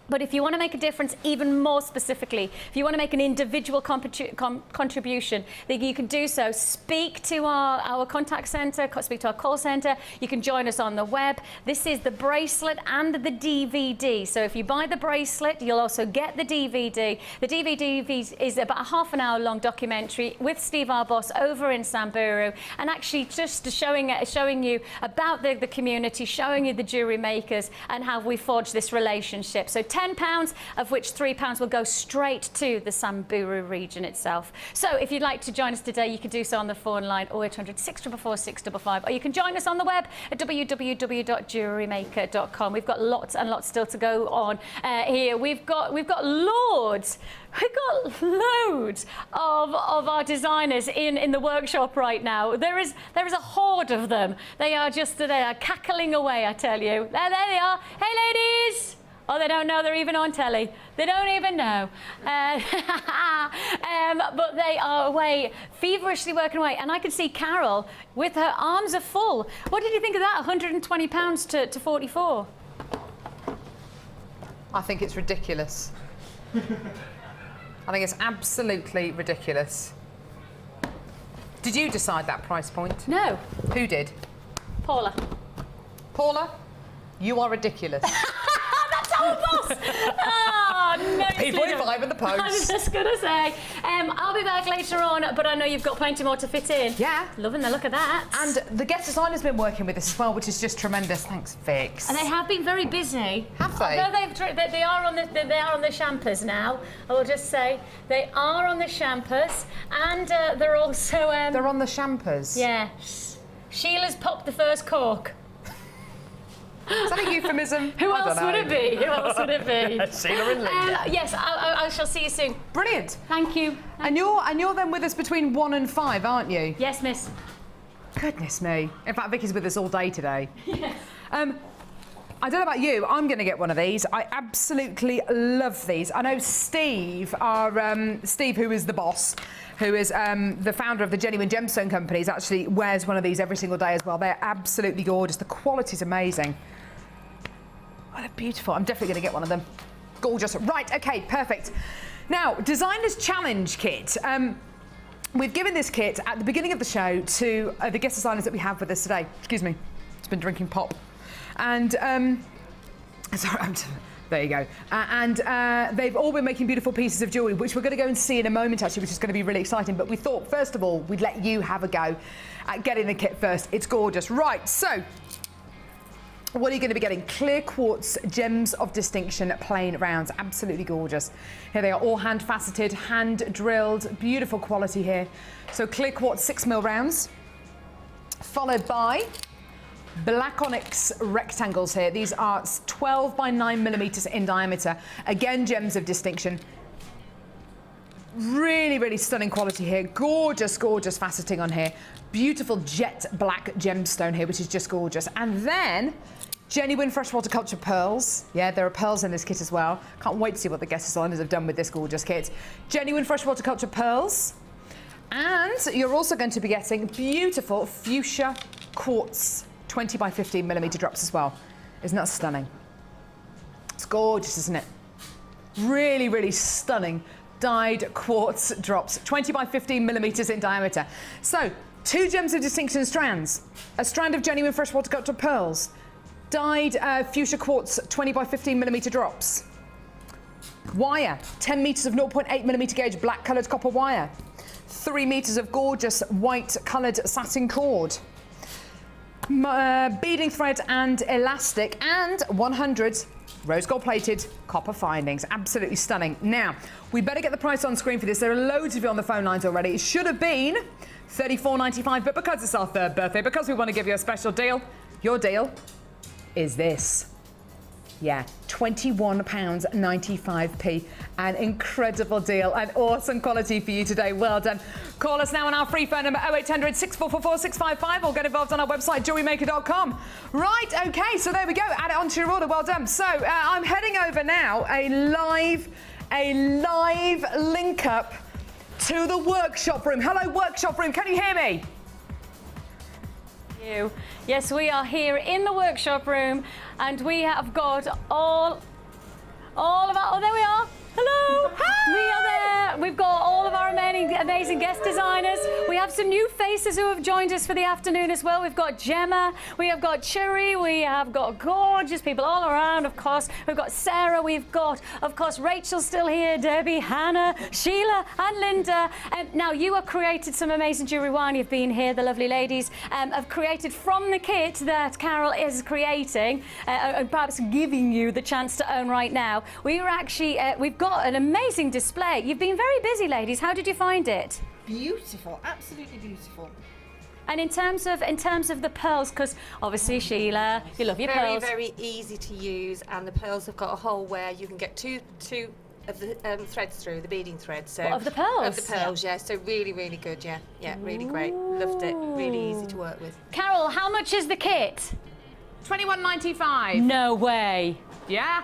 But if you want to make a difference even more specifically, if you want to make an individual contribution, then you can do so. Speak to our contact centre, speak to our call centre. You can join us on the web. This is the bracelet and the DVD. So if you buy the bracelet, you'll also get the DVD. The DVD is about a half-an-hour long documentary with Steve, our boss, over in Samburu, and actually just showing you about the community, showing you the jewellery makers and how we forged this relationship. So £10, of which £3 will go straight to the Samburu region itself. So if you'd like to join us today, you can do so on the phone line 0800 644 655, or you can join us on the web at www.jewellerymaker.com. We've got lots and lots still to go on here. We've got loads of our designers in the workshop right now. There is a horde of them. They are cackling away, I tell you. There they are. Hey, ladies. Oh, they don't know they're even on telly. They don't even know. But they are away, feverishly working away. And I can see Carol with her arms are full. What did you think of that? £120 to 44? I think it's ridiculous. I think it's absolutely ridiculous. Did you decide that price point? No. Who did? Paula. Paula, you are ridiculous. Our boss. Oh, no. P45 in the post. I was just going to say, I'll be back later on, but I know you've got plenty more to fit in. Yeah. Loving the look of that. And the guest designer's been working with us as well, which is just tremendous. Thanks, Vix. And they have been very busy. Have they? Although they are on the champers now. I will just say they are on the champers, and they're also. They're on the champers. Yes. Sheila's popped the first cork. Is that a euphemism? Who else would it be? Who else would it be? Sheila and Linda. Yes, I shall see you soon. Brilliant. Thank you. And you're then with us between 1 and 5, aren't you? Yes, miss. Goodness me. In fact, Vicky's with us all day today. Yes. I don't know about you, I'm going to get one of these. I absolutely love these. I know Steve, Steve, who is the boss, who is the founder of the Genuine Gemstone Companies, actually wears one of these every single day as well. They're absolutely gorgeous. The quality's amazing. Oh, they're beautiful. I'm definitely going to get one of them. Gorgeous. Right, okay, perfect. Now, Designer's Challenge Kit. We've given this kit at the beginning of the show to the guest designers that we have with us today. Excuse me, it's been drinking pop. And, sorry, there you go. They've all been making beautiful pieces of jewellery, which we're going to go and see in a moment, actually, which is going to be really exciting. But we thought, first of all, we'd let you have a go at getting the kit first. It's gorgeous. Right, so what are you going to be getting? Clear quartz gems of distinction plain rounds. Absolutely gorgeous. Here they are, all hand faceted, hand drilled, beautiful quality here. So clear quartz 6mm rounds, followed by black onyx rectangles here. These are 12 by 9mm in diameter. Again, gems of distinction. Really, really stunning quality here. Gorgeous, gorgeous faceting on here. Beautiful jet black gemstone here, which is just gorgeous. And then genuine freshwater culture pearls. Yeah, there are pearls in this kit as well. Can't wait to see what the guest designers have done with this gorgeous kit. Genuine freshwater culture pearls. And you're also going to be getting beautiful fuchsia quartz 20 by 15mm drops as well. Isn't that stunning? It's gorgeous, isn't it? Really, really stunning dyed quartz drops, 20 by 15mm in diameter. So, 2 gems of distinction strands, a strand of genuine freshwater culture pearls, dyed fuchsia quartz 20 by 15mm drops, wire, 10 metres of 0.8mm gauge black coloured copper wire, 3 metres of gorgeous white coloured satin cord, beading thread and elastic, and 100 rose gold plated copper findings. Absolutely stunning. Now, we better get the price on screen for this. There are loads of you on the phone lines already. It should have been $34.95, but because it's our 3rd birthday, because we want to give you a special deal, your deal is this. Yeah, £21.95p. An incredible deal, an awesome quality for you today. Well done. Call us now on our free phone number 0800 644 655 or get involved on our website jewellerymaker.com. Right, okay, so there we go. Add it onto your order. Well done. So I'm heading over now, a live link up to the workshop room. Hello, workshop room. Can you hear me? Yes, we are here in the workshop room, and we have got all of our, oh, there we are. Hello. Hi. We are there. We've got all of our amazing guest designers. We have some new faces who have joined us for the afternoon as well. We've got Gemma, we have got Churi, we have got gorgeous people all around, of course. We've got Sarah, we've got, of course, Rachel still here, Debbie, Hannah, Sheila and Linda. Now, you have created some amazing jewellery while you've been here. The lovely ladies have created from the kit that Carol is creating and perhaps giving you the chance to own right now. We were actually, we've got an amazing display. You've been very busy, ladies. How did you find it? Beautiful, absolutely beautiful. And in terms of the pearls, because obviously, Sheila, you love your pearls. Very easy to use, and the pearls have got a hole where you can get two of the threads through, the beading threads. So what, of the pearls? Of the pearls, yeah. So really, really good, yeah. Yeah, really great. Loved it. Really easy to work with. Carol, how much is the kit? £21.95. No way. Yeah.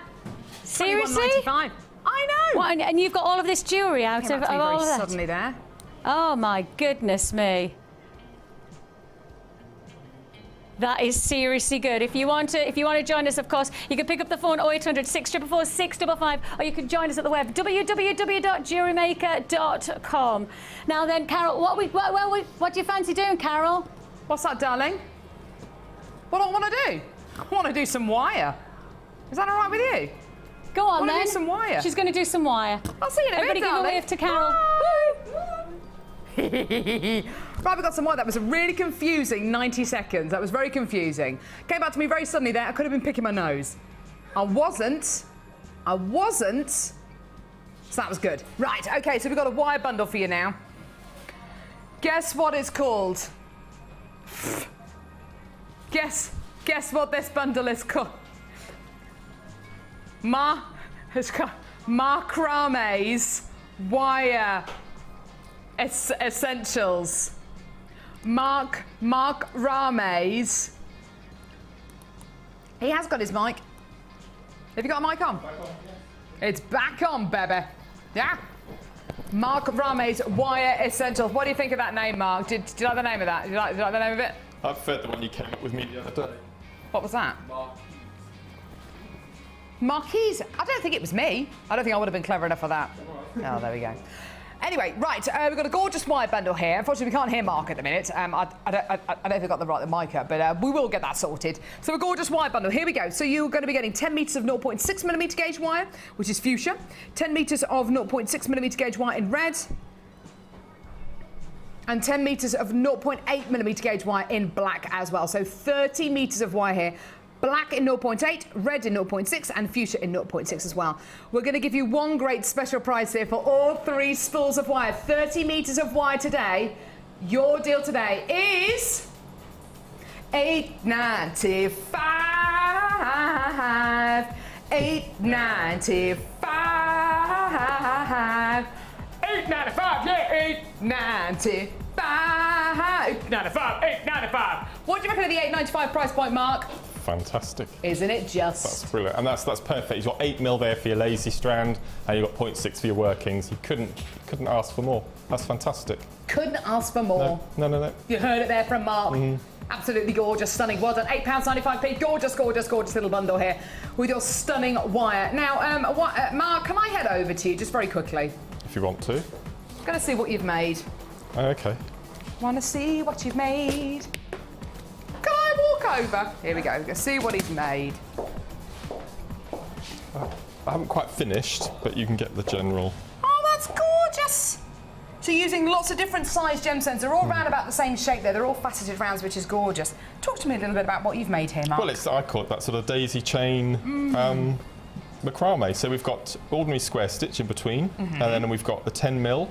Seriously? £21.95. I know. What, and you've got all of this jewellery out of all of that? Suddenly there. Oh my goodness me. That is seriously good. If you want to join us, of course, you can pick up the phone 0800 644 655, or you can join us at the web www.jewellerymaker.com. Now then, Carol, what do you fancy doing, Carol? What's that, darling? What do I want to do? I want to do some wire. Is that all right with you? Go on, then. Do some wire. She's going to do some wire. I'll see you in a Everybody bit, darling. Everybody give a wave to Carol. Right, we got some wire. That was a really confusing 90 seconds. That was very confusing. Came back to me very suddenly there. I could have been picking my nose. I wasn't. So that was good. Right, okay, so we've got a wire bundle for you now. Guess what it's called? Guess what this bundle is called? Macrame's Wire Essentials. Macrame's. He has got his mic. Have you got a mic on? Back on, yeah. It's back on, baby. Yeah? Macrame's Wire Essentials. What do you think of that name, Mark? Did you like the name of that? Did you like the name of it? I preferred the one you came up with me the other day. What was that? Marquise? I don't think it was me. I don't think I would have been clever enough for that. Oh, there we go. Anyway, right, we've got a gorgeous wire bundle here. Unfortunately, we can't hear Mark at the minute. I don't know if I got the right mic up, but we will get that sorted. So a gorgeous wire bundle. Here we go. So you're going to be getting 10 metres of 0.6mm gauge wire, which is fuchsia, 10 metres of 0.6mm gauge wire in red, and 10 metres of 0.8mm gauge wire in black as well. So 30 metres of wire here. Black in 0.8, red in 0.6, and fuchsia in 0.6 as well. We're going to give you one great special price here for all 3 spools of wire. 30 metres of wire today. Your deal today is $8.95. $8.95. $8.95. Yeah, $8.95. $8.95. What do you reckon of the $8.95 price point, Mark? Fantastic. Isn't it just? That's brilliant. And that's perfect. You've got 8mm there for your lazy strand, and you've got 0.6 for your workings. You couldn't ask for more. That's fantastic. Couldn't ask for more. No. You heard it there from Mark. Absolutely gorgeous, stunning. Well done. £8.95p. Gorgeous little bundle here with your stunning wire. Now, Mark, can I head over to you just very quickly? If you want to. I'm going to see what you've made. Okay. Want to see what you've made? Can I walk over? Here we go. Let's see what he's made. I haven't quite finished, but you can get the general. Oh, that's gorgeous. So you're using lots of different size gemstones. They're all round about the same shape there. They're all faceted rounds, which is gorgeous. Talk to me a little bit about what you've made here, Mark. Well, I call it that sort of daisy chain macrame. So we've got ordinary square stitch in between, and then we've got the 10mm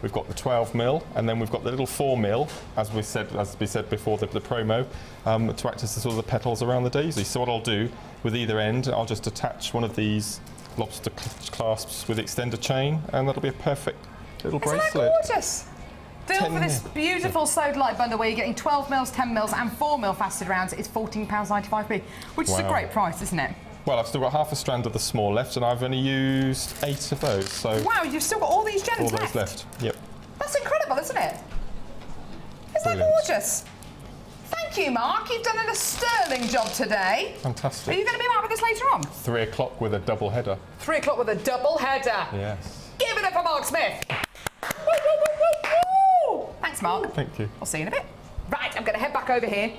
we've got the 12mm, and then we've got the little 4mm, as we said before, the promo, to act as the sort of the petals around the daisy. So what I'll do with either end, I'll just attach one of these lobster clasps with extender chain, and that'll be a perfect little bracelet. Isn't that gorgeous? Deal for this beautiful sewed light bundle where you're getting 12mm, 10mm and 4mm faceted rounds is £14.95p, which is a great price, isn't it? Well, I've still got half a strand of the small left, and I've only used 8 of those. So wow, you've still got all these gems all those left. Yep. That's incredible, isn't it? Isn't that gorgeous? Thank you, Mark. You've done a sterling job today. Fantastic. Are you going to be back with us later on? 3 o'clock with a double header. 3 o'clock with a double header. Yes. Give it up for Mark Smith. Woo, woo, woo, woo, woo. Thanks, Mark. Thank you. I'll see you in a bit. Right, I'm going to head back over here.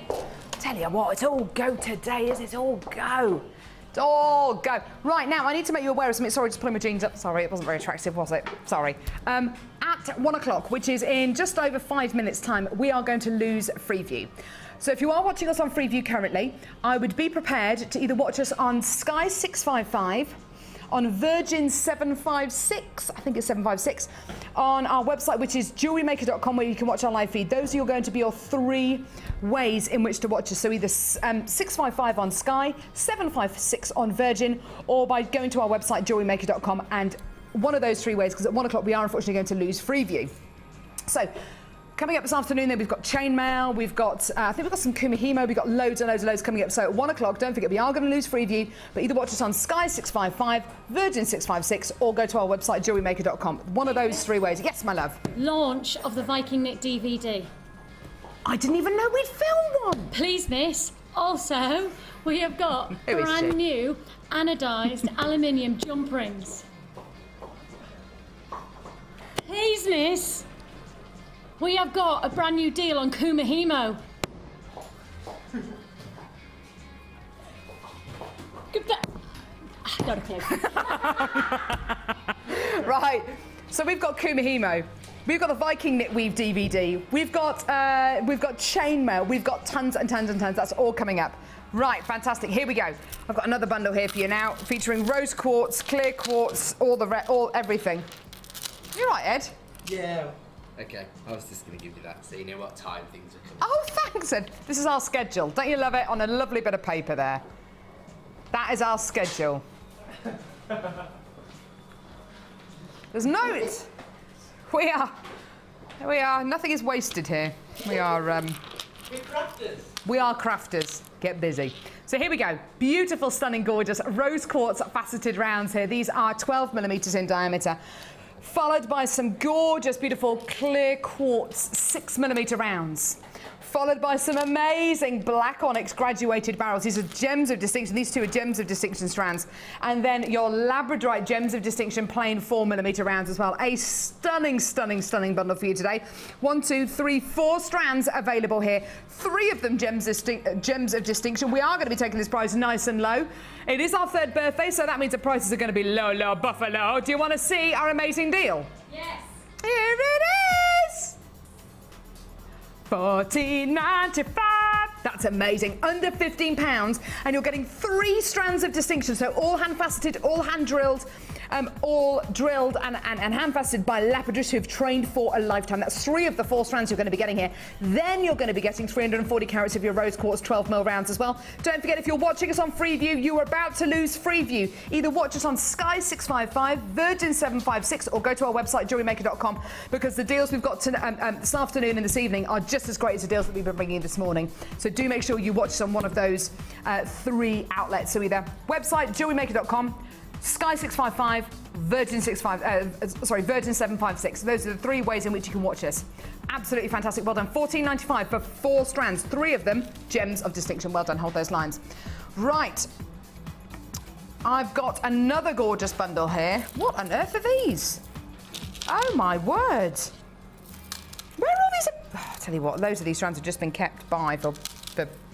Tell you what, it's all go today, is it? It's all go. It's all go. Right, now, I need to make you aware of something. Sorry, just pulling my jeans up. Sorry, it wasn't very attractive, was it? Sorry. At 1 o'clock, which is in just over 5 minutes' time, we are going to lose Freeview. So if you are watching us on Freeview currently, I would be prepared to either watch us on Sky 655, on Virgin 756, I think it's 756, on our website, which is jewellerymaker.com, where you can watch our live feed. Those are going to be your 3 ways in which to watch us. So either 655 on Sky, 756 on Virgin, or by going to our website, jewellerymaker.com, and one of those 3 ways, because at 1 o'clock we are unfortunately going to lose Freeview. So, coming up this afternoon, then we've got chainmail, we've got, I think we've got some Kumhimo, we've got loads and loads coming up. So at 1 o'clock, don't forget, we are going to lose Freeview, but either watch us on Sky 655, Virgin 656, or go to our website, jewellerymaker.com. One of those 3 ways. Yes, my love. Launch of the Viking knit DVD. I didn't even know we'd filmed one. Please, miss. Also, we have got brand new anodised aluminium jump rings. Please, miss. We have got a brand new deal on Kumhimo. Give that. Not a clue. Right, so we've got Kumhimo. We've got the Viking Knit Weave DVD. We've got chainmail. We've got tons and tons and tons. That's all coming up. Right, fantastic. Here we go. I've got another bundle here for you now, featuring rose quartz, clear quartz, all everything. You right, Ed? Yeah. Okay, I was just going to give you that so you know what time things are coming. Oh, thanks, Ed. This is our schedule. Don't you love it? On a lovely bit of paper there. That is our schedule. There's notes. We are. Nothing is wasted here. We are. We're crafters. We are crafters. Get busy. So here we go. Beautiful, stunning, gorgeous rose quartz faceted rounds here. These are 12mm in diameter. Followed by some gorgeous, beautiful clear quartz 6mm rounds. Followed by some amazing black onyx graduated barrels. These are gems of distinction. These 2 are gems of distinction strands. And then your labradorite gems of distinction plain 4mm rounds as well. A stunning, stunning, stunning bundle for you today. 1, 2, 3, 4 strands available here. 3 of them gems of distinction. We are going to be taking this price nice and low. It is our 3rd birthday, so that means the prices are going to be low, low, buffalo. Do you want to see our amazing deal? Yes. Here it is. $14.95. That's amazing. Under £15, and you're getting 3 strands of distinction. So all hand faceted, all hand drilled, all drilled and hand faceted by lapidarists who have trained for a lifetime. That's 3 of the 4 strands you're going to be getting here. Then you're going to be getting 340 carats of your rose quartz 12mm rounds as well. Don't forget, if you're watching us on Freeview, you are about to lose Freeview. Either watch us on Sky 655, Virgin 756, or go to our website jewellerymaker.com, because the deals we've got this afternoon and this evening are just as great as the deals that we've been bringing in this morning. So do make sure you watch us on one of those 3 outlets. So either website jewellerymaker.com, Sky 655, Virgin 756. Those are the 3 ways in which you can watch us. Absolutely fantastic. Well done. $14.95 for 4 strands. 3 of them gems of distinction. Well done. Hold those lines. Right. I've got another gorgeous bundle here. What on earth are these? Oh my word. Where are all these? Oh, I'll tell you what, loads of these strands have just been kept by for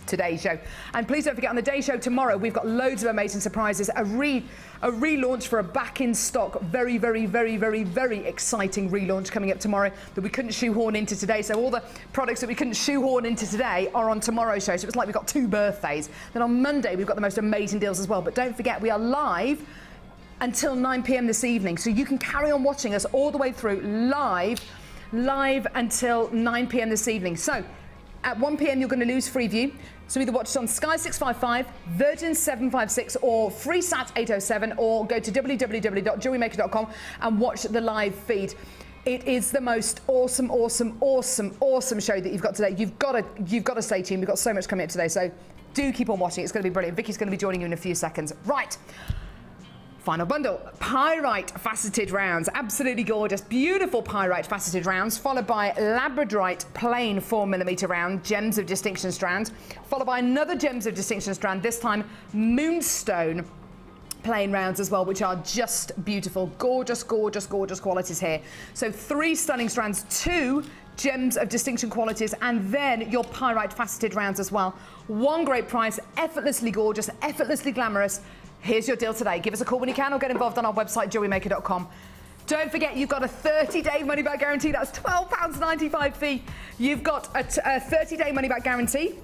today's show. And please don't forget, on the day show tomorrow, we've got loads of amazing surprises. A relaunch for a back in stock, very, very, very, very, very exciting relaunch coming up tomorrow that we couldn't shoehorn into today. So all the products that we couldn't shoehorn into today are on tomorrow's show. So it's like we've got 2 birthdays. Then on Monday, we've got the most amazing deals as well. But don't forget, we are live until 9 p.m. this evening. So you can carry on watching us all the way through live until 9 p.m. this evening. So at 1 p.m. you're going to lose Freeview. So either watch it on Sky 655, Virgin 756 or Freesat 807, or go to www.jewellerymaker.com and watch the live feed. It is the most awesome show that you've got today. You've got to stay tuned. We've got so much coming up today, so do keep on watching. It's going to be brilliant. Vicky's going to be joining you in a few seconds. Right. Final bundle, pyrite faceted rounds, absolutely gorgeous, beautiful pyrite faceted rounds, followed by labradorite plain 4mm round, gems of distinction strand, followed by another gems of distinction strand, this time moonstone plain rounds as well, which are just beautiful, gorgeous qualities here. So 3 stunning strands, 2 gems of distinction qualities, and then your pyrite faceted rounds as well. One great price, effortlessly gorgeous, effortlessly glamorous. Here's your deal today. Give us a call when you can, or get involved on our website, jewellerymaker.com. Don't forget, you've got a 30-day money-back guarantee. That's £12.95 fee. You've got a 30-day money-back guarantee.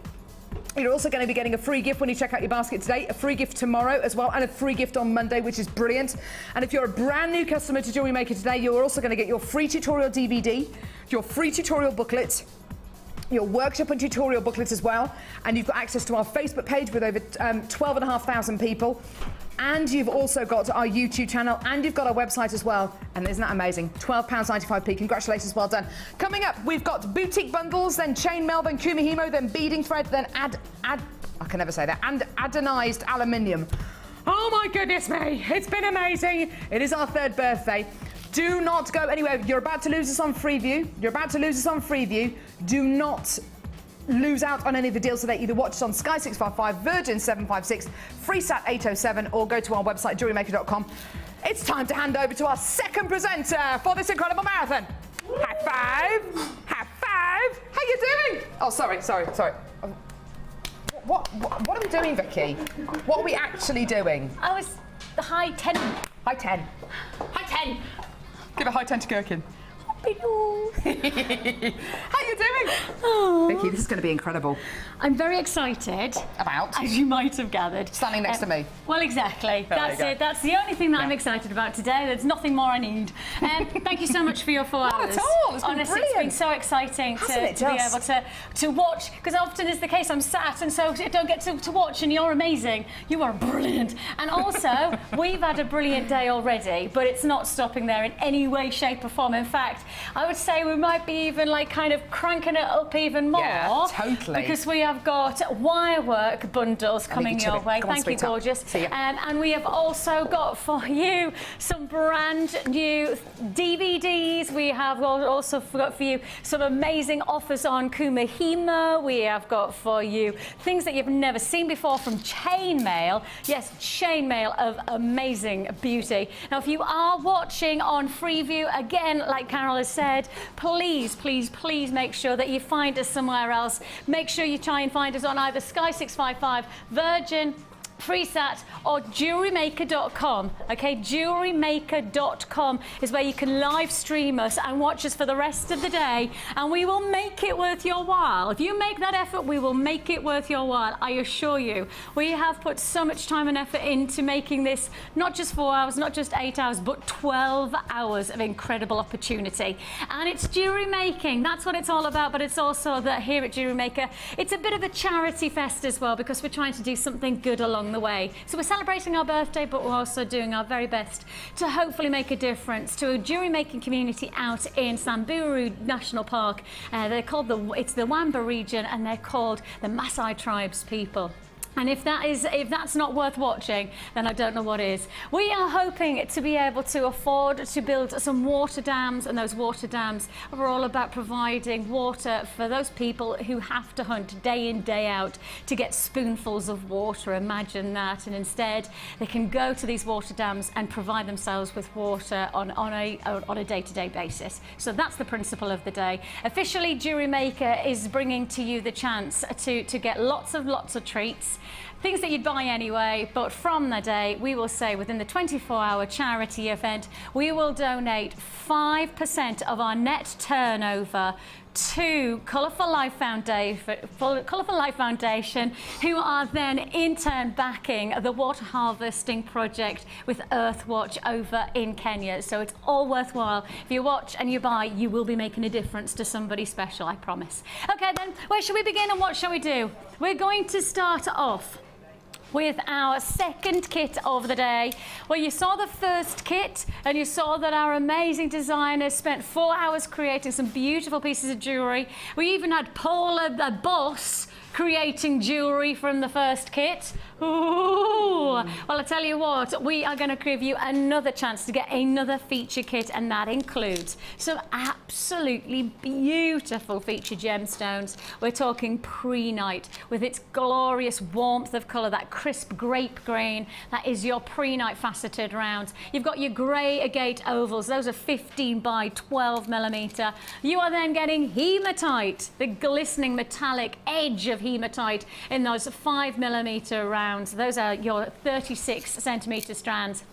You're also going to be getting a free gift when you check out your basket today, a free gift tomorrow as well, and a free gift on Monday, which is brilliant. And if you're a brand new customer to Jewellery Maker today, you're also going to get your free tutorial DVD, your free tutorial booklet, your workshop and tutorial booklet as well, and you've got access to our Facebook page with over 12,500 people, and you've also got our YouTube channel, and you've got our website as well, and isn't that amazing? £12.95p, congratulations, well done. Coming up, we've got boutique bundles, then chainmail, then Kumhimo, then beading thread, then I can never say that, and anodized aluminium. Oh my goodness me, it's been amazing. It is our 3rd birthday. Do not go anywhere. You're about to lose us on Freeview. Do not lose out on any of the deals today. Either watch us on Sky 655, Virgin 756, Freesat 807, or go to our website, jewellerymaker.com. It's time to hand over to our 2nd presenter for this incredible marathon. High five. High five. How you doing? Oh, sorry. What are we doing, Vicky? What are we actually doing? I was the high 10. High 10. High 10. Give a high 10 to Gherkin. How you doing? Oh. Vicky, this is going to be incredible. I'm very excited. About? As you might have gathered. Standing next to me. Well, exactly. That's it. That's the only thing that I'm excited about today. There's nothing more I need. Thank you so much for your 4 hours. Not at all. It's been honestly, brilliant. It's been so exciting to be able to watch, because often is the case I'm sat and so I don't get to watch, and you're amazing. You are brilliant. And also, we've had a brilliant day already, but it's not stopping there in any way, shape or form. In fact, I would say we might be even like kind of cranking it up even more. Yeah, totally. Because we have got wirework bundles coming your way. Thank you, gorgeous. And we have also got for you some brand new DVDs. We have also got for you some amazing offers on Kumhimo. We have got for you things that you've never seen before from chainmail. Yes, chainmail of amazing beauty. Now, if you are watching on Freeview, again, like Carol has said, please make sure that you find us somewhere else. Make sure you try and find us on either Sky 655, Virgin, Freesat or jewellerymaker.com. Okay, jewellerymaker.com is where you can live stream us and watch us for the rest of the day, and we will make it worth your while. If you make that effort, we will make it worth your while, I assure you. We have put so much time and effort into making this not just 4 hours, not just 8 hours, but 12 hours of incredible opportunity. And it's jewellery making, that's what it's all about, but it's also that here at Jewellery Maker, it's a bit of a charity fest as well, because we're trying to do something good along the way. So we're celebrating our birthday, but we're also doing our very best to hopefully make a difference to a jewellery making community out in Samburu National Park. They're called it's the Wamba region, and they're called the Maasai tribes people. And if that's not worth watching, then I don't know what is. We are hoping to be able to afford to build some water dams, and those water dams are all about providing water for those people who have to hunt day in, day out to get spoonfuls of water. Imagine that. And instead, they can go to these water dams and provide themselves with water on a day-to-day basis. So that's the principle of the day. Officially, Jewellery Maker is bringing to you the chance to get lots of treats. Things that you'd buy anyway, but from the day, we will say within the 24-hour charity event, we will donate 5% of our net turnover to Colourful Life Foundation, who are then in turn backing the water harvesting project with Earthwatch over in Kenya. So it's all worthwhile. If you watch and you buy, you will be making a difference to somebody special, I promise. Okay then, where shall we begin and what shall we do? We're going to start off with our second kit of the day. Well, you saw the first kit and you saw that our amazing designers spent 4 hours creating some beautiful pieces of jewellery. We even had Paula, the boss, creating jewellery from the first kit. Ooh. Well, I tell you what, we are going to give you another chance to get another feature kit, and that includes some absolutely beautiful feature gemstones. We're talking pre-night with its glorious warmth of colour, that crisp grape green. That is your pre-night faceted rounds. You've got your grey agate ovals. Those are 15 by 12 millimetre. You are then getting hematite, the glistening metallic edge of hematite in those 5 millimetre rounds. Those are your 36 centimetre strands.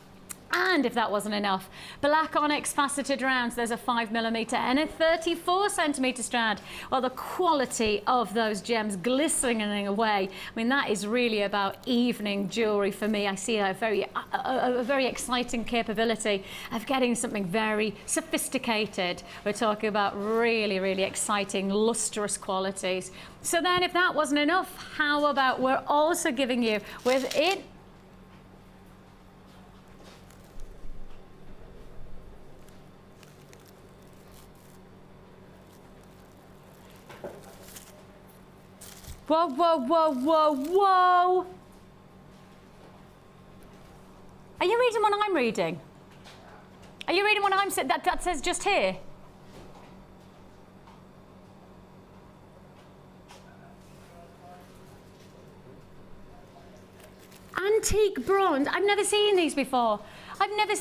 And if that wasn't enough, black onyx faceted rounds, there's a 5 millimetre and a 34 centimetre strand. Well, the quality of those gems glistening away, I mean, that is really about evening jewellery for me. I see a very exciting capability of getting something very sophisticated. We're talking about really, really exciting, lustrous qualities. So then if that wasn't enough, how about we're also giving you with it whoa, whoa, whoa, whoa, whoa. Are you reading what I'm reading? Are you reading what I'm saying? That says just here. Antique bronze. I've never seen these before.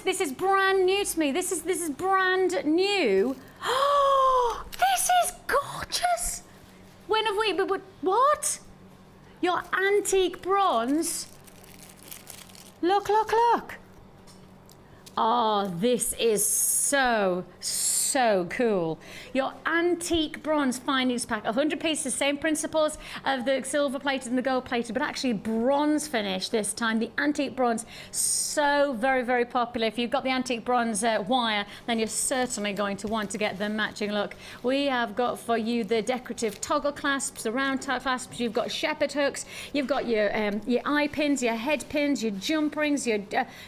This is brand new to me. This is brand new. Oh, this is gorgeous. When have we, what? Your antique bronze? Look, look, look. Oh, this is so cool. Your antique bronze findings pack, 100 pieces, same principles of the silver plated and the gold plated, but actually bronze finish this time. The antique bronze, so very, very popular. If you've got the antique bronze wire, then you're certainly going to want to get the matching look. We have got for you the decorative toggle clasps, the round clasps, you've got shepherd hooks, you've got your eye pins, your head pins, your jump rings,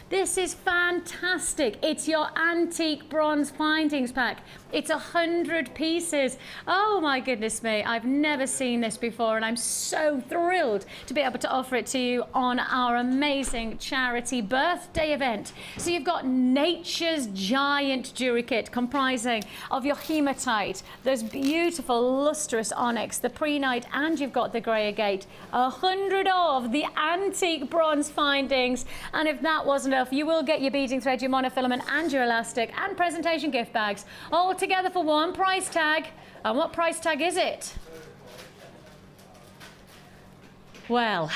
this is fantastic. It's your antique bronze findings pack. It's 100 pieces. Oh my goodness me, I've never seen this before, and I'm so thrilled to be able to offer it to you on our amazing charity birthday event. So you've got Nature's Giant Jewelry Kit, comprising of your hematite, those beautiful lustrous onyx, the pre-night, and you've got the grey agate. 100 of the antique bronze findings, and if that wasn't enough, you will get your beading thread, your monofilament, and your elastic, and presentation gift bags, all together for one price tag. And what price tag is it? Well,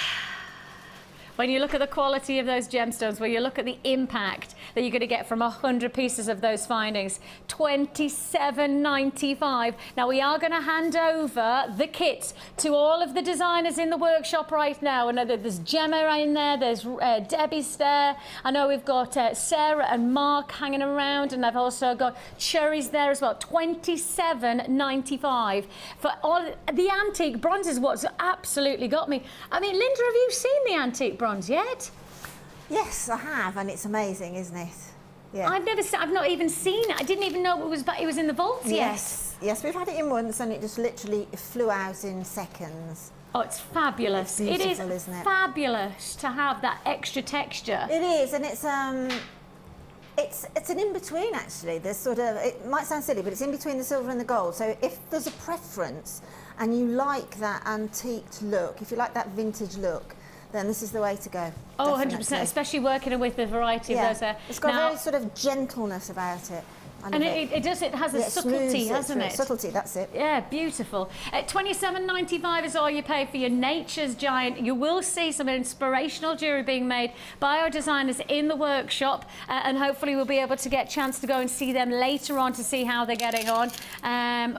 when you look at the quality of those gemstones, when you look at the impact that you're going to get from 100 pieces of those findings, $27.95. Now, we are going to hand over the kits to all of the designers in the workshop right now. I know that there's Gemma in there, there's Debbie's there. I know we've got Sarah and Mark hanging around, and I've also got Cherry's there as well. $27.95 for all the antique bronze is what's absolutely got me. I mean, Linda, have you seen the antique bronze yet? Yes, I have, and it's amazing, isn't it? Yeah. I've not even seen it. I didn't even know it was in the vaults yet. Yes, we've had it in once, and it just literally flew out in seconds. Oh, it's fabulous. It's beautiful, it is isn't it? Fabulous to have that extra texture. It is, and it's an in-between, actually. There's sort of, it might sound silly, but it's in between the silver and the gold. So if there's a preference and you like that antiqued look, if you like that vintage look, then this is the way to go. Oh, definitely. 100%, especially working with the variety of those. It's got a very sort of gentleness about it. I And love it has a subtlety, smooths hasn't through. it? Subtlety, that's it. Yeah, beautiful. At $27.95 is all you pay for your Nature's Giant. You will see some inspirational jewellery being made by our designers in the workshop, and hopefully we'll be able to get a chance to go and see them later on to see how they're getting on.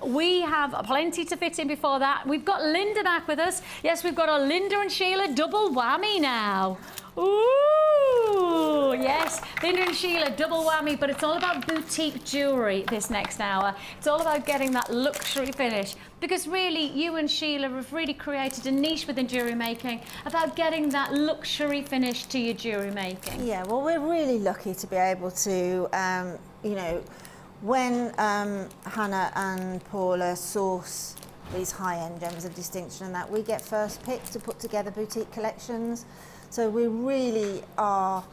We have plenty to fit in before that. We've got Linda back with us. Yes, we've got our Linda and Sheila double whammy now. Ooh, yes, Linda and Sheila, double whammy, but it's all about boutique jewellery this next hour. It's all about getting that luxury finish, because really, you and Sheila have really created a niche within jewellery making about getting that luxury finish to your jewellery making. Yeah, well, we're really lucky to be able to, you know, when Hannah and Paula source these high-end gems of distinction and that, we get first pick to put together boutique collections. So we really are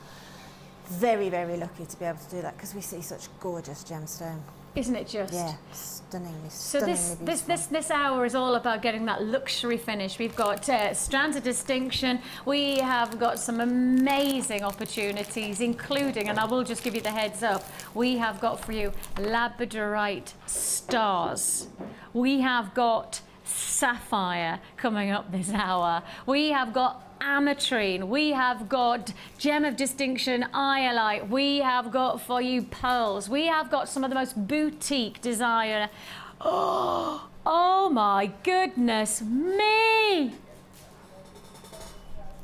very, very lucky to be able to do that, because we see such gorgeous gemstone. Isn't it just? Yeah, stunningly, So stunningly this hour is all about getting that luxury finish. We've got strands of distinction. We have got some amazing opportunities, including, and I will just give you the heads up, we have got for you labradorite stars. We have got sapphire coming up this hour. We have got ametrine, we have got gem of distinction iolite, we have got for you pearls, we have got some of the most boutique designer. Oh my goodness me!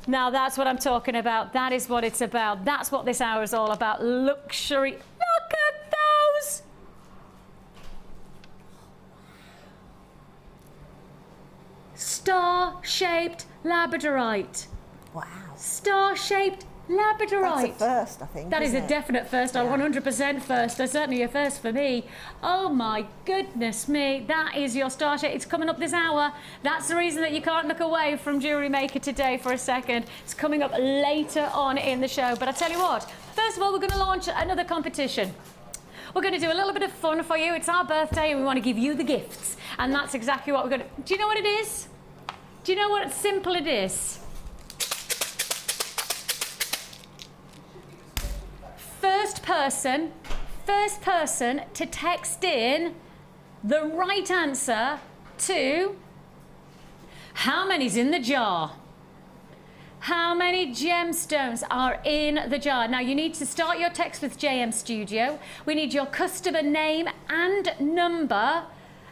Now that's what I'm talking about. That is what it's about. That's what this hour is all about. Luxury. Look at those! Star-shaped labradorite. Wow. Star-shaped labradorite. That's a first, I think. That is a it? definite first. Yeah. 100% first. Certainly a first for me. Oh my goodness me. That is your star shape. It's coming up this hour. That's the reason that you can't look away from Jewellery Maker today for a second. It's coming up later on in the show. But I tell you what, first of all, we're going to launch another competition. We're going to do a little bit of fun for you. It's our birthday and we want to give you the gifts. And that's exactly what we're going to... Do you know what it is? Do you know what simple it is? First person to text in the right answer to how many's in the jar. How many gemstones are in the jar? Now you need to start your text with JM Studio. We need your customer name and number,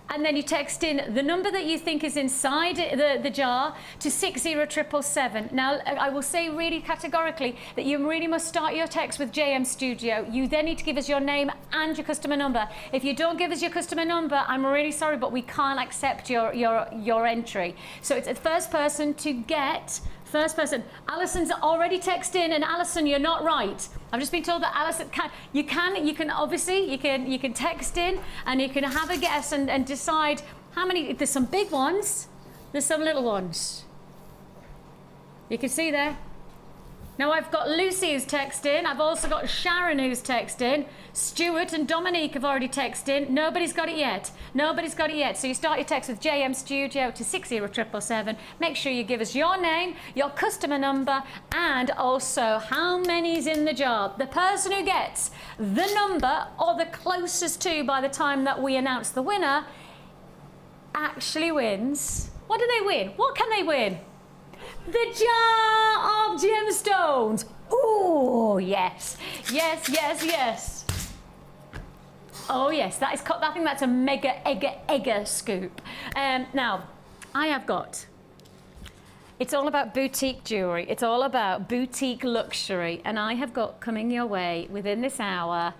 and then you text in the number that you think is inside the jar to 60777. Now, I will say really categorically that you really must start your text with JM Studio. You then need to give us your name and your customer number. If you don't give us your customer number, I'm really sorry, but we can't accept your entry. So it's the first person to get... First person. Alison's already texted in, and Alison, you're not right. I've just been told that Alison you can text in and you can have a guess and decide how many. There's some big ones, there's some little ones. You can see there. Now I've got Lucy who's texted in. I've also got Sharon who's texted in. Stuart and Dominique have already texted in. Nobody's got it yet. Nobody's got it yet. So you start your text with JM Studio to 60777. Make sure you give us your name, your customer number, and also how many's in the jar. The person who gets the number or the closest to by the time that we announce the winner actually wins. What do they win? What can they win? The jar of gemstones. Oh, yes. Yes, yes, yes. Oh, yes. I think that's a mega, egger scoop. Now, I have got... It's all about boutique jewellery. It's all about boutique luxury. And I have got coming your way within this hour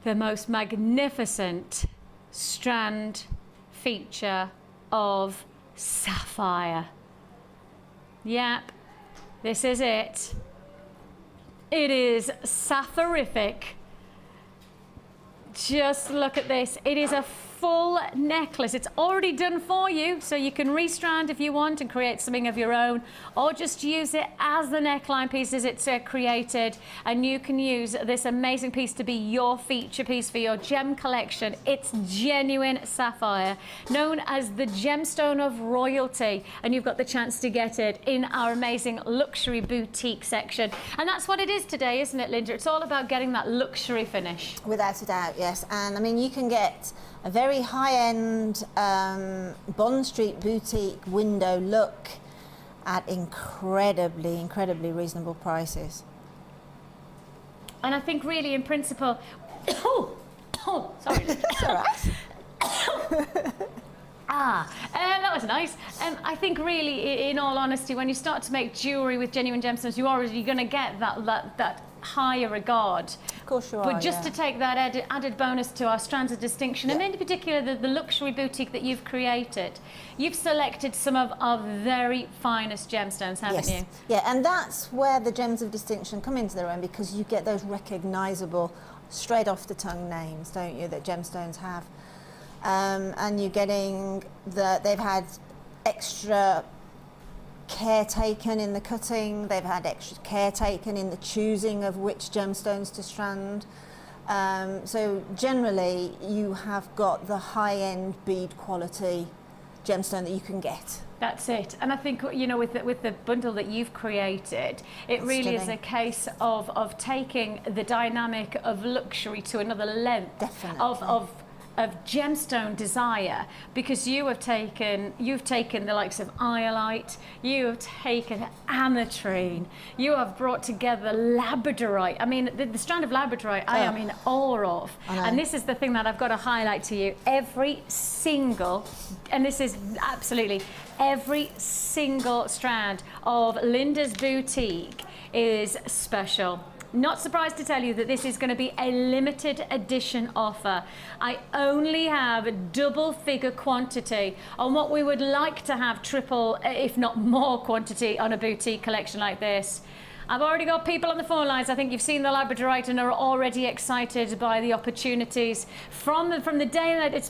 the most magnificent strand feature of sapphire. Yep, this is it. It is sapphirific. Just look at this. It is a full necklace. It's already done for you, so you can restrand if you want and create something of your own, or just use it as the neckline piece as it's created, and you can use this amazing piece to be your feature piece for your gem collection. It's genuine sapphire, known as the gemstone of royalty, and you've got the chance to get it in our amazing luxury boutique section. And that's what it is today, isn't it, Linda? It's all about getting that luxury finish. Without a doubt, yes. And I mean, you can get a very high-end Bond Street boutique window look at incredibly reasonable prices. And I think really in principle, sorry. It's all right. That was nice. I think really, in all honesty, when you start to make jewellery with genuine gemstones, you're already going to get that higher regard. Of course you are. But just to take that added bonus to our strands of distinction, and in particular the luxury boutique that you've created, you've selected some of our very finest gemstones, haven't you? Yeah, and that's where the gems of distinction come into their own, because you get those recognisable, straight off the tongue names, don't you, that gemstones have. And you're getting they've had extra care taken in the cutting, they've had extra care taken in the choosing of which gemstones to strand. So generally you have got the high-end bead quality gemstone that you can get. That's it. And I think, you know, with the bundle that you've created, it really is a case of taking the dynamic of luxury to another length. Definitely. Of gemstone desire, because you've taken the likes of iolite, you have taken ametrine, you have brought together labradorite. I mean, the strand of labradorite I am in awe of. And this is the thing that I've got to highlight to you. Every single, and this is absolutely every single strand of Linda's boutique is special. Not surprised to tell you that this is going to be a limited edition offer. I only have a double figure quantity on what we would like to have triple, if not more quantity on a boutique collection like this. I've already got people on the phone lines. I think you've seen the labradorite and are already excited by the opportunities. From the day that it's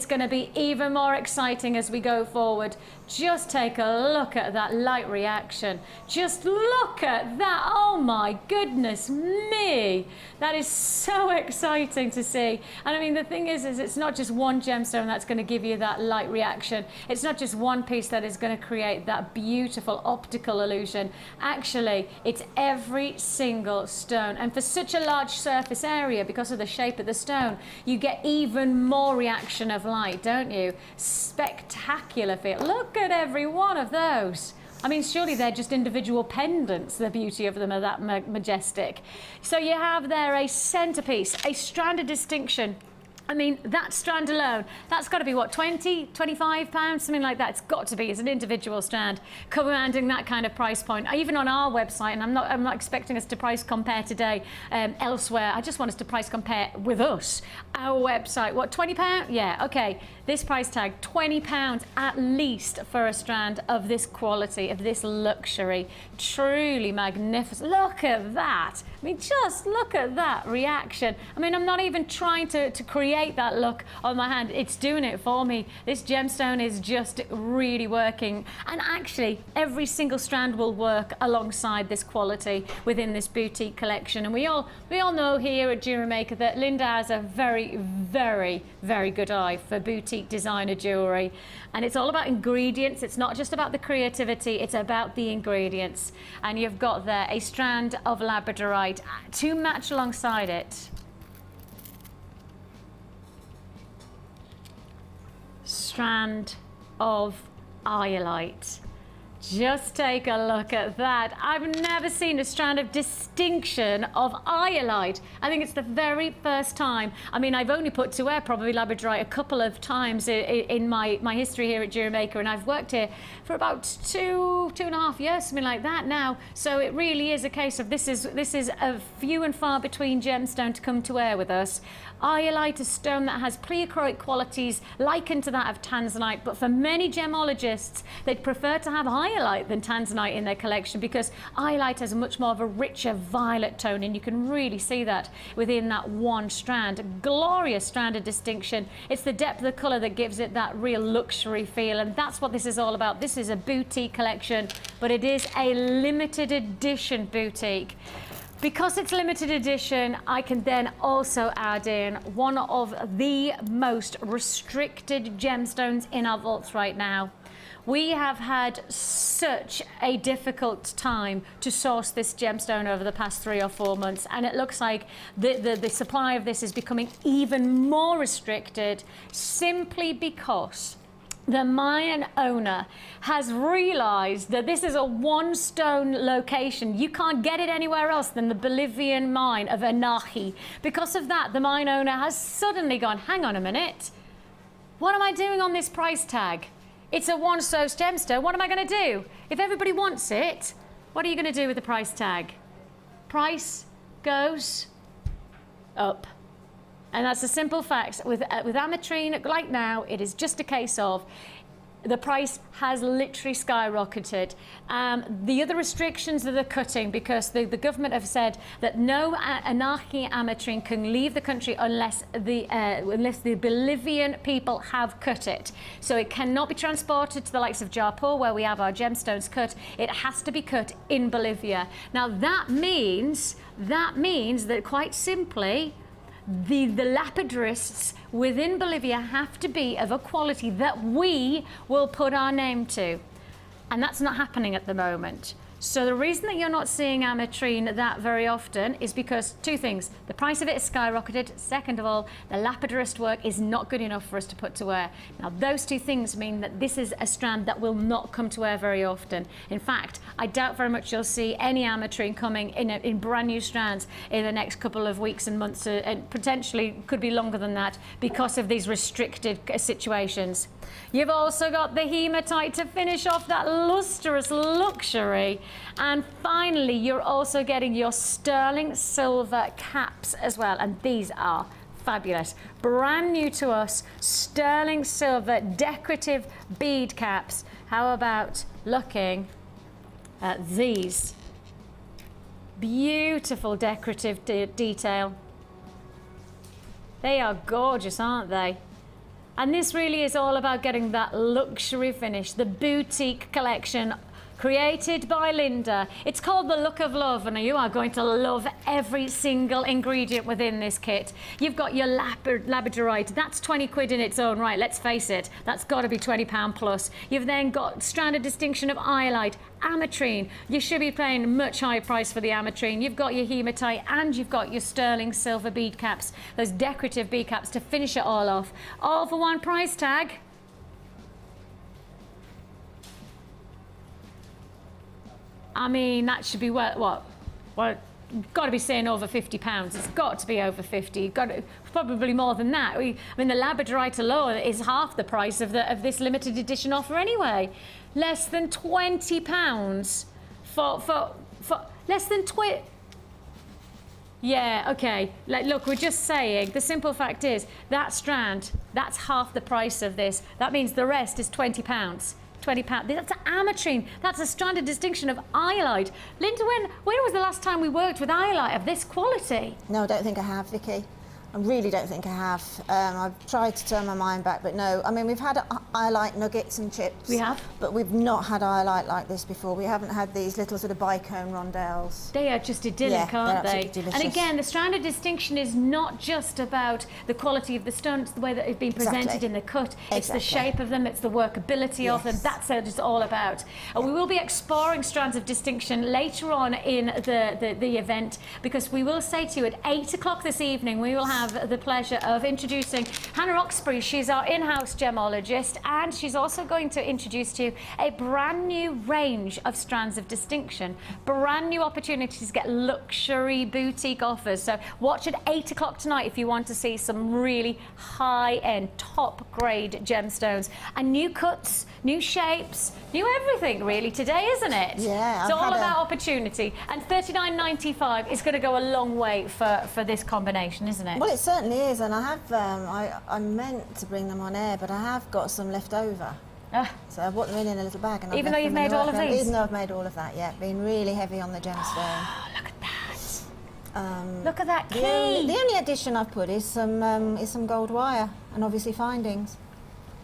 going to be even more exciting as we go forward. Just take a look at that light reaction. Just look at that. Oh my goodness me. That is so exciting to see. And I mean, the thing is it's not just one gemstone that's going to give you that light reaction. It's not just one piece that is going to create that beautiful optical illusion. Actually, it's every single stone. And for such a large surface area, because of the shape of the stone, you get even more reaction of light, don't you? Spectacular feel. Look at every one of those. I mean, surely they're just individual pendants. The beauty of them are that majestic. So you have there a centerpiece, a strand of distinction. I mean, that strand alone, that's got to be, what, 20, 25 pounds, something like that. It's got to be as an individual strand, commanding that kind of price point. Even on our website, and I'm not expecting us to price compare today elsewhere. I just want us to price compare with us. Our website, what, £20? Yeah, okay. This price tag, £20 at least for a strand of this quality, of this luxury. Truly magnificent. Look at that. I mean, just look at that reaction. I mean, I'm not even trying to create that look on my hand. It's doing it for me. This gemstone is just really working. And actually, every single strand will work alongside this quality within this boutique collection. And we all know here at Jewellery Maker that Linda has a very, very, very good eye for boutique designer jewellery. And it's all about ingredients. It's not just about the creativity, it's about the ingredients. And you've got there a strand of labradorite to match alongside it. Strand of iolite. Just take a look at that. I've never seen a strand of distinction of iolite. I think it's the very first time. I mean, I've only put to air probably labradorite a couple of times in my history here at Jewellery Maker, and I've worked here for about two and a half years, something like that now. So it really is a case of this is a few and far between gemstone to come to air with us. Iolite, a stone that has pleochroic qualities likened to that of tanzanite, but for many gemologists, they'd prefer to have iolite than tanzanite in their collection, because iolite has a much more of a richer violet tone, and you can really see that within that one strand. A glorious strand of distinction. It's the depth of the colour that gives it that real luxury feel, and that's what this is all about. This is a boutique collection, but it is a limited edition boutique. Because it's limited edition, I can then also add in one of the most restricted gemstones in our vaults right now. We have had such a difficult time to source this gemstone over the past 3 or 4 months, and it looks like the supply of this is becoming even more restricted, simply because the mine owner has realized that this is a one-stone location. You can't get it anywhere else than the Bolivian mine of Anahi. Because of that, the mine owner has suddenly gone, hang on a minute, what am I doing on this price tag? It's a one-source gemstone, what am I going to do? If everybody wants it, what are you going to do with the price tag? Price goes up. And that's a simple fact. With ametrine, like now, it is just a case of the price has literally skyrocketed. The other restrictions are the cutting, because the government have said that no Anahi ametrine can leave the country unless the Bolivian people have cut it. So it cannot be transported to the likes of Jaipur, where we have our gemstones cut. It has to be cut in Bolivia. Now that means that quite simply, the lapidarists within Bolivia have to be of a quality that we will put our name to. And that's not happening at the moment. So the reason that you're not seeing ametrine that very often is because 2 things. The price of it is skyrocketed. Second of all, the lapidarist work is not good enough for us to put to wear. Now, those 2 things mean that this is a strand that will not come to wear very often. In fact, I doubt very much you'll see any ametrine coming in brand new strands in the next couple of weeks and months, and potentially could be longer than that because of these restricted situations. You've also got the hematite to finish off that lustrous luxury. And finally, you're also getting your sterling silver caps as well. And these are fabulous. Brand new to us, sterling silver decorative bead caps. How about looking at these? Beautiful decorative detail. They are gorgeous, aren't they? And this really is all about getting that luxury finish, the boutique collection created by Linda. It's called the Look of Love, and you are going to love every single ingredient within this kit. You've got your labradorite. That's 20 quid in its own right, let's face it. That's got to be £20 plus. You've then got stranded distinction of iolite, ametrine. You should be paying a much higher price for the ametrine. You've got your hematite, and you've got your sterling silver bead caps, those decorative bead caps to finish it all off. All for one price tag. I mean, that should be what? Well, you've got to be saying over £50. It's got to be over 50. You've got to, probably more than that. I mean, the labradorite alone is half the price of this limited edition offer anyway. Less than £20 for less than Yeah, okay. Look, we're just saying, the simple fact is, that strand, that's half the price of this. That means the rest is £20. £20. That's ametrine. That's a stranded distinction of iolite. Linda, when was the last time we worked with iolite of this quality? No, I don't think I have, Vicky. I really don't think I have. I've tried to turn my mind back, but no. I mean, we've had iolite nuggets and chips. We have. But we've not had iolite like this before. We haven't had these little sort of bicone rondelles. They are just idyllic, aren't they? Delicious. And again, the stranded distinction is not just about the quality of the stones, the way that it's been presented in the cut. It's the shape of them, it's the workability of them. That's what it's all about. We will be exploring strands of distinction later on in the event, because we will say to you at 8 o'clock this evening, we will have the pleasure of introducing Hannah Oxbury. She's our in-house gemologist, and she's also going to introduce to you a brand new range of strands of distinction, brand new opportunities to get luxury boutique offers. So watch at 8 o'clock tonight if you want to see some really high-end, top-grade gemstones and new cuts, new shapes, new everything really today, isn't it? Yeah. It's all about opportunity, and $39.95 is going to go a long way for this combination, isn't it? Well, it certainly is, and I have. I meant to bring them on air, but I have got some left over. So I bought them in a little bag. And Even though you've made all of these? Even though I've made all of that, yeah. Been really heavy on the gemstone. Look at that. Look at that key. The only addition I've put is some gold wire and obviously findings.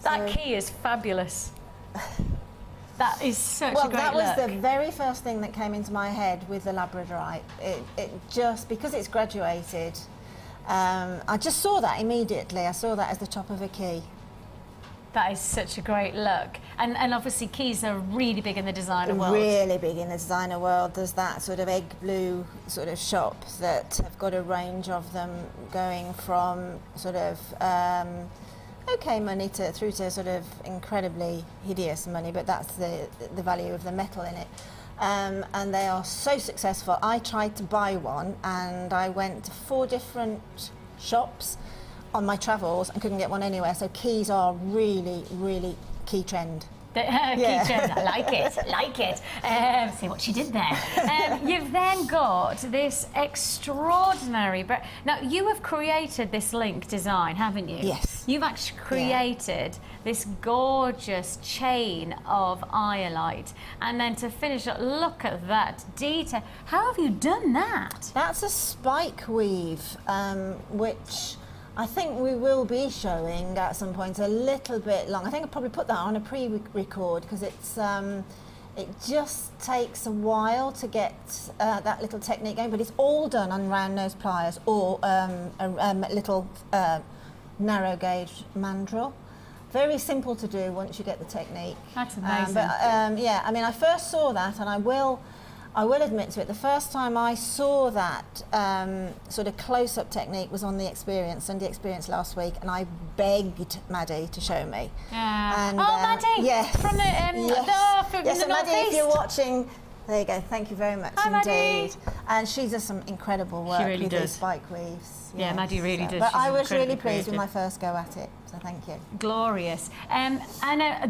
That key is fabulous. That is such a great that was look. the very first thing that came into my head with the labradorite. It just, because it's graduated, I just saw that immediately. I saw that as the top of a key. That is such a great look. And obviously keys are really big in the designer world. Really big in the designer world. There's that sort of egg blue sort of shop that have got a range of them going from sort of okay money through to sort of incredibly hideous money, but that's the value of the metal in it. And they are so successful. I tried to buy one and I went to 4 different shops on my travels and couldn't get one anywhere. So keys are really, really key trend. Key trend, I like it, like it. See what she did there. You've then got this extraordinary... Now, you have created this link design, haven't you? Yes. You've actually created this gorgeous chain of iolite. And then to finish it, look at that detail. How have you done that? That's a spike weave, which I think we will be showing at some point a little bit long. I think I'll probably put that on a pre-record because it's it just takes a while to get that little technique going, but it's all done on round nose pliers or a little narrow gauge mandrel. Very simple to do once you get the technique. That's amazing. Yeah, I mean, I first saw that, and I will admit to it, the first time I saw that sort of close-up technique was on the Sunday Experience last week, and I begged Maddie to show me. And, Maddie! Yes. From the, yes, the Maddie, Northeast. if you're watching, there you go. Thank you very much indeed. Maddie. And she does some incredible work really with does. these spike weaves. Yeah, Maddie really does. But She's I was really incredibly pleased with creative. my first go at it, so thank you. Glorious. And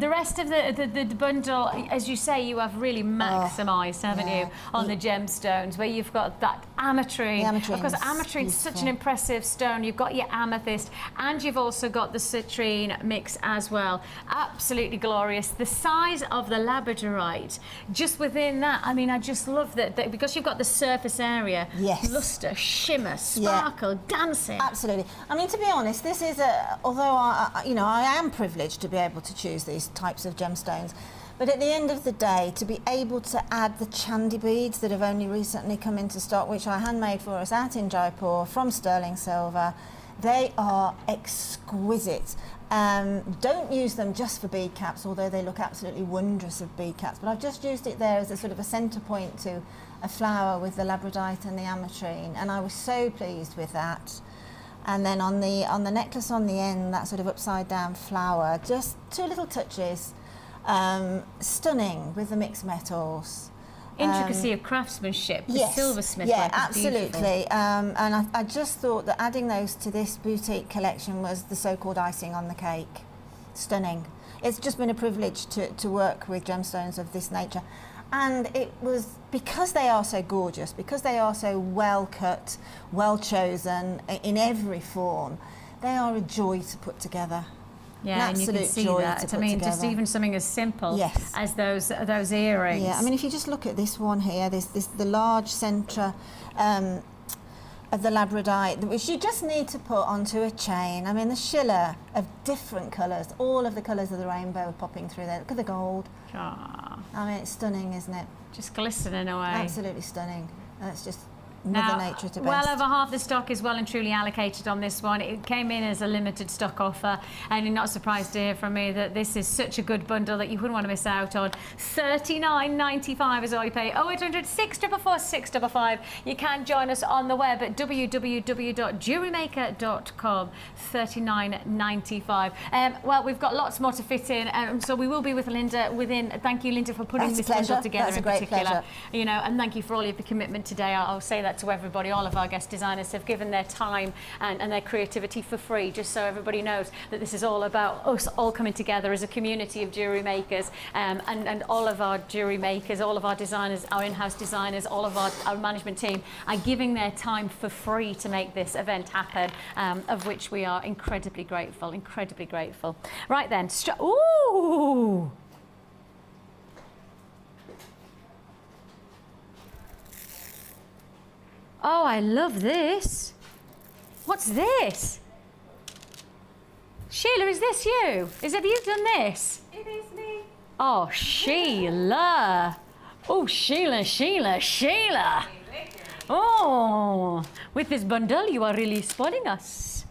the rest of the bundle, as you say, you have really maximised, haven't you, on the gemstones, where you've got that ametrine. Of course, ametrine's such an impressive stone. You've got your amethyst, and you've also got the citrine mix as well. Absolutely glorious. The size of the labradorite, just within that, I mean, I just love that because you've got the surface area, luster, shimmer, sparkle, dancing. Absolutely. I mean, to be honest, this is although I am privileged to be able to choose these types of gemstones, but at the end of the day, to be able to add the chandi beads that have only recently come into stock, which I handmade for us out in Jaipur from sterling silver, they are exquisite. Don't use them just for bead caps, although they look absolutely wondrous of bead caps, but I've just used it there as a sort of a centre point to a flower with the labradorite and the ametrine, and I was so pleased with that. And then on the necklace on the end, that sort of upside down flower, just 2 little touches, stunning with the mixed metals. Intricacy of craftsmanship, the silversmith. Yeah, work is absolutely. beautiful. And I just thought that adding those to this boutique collection was the so-called icing on the cake. Stunning. It's just been a privilege to work with gemstones of this nature. And it was because they are so gorgeous, because they are so well cut, well chosen in every form, they are a joy to put together. Yeah, and you can see that. I mean, just even something as simple as those earrings. Yeah, I mean, if you just look at this one here, the large centre of the labradorite, which you just need to put onto a chain. I mean, the schiller of different colours, all of the colours of the rainbow are popping through there. Look at the gold. Ah. I mean, it's stunning, isn't it? Just glistening away. Absolutely stunning. That's just Mother Nature to best. Well over half the stock is well and truly allocated on this one. It came in as a limited stock offer, and you're not surprised to hear from me that this is such a good bundle that you wouldn't want to miss out on. $39.95 is all you pay. 0800 644 655. You can join us on the web at www.jewellerymaker.com. $39.95. Well, we've got lots more to fit in, so we will be with Linda within. Thank you, Linda, for putting this bundle together. That's a great pleasure. You know, and thank you for all of your commitment today. I'll say that that to everybody. All of our guest designers have given their time and their creativity for free, just so everybody knows that this is all about us all coming together as a community of jewellery makers, and all of our jewellery makers, all of our designers, our in-house designers, all of our management team are giving their time for free to make this event happen, of which we are incredibly grateful, incredibly grateful. Right then, ooh! Oh, I love this. What's this? Sheila, is this you? Have you done this? It is me. Oh, Sheila. Oh, Sheila, Sheila, Sheila. Oh, with this bundle, you are really spoiling us.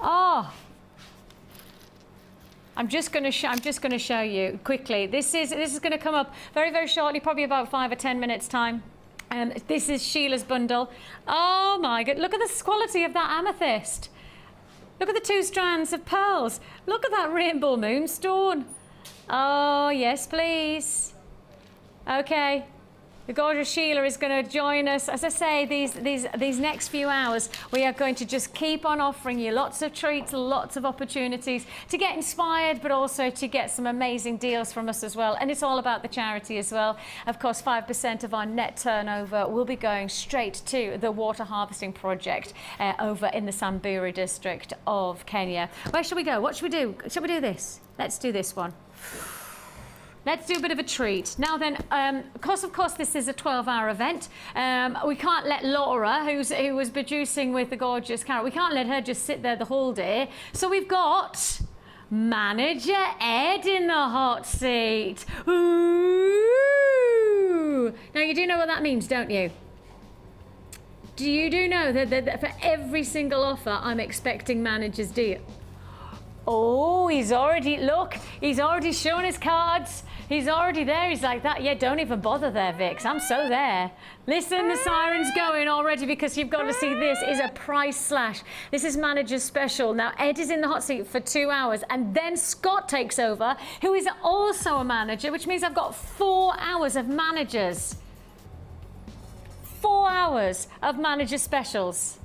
Oh. I'm just going to show you quickly. This is going to come up very, very shortly, probably about 5 or 10 minutes time. This is Sheila's bundle. Oh my God, look at the quality of that amethyst. Look at the 2 strands of pearls. Look at that rainbow moonstone. Oh, yes, please. Okay. The gorgeous Sheila is going to join us. As I say, these next few hours, we are going to just keep on offering you lots of treats, lots of opportunities to get inspired, but also to get some amazing deals from us as well. And it's all about the charity as well. Of course, 5% of our net turnover will be going straight to the water harvesting project over in the Samburu district of Kenya. Where shall we go? What should we do? Shall we do this? Let's do this one. Let's do a bit of a treat. Now then, of course, this is a 12-hour event. We can't let Laura, who was producing with the gorgeous Carol, we can't let her just sit there the whole day. So we've got Manager Ed in the hot seat. Ooh! Now, you do know what that means, don't you? Do you know that for every single offer, I'm expecting manager's deal? Oh, he's already showing his cards. He's already there. He's like that. Yeah, don't even bother there, Vix. I'm so there. Listen, the siren's going already because you've got to see this is a price slash. This is manager's special. Now, Ed is in the hot seat for 2 hours and then Scott takes over, who is also a manager, which means I've got 4 hours of managers. 4 hours of manager specials.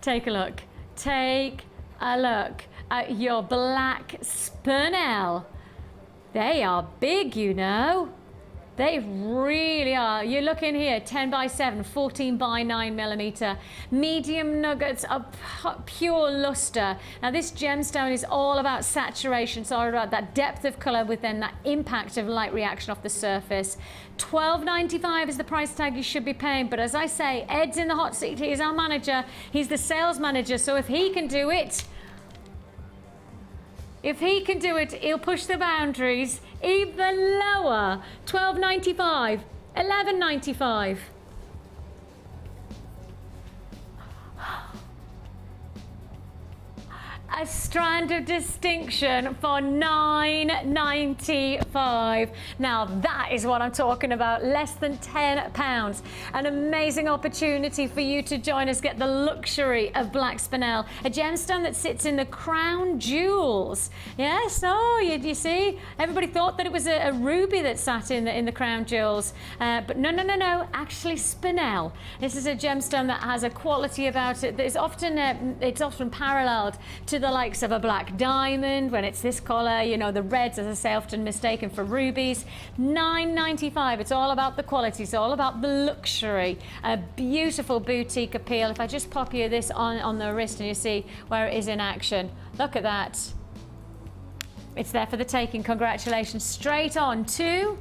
Take a look. Take a look at your black spinel. They are big, you know. They really are. You're looking here, 10 by 7, 14 by 9 millimeter. Medium nuggets of pure luster. Now this gemstone is all about saturation, so all about that depth of color with then that impact of light reaction off the surface. $12.95 is the price tag you should be paying, but as I say, Ed's in the hot seat. He's our manager. He's the sales manager, so if he can do it, he'll push the boundaries even lower. $12.95, $11.95. A strand of distinction for $9.95. Now that is what I'm talking about, less than £10. An amazing opportunity for you to join us, get the luxury of black spinel, a gemstone that sits in the crown jewels. Yes, oh, you see, everybody thought that it was a ruby that sat in the crown jewels, but no, actually spinel. This is a gemstone that has a quality about it that is often paralleled to the likes of a black diamond when it's this color. You know, the reds, as I say, often mistaken for rubies. $9.95. It's all about the quality. It's all about the luxury. A beautiful boutique appeal. If I just pop you this on the wrist and you see where it is in action. Look at that. It's there for the taking. Congratulations. Straight on to...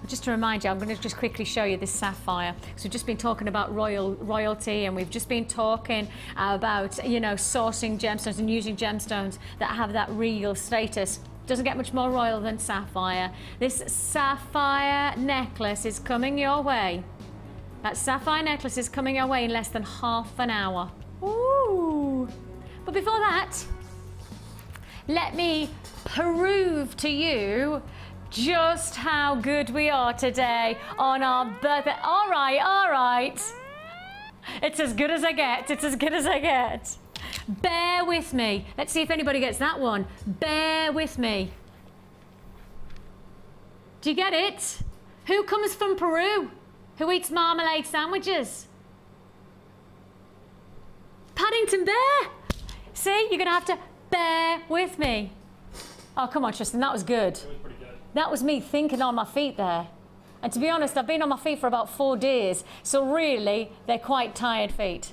Just to remind you, I'm going to just quickly show you this sapphire. So we've just been talking about royalty, and we've just been talking about, you know, sourcing gemstones and using gemstones that have that regal status. Doesn't get much more royal than sapphire. This sapphire necklace is coming your way. That sapphire necklace is coming your way in less than half an hour. Ooh! But before that, let me prove to you just how good we are today on our birthday. All right. It's as good as I get. It's as good as I get. Bear with me. Let's see if anybody gets that one. Bear with me. Do you get it? Who comes from Peru? Who eats marmalade sandwiches? Paddington Bear. See, you're going to have to bear with me. Oh, come on, Tristan, that was good. That was pretty good. That was me thinking on my feet there. And to be honest, I've been on my feet for about 4 days, so really, they're quite tired feet.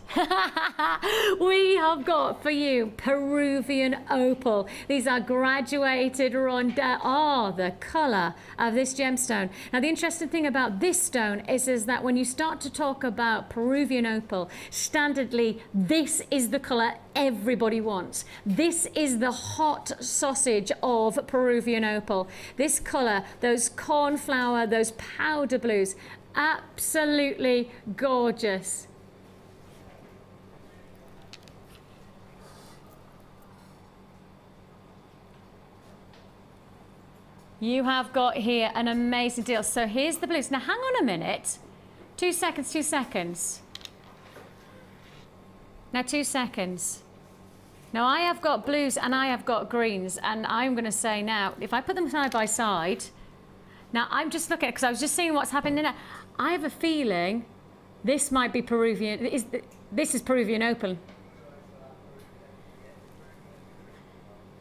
We have got for you Peruvian opal. These are graduated rondelle. Oh, the colour of this gemstone. Now, the interesting thing about this stone is that when you start to talk about Peruvian opal, standardly, this is the colour everybody wants. This is the hot sausage of Peruvian opal. This colour, those cornflower, those powder blues, absolutely gorgeous. You have got here an amazing deal. So here's the blues. Now hang on a minute. 2 seconds, 2 seconds. Now 2 seconds. Now I have got blues and I have got greens, and I'm going to say now, if I put them side by side, now I'm just looking at it because I was just seeing what's happening there. I have a feeling this might be Peruvian. This is Peruvian opal.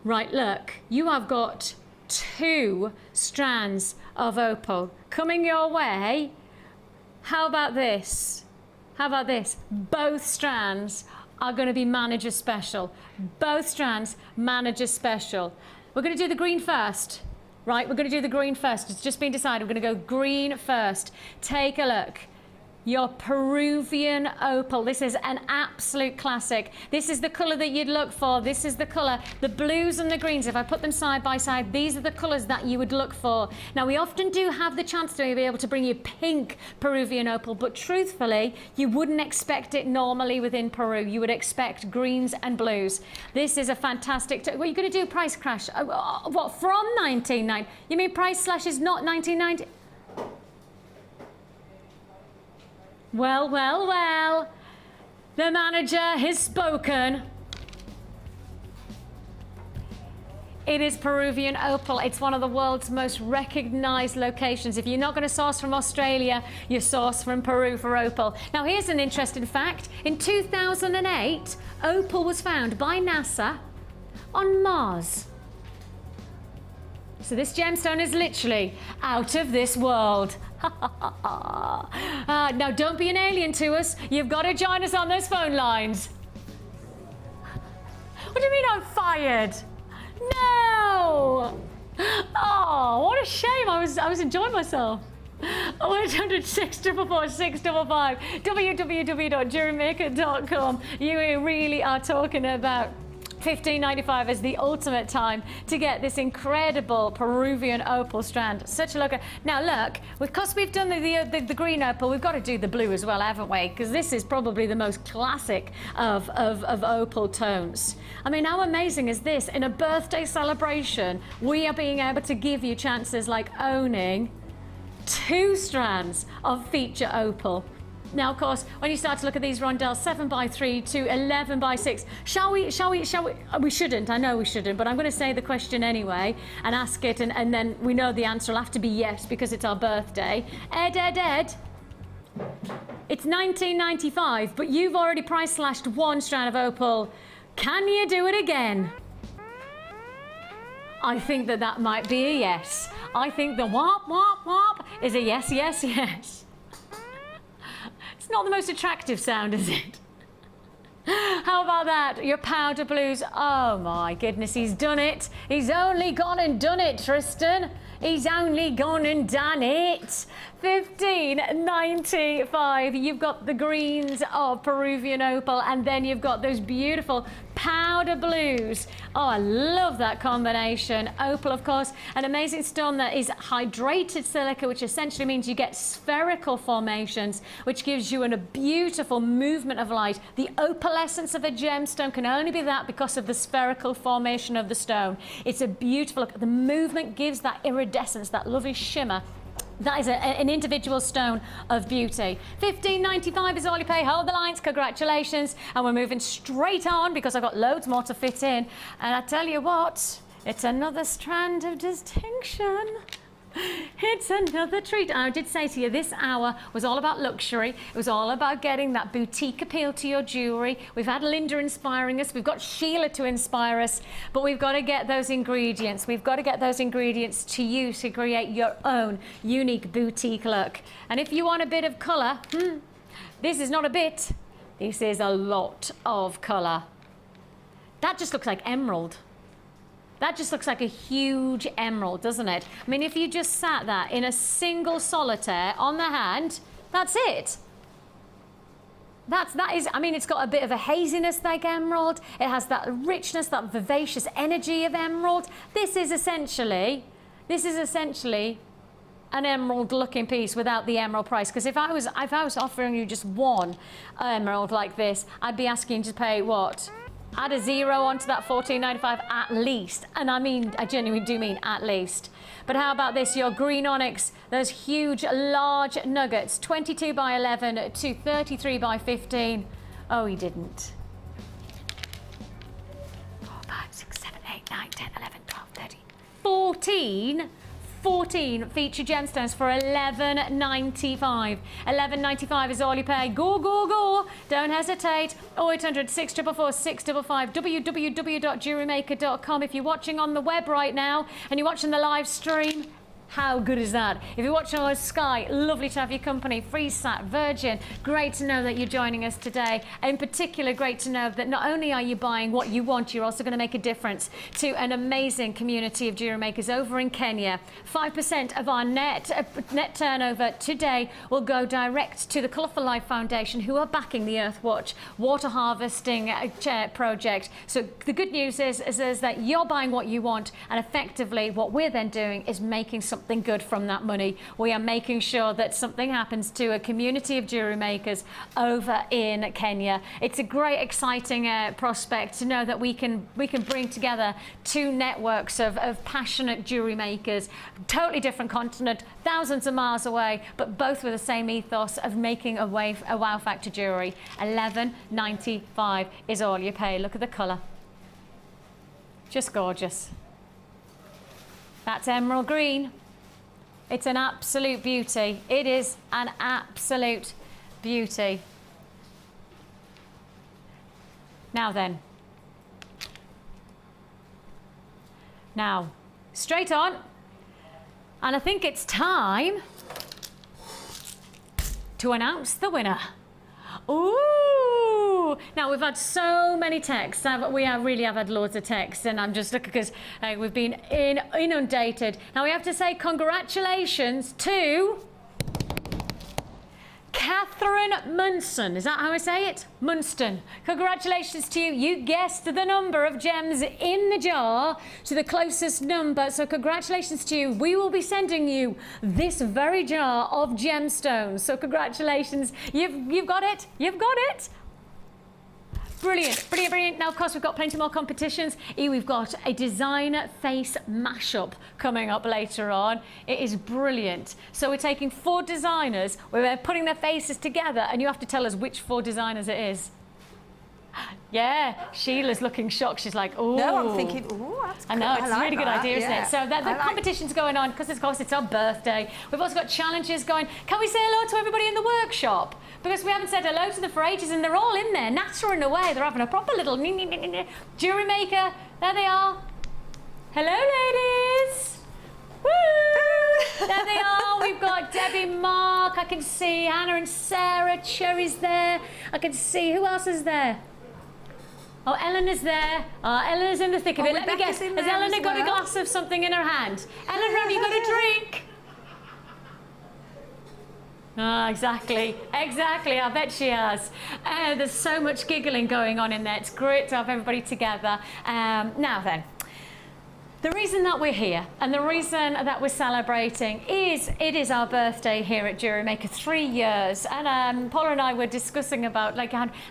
Right, look, you have got 2 strands of opal coming your way. How about this? How about this? Both strands are going to be manager special. Both strands, manager special. We're going to do the green first. Right, we're going to do the green first. It's just been decided. We're going to go green first. Take a look. Your Peruvian opal. This is an absolute classic. This is the colour that you'd look for. This is the colour. The blues and the greens, if I put them side by side, these are the colours that you would look for. Now, we often do have the chance to be able to bring you pink Peruvian opal, but truthfully, you wouldn't expect it normally within Peru. You would expect greens and blues. This is a fantastic... What are you going to do, price crash? What, from 1990? You mean price slash is not 1990? Well, well, well, the manager has spoken. It is Peruvian opal. It's one of the world's most recognised locations. If you're not going to source from Australia, you source from Peru for opal. Now, here's an interesting fact. In 2008, opal was found by NASA on Mars. So this gemstone is literally out of this world. Now, don't be an alien to us. You've got to join us on those phone lines. What do you mean I'm fired? No! Oh, what a shame. I was enjoying myself. 0800 644 655 www.jewellerymaker.com. You really are talking about $15.95 is the ultimate time to get this incredible Peruvian opal strand. Such a look. Now look, because we've done the green opal, we've got to do the blue as well, haven't we? Because this is probably the most classic of opal tones. I mean, how amazing is this? In a birthday celebration, we are being able to give you chances like owning 2 strands of feature opal. Now, of course, when you start to look at these rondelles, 7x3 to 11x6, shall we? We shouldn't, I know we shouldn't, but I'm going to say the question anyway and ask it, and then we know the answer will have to be yes because it's our birthday. Ed, it's $19.95, but you've already price slashed 1 strand of opal. Can you do it again? I think that might be a yes. I think the whop, whop, whop is a yes, yes, yes. It's not the most attractive sound, is it? How about that? Your powder blues. Oh my goodness, he's done it. He's only gone and done it, Tristan. He's only gone and done it. $15.95. You've got the greens of Peruvian opal, and then you've got those beautiful powder blues. Oh, I love that combination. Opal, of course, an amazing stone that is hydrated silica, which essentially means you get spherical formations, which gives you a beautiful movement of light. The opalescence of a gemstone can only be that because of the spherical formation of the stone. It's a beautiful look. The movement gives that iridescence, that lovely shimmer. That is an individual stone of beauty. $15.95 is all you pay. Hold the lines, congratulations. And we're moving straight on because I've got loads more to fit in. And I tell you what, it's another strand of distinction. It's another treat. I did say to you, this hour was all about luxury. It was all about getting that boutique appeal to your jewellery. We've had Linda inspiring us. We've got Sheila to inspire us. But we've got to get those ingredients. We've got to get those ingredients to you to create your own unique boutique look. And if you want a bit of colour, this is not a bit. This is a lot of colour. That just looks like emerald. That just looks like a huge emerald, doesn't it? I mean, if you just sat that in a single solitaire on the hand, that's it. That is, I mean, it's got a bit of a haziness like emerald. It has that richness, that vivacious energy of emerald. This is essentially an emerald-looking piece without the emerald price. Because if I was offering you just one emerald like this, I'd be asking you to pay what? Add a zero onto that $14.95 at least. And I mean, I genuinely do mean at least. But how about this, your green onyx, those huge, large nuggets, 22 by 11 to 33 by 15. Oh, he didn't. 4, 5, 6, 7, 8, 9, 10, 11, 12, 13, 14 feature gemstones for $11.95. $11.95 is all you pay. Go, go, go. Don't hesitate. 0800 644 655 www.jewellerymaker.com. If you're watching on the web right now and you're watching the live stream, how good is that? If you're watching on Sky, lovely to have your company. Freesat, Virgin, great to know that you're joining us today. In particular, great to know that not only are you buying what you want, you're also going to make a difference to an amazing community of jewellery makers over in Kenya. 5% of our net turnover today will go direct to the Colourful Life Foundation, who are backing the Earthwatch water harvesting project. So the good news is that you're buying what you want, and effectively what we're then doing is making something good from that money. We are making sure that something happens to a community of jewellery makers over in Kenya. It's a great, exciting prospect to know that we can bring together two networks of passionate jewellery makers, totally different continent, thousands of miles away, but both with the same ethos of making a wow factor jewellery. $11.95 is all you pay. Look at the colour. Just gorgeous. That's emerald green. It's an absolute beauty. It is an absolute beauty. Now then. Now, straight on. And I think it's time to announce the winner. Ooh! Now, we've had so many texts. We really have had loads of texts, and I'm just looking because we've been inundated. Now, we have to say congratulations to Catherine Munson. Is that how I say it? Munston. Congratulations to you. You guessed the number of gems in the jar to the closest number. So congratulations to you. We will be sending you this very jar of gemstones. So congratulations. You've got it. You've got it. Brilliant, brilliant, brilliant. Now, of course, we've got plenty more competitions. We've got a designer face mashup coming up later on. It is brilliant. So we're taking 4 designers, we're putting their faces together, and you have to tell us which 4 designers it is. Yeah, Sheila's looking shocked. She's like, oh. No, I'm thinking, oh, that's I know, it's a really good idea, isn't it? So the competition's going on because, of course, it's our birthday. We've also got challenges going. Can we say hello to everybody in the workshop? Because we haven't said hello to them for ages, and they're all in there, nattering away. They're having a proper little jewellery maker. There they are. Hello, ladies. Woo! There they are. We've got Debbie, Mark. I can see Hannah and Sarah. Cherry's there. I can see, who else is there? Oh, Eleanor's there. Eleanor's in the thick of it. Let me guess. Has Eleanor got a glass of something in her hand? Eleanor, have you got a drink? Ah, exactly. Exactly. I bet she has. There's so much giggling going on in there. It's great to have everybody together. Now then. The reason that we're here and the reason that we're celebrating is it is our birthday here at Jewellery Maker, 3 years. And Paula and I were discussing about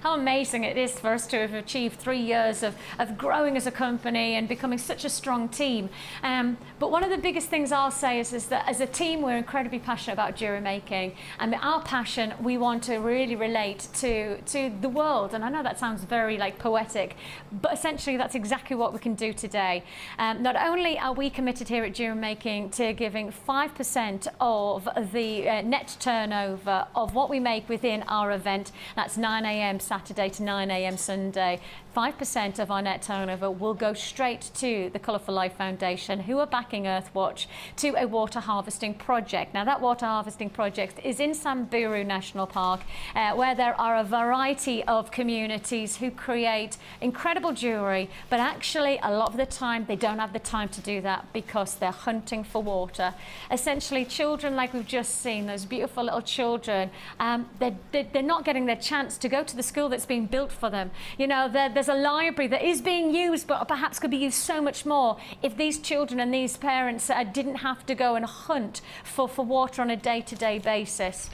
how amazing it is for us to have achieved 3 years of growing as a company and becoming such a strong team. But one of the biggest things I'll say is that as a team, we're incredibly passionate about jewellery making. And our passion, we want to really relate to the world. And I know that sounds very poetic, but essentially that's exactly what we can do today. Not only are we committed here at Jewellery Making to giving 5% of the net turnover of what we make within our event, that's 9 a.m. Saturday to 9 a.m. Sunday, 5% of our net turnover will go straight to the Colour for Life Foundation, who are backing Earthwatch to a water harvesting project. Now, that water harvesting project is in Samburu National Park, where there are a variety of communities who create incredible jewellery, but actually a lot of the time they don't have the time to do that because they're hunting for water. Essentially, children like we've just seen, those beautiful little children, they're not getting their chance to go to the school that's being built for them. You know, there's a library that is being used, but perhaps could be used so much more if these children and these parents didn't have to go and hunt for water on a day-to-day basis.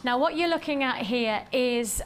Now, what you're looking at here is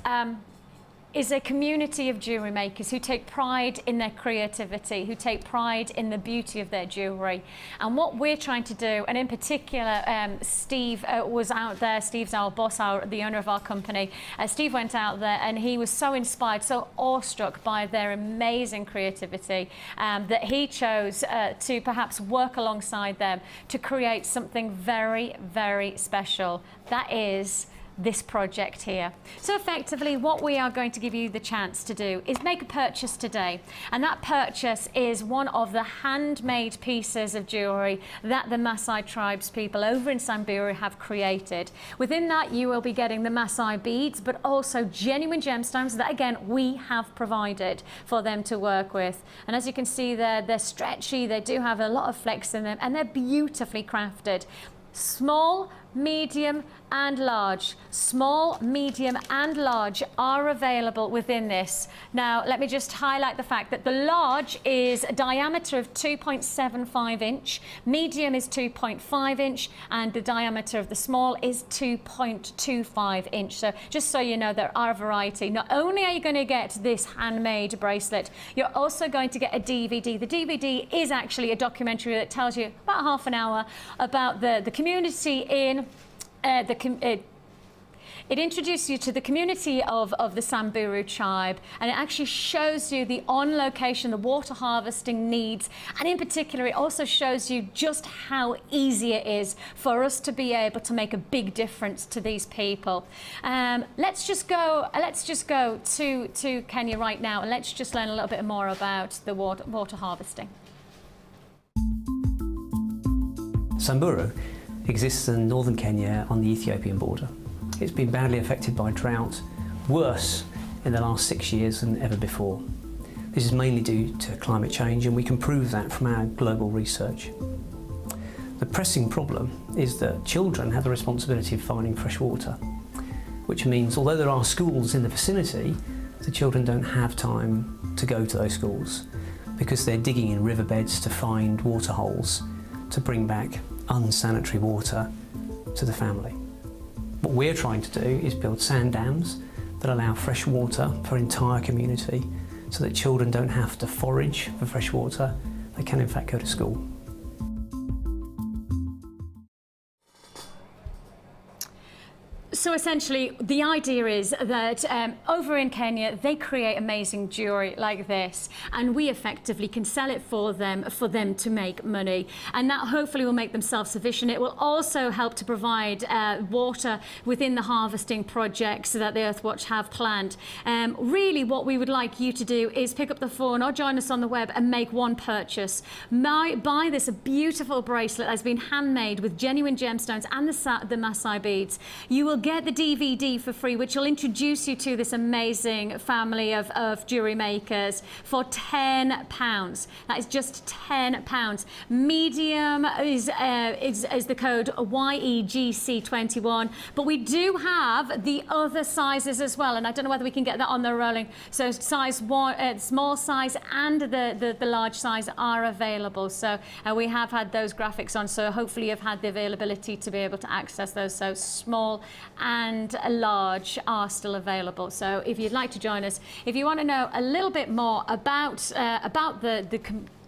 a community of jewellery makers who take pride in their creativity, who take pride in the beauty of their jewellery. And what we're trying to do, and in particular, Steve was out there. Steve's our boss, the owner of our company. Steve went out there and he was so inspired, so awestruck by their amazing creativity that he chose to perhaps work alongside them to create something very, very special. That is this project here. So effectively, what we are going to give you the chance to do is make a purchase today, and that purchase is one of the handmade pieces of jewellery that the Maasai tribes people over in Samburu have created. Within that, you will be getting the Maasai beads, but also genuine gemstones that, again, we have provided for them to work with. And as you can see there, they're stretchy, they do have a lot of flex in them, and they're beautifully crafted. Small, medium and large. Small, medium and large are available within this. Now, let me just highlight the fact that the large is a diameter of 2.75 inch, medium is 2.5 inch, and the diameter of the small is 2.25 inch. So just so you know, there are a variety. Not only are you going to get this handmade bracelet, you're also going to get a DVD. The DVD is actually a documentary that tells you about half an hour about the community in it introduces you to the community of the Samburu tribe, and it actually shows you the on location, the water harvesting needs, and in particular it also shows you just how easy it is for us to be able to make a big difference to these people. Let's just go to Kenya right now, and let's just learn a little bit more about the water harvesting. Samburu exists in northern Kenya on the Ethiopian border. It's been badly affected by drought, worse in the last 6 years than ever before. This is mainly due to climate change, and we can prove that from our global research. The pressing problem is that children have the responsibility of finding fresh water, which means although there are schools in the vicinity, the children don't have time to go to those schools because they're digging in riverbeds to find water holes to bring back unsanitary water to the family. What we're trying to do is build sand dams that allow fresh water for an entire community so that children don't have to forage for fresh water, they can in fact go to school. So essentially, the idea is that over in Kenya, they create amazing jewellery like this, and we effectively can sell it for them to make money, and that hopefully will make them self-sufficient. It will also help to provide water within the harvesting projects that the Earthwatch have planned. Really, what we would like you to do is pick up the phone or join us on the web and make one purchase. Buy this beautiful bracelet that's been handmade with genuine gemstones and the Maasai beads. You will get the DVD for free, which will introduce you to this amazing family of jewellery makers for £10. That is just £10. Medium is the code YEGC21, but we do have the other sizes as well, and I don't know whether we can get that on the rolling. So size 1, small size and the large size are available. So we have had those graphics on, so hopefully you've had the availability to be able to access those. So small and large are still available. So if you'd like to join us, if you want to know a little bit more about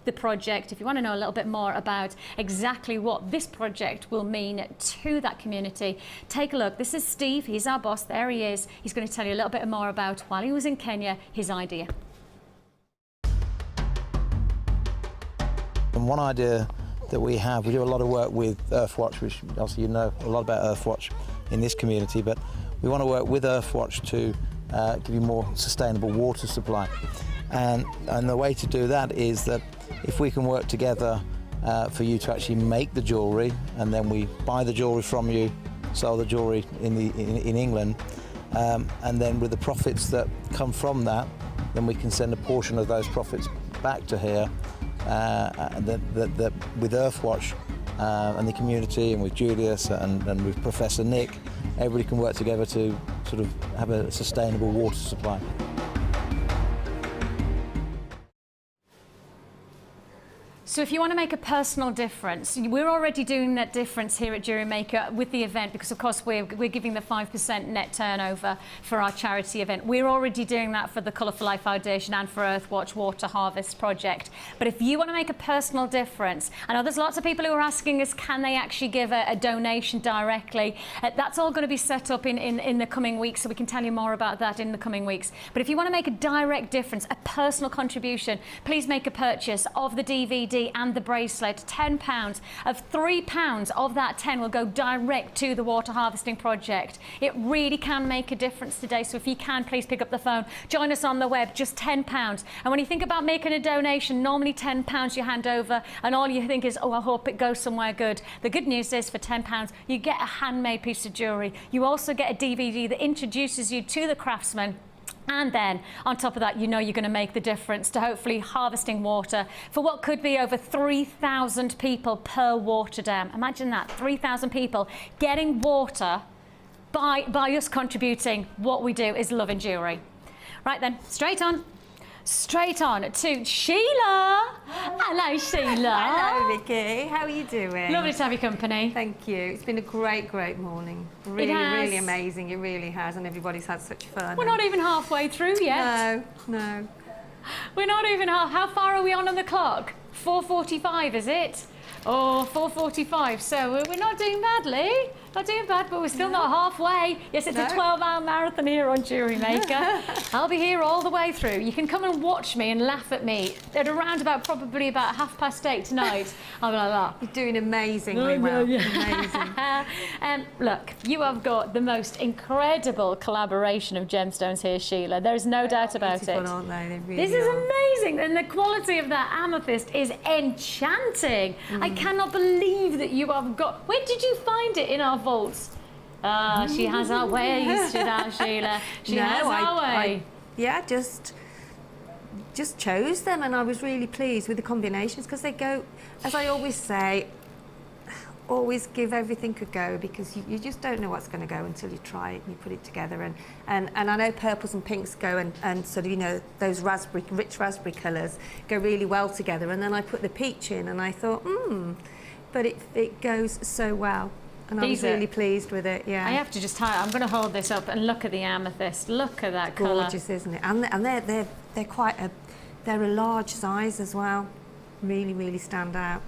the project, if you want to know a little bit more about exactly what this project will mean to that community, take a look. This is Steve, he's our boss, there he is. He's going to tell you a little bit more about, while he was in Kenya, his idea. And one idea that we have, we do a lot of work with Earthwatch, which obviously you know a lot about Earthwatch in this community, but we want to work with Earthwatch to give you more sustainable water supply. And the way to do that is that if we can work together for you to actually make the jewellery, and then we buy the jewellery from you, sell the jewellery in England, and then with the profits that come from that, then we can send a portion of those profits back to here, with Earthwatch and the community, and with Julius and with Professor Nick, everybody can work together to sort of have a sustainable water supply. So if you want to make a personal difference, we're already doing that difference here at Jewellery Maker with the event, because of course we're giving the 5% net turnover for our charity event. We're already doing that for the Colour for Life Foundation and for Earthwatch Water Harvest Project. But if you want to make a personal difference, I know there's lots of people who are asking us, can they actually give a donation directly? That's all going to be set up in the coming weeks, so we can tell you more about that in the coming weeks. But if you want to make a direct difference, a personal contribution, please make a purchase of the DVD and the bracelet. £10 of £3 of that 10 will go direct to the water harvesting project. It really can make a difference today, so if you can, please pick up the phone, join us on the web. Just £10. And when you think about making a donation, normally £10 you hand over and all you think is, oh, I hope it goes somewhere good. The good news is for £10 you get a handmade piece of jewellery. You also get a DVD that introduces you to the craftsman. And then, on top of that, you know you're going to make the difference to hopefully harvesting water for what could be over 3,000 people per water dam. Imagine that, 3,000 people getting water by us contributing. What we do is loving jewellery. Right then, straight on to Sheila. Hello, Sheila. Hello, Vicky. How are you doing? Lovely to have your company. Thank you. It's been a great morning. Really amazing. It really has, and everybody's had such fun. We're not even halfway through yet. No. We're not even how far are we on the clock? 4:45, is it? Oh, 4:45. So we're not doing badly. Not doing bad, but we're still not halfway. Yes, it's a 12-hour marathon here on Jewellery Maker. I'll be here all the way through. You can come and watch me and laugh at me at around probably about 8:30 tonight. I'll be like that. You're doing amazingly well. Amazing. Look, you have got the most incredible collaboration of gemstones here, Sheila. There's no doubt about it. Aren't they? They really this is are. amazing, and the quality of that amethyst is enchanting. I cannot believe that you have got. Where did you find it in our vaults? She has her ways, Sheila. She has her way. Yeah, just chose them, and I was really pleased with the combinations, because they go, as I always say, always give everything a go, because you just don't know what's going to go until you try it and you put it together. And I know purples and pinks go, and sort of, you know, those rich raspberry colours go really well together. And then I put the peach in, and I thought, but it goes so well. And I was really pleased with it, yeah. I have to just I'm going to hold this up and look at the amethyst. Look at that colour. Gorgeous, isn't it? And they're quite they're a large size as well. Really stand out.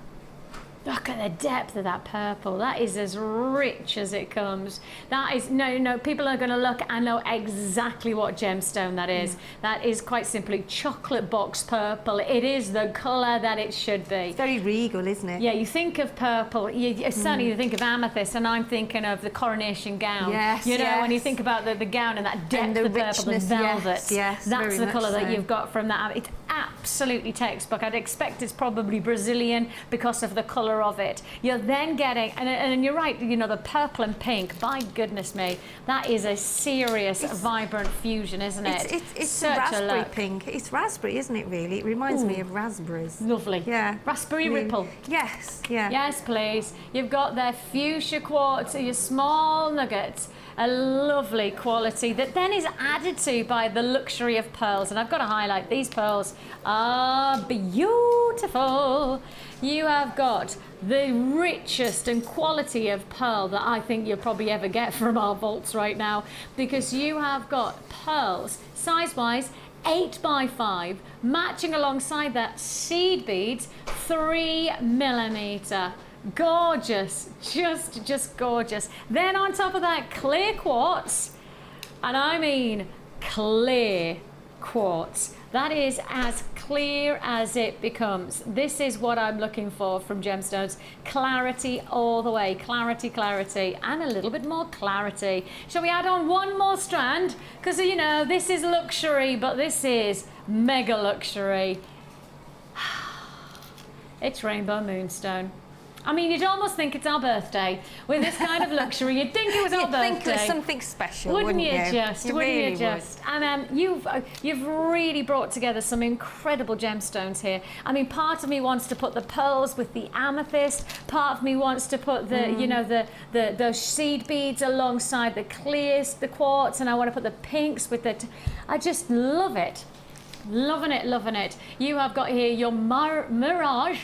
Look at the depth of that purple. That is as rich as it comes. That is, no, people are going to look and know exactly what gemstone that is. That is quite simply chocolate box purple. It is the colour that it should be. It's very regal, isn't it? Yeah, you think of purple, certainly you think of amethyst, and I'm thinking of the coronation gown. Yes, you know, when you think about the gown and that depth of purple, the velvet. Yes, that's the colour that so. you've got from that. It's absolutely textbook. I'd expect it's probably Brazilian because of the colour of it. You're then getting, and you're right, you know, the purple and pink, by goodness me, that is a serious, vibrant fusion, isn't it? It's such raspberry a pink. It's raspberry, isn't it, really? It reminds me of raspberries. Lovely. Yeah. Raspberry ripple. Yes, yeah. Yes, please. You've got their fuchsia quartz, your small nuggets, a lovely quality that then is added to by the luxury of pearls. And I've got to highlight, these pearls are beautiful. You have got the richest and quality of pearl that I think you'll probably ever get from our vaults right now, because you have got pearls, size-wise, 8x5, matching alongside that seed beads, 3mm. Gorgeous, just gorgeous. Then on top of that, clear quartz, and I mean clear quartz. That is as clear as it becomes. This is what I'm looking for from gemstones. Clarity all the way. Clarity, clarity, and a little bit more clarity. Shall we add on one more strand? Because, you know, this is luxury, but this is mega luxury. It's rainbow moonstone. I mean, you'd almost think it's our birthday with this kind of luxury. You'd think it was our birthday. You'd think there's something special, wouldn't you? You Wouldn't really you just? And you've really brought together some incredible gemstones here. I mean, part of me wants to put the pearls with the amethyst. Part of me wants to put the, you know, those seed beads alongside the clears, the quartz, and I want to put the pinks with the. I just love it. Loving it, loving it. You have got here your Mirage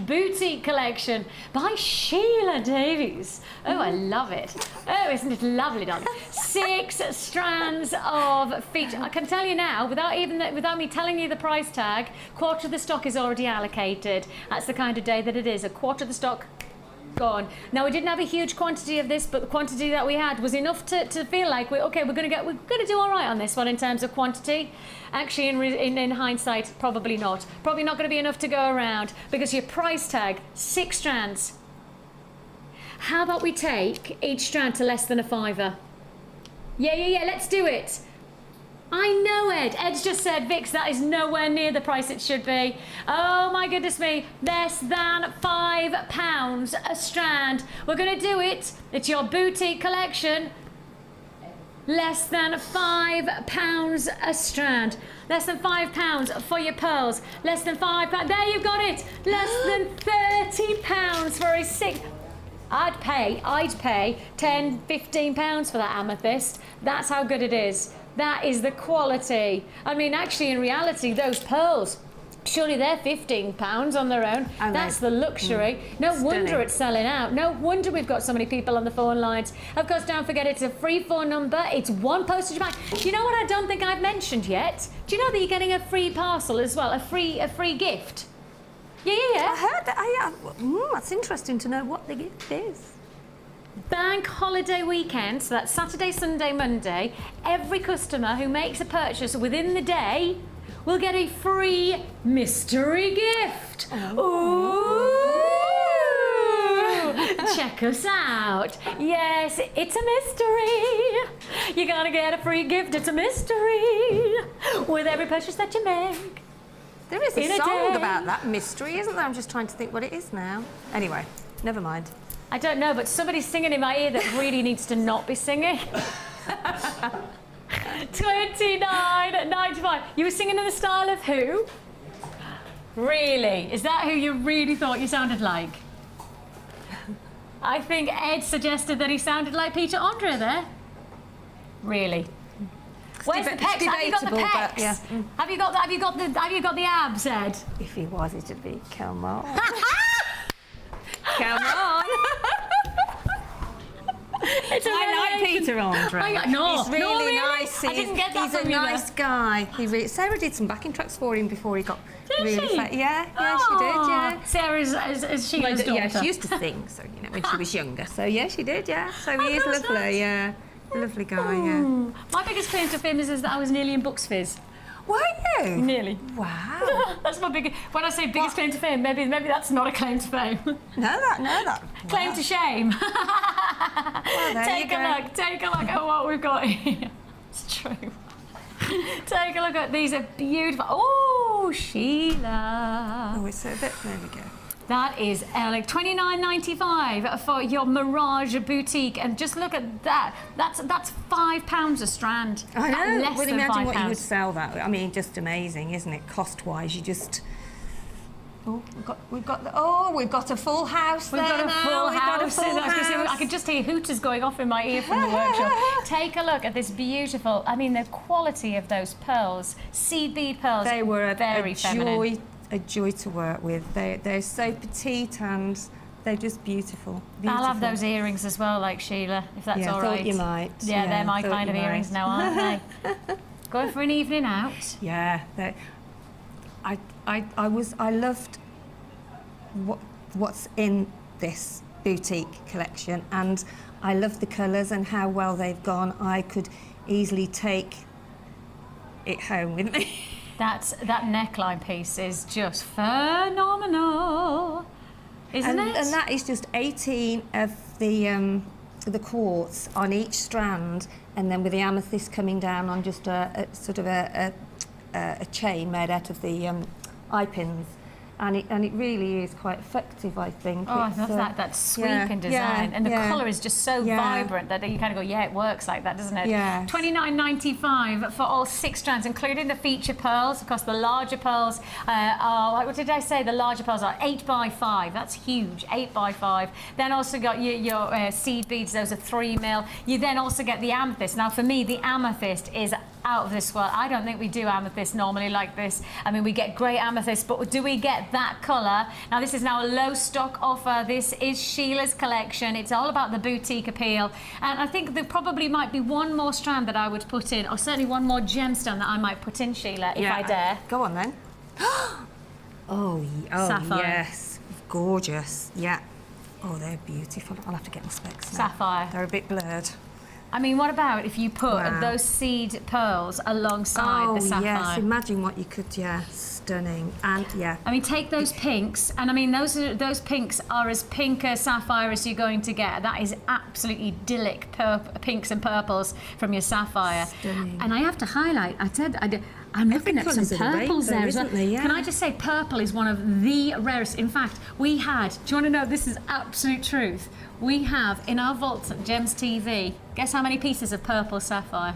Boutique Collection by Sheila Davies. Oh, I love it. Oh, isn't it lovely, darling? 6 strands of feature. I can tell you now, without me telling you the price tag, quarter of the stock is already allocated. That's the kind of day that it is. A quarter of the stock gone. Now, we didn't have a huge quantity of this, but the quantity that we had was enough to feel like we're going to do all right on this one in terms of quantity. Actually, in hindsight, probably not. Probably not going to be enough to go around because your price tag, 6 strands. How about we take each strand to less than a £5? Yeah, let's do it. I know, Ed. Ed's just said, Vix, that is nowhere near the price it should be. Oh, my goodness me. Less than £5 a strand. We're going to do it. It's your boutique collection. Less than £5 a strand. Less than £5 for your pearls. Less than £5. There, you've got it. Less than £30 for a 6... I'd pay £10, £15 for that amethyst. That's how good it is. That is the quality. I mean, actually, in reality, those pearls, surely they're £15 on their own. That's the luxury. No wonder it's selling out. No wonder we've got so many people on the phone lines. Of course, don't forget, it's a free phone number. It's 1 postage bag. Do you know what I don't think I've mentioned yet? Do you know that you're getting a free parcel as well, a free gift? Yeah. I heard that. That's interesting to know what the gift is. Bank holiday weekend, so that's Saturday, Sunday, Monday. Every customer who makes a purchase within the day will get a free mystery gift. Ooh! Check us out. Yes, it's a mystery. You're gonna get a free gift. It's a mystery with every purchase that you make. There is a song about that mystery, isn't there? I'm just trying to think what it is now. Anyway, never mind. I don't know, but somebody's singing in my ear that really needs to not be singing. £29.95. You were singing in the style of who? Really? Is that who you really thought you sounded like? I think Ed suggested that he sounded like Peter Andre there. Really? Where's the pecs? Have you got the pecs? Yeah. Have you got the abs, Ed? If he was, it'd be come on. Come on. I like Peter Andre. No, he's really nice. I didn't get that He's from a you, nice guy. Sarah did some backing tracks for him before he got really she? Yeah, she did. Yeah. Sarah's Sheila's daughter. Yeah, she used to sing. So when she was younger. So yeah, she did. Yeah. So he is lovely. Nice. Yeah, lovely guy. Yeah. My biggest claim to fame is that I was nearly in Books Fizz. Were you? Nearly. Wow. That's my biggest. When I say biggest claim to fame, maybe that's not a claim to fame. No. Claim to shame. Well, Take a look at what we've got here. It's true. Take a look at these. Are beautiful. Oh, Sheila. Oh, it's a bit. There we go. That is like $29.95 for your Mirage Boutique, and just look at that. That's £5 a strand. I know. Less well, than imagine £5. what you would sell that. I mean, just amazing, isn't it? Cost-wise, you just. Oh, we've got a full house. We've got a full house. I could just hear hooters going off in my ear from the workshop. Take a look at this beautiful. I mean, the quality of those pearls, seed bead pearls. They were very feminine. A joy to work with. They're so petite and they're just beautiful. I'll have those earrings as well, like Sheila, if that's all right. I thought you might. Yeah, they're my kind of earrings now, aren't they? Going for an evening out. Yeah, I loved what's in this boutique collection, and I love the colours and how well they've gone. I could easily take it home with me. That neckline piece is just phenomenal, isn't it? And that is just 18 of the quartz on each strand, and then with the amethyst coming down on just a sort of a chain made out of the eye pins. And it really is quite effective, I think. Oh, I love that. That's sweeping design. And the colour is just so vibrant that you kind of go, yeah, it works like that, doesn't it? Yeah. $29.95 for all 6 strands, including the feature pearls. Of course, the larger pearls are, what did I say? The larger pearls are 8x5. That's huge, 8x5. Then also got your seed beads. Those are 3 mil. You then also get the amethyst. Now, for me, the amethyst is out of this world. I don't think we do amethyst normally like this. I mean, we get grey amethyst, but do we get that colour? Now, this is now a low stock offer. This is Sheila's collection. It's all about the boutique appeal. And I think there probably might be one more strand that I would put in, or certainly one more gemstone that I might put in, Sheila, if I dare. Go on then. Oh, Sapphire. Yes. Gorgeous. Yeah. Oh, they're beautiful. I'll have to get my specs now. Sapphire. They're a bit blurred. I mean, what about if you put those seed pearls alongside the sapphire? Yes, imagine what you could, stunning. And I mean, take those pinks, and I mean, those pinks are as pink a sapphire as you're going to get. That is absolutely idyllic pinks and purples from your sapphire. Stunning. And I have to highlight, I'm looking at some purples there as well. Can I just say, purple is one of the rarest. In fact, we had, do you want to know, this is absolute truth, we have in our vaults at Gems TV, guess how many pieces of purple sapphire?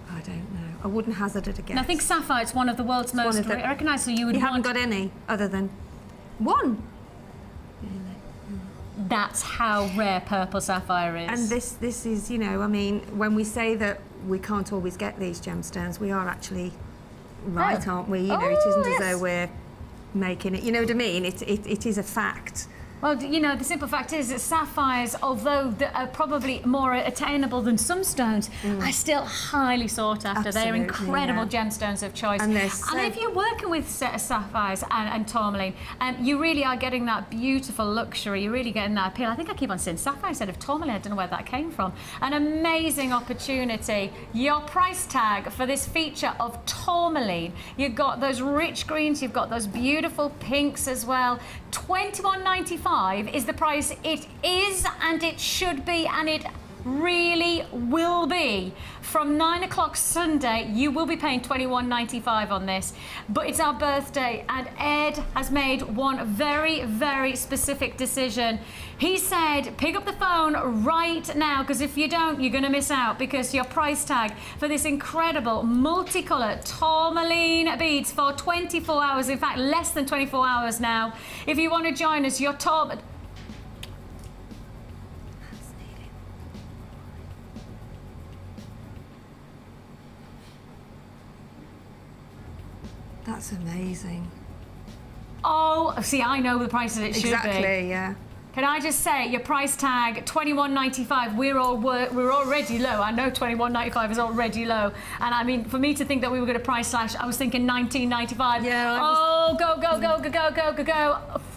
I don't know. I wouldn't hazard it again. And I think sapphire is one of the world's most recognised, so you would haven't got any other than one. That's how rare purple sapphire is. And this is, I mean, when we say that we can't always get these gemstones, we are actually right, aren't we? It isn't as though we're making it. You know what I mean? It is a fact. Well, the simple fact is that sapphires, although they are probably more attainable than some stones, are still highly sought after. Absolutely, they're incredible gemstones of choice. And if you're working with sapphires and tourmaline, you really are getting that beautiful luxury. You're really getting that appeal. I think I keep on saying sapphire instead of tourmaline. I don't know where that came from. An amazing opportunity. Your price tag for this feature of tourmaline, you've got those rich greens, you've got those beautiful pinks as well. $21.95 is the price it is, and it should be, and it really will be. From 9 o'clock Sunday, you will be paying $21.95 on this, but it's our birthday, and Ed has made one very, very specific decision. He said, pick up the phone right now, because if you don't, you're going to miss out, because your price tag for this incredible multicolour tourmaline beads for 24 hours, in fact, less than 24 hours now. If you want to join us, your That's amazing. Oh, see, I know the price that it should be. Exactly, yeah. Can I just say, your price tag, $21.95, we're already low. I know $21.95 is already low. And I mean, for me to think that we were going to price slash, I was thinking $19.95. Yeah. Go.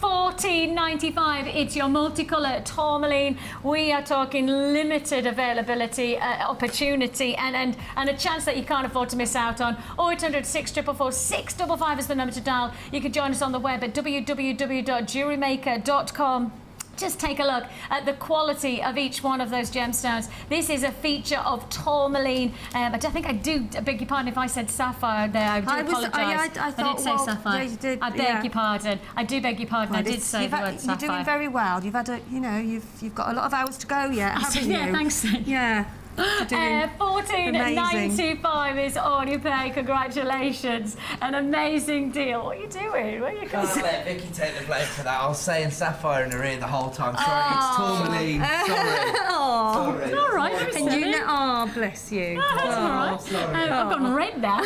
$14.95. It's your multicolour tourmaline. We are talking limited availability, opportunity, and a chance that you can't afford to miss out on. 0800 644 655 is the number to dial. You can join us on the web at www.jewellerymaker.com. Just take a look at the quality of each one of those gemstones. This is a feature of tourmaline. I think I beg your pardon if I said sapphire there. I do apologise. I did say sapphire. Yeah, you did. I beg your pardon. I do beg your pardon. I did say the word sapphire. You're doing very well. You've had you've got a lot of hours to go yet, haven't you? Yeah, thanks. Yeah. $14.95 is all you pay. Congratulations. An amazing deal. What are you doing? Where are you going? Can't let Vicky take the blame for that. I was saying sapphire in her ear the whole time. Sorry, it's tourmaline. Sorry. Sorry. It's all right. And you know, bless you. That's all right. Sorry. I've gone red now.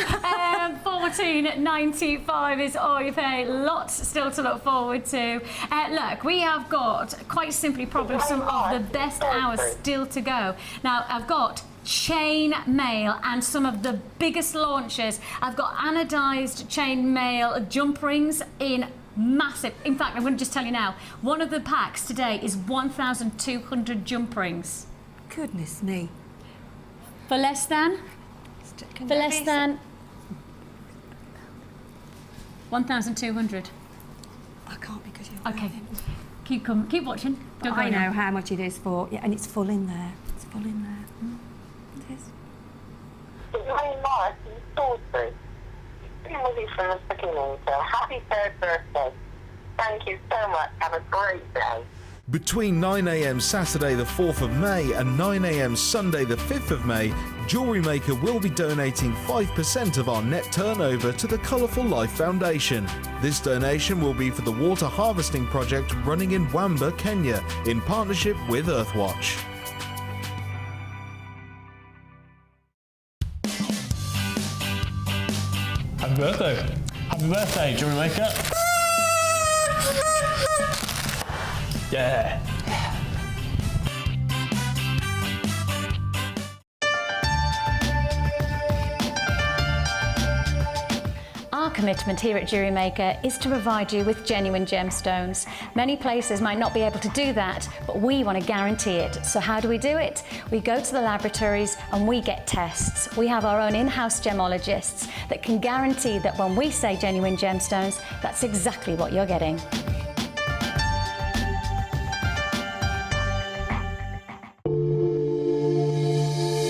$14.95 is all you pay. Lots still to look forward to. Look, we have got, quite simply, probably some of the best hours still to go. Now, I've got chain mail and some of the biggest launches. I've got anodized chain mail jump rings in massive. In fact, I'm going to just tell you now, one of the packs today is 1,200 jump rings. Goodness me. For less than? For less than 1,200. I can't because you're okay. Keep watching. Don't go I know now. how much it is for. Yeah, and it's full in there. It's full in there. It is. Hi, Mark. It's Emily from the beginning, so happy 3rd birthday. Thank you so much. Have a great day. Between 9 a.m. Saturday the 4th of May and 9 a.m. Sunday the 5th of May, Jewellery Maker will be donating 5% of our net turnover to the Colourful Life Foundation. This donation will be for the water harvesting project running in Wamba, Kenya, in partnership with Earthwatch. Happy birthday. Happy birthday, Jewellery Maker. Yeah. Our commitment here at Jewellery Maker is to provide you with genuine gemstones. Many places might not be able to do that, but we want to guarantee it. So how do we do it? We go to the laboratories and we get tests. We have our own in-house gemologists that can guarantee that when we say genuine gemstones, that's exactly what you're getting.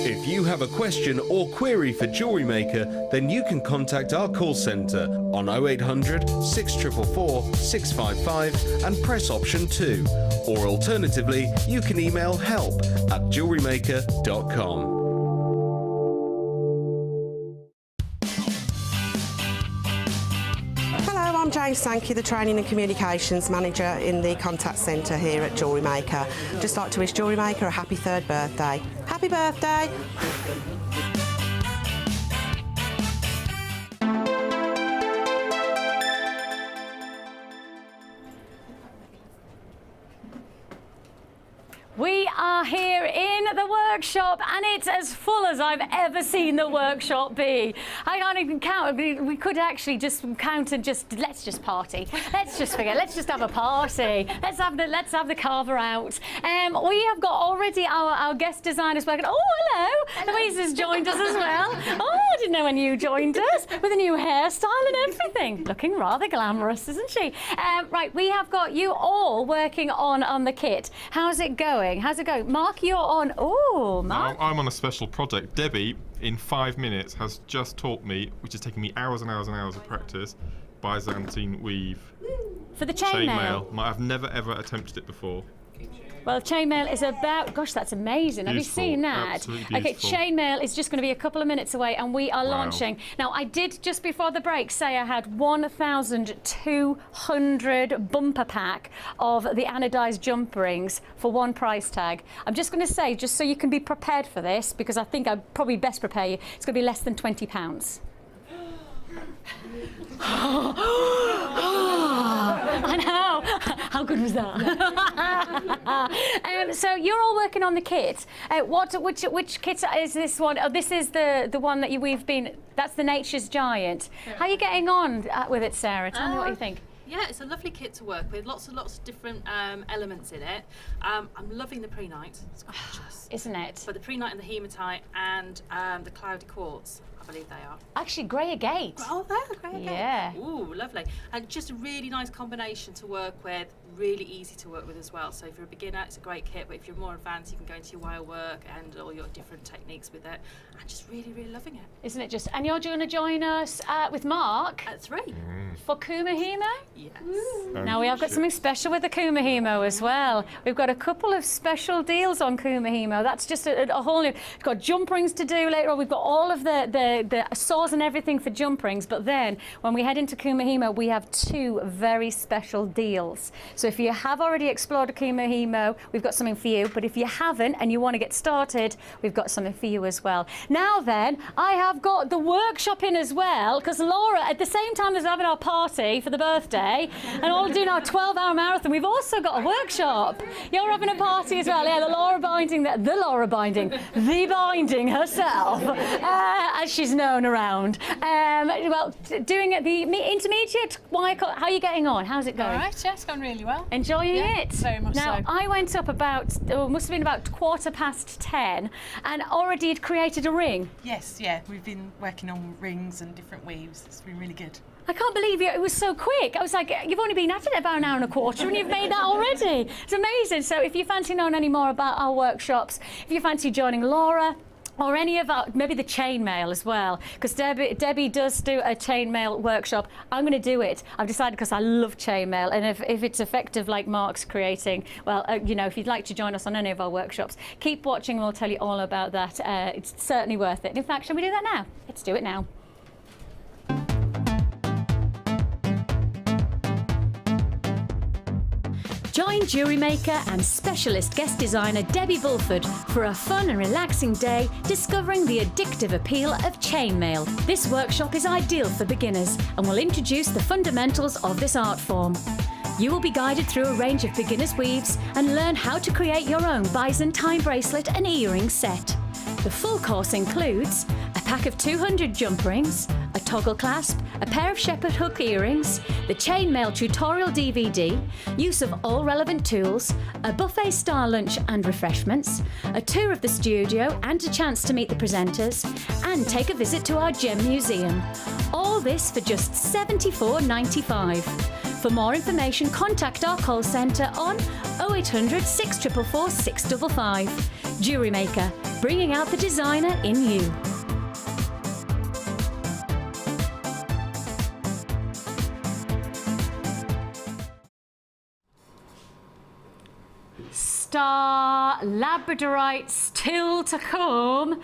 If you have a question or query for Jewellery Maker, then you can contact our call centre on 0800 644 655 and press option 2. Or alternatively, you can email help@jewellerymaker.com. Hello, I'm Jane Sankey, the Training and Communications Manager in the Contact Centre here at Jewellery Maker. Just like to wish Jewellery Maker a happy 3rd birthday. Happy birthday! We are here in the workshop and it's as full as I've ever seen the workshop be. I can't even count. We could actually just count and let's just party. Let's just have a party. Let's have the carver out. We have got already our guest designers working. Oh, hello. Louise has joined us as well. Oh, I didn't know when you joined us with a new hairstyle and everything. Looking rather glamorous, isn't she? Right, we have got you all working on the kit. How's it going? How's it going? Mark, you're on. Oh, Mark. Now, I'm on a special project. Debbie, in 5 minutes, has just taught me, which is taking me hours and hours and hours of practice, Byzantine weave. For the chainmail? I've never ever attempted it before. Well, chainmail is about, gosh, that's amazing. Beautiful. Have you seen that? Absolutely okay, beautiful. chainmail is just going to be a couple of minutes away and we are launching. Now, I did just before the break say I had 1,200 bumper pack of the anodised jump rings for one price tag. I'm just going to say, just so you can be prepared for this, because I think I'd probably best prepare you, it's going to be less than £20. I know. How good was that? So you're all working on the kit. Which kit is this one? Oh, this is the one that we've been. That's the Nature's Giant. How are you getting on with it, Sarah? Tell me what you think. Yeah, it's a lovely kit to work with. Lots of different elements in it. I'm loving the pre-night. It's gorgeous, isn't it? But the pre-night and the hematite and the cloudy quartz, I believe they are. Actually, grey agate. Oh, they're grey agate. Yeah. Ooh, lovely. And just a really nice combination to work with. Really easy to work with as well. So if you're a beginner, it's a great kit. But if you're more advanced, you can go into your wire work and all your different techniques with it. And just really, really loving it. Isn't it just? And you're going to join us with Mark at 3 for Kumhimo. Yes. Now we have got something special with the Kumhimo as well. We've got a couple of special deals on Kumhimo. That's just a whole new. We've got jump rings to do later on. We've got all of the saws and everything for jump rings. But then when we head into Kumhimo, we have 2 very special deals. So if you have already explored Kumhimo, we've got something for you. But if you haven't and you want to get started, we've got something for you as well. Now then, I have got the workshop in as well, because Laura, at the same time as having our party for the birthday and all doing our 12-hour marathon, we've also got a workshop. You're having a party as well. Yeah, the binding herself, as she's is known around. Well, doing it the intermediate wire cut. How are you getting on? How's it going? All right, yeah, it's going really well. Enjoying it? Very much now, so. I went up about, must have been about 10:15, and already had created a ring. Yes, yeah, we've been working on rings and different weaves. It's been really good. I can't believe it was so quick. I was like, you've only been at it about an hour and a quarter and you've made that already. It's amazing. So if you fancy knowing any more about our workshops, if you fancy joining Laura, or any of our, maybe the chainmail as well, because Debbie does do a chainmail workshop. I'm going to do it. I've decided because I love chainmail, and if it's effective like Mark's creating, well, you know, if you'd like to join us on any of our workshops, keep watching and we'll tell you all about that. It's certainly worth it. And in fact, shall we do that now? Let's do it now. Join Jewellery Maker and specialist guest designer Debbie Bulford for a fun and relaxing day discovering the addictive appeal of chainmail. This workshop is ideal for beginners and will introduce the fundamentals of this art form. You will be guided through a range of beginners' weaves and learn how to create your own Byzantine bracelet and earring set. The full course includes a pack of 200 jump rings, a toggle clasp, a pair of shepherd hook earrings, the chainmail tutorial DVD, use of all relevant tools, a buffet-style lunch and refreshments, a tour of the studio and a chance to meet the presenters, and take a visit to our gem museum. All this for just $74.95. For more information, contact our call centre on 0800 644 655. Jewellery Maker, bringing out the designer in you. Star Labradorite still to come.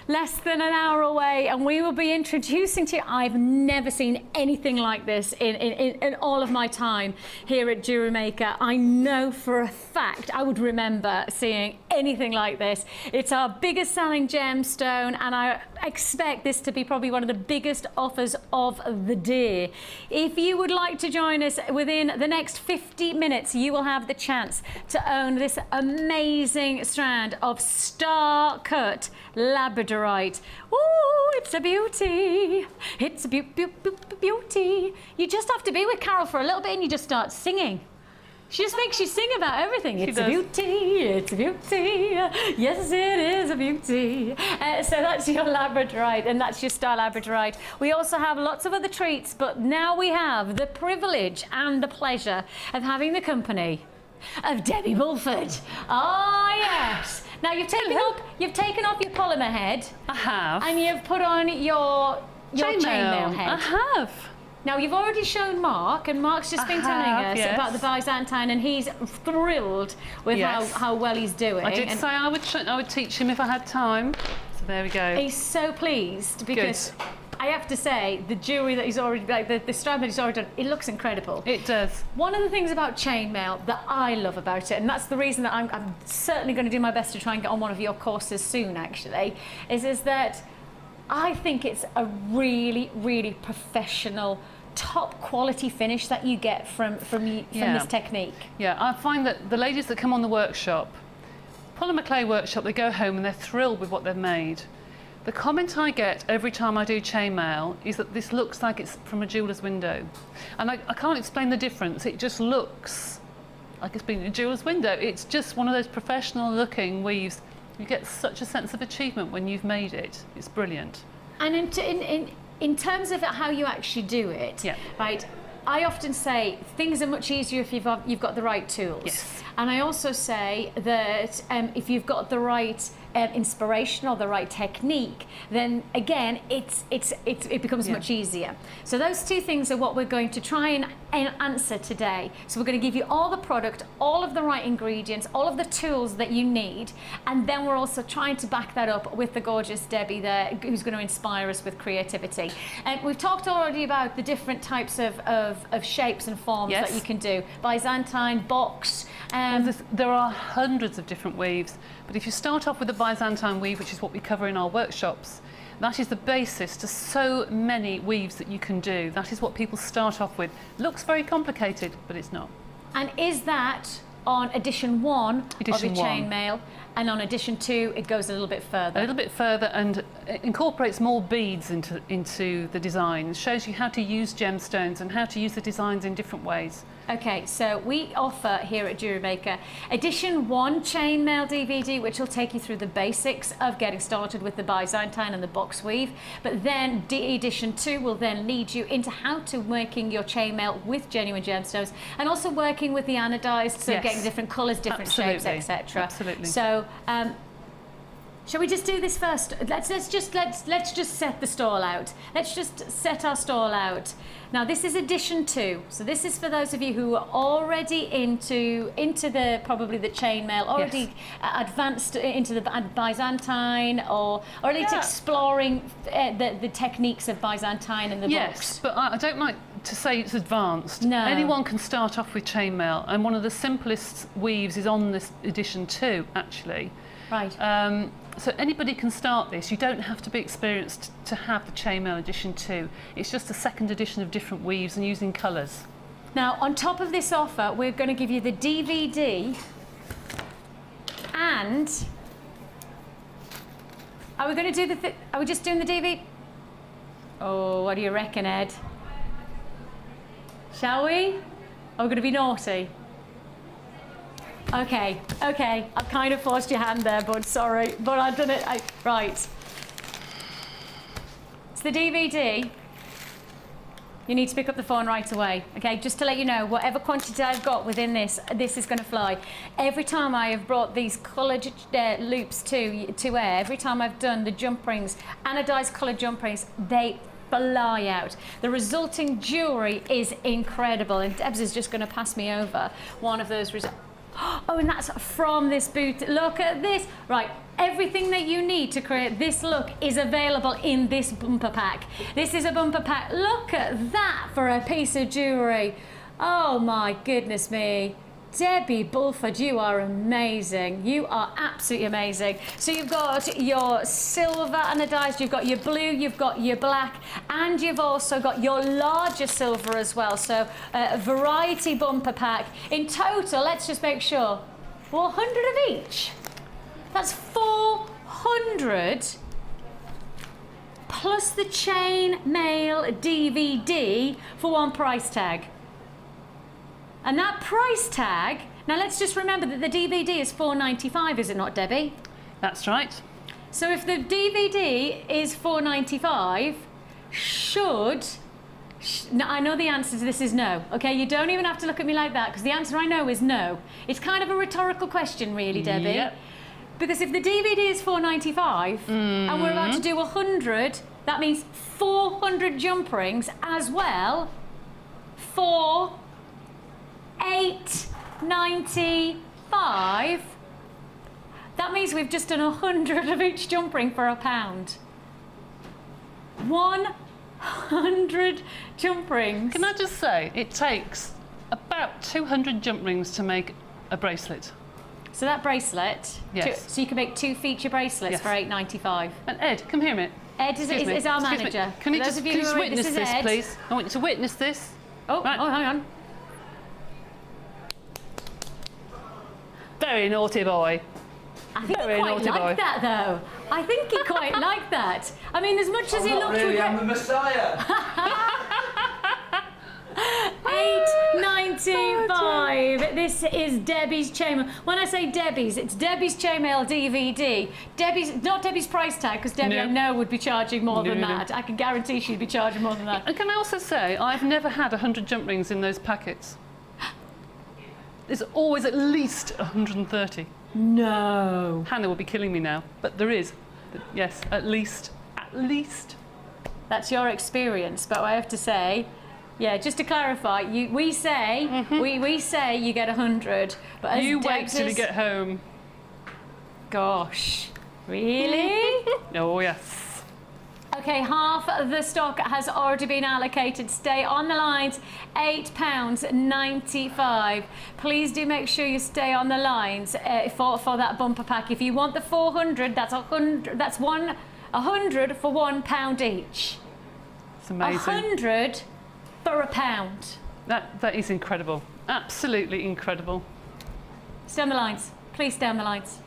Less than an hour away, and we will be introducing to you. I've never seen anything like this in all of my time here at Jewellery Maker. I know for a fact I would remember seeing anything like this. It's our biggest selling gemstone, and I expect this to be probably one of the biggest offers of the day. If you would like to join us within the next 50 minutes, you will have the chance to own this amazing strand of star-cut Labradorite. Ooh, it's a beauty. It's a beauty. You just have to be with Carol for a little bit and you just start singing. She just makes you sing about everything. It's a beauty, it's a beauty. Yes, it is a beauty. So that's your Labradorite, and that's your Star Labradorite. We also have lots of other treats, but now we have the privilege and the pleasure of having the company of Debbie Bulford. Oh, yes. Now you've taken off your polymer head. I have. And you've put on your chainmail head. I have. Now you've already shown Mark, and Mark's just been telling us about the Byzantine, and he's thrilled with how well he's doing. I did say I would teach him if I had time. So there we go. He's so pleased because I have to say the jewellery that he's already, like the strap that he's already done, it looks incredible. It does. One of the things about chainmail that I love about it, and that's the reason that I'm certainly going to do my best to try and get on one of your courses soon, actually, is that I think it's a really, really professional, top quality finish that you get from this technique. Yeah, I find that the ladies that come on the workshop, polymer clay workshop, they go home and they're thrilled with what they've made. The comment I get every time I do chainmail is that this looks like it's from a jeweller's window. And I can't explain the difference. It just looks like it's been a jeweller's window. It's just one of those professional looking weaves. You get such a sense of achievement when you've made it. It's brilliant. And in terms of how you actually do it, right, I often say things are much easier if you've got the right tools. Yes. And I also say that if you've got the right inspiration or the right technique, then again it becomes much easier. So those two things are what we're going to try and answer today. So we're going to give you all the product, all of the right ingredients, all of the tools that you need, and then we're also trying to back that up with the gorgeous Debbie there, who's going to inspire us with creativity. And we've talked already about the different types of shapes and forms that you can do. Byzantine, box. There are hundreds of different weaves, but if you start off with the Byzantine weave, which is what we cover in our workshops, that is the basis to so many weaves that you can do. That is what people start off with. Looks very complicated, but it's not. And is that on edition 1 of Edition your 1. chainmail, and on edition 2 it goes a little bit further. A little bit further, and it incorporates more beads into the design. It shows you how to use gemstones and how to use the designs in different ways. Okay, so we offer here at Jewellery Maker edition 1 chainmail DVD, which will take you through the basics of getting started with the Byzantine and the box weave. But then edition 2 will then lead you into how to working your chainmail with genuine gemstones, and also working with the anodized, so Yes. getting different colours, different shapes, Absolutely. etc. Absolutely. So, shall we just do this first? Let's just set the stall out. Let's just set our stall out. Now this is edition 2, so this is for those of you who are already into the probably the chainmail, already advanced into the Byzantine, or at least exploring the techniques of Byzantine and the Yes, box. but I don't like to say it's advanced. No. Anyone can start off with chainmail, and one of the simplest weaves is on this edition 2, actually. Right. So anybody can start this. You don't have to be experienced to have the chainmail edition 2. It's just a second edition of different weaves and using colours. Now, on top of this offer, we're going to give you the DVD, and are we going to do are we just doing the DVD? Oh, what do you reckon, Ed? Shall we? Are we going to be naughty? Okay, I've kind of forced your hand there, bud, sorry, but I've done it. Right. It's the DVD. You need to pick up the phone right away, okay? Just to let you know, whatever quantity I've got within this is going to fly. Every time I have brought these coloured loops to air, every time I've done the jump rings, anodised coloured jump rings, they fly out. The resulting jewellery is incredible, and Debs is just going to pass me over one of those results. Oh, and that's from this boot. Look at this. Right, everything that you need to create this look is available in this bumper pack. This is a bumper pack. Look at that for a piece of jewellery. Oh my goodness me. Debbie Bulford, you are amazing. You are absolutely amazing. So you've got your silver anodized, you've got your blue, you've got your black, and you've also got your larger silver as well. So a variety bumper pack. In total, let's just make sure, 100 of each. That's 400 plus the chain mail DVD for one price tag. And that price tag, now let's just remember that the DVD is $4.95, is it not, Debbie? That's right. So if the DVD is $4.95, no, I know the answer to this is no, okay? You don't even have to look at me like that, because the answer I know is no. It's kind of a rhetorical question, really, Debbie. Yep. Because if the DVD is $4.95 and we're about to do 100, that means 400 jump rings as well for $8.95. That means we've just done 100 of each jump ring for £1. 100 jump rings. Can I just say, it takes about 200 jump rings to make a bracelet. So that bracelet, yes. So you can make 2 feature bracelets for $8.95. And Ed, come here a minute. Ed is our manager. Can you just witness this, Ed. please? I want you to witness this. Oh, right. Oh, hang on. Very naughty boy. I think he quite liked that, though. I think he quite liked that. I mean, as much as he looked... I'm the Messiah. $8.95. This is Debbie's chainmail. When I say Debbie's, it's Debbie's chainmail DVD. Not Debbie's price tag, because Debbie I know would be charging more than that. I can guarantee she'd be charging more than that. And can I also say, I've never had 100 jump rings in those packets. There's always at least 130. No. Hannah will be killing me now, but there is. Yes, at least. At least. That's your experience, but I have to say, yeah, just to clarify, we say you get 100, but as you wait till you get home. Gosh, really? Oh yes. Okay, half of the stock has already been allocated. Stay on the lines. £8.95. Please do make sure you stay on the lines for that bumper pack. If you want the 400, that's 100. That's 100 for £1 each. It's amazing. 100 for £1. That is incredible. Absolutely incredible. Stay on the lines. Please stay on the lines.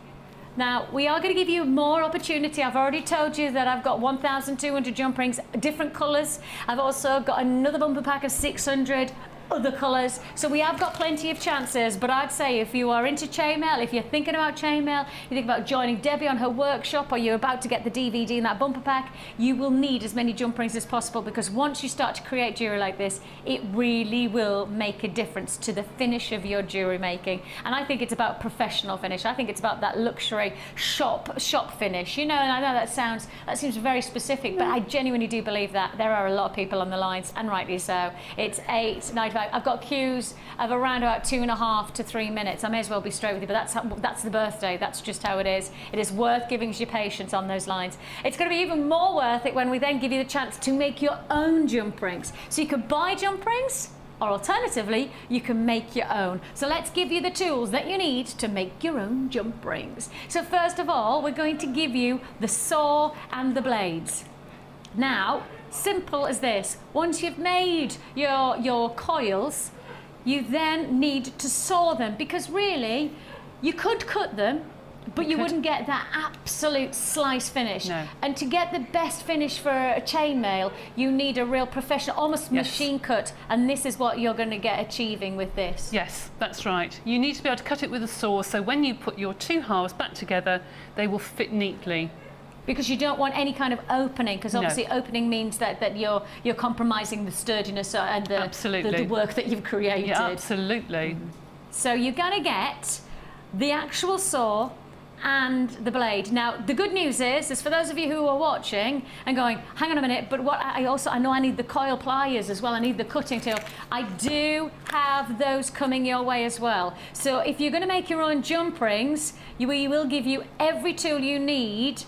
Now, we are going to give you more opportunity. I've already told you that I've got 1,200 jump rings, different colours. I've also got another bumper pack of 600 other colours. So we have got plenty of chances, but I'd say if you are into chainmail, if you're thinking about chainmail, you think about joining Debbie on her workshop, or you're about to get the DVD in that bumper pack, you will need as many jump rings as possible, because once you start to create jewellery like this, it really will make a difference to the finish of your jewellery making. And I think it's about professional finish. I think it's about that luxury shop finish, you know. And I know that seems very specific, but I genuinely do believe that there are a lot of people on the lines, and rightly so. It's 8:95. I've got queues of around about 2.5 to 3 minutes. I may as well be straight with you, but that's the birthday. That's just how it is. It is worth giving us your patience on those lines. It's going to be even more worth it when we then give you the chance to make your own jump rings. So you could buy jump rings, or alternatively, you can make your own. So let's give you the tools that you need to make your own jump rings. So first of all, we're going to give you the saw and the blades. Now, simple as this. Once you've made your coils, you then need to saw them, because really, you could cut them, but you wouldn't get that absolute slice finish. No. And to get the best finish for a chainmail, you need a real professional, almost machine cut, and this is what you're going to get achieving with this. Yes, that's right. You need to be able to cut it with a saw, so when you put your two halves back together, they will fit neatly. Because you don't want any kind of opening, because obviously opening means that you're compromising the sturdiness and the work that you've created. Yeah, absolutely. So you're going to get the actual saw and the blade. Now, the good news is for those of you who are watching and going, hang on a minute, but what I know I need the coil pliers as well, I need the cutting tool. I do have those coming your way as well. So if you're going to make your own jump rings, we will give you every tool you need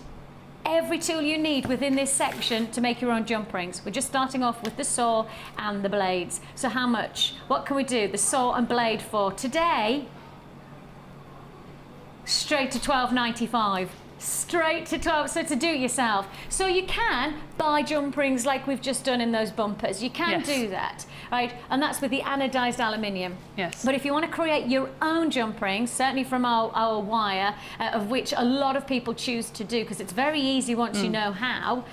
within this section to make your own jump rings. We're just starting off with the saw and the blades. So how much? What can we do? The saw and blade for today, straight to $12.95. Straight to 12, so to do it yourself. So you can buy jump rings like we've just done in those bumpers. You can do that, right? And that's with the anodized aluminium. Yes. But if you want to create your own jump rings, certainly from our wire, of which a lot of people choose to do, because it's very easy once you know how,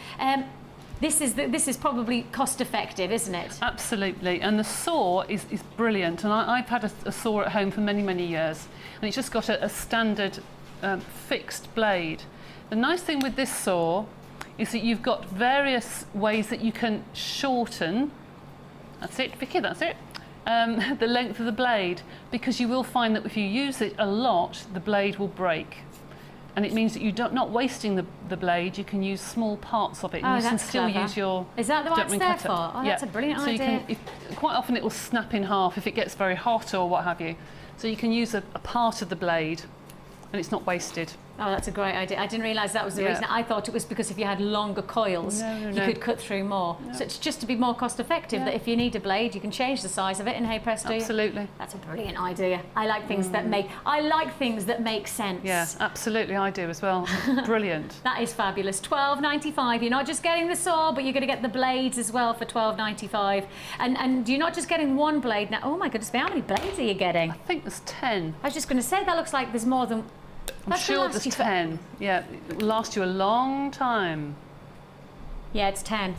this is probably cost effective, isn't it? Absolutely, and the saw is brilliant. And I've had a saw at home for many, many years, and it's just got a standard fixed blade. The nice thing with this saw is that you've got various ways that you can shorten, that's it, Vicky, that's it, the length of the blade, because you will find that if you use it a lot, the blade will break. And it means that you're not wasting the blade, you can use small parts of it, and you can still use your Is that the what it's there for? Oh, yeah. That's a brilliant so idea. Quite often it will snap in half if it gets very hot or what have you. So you can use a part of the blade, and it's not wasted. Oh, that's a great idea. I didn't realise that was the reason. I thought it was because if you had longer coils, you could cut through more. No. So it's just to be more cost effective, that if you need a blade, you can change the size of it, and hey presto. Absolutely. That's a brilliant idea. I like things that make sense. Yeah, absolutely, I do as well. Brilliant. That is fabulous. $12.95. You're not just getting the saw, but you're going to get the blades as well for $12.95. And you're not just getting one blade now. Oh my goodness, how many blades are you getting? I think there's 10. I was just going to say, that looks like there's more than... I'm sure there's 10. Yeah, it will last you a long time. Yeah, it's 10.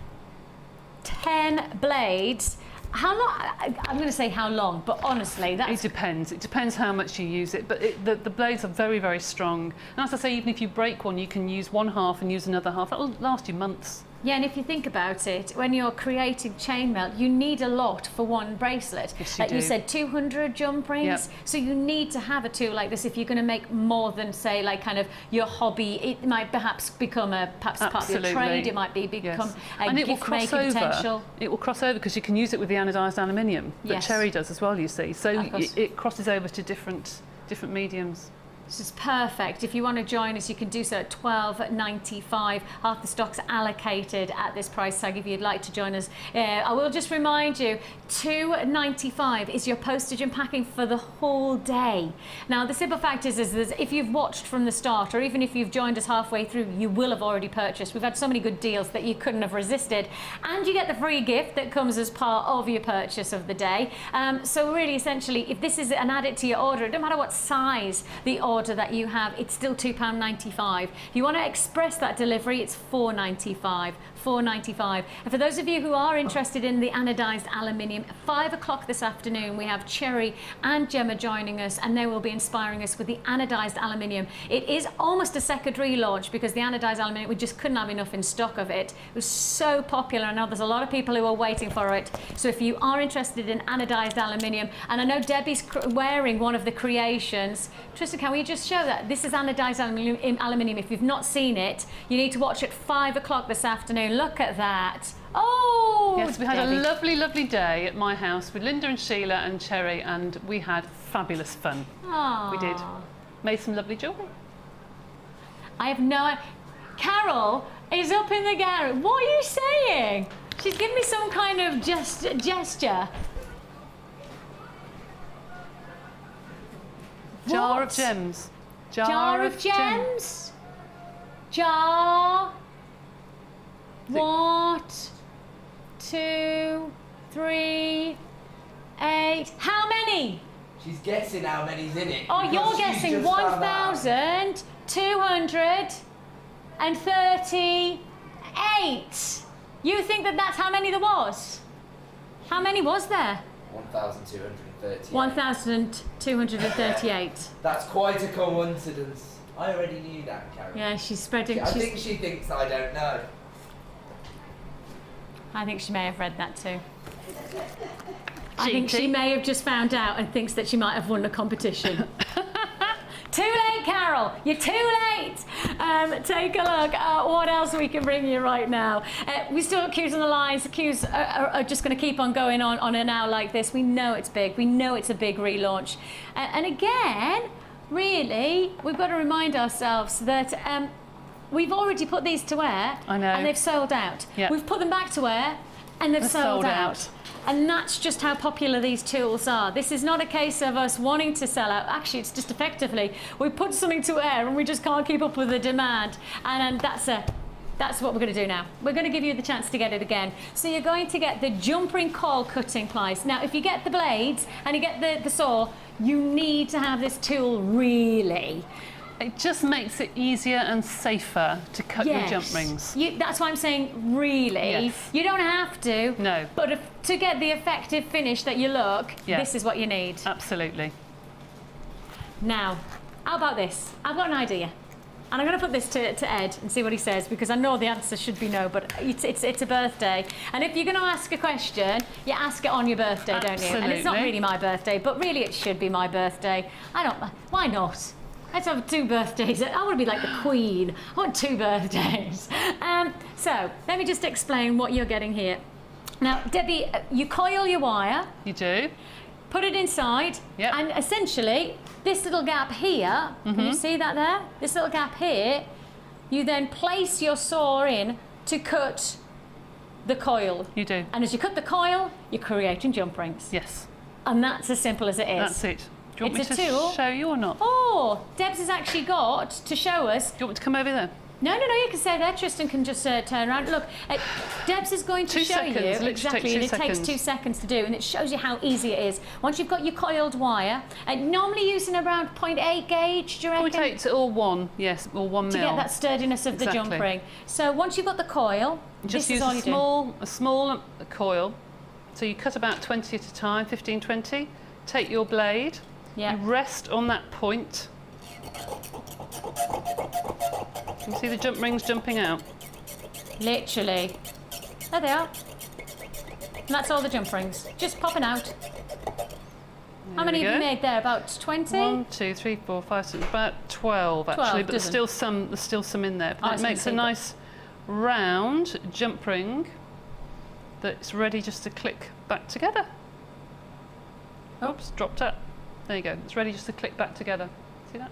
10 blades. How long? I'm going to say how long, but honestly, it depends. It depends how much you use it, but the blades are very, very strong. And as I say, even if you break one, you can use one half and use another half. That will last you months. Yeah, and if you think about it, when you're creating chainmail, you need a lot for one bracelet. Yes, you said 200 jump rings, yep. So you need to have a tool like this if you're going to make more than, say, like kind of your hobby. It might perhaps become part of your trade. It might become a gift-making potential. It will cross over because you can use it with the anodized aluminium that Cherry does as well, you see. So it crosses over to different mediums. This is perfect. If you want to join us, you can do so at $12.95. Half the stock's allocated at this price tag if you'd like to join us. I will just remind you, $2.95 is your postage and packing for the whole day. Now, the simple fact is that if you've watched from the start, or even if you've joined us halfway through, you will have already purchased. We've had so many good deals that you couldn't have resisted. And you get the free gift that comes as part of your purchase of the day. So really, essentially, if this is an added to your order, it doesn't matter what size the order that you have, it's still £2.95. If you want to express that delivery, it's $4.95. $4.95. And for those of you who are interested in the anodised aluminium, at 5 o'clock this afternoon, we have Cherry and Gemma joining us, and they will be inspiring us with the anodised aluminium. It is almost a secondary launch because the anodised aluminium, we just couldn't have enough in stock of it. It was so popular. I know there's a lot of people who are waiting for it. So if you are interested in anodised aluminium, and I know Debbie's wearing one of the creations. Tristan, can we just show that? This is anodised aluminium. If you've not seen it, you need to watch at 5 o'clock this afternoon. Look at that. Oh, yes, we had Debbie. a lovely, lovely day at my house with Linda and Sheila and Cherry, and we had fabulous fun. Aww. We did. Made some lovely jewellery. I have no... Carol is up in the garage. What are you saying? She's giving me some kind of gesture. Jar What? of gems. Jar of gems? Jar... What? 2, 3, 8. How many? She's guessing how many's in it. Oh, you're guessing 1,238. You think that that's how many there was? How many was there? 1,238. 1,238. That's quite a coincidence. I already knew that, Karen. Yeah, she's spreading... I think she thinks I don't know. I think she may have read that too. I think she may have just found out and thinks that she might have won the competition. Too late, Carol. You're too late. Take a look at what else we can bring you right now. We still got queues on the lines. The queues are just going to keep on going on an hour like this. We know it's big. We know it's a big relaunch. And again, really, we've got to remind ourselves that we've already put these to air. I know. And they've sold out. Yep. We've put them back to air and they've sold out. And that's just how popular these tools are. This is not a case of us wanting to sell out. Actually, it's just effectively, we put something to air and we just can't keep up with the demand. And that's what we're going to do now. We're going to give you the chance to get it again. So you're going to get the jump ring coil cutting pliers. Now, if you get the blades and you get the saw, you need to have this tool really. It just makes it easier and safer to cut your jump rings. That's why I'm saying really. Yes. You don't have to. No. But to get the effective finish that you look, this is what you need. Absolutely. Now, how about this? I've got an idea. And I'm going to put this to Ed and see what he says, because I know the answer should be no, but it's a birthday. And if you're going to ask a question, you ask it on your birthday, don't you? And it's not really my birthday, but really it should be my birthday. Why not? Let's have 2 birthdays. I want to be like the Queen. I want 2 birthdays. So, let me just explain what you're getting here. Now, Debbie, you coil your wire. You do. Put it inside. Yep. And essentially, this little gap here, can you see that there? This little gap here, you then place your saw in to cut the coil. You do. And as you cut the coil, you're creating jump rings. Yes. And that's as simple as it is. That's it. Do you want It's me a to tool. show you or not? Oh, Debs has actually got to show us. Do you want me to come over there? No, you can stay there. Tristan can just turn around. Look, Debs is going to 2 show seconds. you Literally exactly, takes 2 and it takes 2 seconds to do, and it shows you how easy it is. Once you've got your coiled wire, normally using around 0.8 gauge, do you reckon? 0.8 or 1, yes, or 1 mil. To get that sturdiness of the jump ring. So once you've got the coil, just this use is all you do. a small coil. So you cut about 20 at a time, 15, 20. Take your blade. Yeah. You rest on that point. You see the jump rings jumping out? Literally. There they are. And that's all the jump rings. Just popping out. How many have you made there? About 20? 1, 2, 3, 4, 5, 6, about 12 actually, but there's still some in there. But it makes a nice round jump ring that's ready just to click back together. Oops, dropped up. There you go. It's ready just to click back together. See that?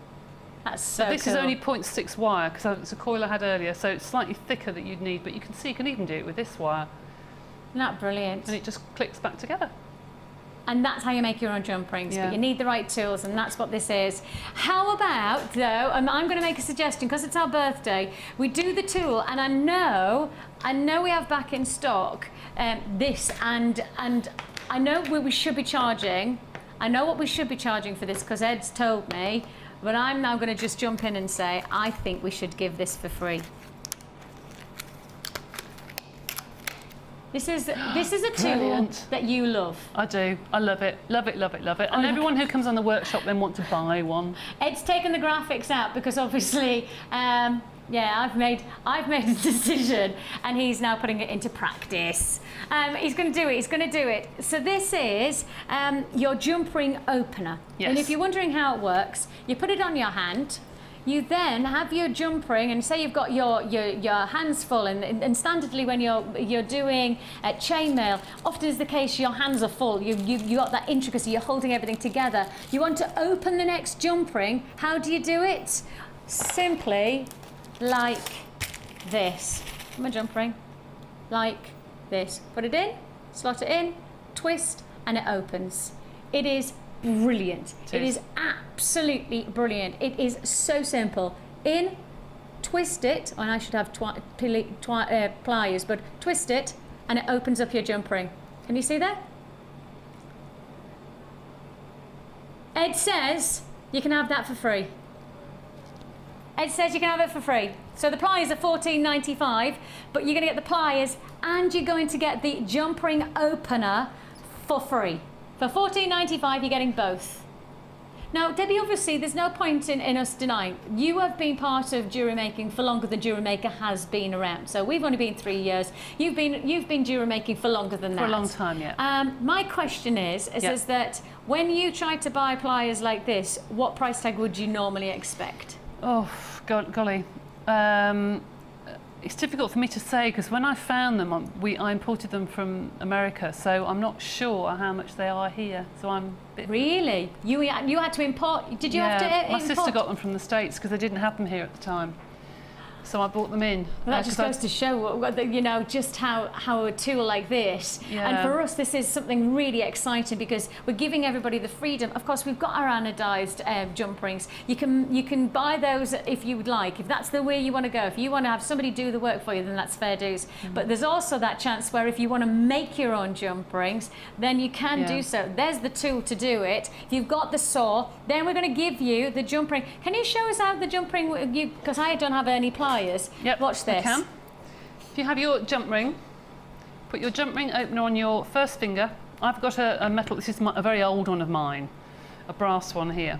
That's so this cool. is only 0.6 wire, because it's a coil I had earlier, so it's slightly thicker that you'd need, but you can see you can even do it with this wire. Isn't that brilliant? And it just clicks back together. And that's how you make your own jump rings, Yeah. but you need the right tools, and that's what this is. How about, though, and I'm going to make a suggestion, because it's our birthday, we do the tool, and I know we have back in stock this, and I know what we should be charging. I know what we should be charging for this, because Ed's told me, but I'm now going to just jump in and say, I think we should give this for free. This is a tool Brilliant. that you love. I do. I love it. Love it, love it, love it. And everyone who comes on the workshop then want to buy one. Ed's taken the graphics out because obviously, yeah, I've made a decision, and he's now putting it into practice. He's going to do it. He's going to do it. So this is your jump ring opener. Yes. And if you're wondering how it works, you put it on your hand. You then have your jump ring, and say you've got your hands full, and standardly when you're doing chainmail, often is the case your hands are full. You got that intricacy. You're holding everything together. You want to open the next jump ring. How do you do it? Simply like this. My jump ring, like this. Put it in, slot it in, twist, and it opens. It is brilliant. It is absolutely brilliant. It is so simple. In, twist it, and I should have pliers, but twist it, and it opens up your jump ring. Can you see that? Ed says you can have that for free. Ed says you can have it for free. So the pliers are $14.95, but you're going to get the pliers and you're going to get the jump ring opener for free. For $14.95, you're getting both. Now, Debbie, obviously, there's no point in us denying. You have been part of jewellery making for longer than Jewellery Maker has been around. So we've only been 3 years. You've been jewellery making for longer than that. For a long time, yeah. My question is that when you try to buy pliers like this, what price tag would you normally expect? Oh, golly. It's difficult for me to say, because when I found them, I imported them from America, so I'm not sure how much they are here. So I'm a bit... Really? You had to import? Did you have to import? My sister got them from the States because they didn't have them here at the time. So I bought them in. Well, that just goes to show, you know, just how a tool like this, and for us this is something really exciting, because we're giving everybody the freedom. Of course, we've got our anodised jump rings. You can buy those if you would like, if that's the way you want to go. If you want to have somebody do the work for you, then that's fair dues. But there's also that chance where if you want to make your own jump rings, then you can do so. There's the tool to do it. If you've got the saw, then we're going to give you the jump ring. Can you show us how the jump ring, because I don't have any pliers. Yep, watch this. I can. If you have your jump ring, put your jump ring opener on your first finger. I've got a metal, this is a very old one of mine, a brass one here.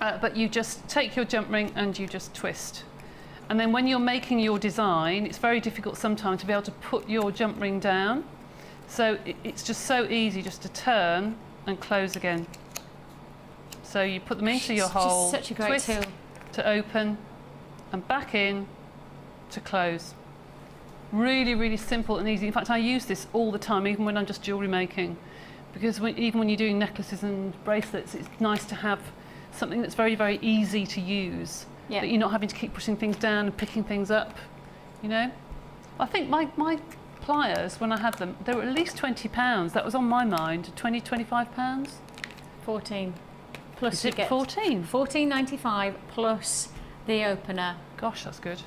But you just take your jump ring and you just twist. And then when you're making your design, it's very difficult sometimes to be able to put your jump ring down. So it's just so easy just to turn and close again. So you put them into your hole, such a great twist tool to open, and back in to close. Really, really simple and easy. In fact, I use this all the time, even when I'm just jewellery making, because even when you're doing necklaces and bracelets, it's nice to have something that's very, very easy to use, that you're not having to keep putting things down and picking things up, you know? I think my pliers, when I had them, they were at least £20. That was on my mind. 20, £25? 14. Plus Is you it get 14? $14.95 plus the opener. Gosh, that's good.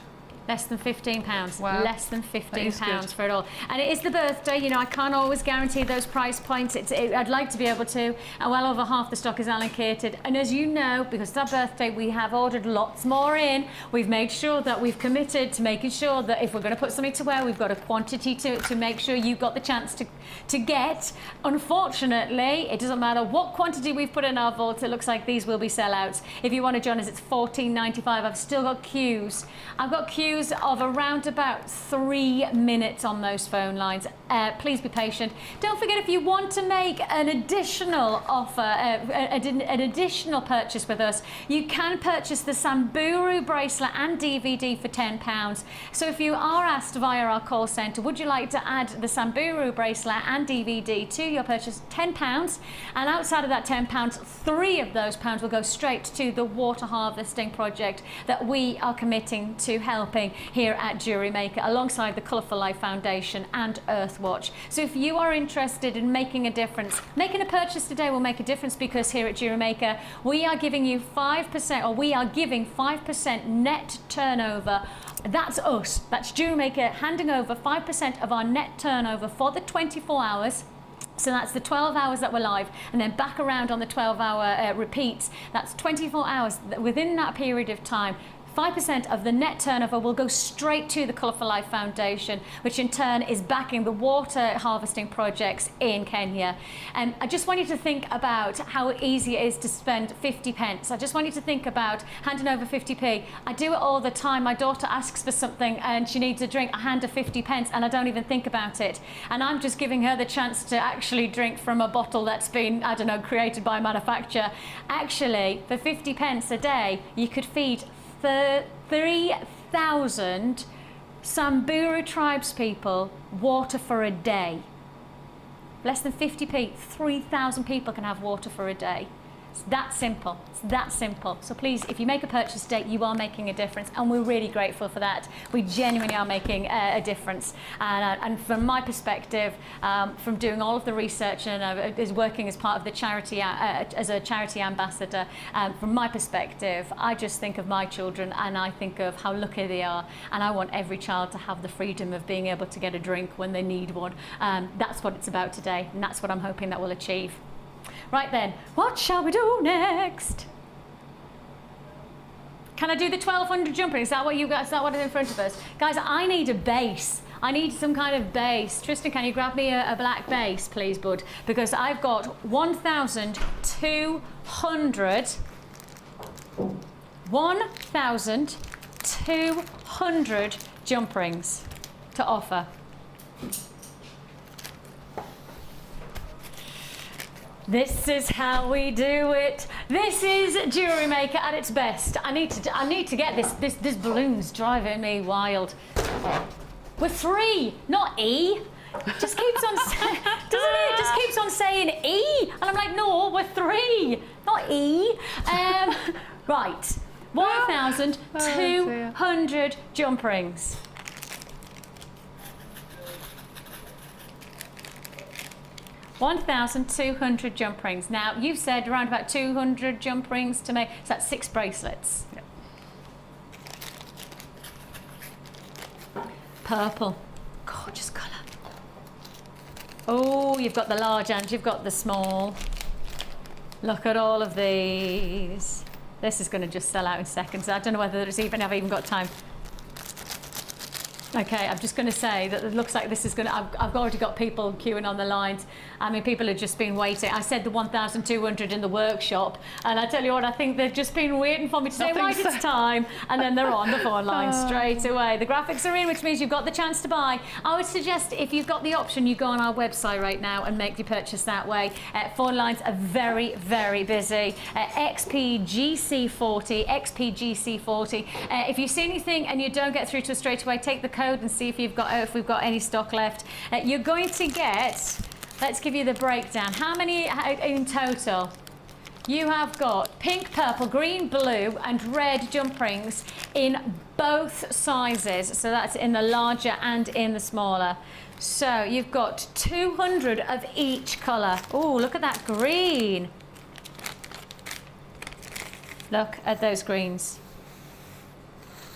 Less than £15. Wow. Less than £15 good. for it all. And it is the birthday, you know, I can't always guarantee those price points. I'd like to be able to, and well over half the stock is allocated. And as you know, because it's our birthday, we have ordered lots more in. We've made sure that we've committed to making sure that if we're going to put something to wear, we've got a quantity to make sure you've got the chance to get. Unfortunately, it doesn't matter what quantity we've put in our vault, it looks like these will be sellouts. If you want to join us, it's $14.95. I've still got queues. I've got queues queues of around about 3 minutes on those phone lines. Please be patient. Don't forget, if you want to make an additional offer, an additional purchase with us, you can purchase the Samburu bracelet and DVD for £10. So if you are asked via our call centre, would you like to add the Samburu bracelet and DVD to your purchase, £10, and outside of that £10, £3 of those pounds will go straight to the water harvesting project that we are committing to helping here at Jewellery Maker, alongside the Colourful Life Foundation and Earthwatch. So if you are interested in making a difference, making a purchase today will make a difference, because here at Jewellery Maker we are giving you 5%, or we are giving 5% net turnover. That's us, that's Jewellery Maker handing over 5% of our net turnover for the 24 hours. So that's the 12 hours that we're live, and then back around on the 12-hour repeats. That's 24 hours. Within that period of time, 5% of the net turnover will go straight to the Colourful Life Foundation, which in turn is backing the water harvesting projects in Kenya. And I just want you to think about how easy it is to spend 50 pence. I just want you to think about handing over 50p. I do it all the time. My daughter asks for something and she needs a drink. I hand her 50 pence and I don't even think about it. And I'm just giving her the chance to actually drink from a bottle that's been, I don't know, created by a manufacturer. Actually, for 50 pence a day, you could feed 3,000 Samburu tribespeople water for a day. Less than 50p, 3,000 people can have water for a day. It's that simple. It's that simple. So please, if you make a purchase today, you are making a difference, and we're really grateful for that. We genuinely are making a difference. And from my perspective, from doing all of the research and is working as part of the charity, as a charity ambassador, from my perspective, I just think of my children and I think of how lucky they are, and I want every child to have the freedom of being able to get a drink when they need one. That's what it's about today, and that's what I'm hoping that we'll achieve. Right then, what shall we do next? Can I do the 1200 jumper? Is that what you guys, is that what is in front of us? Guys, I need a base. I need some kind of base. Tristan, can you grab me a black base, please, bud? Because I've got 1,200 jump rings to offer. This is how we do it. This is Jewellery Maker at its best. I need to get this balloon's driving me wild. We're 3, not E. Just keeps on saying, doesn't it? Just keeps on saying E, and I'm like, no, we're 3, not E. Right, 1,200 jump rings. 1,200 jump rings. Now, you've said around about 200 jump rings to make, so that's 6 bracelets. Yep. Purple, gorgeous colour. Oh, you've got the large and you've got the small. Look at all of these. This is going to just sell out in seconds. I don't know whether I've even got time. Okay, I'm just going to say that it looks like this is going to, I've already got people queuing on the lines. I mean, people have just been waiting. I said the 1,200 in the workshop, and I tell you what, I think they've just been waiting for me to say, right, it's time, and then they're on the phone line straight away. The graphics are in, which means you've got the chance to buy. I would suggest, if you've got the option, you go on our website right now and make your purchase that way. Phone lines are very, very busy. XPGC40, XPGC40. If you see anything and you don't get through to us straight away, take the code and see if we've got any stock left. You're going to get, let's give you the breakdown. How many in total? You have got pink, purple, green, blue and red jump rings in both sizes. So that's in the larger and in the smaller. So you've got 200 of each colour. Oh, look at that green. Look at those greens.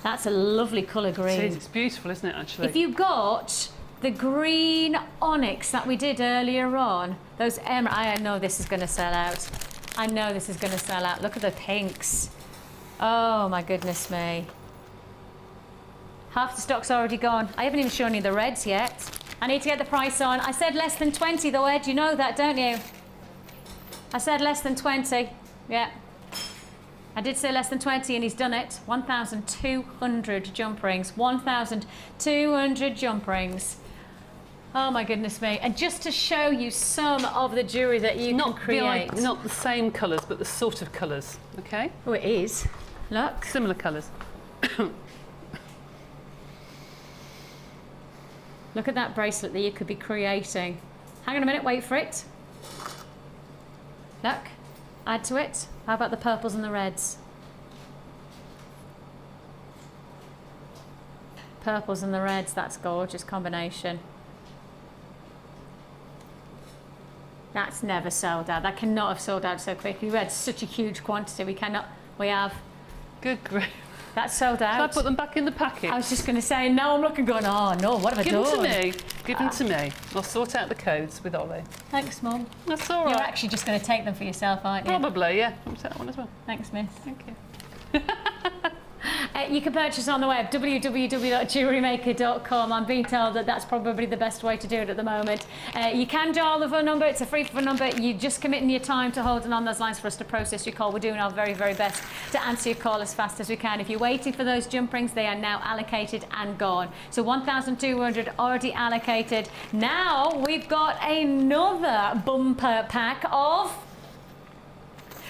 That's a lovely colour green. It is, it's beautiful, isn't it, actually? If you got the green onyx that we did earlier on, those emerald, I know this is going to sell out. I know this is going to sell out. Look at the pinks. Oh my goodness me. Half the stock's already gone. I haven't even shown you the reds yet. I need to get the price on. I said less than 20 though, Ed, you know that, don't you? I said less than 20. Yeah. I did say less than 20 and he's done it. 1,200 jump rings. 1,200 jump rings. Oh my goodness me. And just to show you some of the jewellery that you can create. Not the same colours, but the sort of colours, okay? Oh, it is. Look. Similar colours. Look at that bracelet that you could be creating. Hang on a minute, wait for it. Look, add to it. How about the purples and the reds? Purples and the reds, that's a gorgeous combination. That's never sold out. That cannot have sold out so quickly. We had such a huge quantity. We have. Good grief. That's sold out. Shall I put them back in the packet? I was just going to say, now I'm looking going, oh no, what have I done? Give them to me. Give them to me. I'll sort out the codes with Ollie. Thanks, Mum. That's all right. You're actually just going to take them for yourself, aren't you? Probably, yeah. I'll take that one as well. Thanks, Miss. Thank you. You can purchase on the web, www.jewellerymaker.com. I'm being told that that's probably the best way to do it at the moment. You can dial the phone number. It's a free phone number. You're just committing your time to holding on those lines for us to process your call. We're doing our very, very best to answer your call as fast as we can. If you're waiting for those jump rings, they are now allocated and gone. So 1,200 already allocated. Now we've got another bumper pack of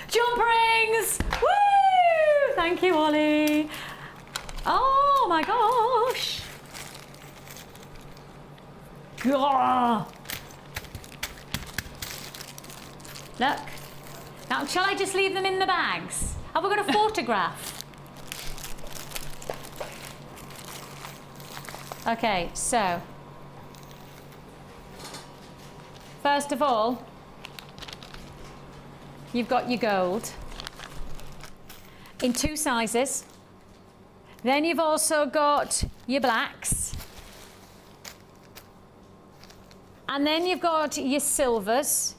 jump rings. Woo! Thank you, Ollie. Oh my gosh. Gah. Look. Now, shall I just leave them in the bags? Have we got a photograph? Okay, so. First of all, you've got your gold in 2 sizes. Then you've also got your blacks. And then you've got your silvers.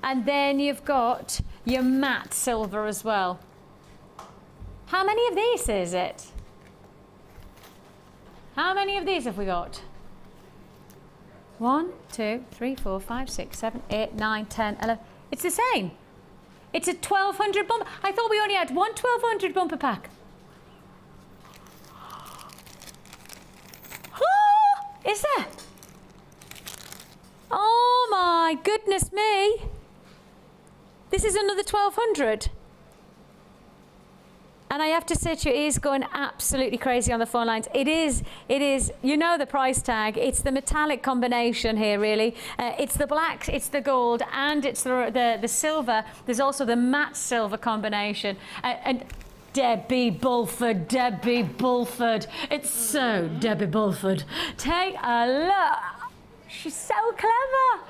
And then you've got your matte silver as well. How many of these is it? How many of these have we got? 1, 2, 3, 4, 5, 6, 7, 8, 9, 10, 11. It's the same. It's a 1,200 bumper. I thought we only had one 1,200 bumper pack. Is there? Oh my goodness me. This is another 1,200. And I have to say to you, it is going absolutely crazy on the phone lines. It is, you know the price tag. It's the metallic combination here, really. It's the black, it's the gold, and it's the silver. There's also the matte silver combination. And Debbie Bulford. It's so Debbie Bulford. Take a look. She's so clever.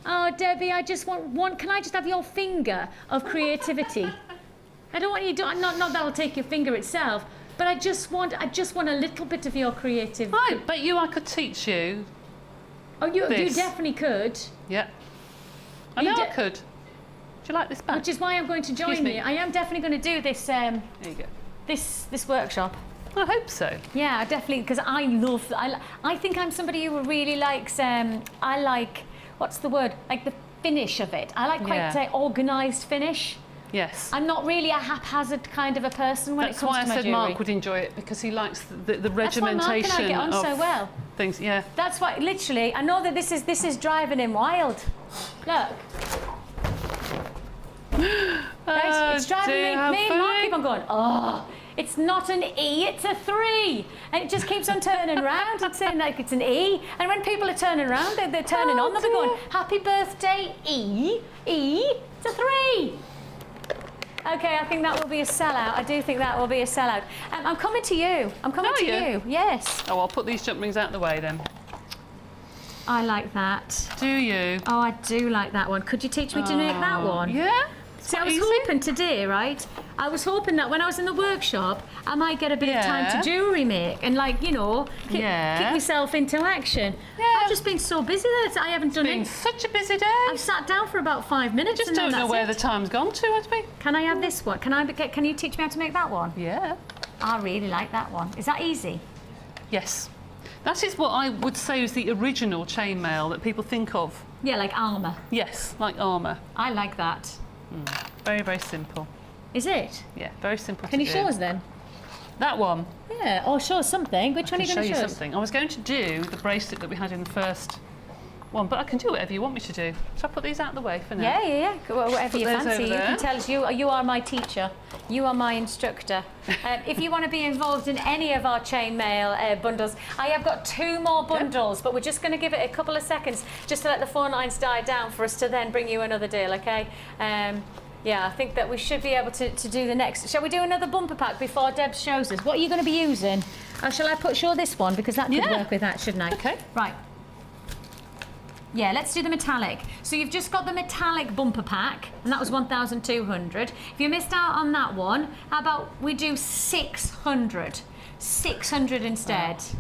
Oh, Debbie, I just want one. Can I just have your finger of creativity? I don't want you to, not that'll take your finger itself, but I just want a little bit of your creativity. I bet you I could teach you. Oh, you definitely could. Yeah. I know I could. Do you like this bag? Which is why I'm going to join you. I am definitely going to do this. There you go. This workshop. I hope so. Yeah, definitely, because I think I'm somebody who really likes. I like, what's the word? Like the finish of it. I like quite organised finish. Yes. I'm not really a haphazard kind of a person when it comes to my jewellery. That's why I said Mark would enjoy it, because he likes the regimentation. That's why Mark and I get on so well. Things, yeah. That's why, literally, I know that this is driving him wild. Look. Right, it's driving me and Mark keep on going, oh, it's not an E, it's a 3. And it just keeps on turning around and saying like it's an E. And when people are turning around, they're turning on, they'll be going, happy birthday, E, it's a 3. Okay, I think that will be a sellout. I do think that will be a sellout. I'm coming to you. I'm coming to you. Yes. Oh, I'll put these jump rings out the way then. I like that. Do you? Oh, I do like that one. Could you teach me to make that one? Yeah. See, I was hoping today, right? I was hoping that when I was in the workshop, I might get a bit of time to jewellery make and, like, you know, kick myself into action. Yeah. I've just been so busy that I haven't done it. It's been such a busy day. I've sat down for about 5 minutes. Just don't know where the time's gone to, has we? Can I have this one? Can you teach me how to make that one? Yeah. I really like that one. Is that easy? Yes. That is what I would say is the original chainmail that people think of. Yeah, like armour. Yes, like armour. I like that. Very, very simple. Is it? Yeah, very simple Can to you do. show us then? That one. Yeah, or show us something. Which one are you going to show us? Something. I was going to do the bracelet that we had in the first one, but I can do whatever you want me to do. Shall I put these out of the way for now? Yeah. Well, whatever you Put those fancy. over You there. can tell us. You are my teacher. You are my instructor. If you want to be involved in any of our chainmail bundles, I have got 2 more bundles, but we're just going to give it a couple of seconds just to let the phone lines die down for us to then bring you another deal, okay? Yeah, I think that we should be able to do the next. Shall we do another bumper pack before Deb shows us? What are you going to be using? Shall I show this one? Because that could work with that, shouldn't I? Okay. Right. Yeah, let's do the metallic. So you've just got the metallic bumper pack, and that was 1,200. If you missed out on that one, how about we do 600? 600 instead. Wow.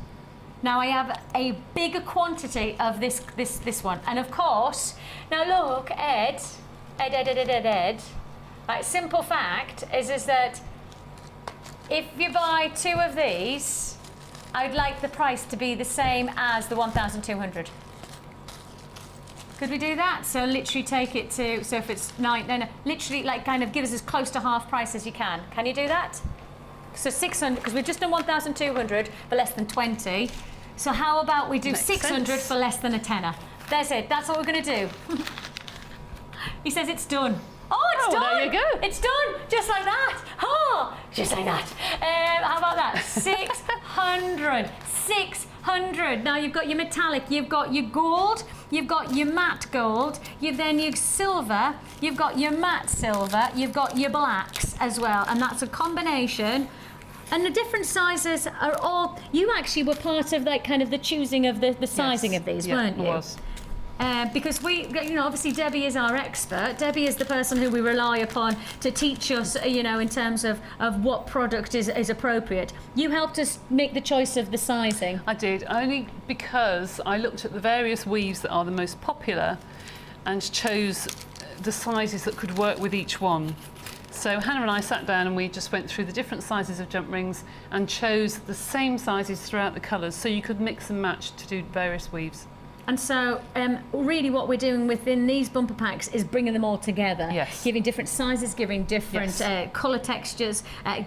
Now I have a bigger quantity of this one. And of course, now look, Ed. Like, simple fact is that if you buy 2 of these, I'd like the price to be the same as the 1,200. Could we do that? So literally take it to, so if it's 9, no, literally like kind of give us as close to half price as you can. Can you do that? So 600, because we've just done 1,200 for less than 20. So how about we do Makes 600 sense. For less than a tenner? There's it, that's what we're going to do. He says it's done. Oh, it's done! There you go. It's done, just like that. Oh, just like that. How about that? 600. 600. Now you've got your metallic, you've got your gold, you've got your matte gold, you've then your silver, you've got your matte silver, you've got your blacks as well, and that's a combination. And the different sizes are all. You actually were part of like kind of the choosing of the sizing of these, weren't you? Was. Because we, obviously Debbie is our expert. Debbie is the person who we rely upon to teach us, in terms of what product is appropriate. You helped us make the choice of the sizing. I did, only because I looked at the various weaves that are the most popular and chose the sizes that could work with each one. So Hannah and I sat down and we just went through the different sizes of jump rings and chose the same sizes throughout the colours, so you could mix and match to do various weaves. And so, really what we're doing within these bumper packs is bringing them all together. Yes. Giving different sizes, giving different colour textures,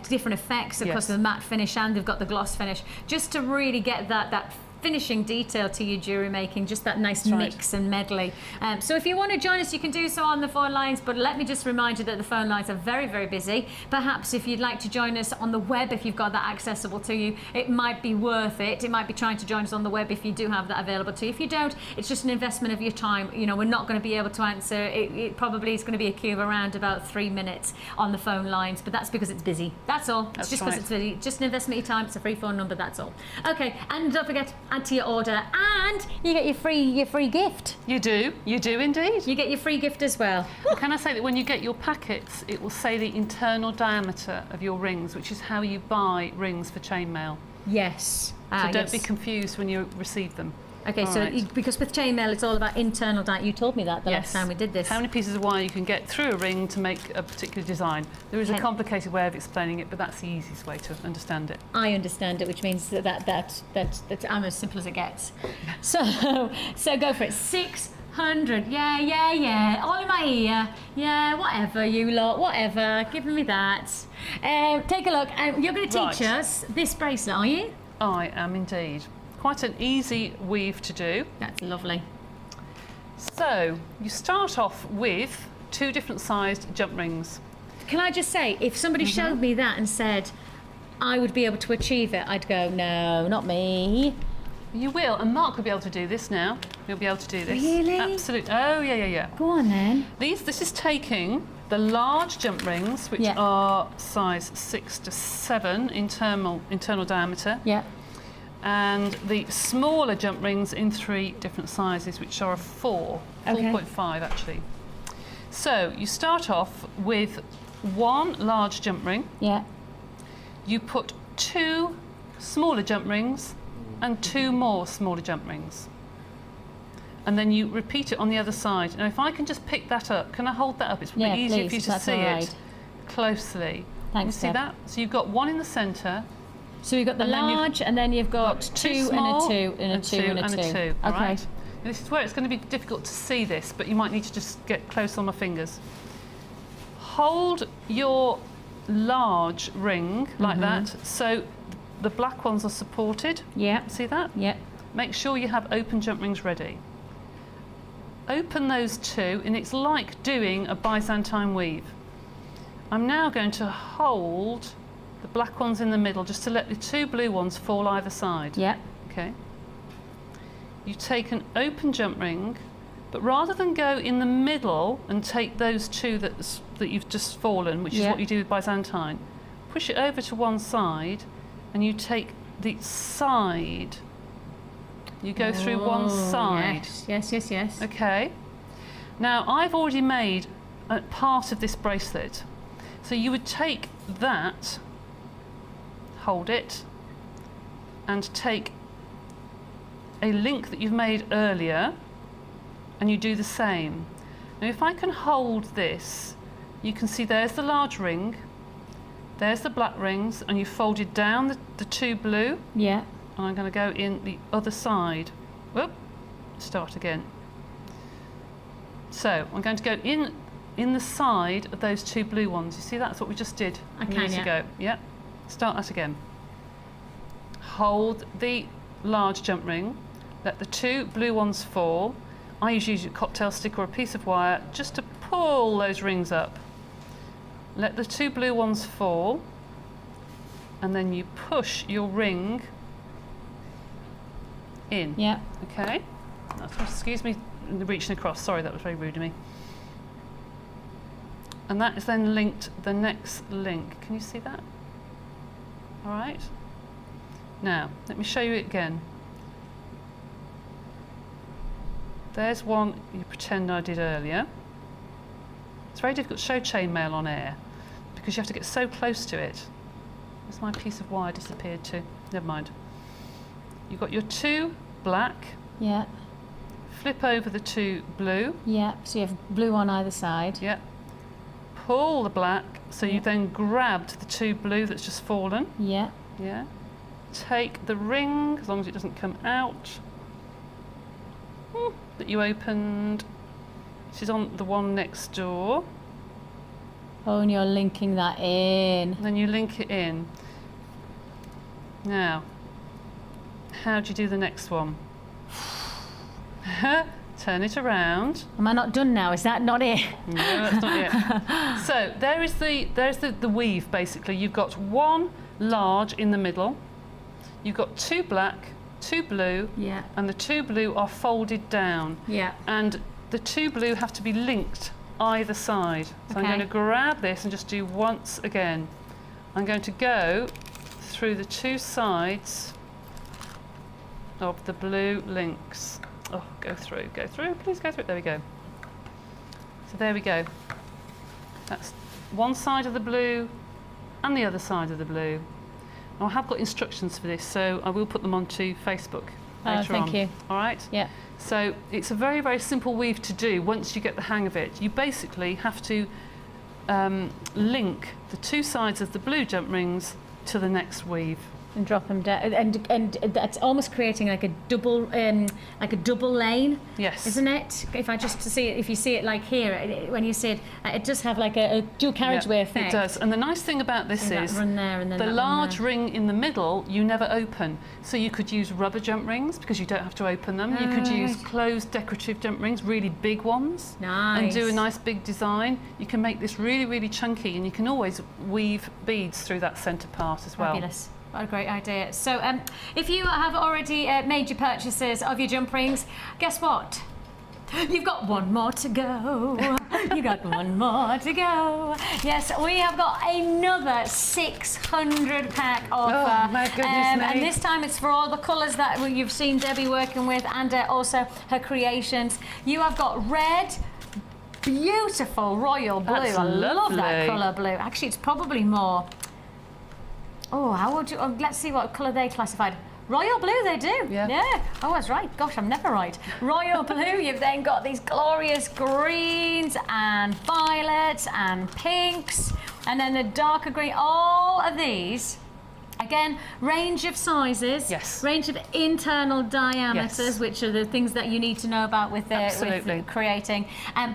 different effects, of course, the matte finish, and they've got the gloss finish, just to really get that finishing detail to your jewellery making, just that nice mix and medley. So if you want to join us, you can do so on the phone lines, but let me just remind you that the phone lines are very, very busy. Perhaps if you'd like to join us on the web, if you've got that accessible to you, it might be worth it. It might be trying to join us on the web if you do have that available to you. If you don't, it's just an investment of your time. We're not going to be able to answer. It probably is going to be a queue of around about 3 minutes on the phone lines, but that's because it's busy. That's all. It's just because it's busy. Just an investment of your time. It's a free phone number, that's all. Okay, and don't forget, add to your order, and you get your free gift. You do indeed. You get your free gift as well. Can I say that when you get your packets, it will say the internal diameter of your rings, which is how you buy rings for chainmail. Yes. So don't be confused when you receive them. Okay, because with chainmail it's all about internal diameter. You told me that the last time we did this. How many pieces of wire you can get through a ring to make a particular design. There is a complicated way of explaining it, but that's the easiest way to understand it. I understand it, which means that I'm as simple as it gets. So go for it. 600. Yeah. All in my ear. Yeah, whatever, you lot. Whatever. Give me that. Take a look. You're going to teach us this bracelet, are you? I am indeed. Quite an easy weave to do. That's lovely. So you start off with 2 different sized jump rings. Can I just say, if somebody showed me that and said I would be able to achieve it, I'd go, no, not me. You will, and Mark will be able to do this now. He'll be able to do this. Really? Absolutely. Oh, yeah. Go on then. This is taking the large jump rings, which are size 6 to 7 internal diameter. Yeah. And the smaller jump rings in 3 different sizes, which are a 4.5 actually. So you start off with 1 large jump ring. Yeah. You put 2 smaller jump rings and 2 more smaller jump rings. And then you repeat it on the other side. Now, if I can just pick that up, can I hold that up? It's probably easier for you to see it closely. Thanks, you see that? So you've got 1 in the centre. So you've got the large, and then you've got 2 small, and a 2 and a 2 and a 2. Okay. Right. This is where it's going to be difficult to see this, but you might need to just get close on my fingers. Hold your large ring like that. So the black ones are supported. Yeah. See that? Yeah. Make sure you have open jump rings ready. Open those two, and it's like doing a Byzantine weave. I'm now going to hold the black ones in the middle just to let the two blue ones fall either side. Yeah. Okay. You take an open jump ring, but rather than go in the middle and take those two that you've just fallen, which is what you do with Byzantine, push it over to one side and you take the side. You go through one side. Yes. Okay. Now, I've already made a part of this bracelet. So you would take that, hold it, and take a link that you've made earlier, and you do the same. Now, if I can hold this, you can see there's the large ring, there's the black rings, and you folded down the two blue. Yeah. And I'm going to go in the other side. Whoop, start again. So I'm going to go in the side of those two blue ones. You see, that's what we just did minutes ago. Yeah. Start that again. Hold the large jump ring. Let the two blue ones fall. I usually use a cocktail stick or a piece of wire just to pull those rings up. Let the two blue ones fall, and then you push your ring in. Yeah. Okay. Excuse me, reaching across. Sorry, that was very rude of me. And that is then linked the next link. Can you see that? All right. Now, let me show you it again. There's one you pretend I did earlier. It's very difficult to show chainmail on air because you have to get so close to it. Where's my piece of wire disappeared to? Never mind. You've got your two black. Yeah. Flip over the two blue. Yeah, so you have blue on either side. Yeah. Pull the black, so you then grabbed the two blue that's just fallen. Yeah. Yeah. Take the ring, as long as it doesn't come out, that you opened. This is on the one next door. Oh, and you're linking that in. And then you link it in. Now, how do you do the next one? Turn it around. Am I not done now? Is that not it? No, that's not it. So there's the weave, basically. You've got one large in the middle. You've got two black, two blue, and the two blue are folded down. Yeah. And the two blue have to be linked either side. So I'm going to grab this and just do once again. I'm going to go through the two sides of the blue links. Oh, go through, please go through. There we go. So there we go. That's one side of the blue and the other side of the blue. Now, I have got instructions for this, so I will put them onto Facebook later on. Thank you. All right? Yeah. So it's a very, very simple weave to do once you get the hang of it. You basically have to link the two sides of the blue jump rings to the next weave. And drop them down, and that's almost creating like a double lane. Yes. Isn't it? If I just see it, if you see it like here, when you see it, it does have like a dual carriageway effect. It does. And the nice thing about this is run there and then the large ring in the middle you never open. So you could use rubber jump rings because you don't have to open them. You could use closed decorative jump rings, really big ones. Nice. And do a nice big design. You can make this really, really chunky, and you can always weave beads through that centre part as well. Fabulous. What a great idea. So if you have already made your purchases of your jump rings, guess what? You've got one more to go. You've got one more to go. Yes, we have got another 600 pack offer. Oh, my goodness me. And this time it's for all the colours that you've seen Debbie working with, and also her creations. You have got red, beautiful royal blue. That's I love lovely. that colour blue. Actually, it's probably more... Oh, how would you... let's see what colour they classified. Royal blue, they do. Yeah. Oh, I was right. Gosh, I'm never right. Royal blue, you've then got these glorious greens and violets and pinks, and then the darker green. All of these, Again, range of sizes, range of internal diameters, which are the things that you need to know about with creating.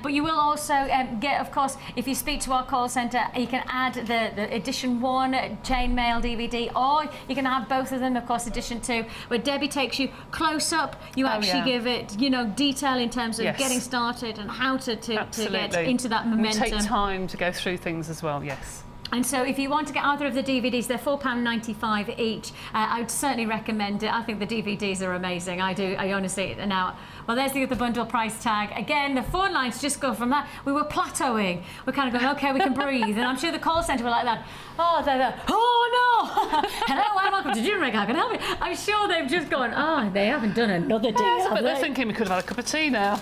But you will also get, of course, if you speak to our call centre, you can add the edition 1 chainmail DVD, or you can have both of them, of course, edition 2, where Debbie takes you close up. You actually give it, you know, detail in terms of getting started and how to get into that momentum. We take time to go through things as well, yes. And so if you want to get either of the DVDs, they're £4.95 each. I would certainly recommend it. I think the DVDs are amazing. I do. I honestly. Now, well, there's the bundle price tag. Again, the phone lines just go from that. We were plateauing. We're kind of going, OK, we can breathe. And I'm sure the call centre were like that. Oh, oh no! Hello, and welcome to Jewellery Maker. How can I help you? I'm sure they've just gone, oh, they haven't done another deal. But they're thinking we could have had a cup of tea now.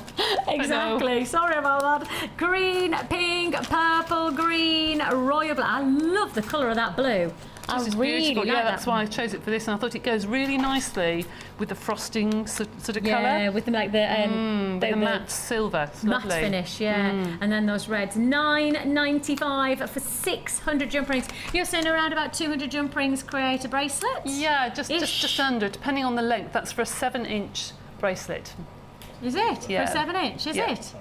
Exactly. Sorry about that. Green, pink, purple, green, royal blue. I love the colour of that blue. This is really beautiful. like That's why I chose it for this, and I thought it goes really nicely with the frosting sort of colour. Yeah, with the matte silver. It's matte lovely. finish, and then those reds. £9.95 for 600 jump rings. You're saying around about 200 jump rings create a bracelet? Yeah, just under, depending on the length. That's for a 7-inch bracelet. Is it? Yeah. For a 7-inch, is it?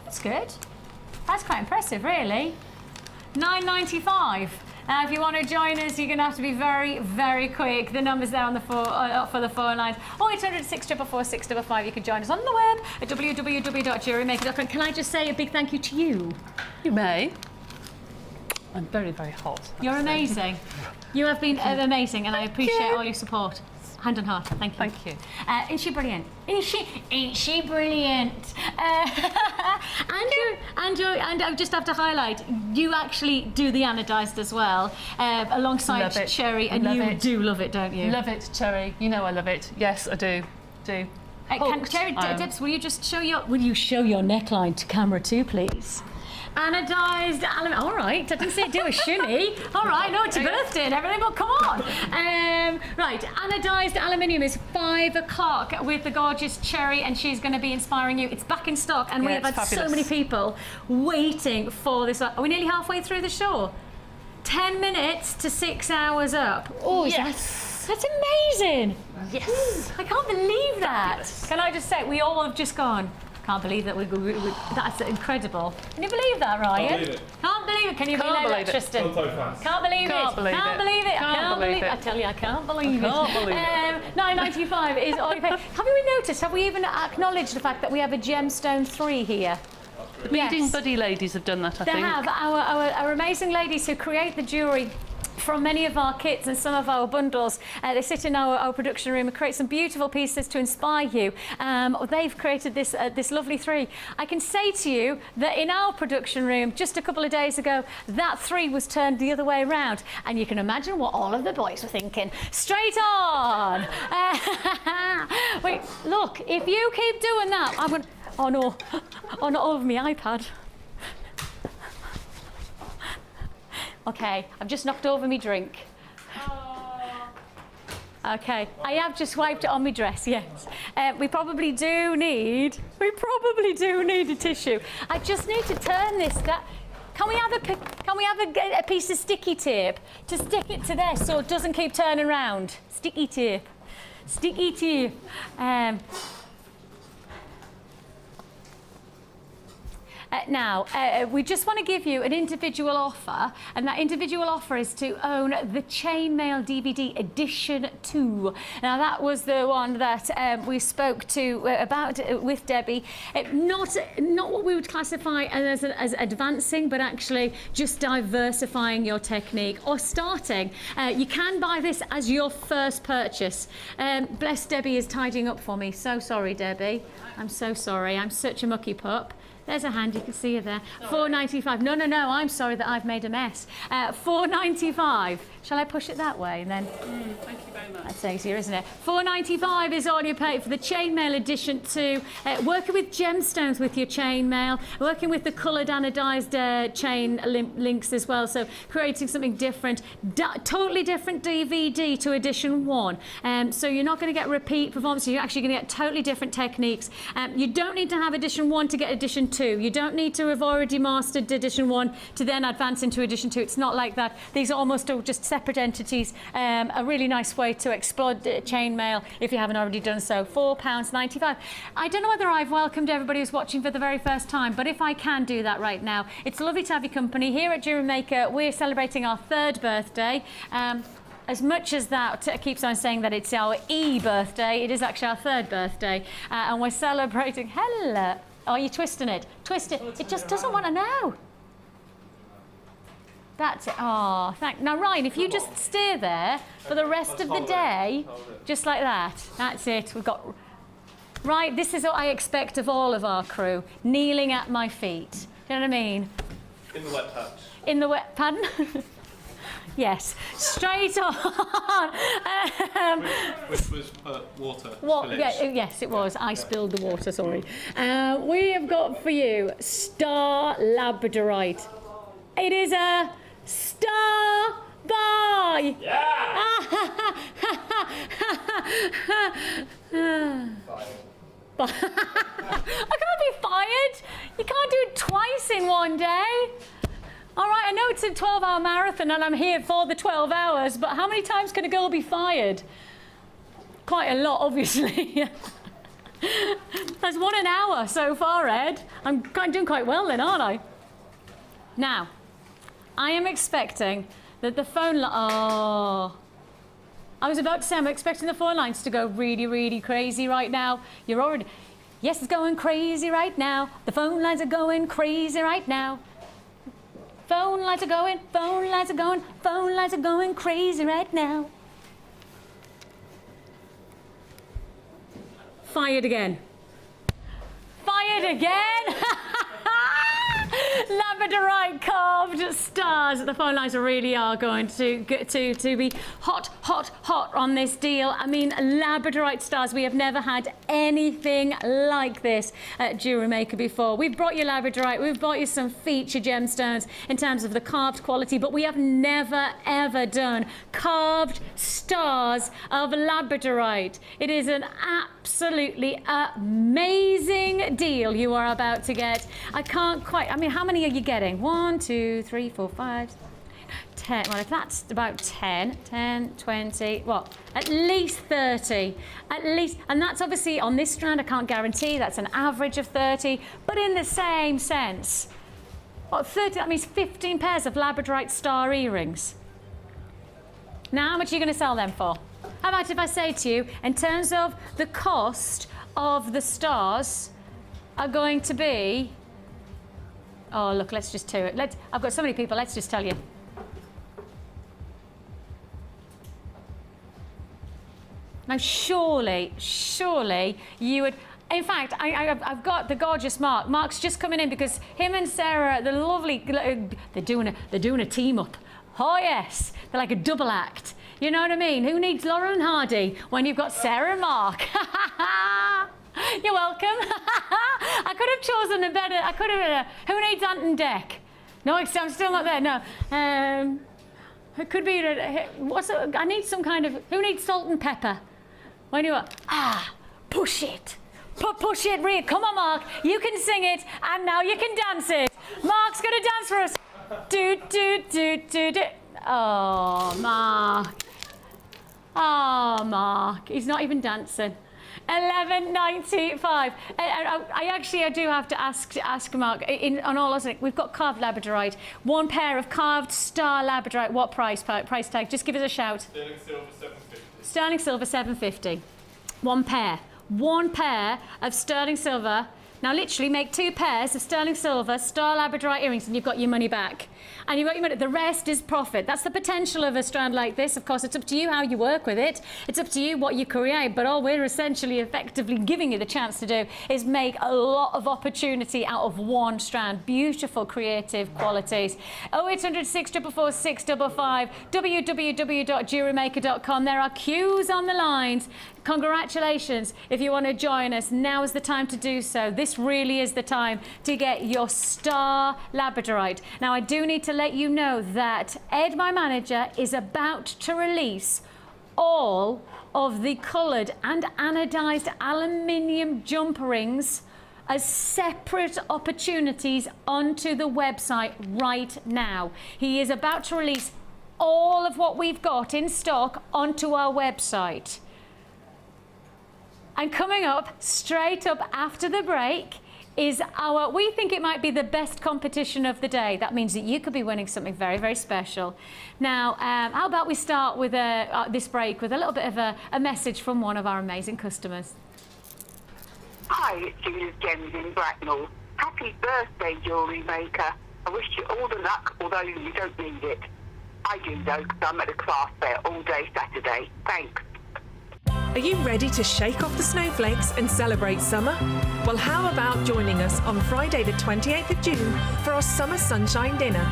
That's good. That's quite impressive, really. £9.95. Now, if you want to join us, you're going to have to be very, very quick. The number's there on the for the phone lines. 0800 644 655. You can join us on the web at www.jewellerymaker.com. Can I just say a big thank you to you? You may. I'm very, very hot. You're amazing. You have been amazing, and I appreciate all your support. Hand on heart, thank you. Thank you. Ain't she brilliant? Ain't she brilliant? And I just have to highlight, you actually do the anodised as well, alongside Cherry, and you do love it, don't you? Love it, Cherry. You know I love it. Yes, I do. Cherry, Debs, will you show your neckline to camera too, please? Anodised aluminium. All right, I didn't say do a shimmy. All right, no, it's your birthday and everything, but come on. Right, anodised aluminium is 5 o'clock with the gorgeous Cherry, and she's going to be inspiring you. It's back in stock, and we have had so many people waiting for this. Are we nearly halfway through the show? 10 minutes to 6 hours up. Oh, yes. That's amazing. Yes. I can't believe that. Fabulous. Can I just say, we all have just gone, can't believe that that's incredible. Can you believe that, Ryan? Can't believe it. Can't believe it. Can you believe that, Tristan? Can't believe it. Can't believe it. Can't believe it. I tell you, I can't believe it. £9.95 is all you pay. Have you noticed? Have we even acknowledged the fact that we have a gemstone 3 here? The Bleeding Buddy ladies have done that, I think. They have. Our amazing ladies who create the jewellery from many of our kits and some of our bundles. They sit in our production room and create some beautiful pieces to inspire you. They've created this lovely 3. I can say to you that in our production room just a couple of days ago, that 3 was turned the other way around, and you can imagine what all of the boys were thinking. Straight on! Wait, look, if you keep doing that, I'm going to... Oh no, oh, not over my iPad. Okay, I've just knocked over my drink. Okay, I have just wiped it on my dress, yes. We probably do need a tissue. I just need to turn this down. Can we have a piece of sticky tape to stick it to there so it doesn't keep turning round? Sticky tape. Sticky tape. Now, we just want to give you an individual offer, and that individual offer is to own the Chainmail DVD Edition 2. Now, that was the one that we spoke to about with Debbie. Not what we would classify as advancing, but actually just diversifying your technique or starting. You can buy this as your first purchase. Bless Debbie is tidying up for me. So sorry, Debbie. I'm so sorry. I'm such a mucky pup. There's a hand, you can see her there. £4.95. No, I'm sorry that I've made a mess. £4.95. Shall I push it that way and then? Thank you very much. That's easier, isn't it? £4.95 is all you pay for the chainmail edition too. Working with gemstones with your chainmail, working with the coloured anodised chain links as well. So creating something different, totally different DVD to edition 1. So you're not going to get repeat performance. You're actually going to get totally different techniques. You don't need to have edition 1 to get edition 2. You don't need to have already mastered edition 1 to then advance into edition 2. It's not like that. These are almost all just separate entities. A really nice way to explore chainmail if you haven't already done so. £4.95. I don't know whether I've welcomed everybody who's watching for the very first time, but if I can do that right now, it's lovely to have your company. Here at Jewellery Maker, we're celebrating our 3rd birthday. As much as that keeps on saying that it's our birthday, it is actually our 3rd birthday, and we're celebrating. Hello. Oh, you're twisting it. Twist it. It just doesn't want to know. That's it. Oh, thank. Now, Ryan, if you just stay there for the rest of the day, just like that. That's it. We've got. Right, this is what I expect of all of our crew, kneeling at my feet. Do you know what I mean? In the wet patch. In the wet. Pardon? Yes, straight on. Which was water. What? Yeah, yes, it was. I spilled the water. Sorry. We have got for you star labradorite. It is a star buy. Yeah. I can't be fired. You can't do it twice in one day. All right, I know it's a 12-hour marathon and I'm here for the 12 hours, but how many times can a girl be fired? Quite a lot, obviously. That's 1 an hour so far, Ed. I'm doing quite well then, aren't I? Now, I am expecting that the phone I was about to say I'm expecting the phone lines to go really, really crazy right now. You're already... Yes, it's going crazy right now. The phone lines are going crazy right now. Phone lines are going, phone lines are going, phone lines are going crazy right now. Fired again. Fired again. Labradorite carved stars. The phone lines really are going to be hot, hot, hot on this deal. I mean, labradorite stars. We have never had anything like this at Jewellery Maker before. We've brought you labradorite. We've brought you some feature gemstones in terms of the carved quality, but we have never, ever done carved stars of labradorite. It is an absolutely amazing deal you are about to get. I can't quite... I mean, how many are you getting? 1, 2, 3, 4, 5, 10. Well, if that's about 10, 20, well, at least 30. At least, and that's obviously on this strand, I can't guarantee, that's an average of 30, but in the same sense, well, 30, that means 15 pairs of labradorite star earrings. Now, how much are you going to sell them for? How about if I say to you, in terms of the cost of the stars are going to be... Oh, look, let's just do it. I've got so many people, let's just tell you. Now, surely you would... In fact, I've got the gorgeous Mark. Mark's just coming in because him and Sarah, the lovely... They're doing a team-up. Oh, yes. They're like a double act. You know what I mean? Who needs Laurel and Hardy when you've got Sarah and Mark? You're welcome. I could have chosen a better... I could have... who needs Ant and Deck? No, I'm still not there. No. It could be... I need some kind of... Who needs salt and pepper? When you... push it. Push it, Rhea. Come on, Mark. You can sing it, and now you can dance it. Mark's going to dance for us. Do. Oh, Mark. Oh, Mark. He's not even dancing. $11.95. I do have to ask Mark. On all honesty, we've got carved labradorite. 1 pair of carved star labradorite. What price tag? Just give us a shout. Sterling silver $7.50. Sterling silver $7.50. 1 pair. 1 pair of sterling silver Now literally make 2 pairs of sterling silver star labradorite earrings and you've got your money back. And you've got your money. The rest is profit. That's the potential of a strand like this. Of course, it's up to you how you work with it. It's up to you what you create. But all we're essentially effectively giving you the chance to do is make a lot of opportunity out of one strand. Beautiful creative qualities. 0800 644 655 www.jewellerymaker.com. There are queues on the lines. Congratulations. If you want to join us, now is the time to do so. This really is the time to get your star labradorite. Now, I do need to let you know that Ed, my manager, is about to release all of the coloured and anodised aluminium jumper rings as separate opportunities onto the website right now. He is about to release all of what we've got in stock onto our website. And coming up, straight up after the break, is our, we think it might be the best competition of the day. That means that you could be winning something very, very special. Now, how about we start with this break with a little bit of a message from one of our amazing customers. Hi, it's Judith Gems in Bracknell. Happy birthday, Jewellery Maker. I wish you all the luck, although you don't need it. I do though, because I'm at a craft fair all day Saturday. Thanks. Are you ready to shake off the snowflakes and celebrate summer? Well, how about joining us on Friday the 28th of June for our Summer Sunshine Dinner?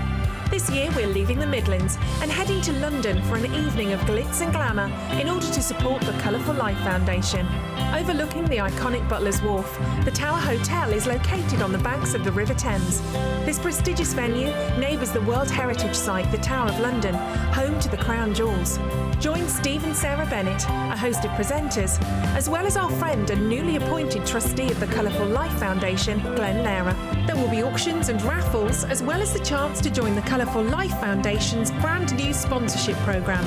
This year we're leaving the Midlands and heading to London for an evening of glitz and glamour in order to support the Colourful Life Foundation. Overlooking the iconic Butler's Wharf, the Tower Hotel is located on the banks of the River Thames. This prestigious venue neighbours the World Heritage Site, the Tower of London, home to the Crown Jewels. Join Steve and Sarah Bennett, a host of presenters, as well as our friend and newly appointed trustee of the Colourful Life Foundation, Glenn Lehrer. There will be auctions and raffles, as well as the chance to join the Colourful Life Foundation's brand new sponsorship programme.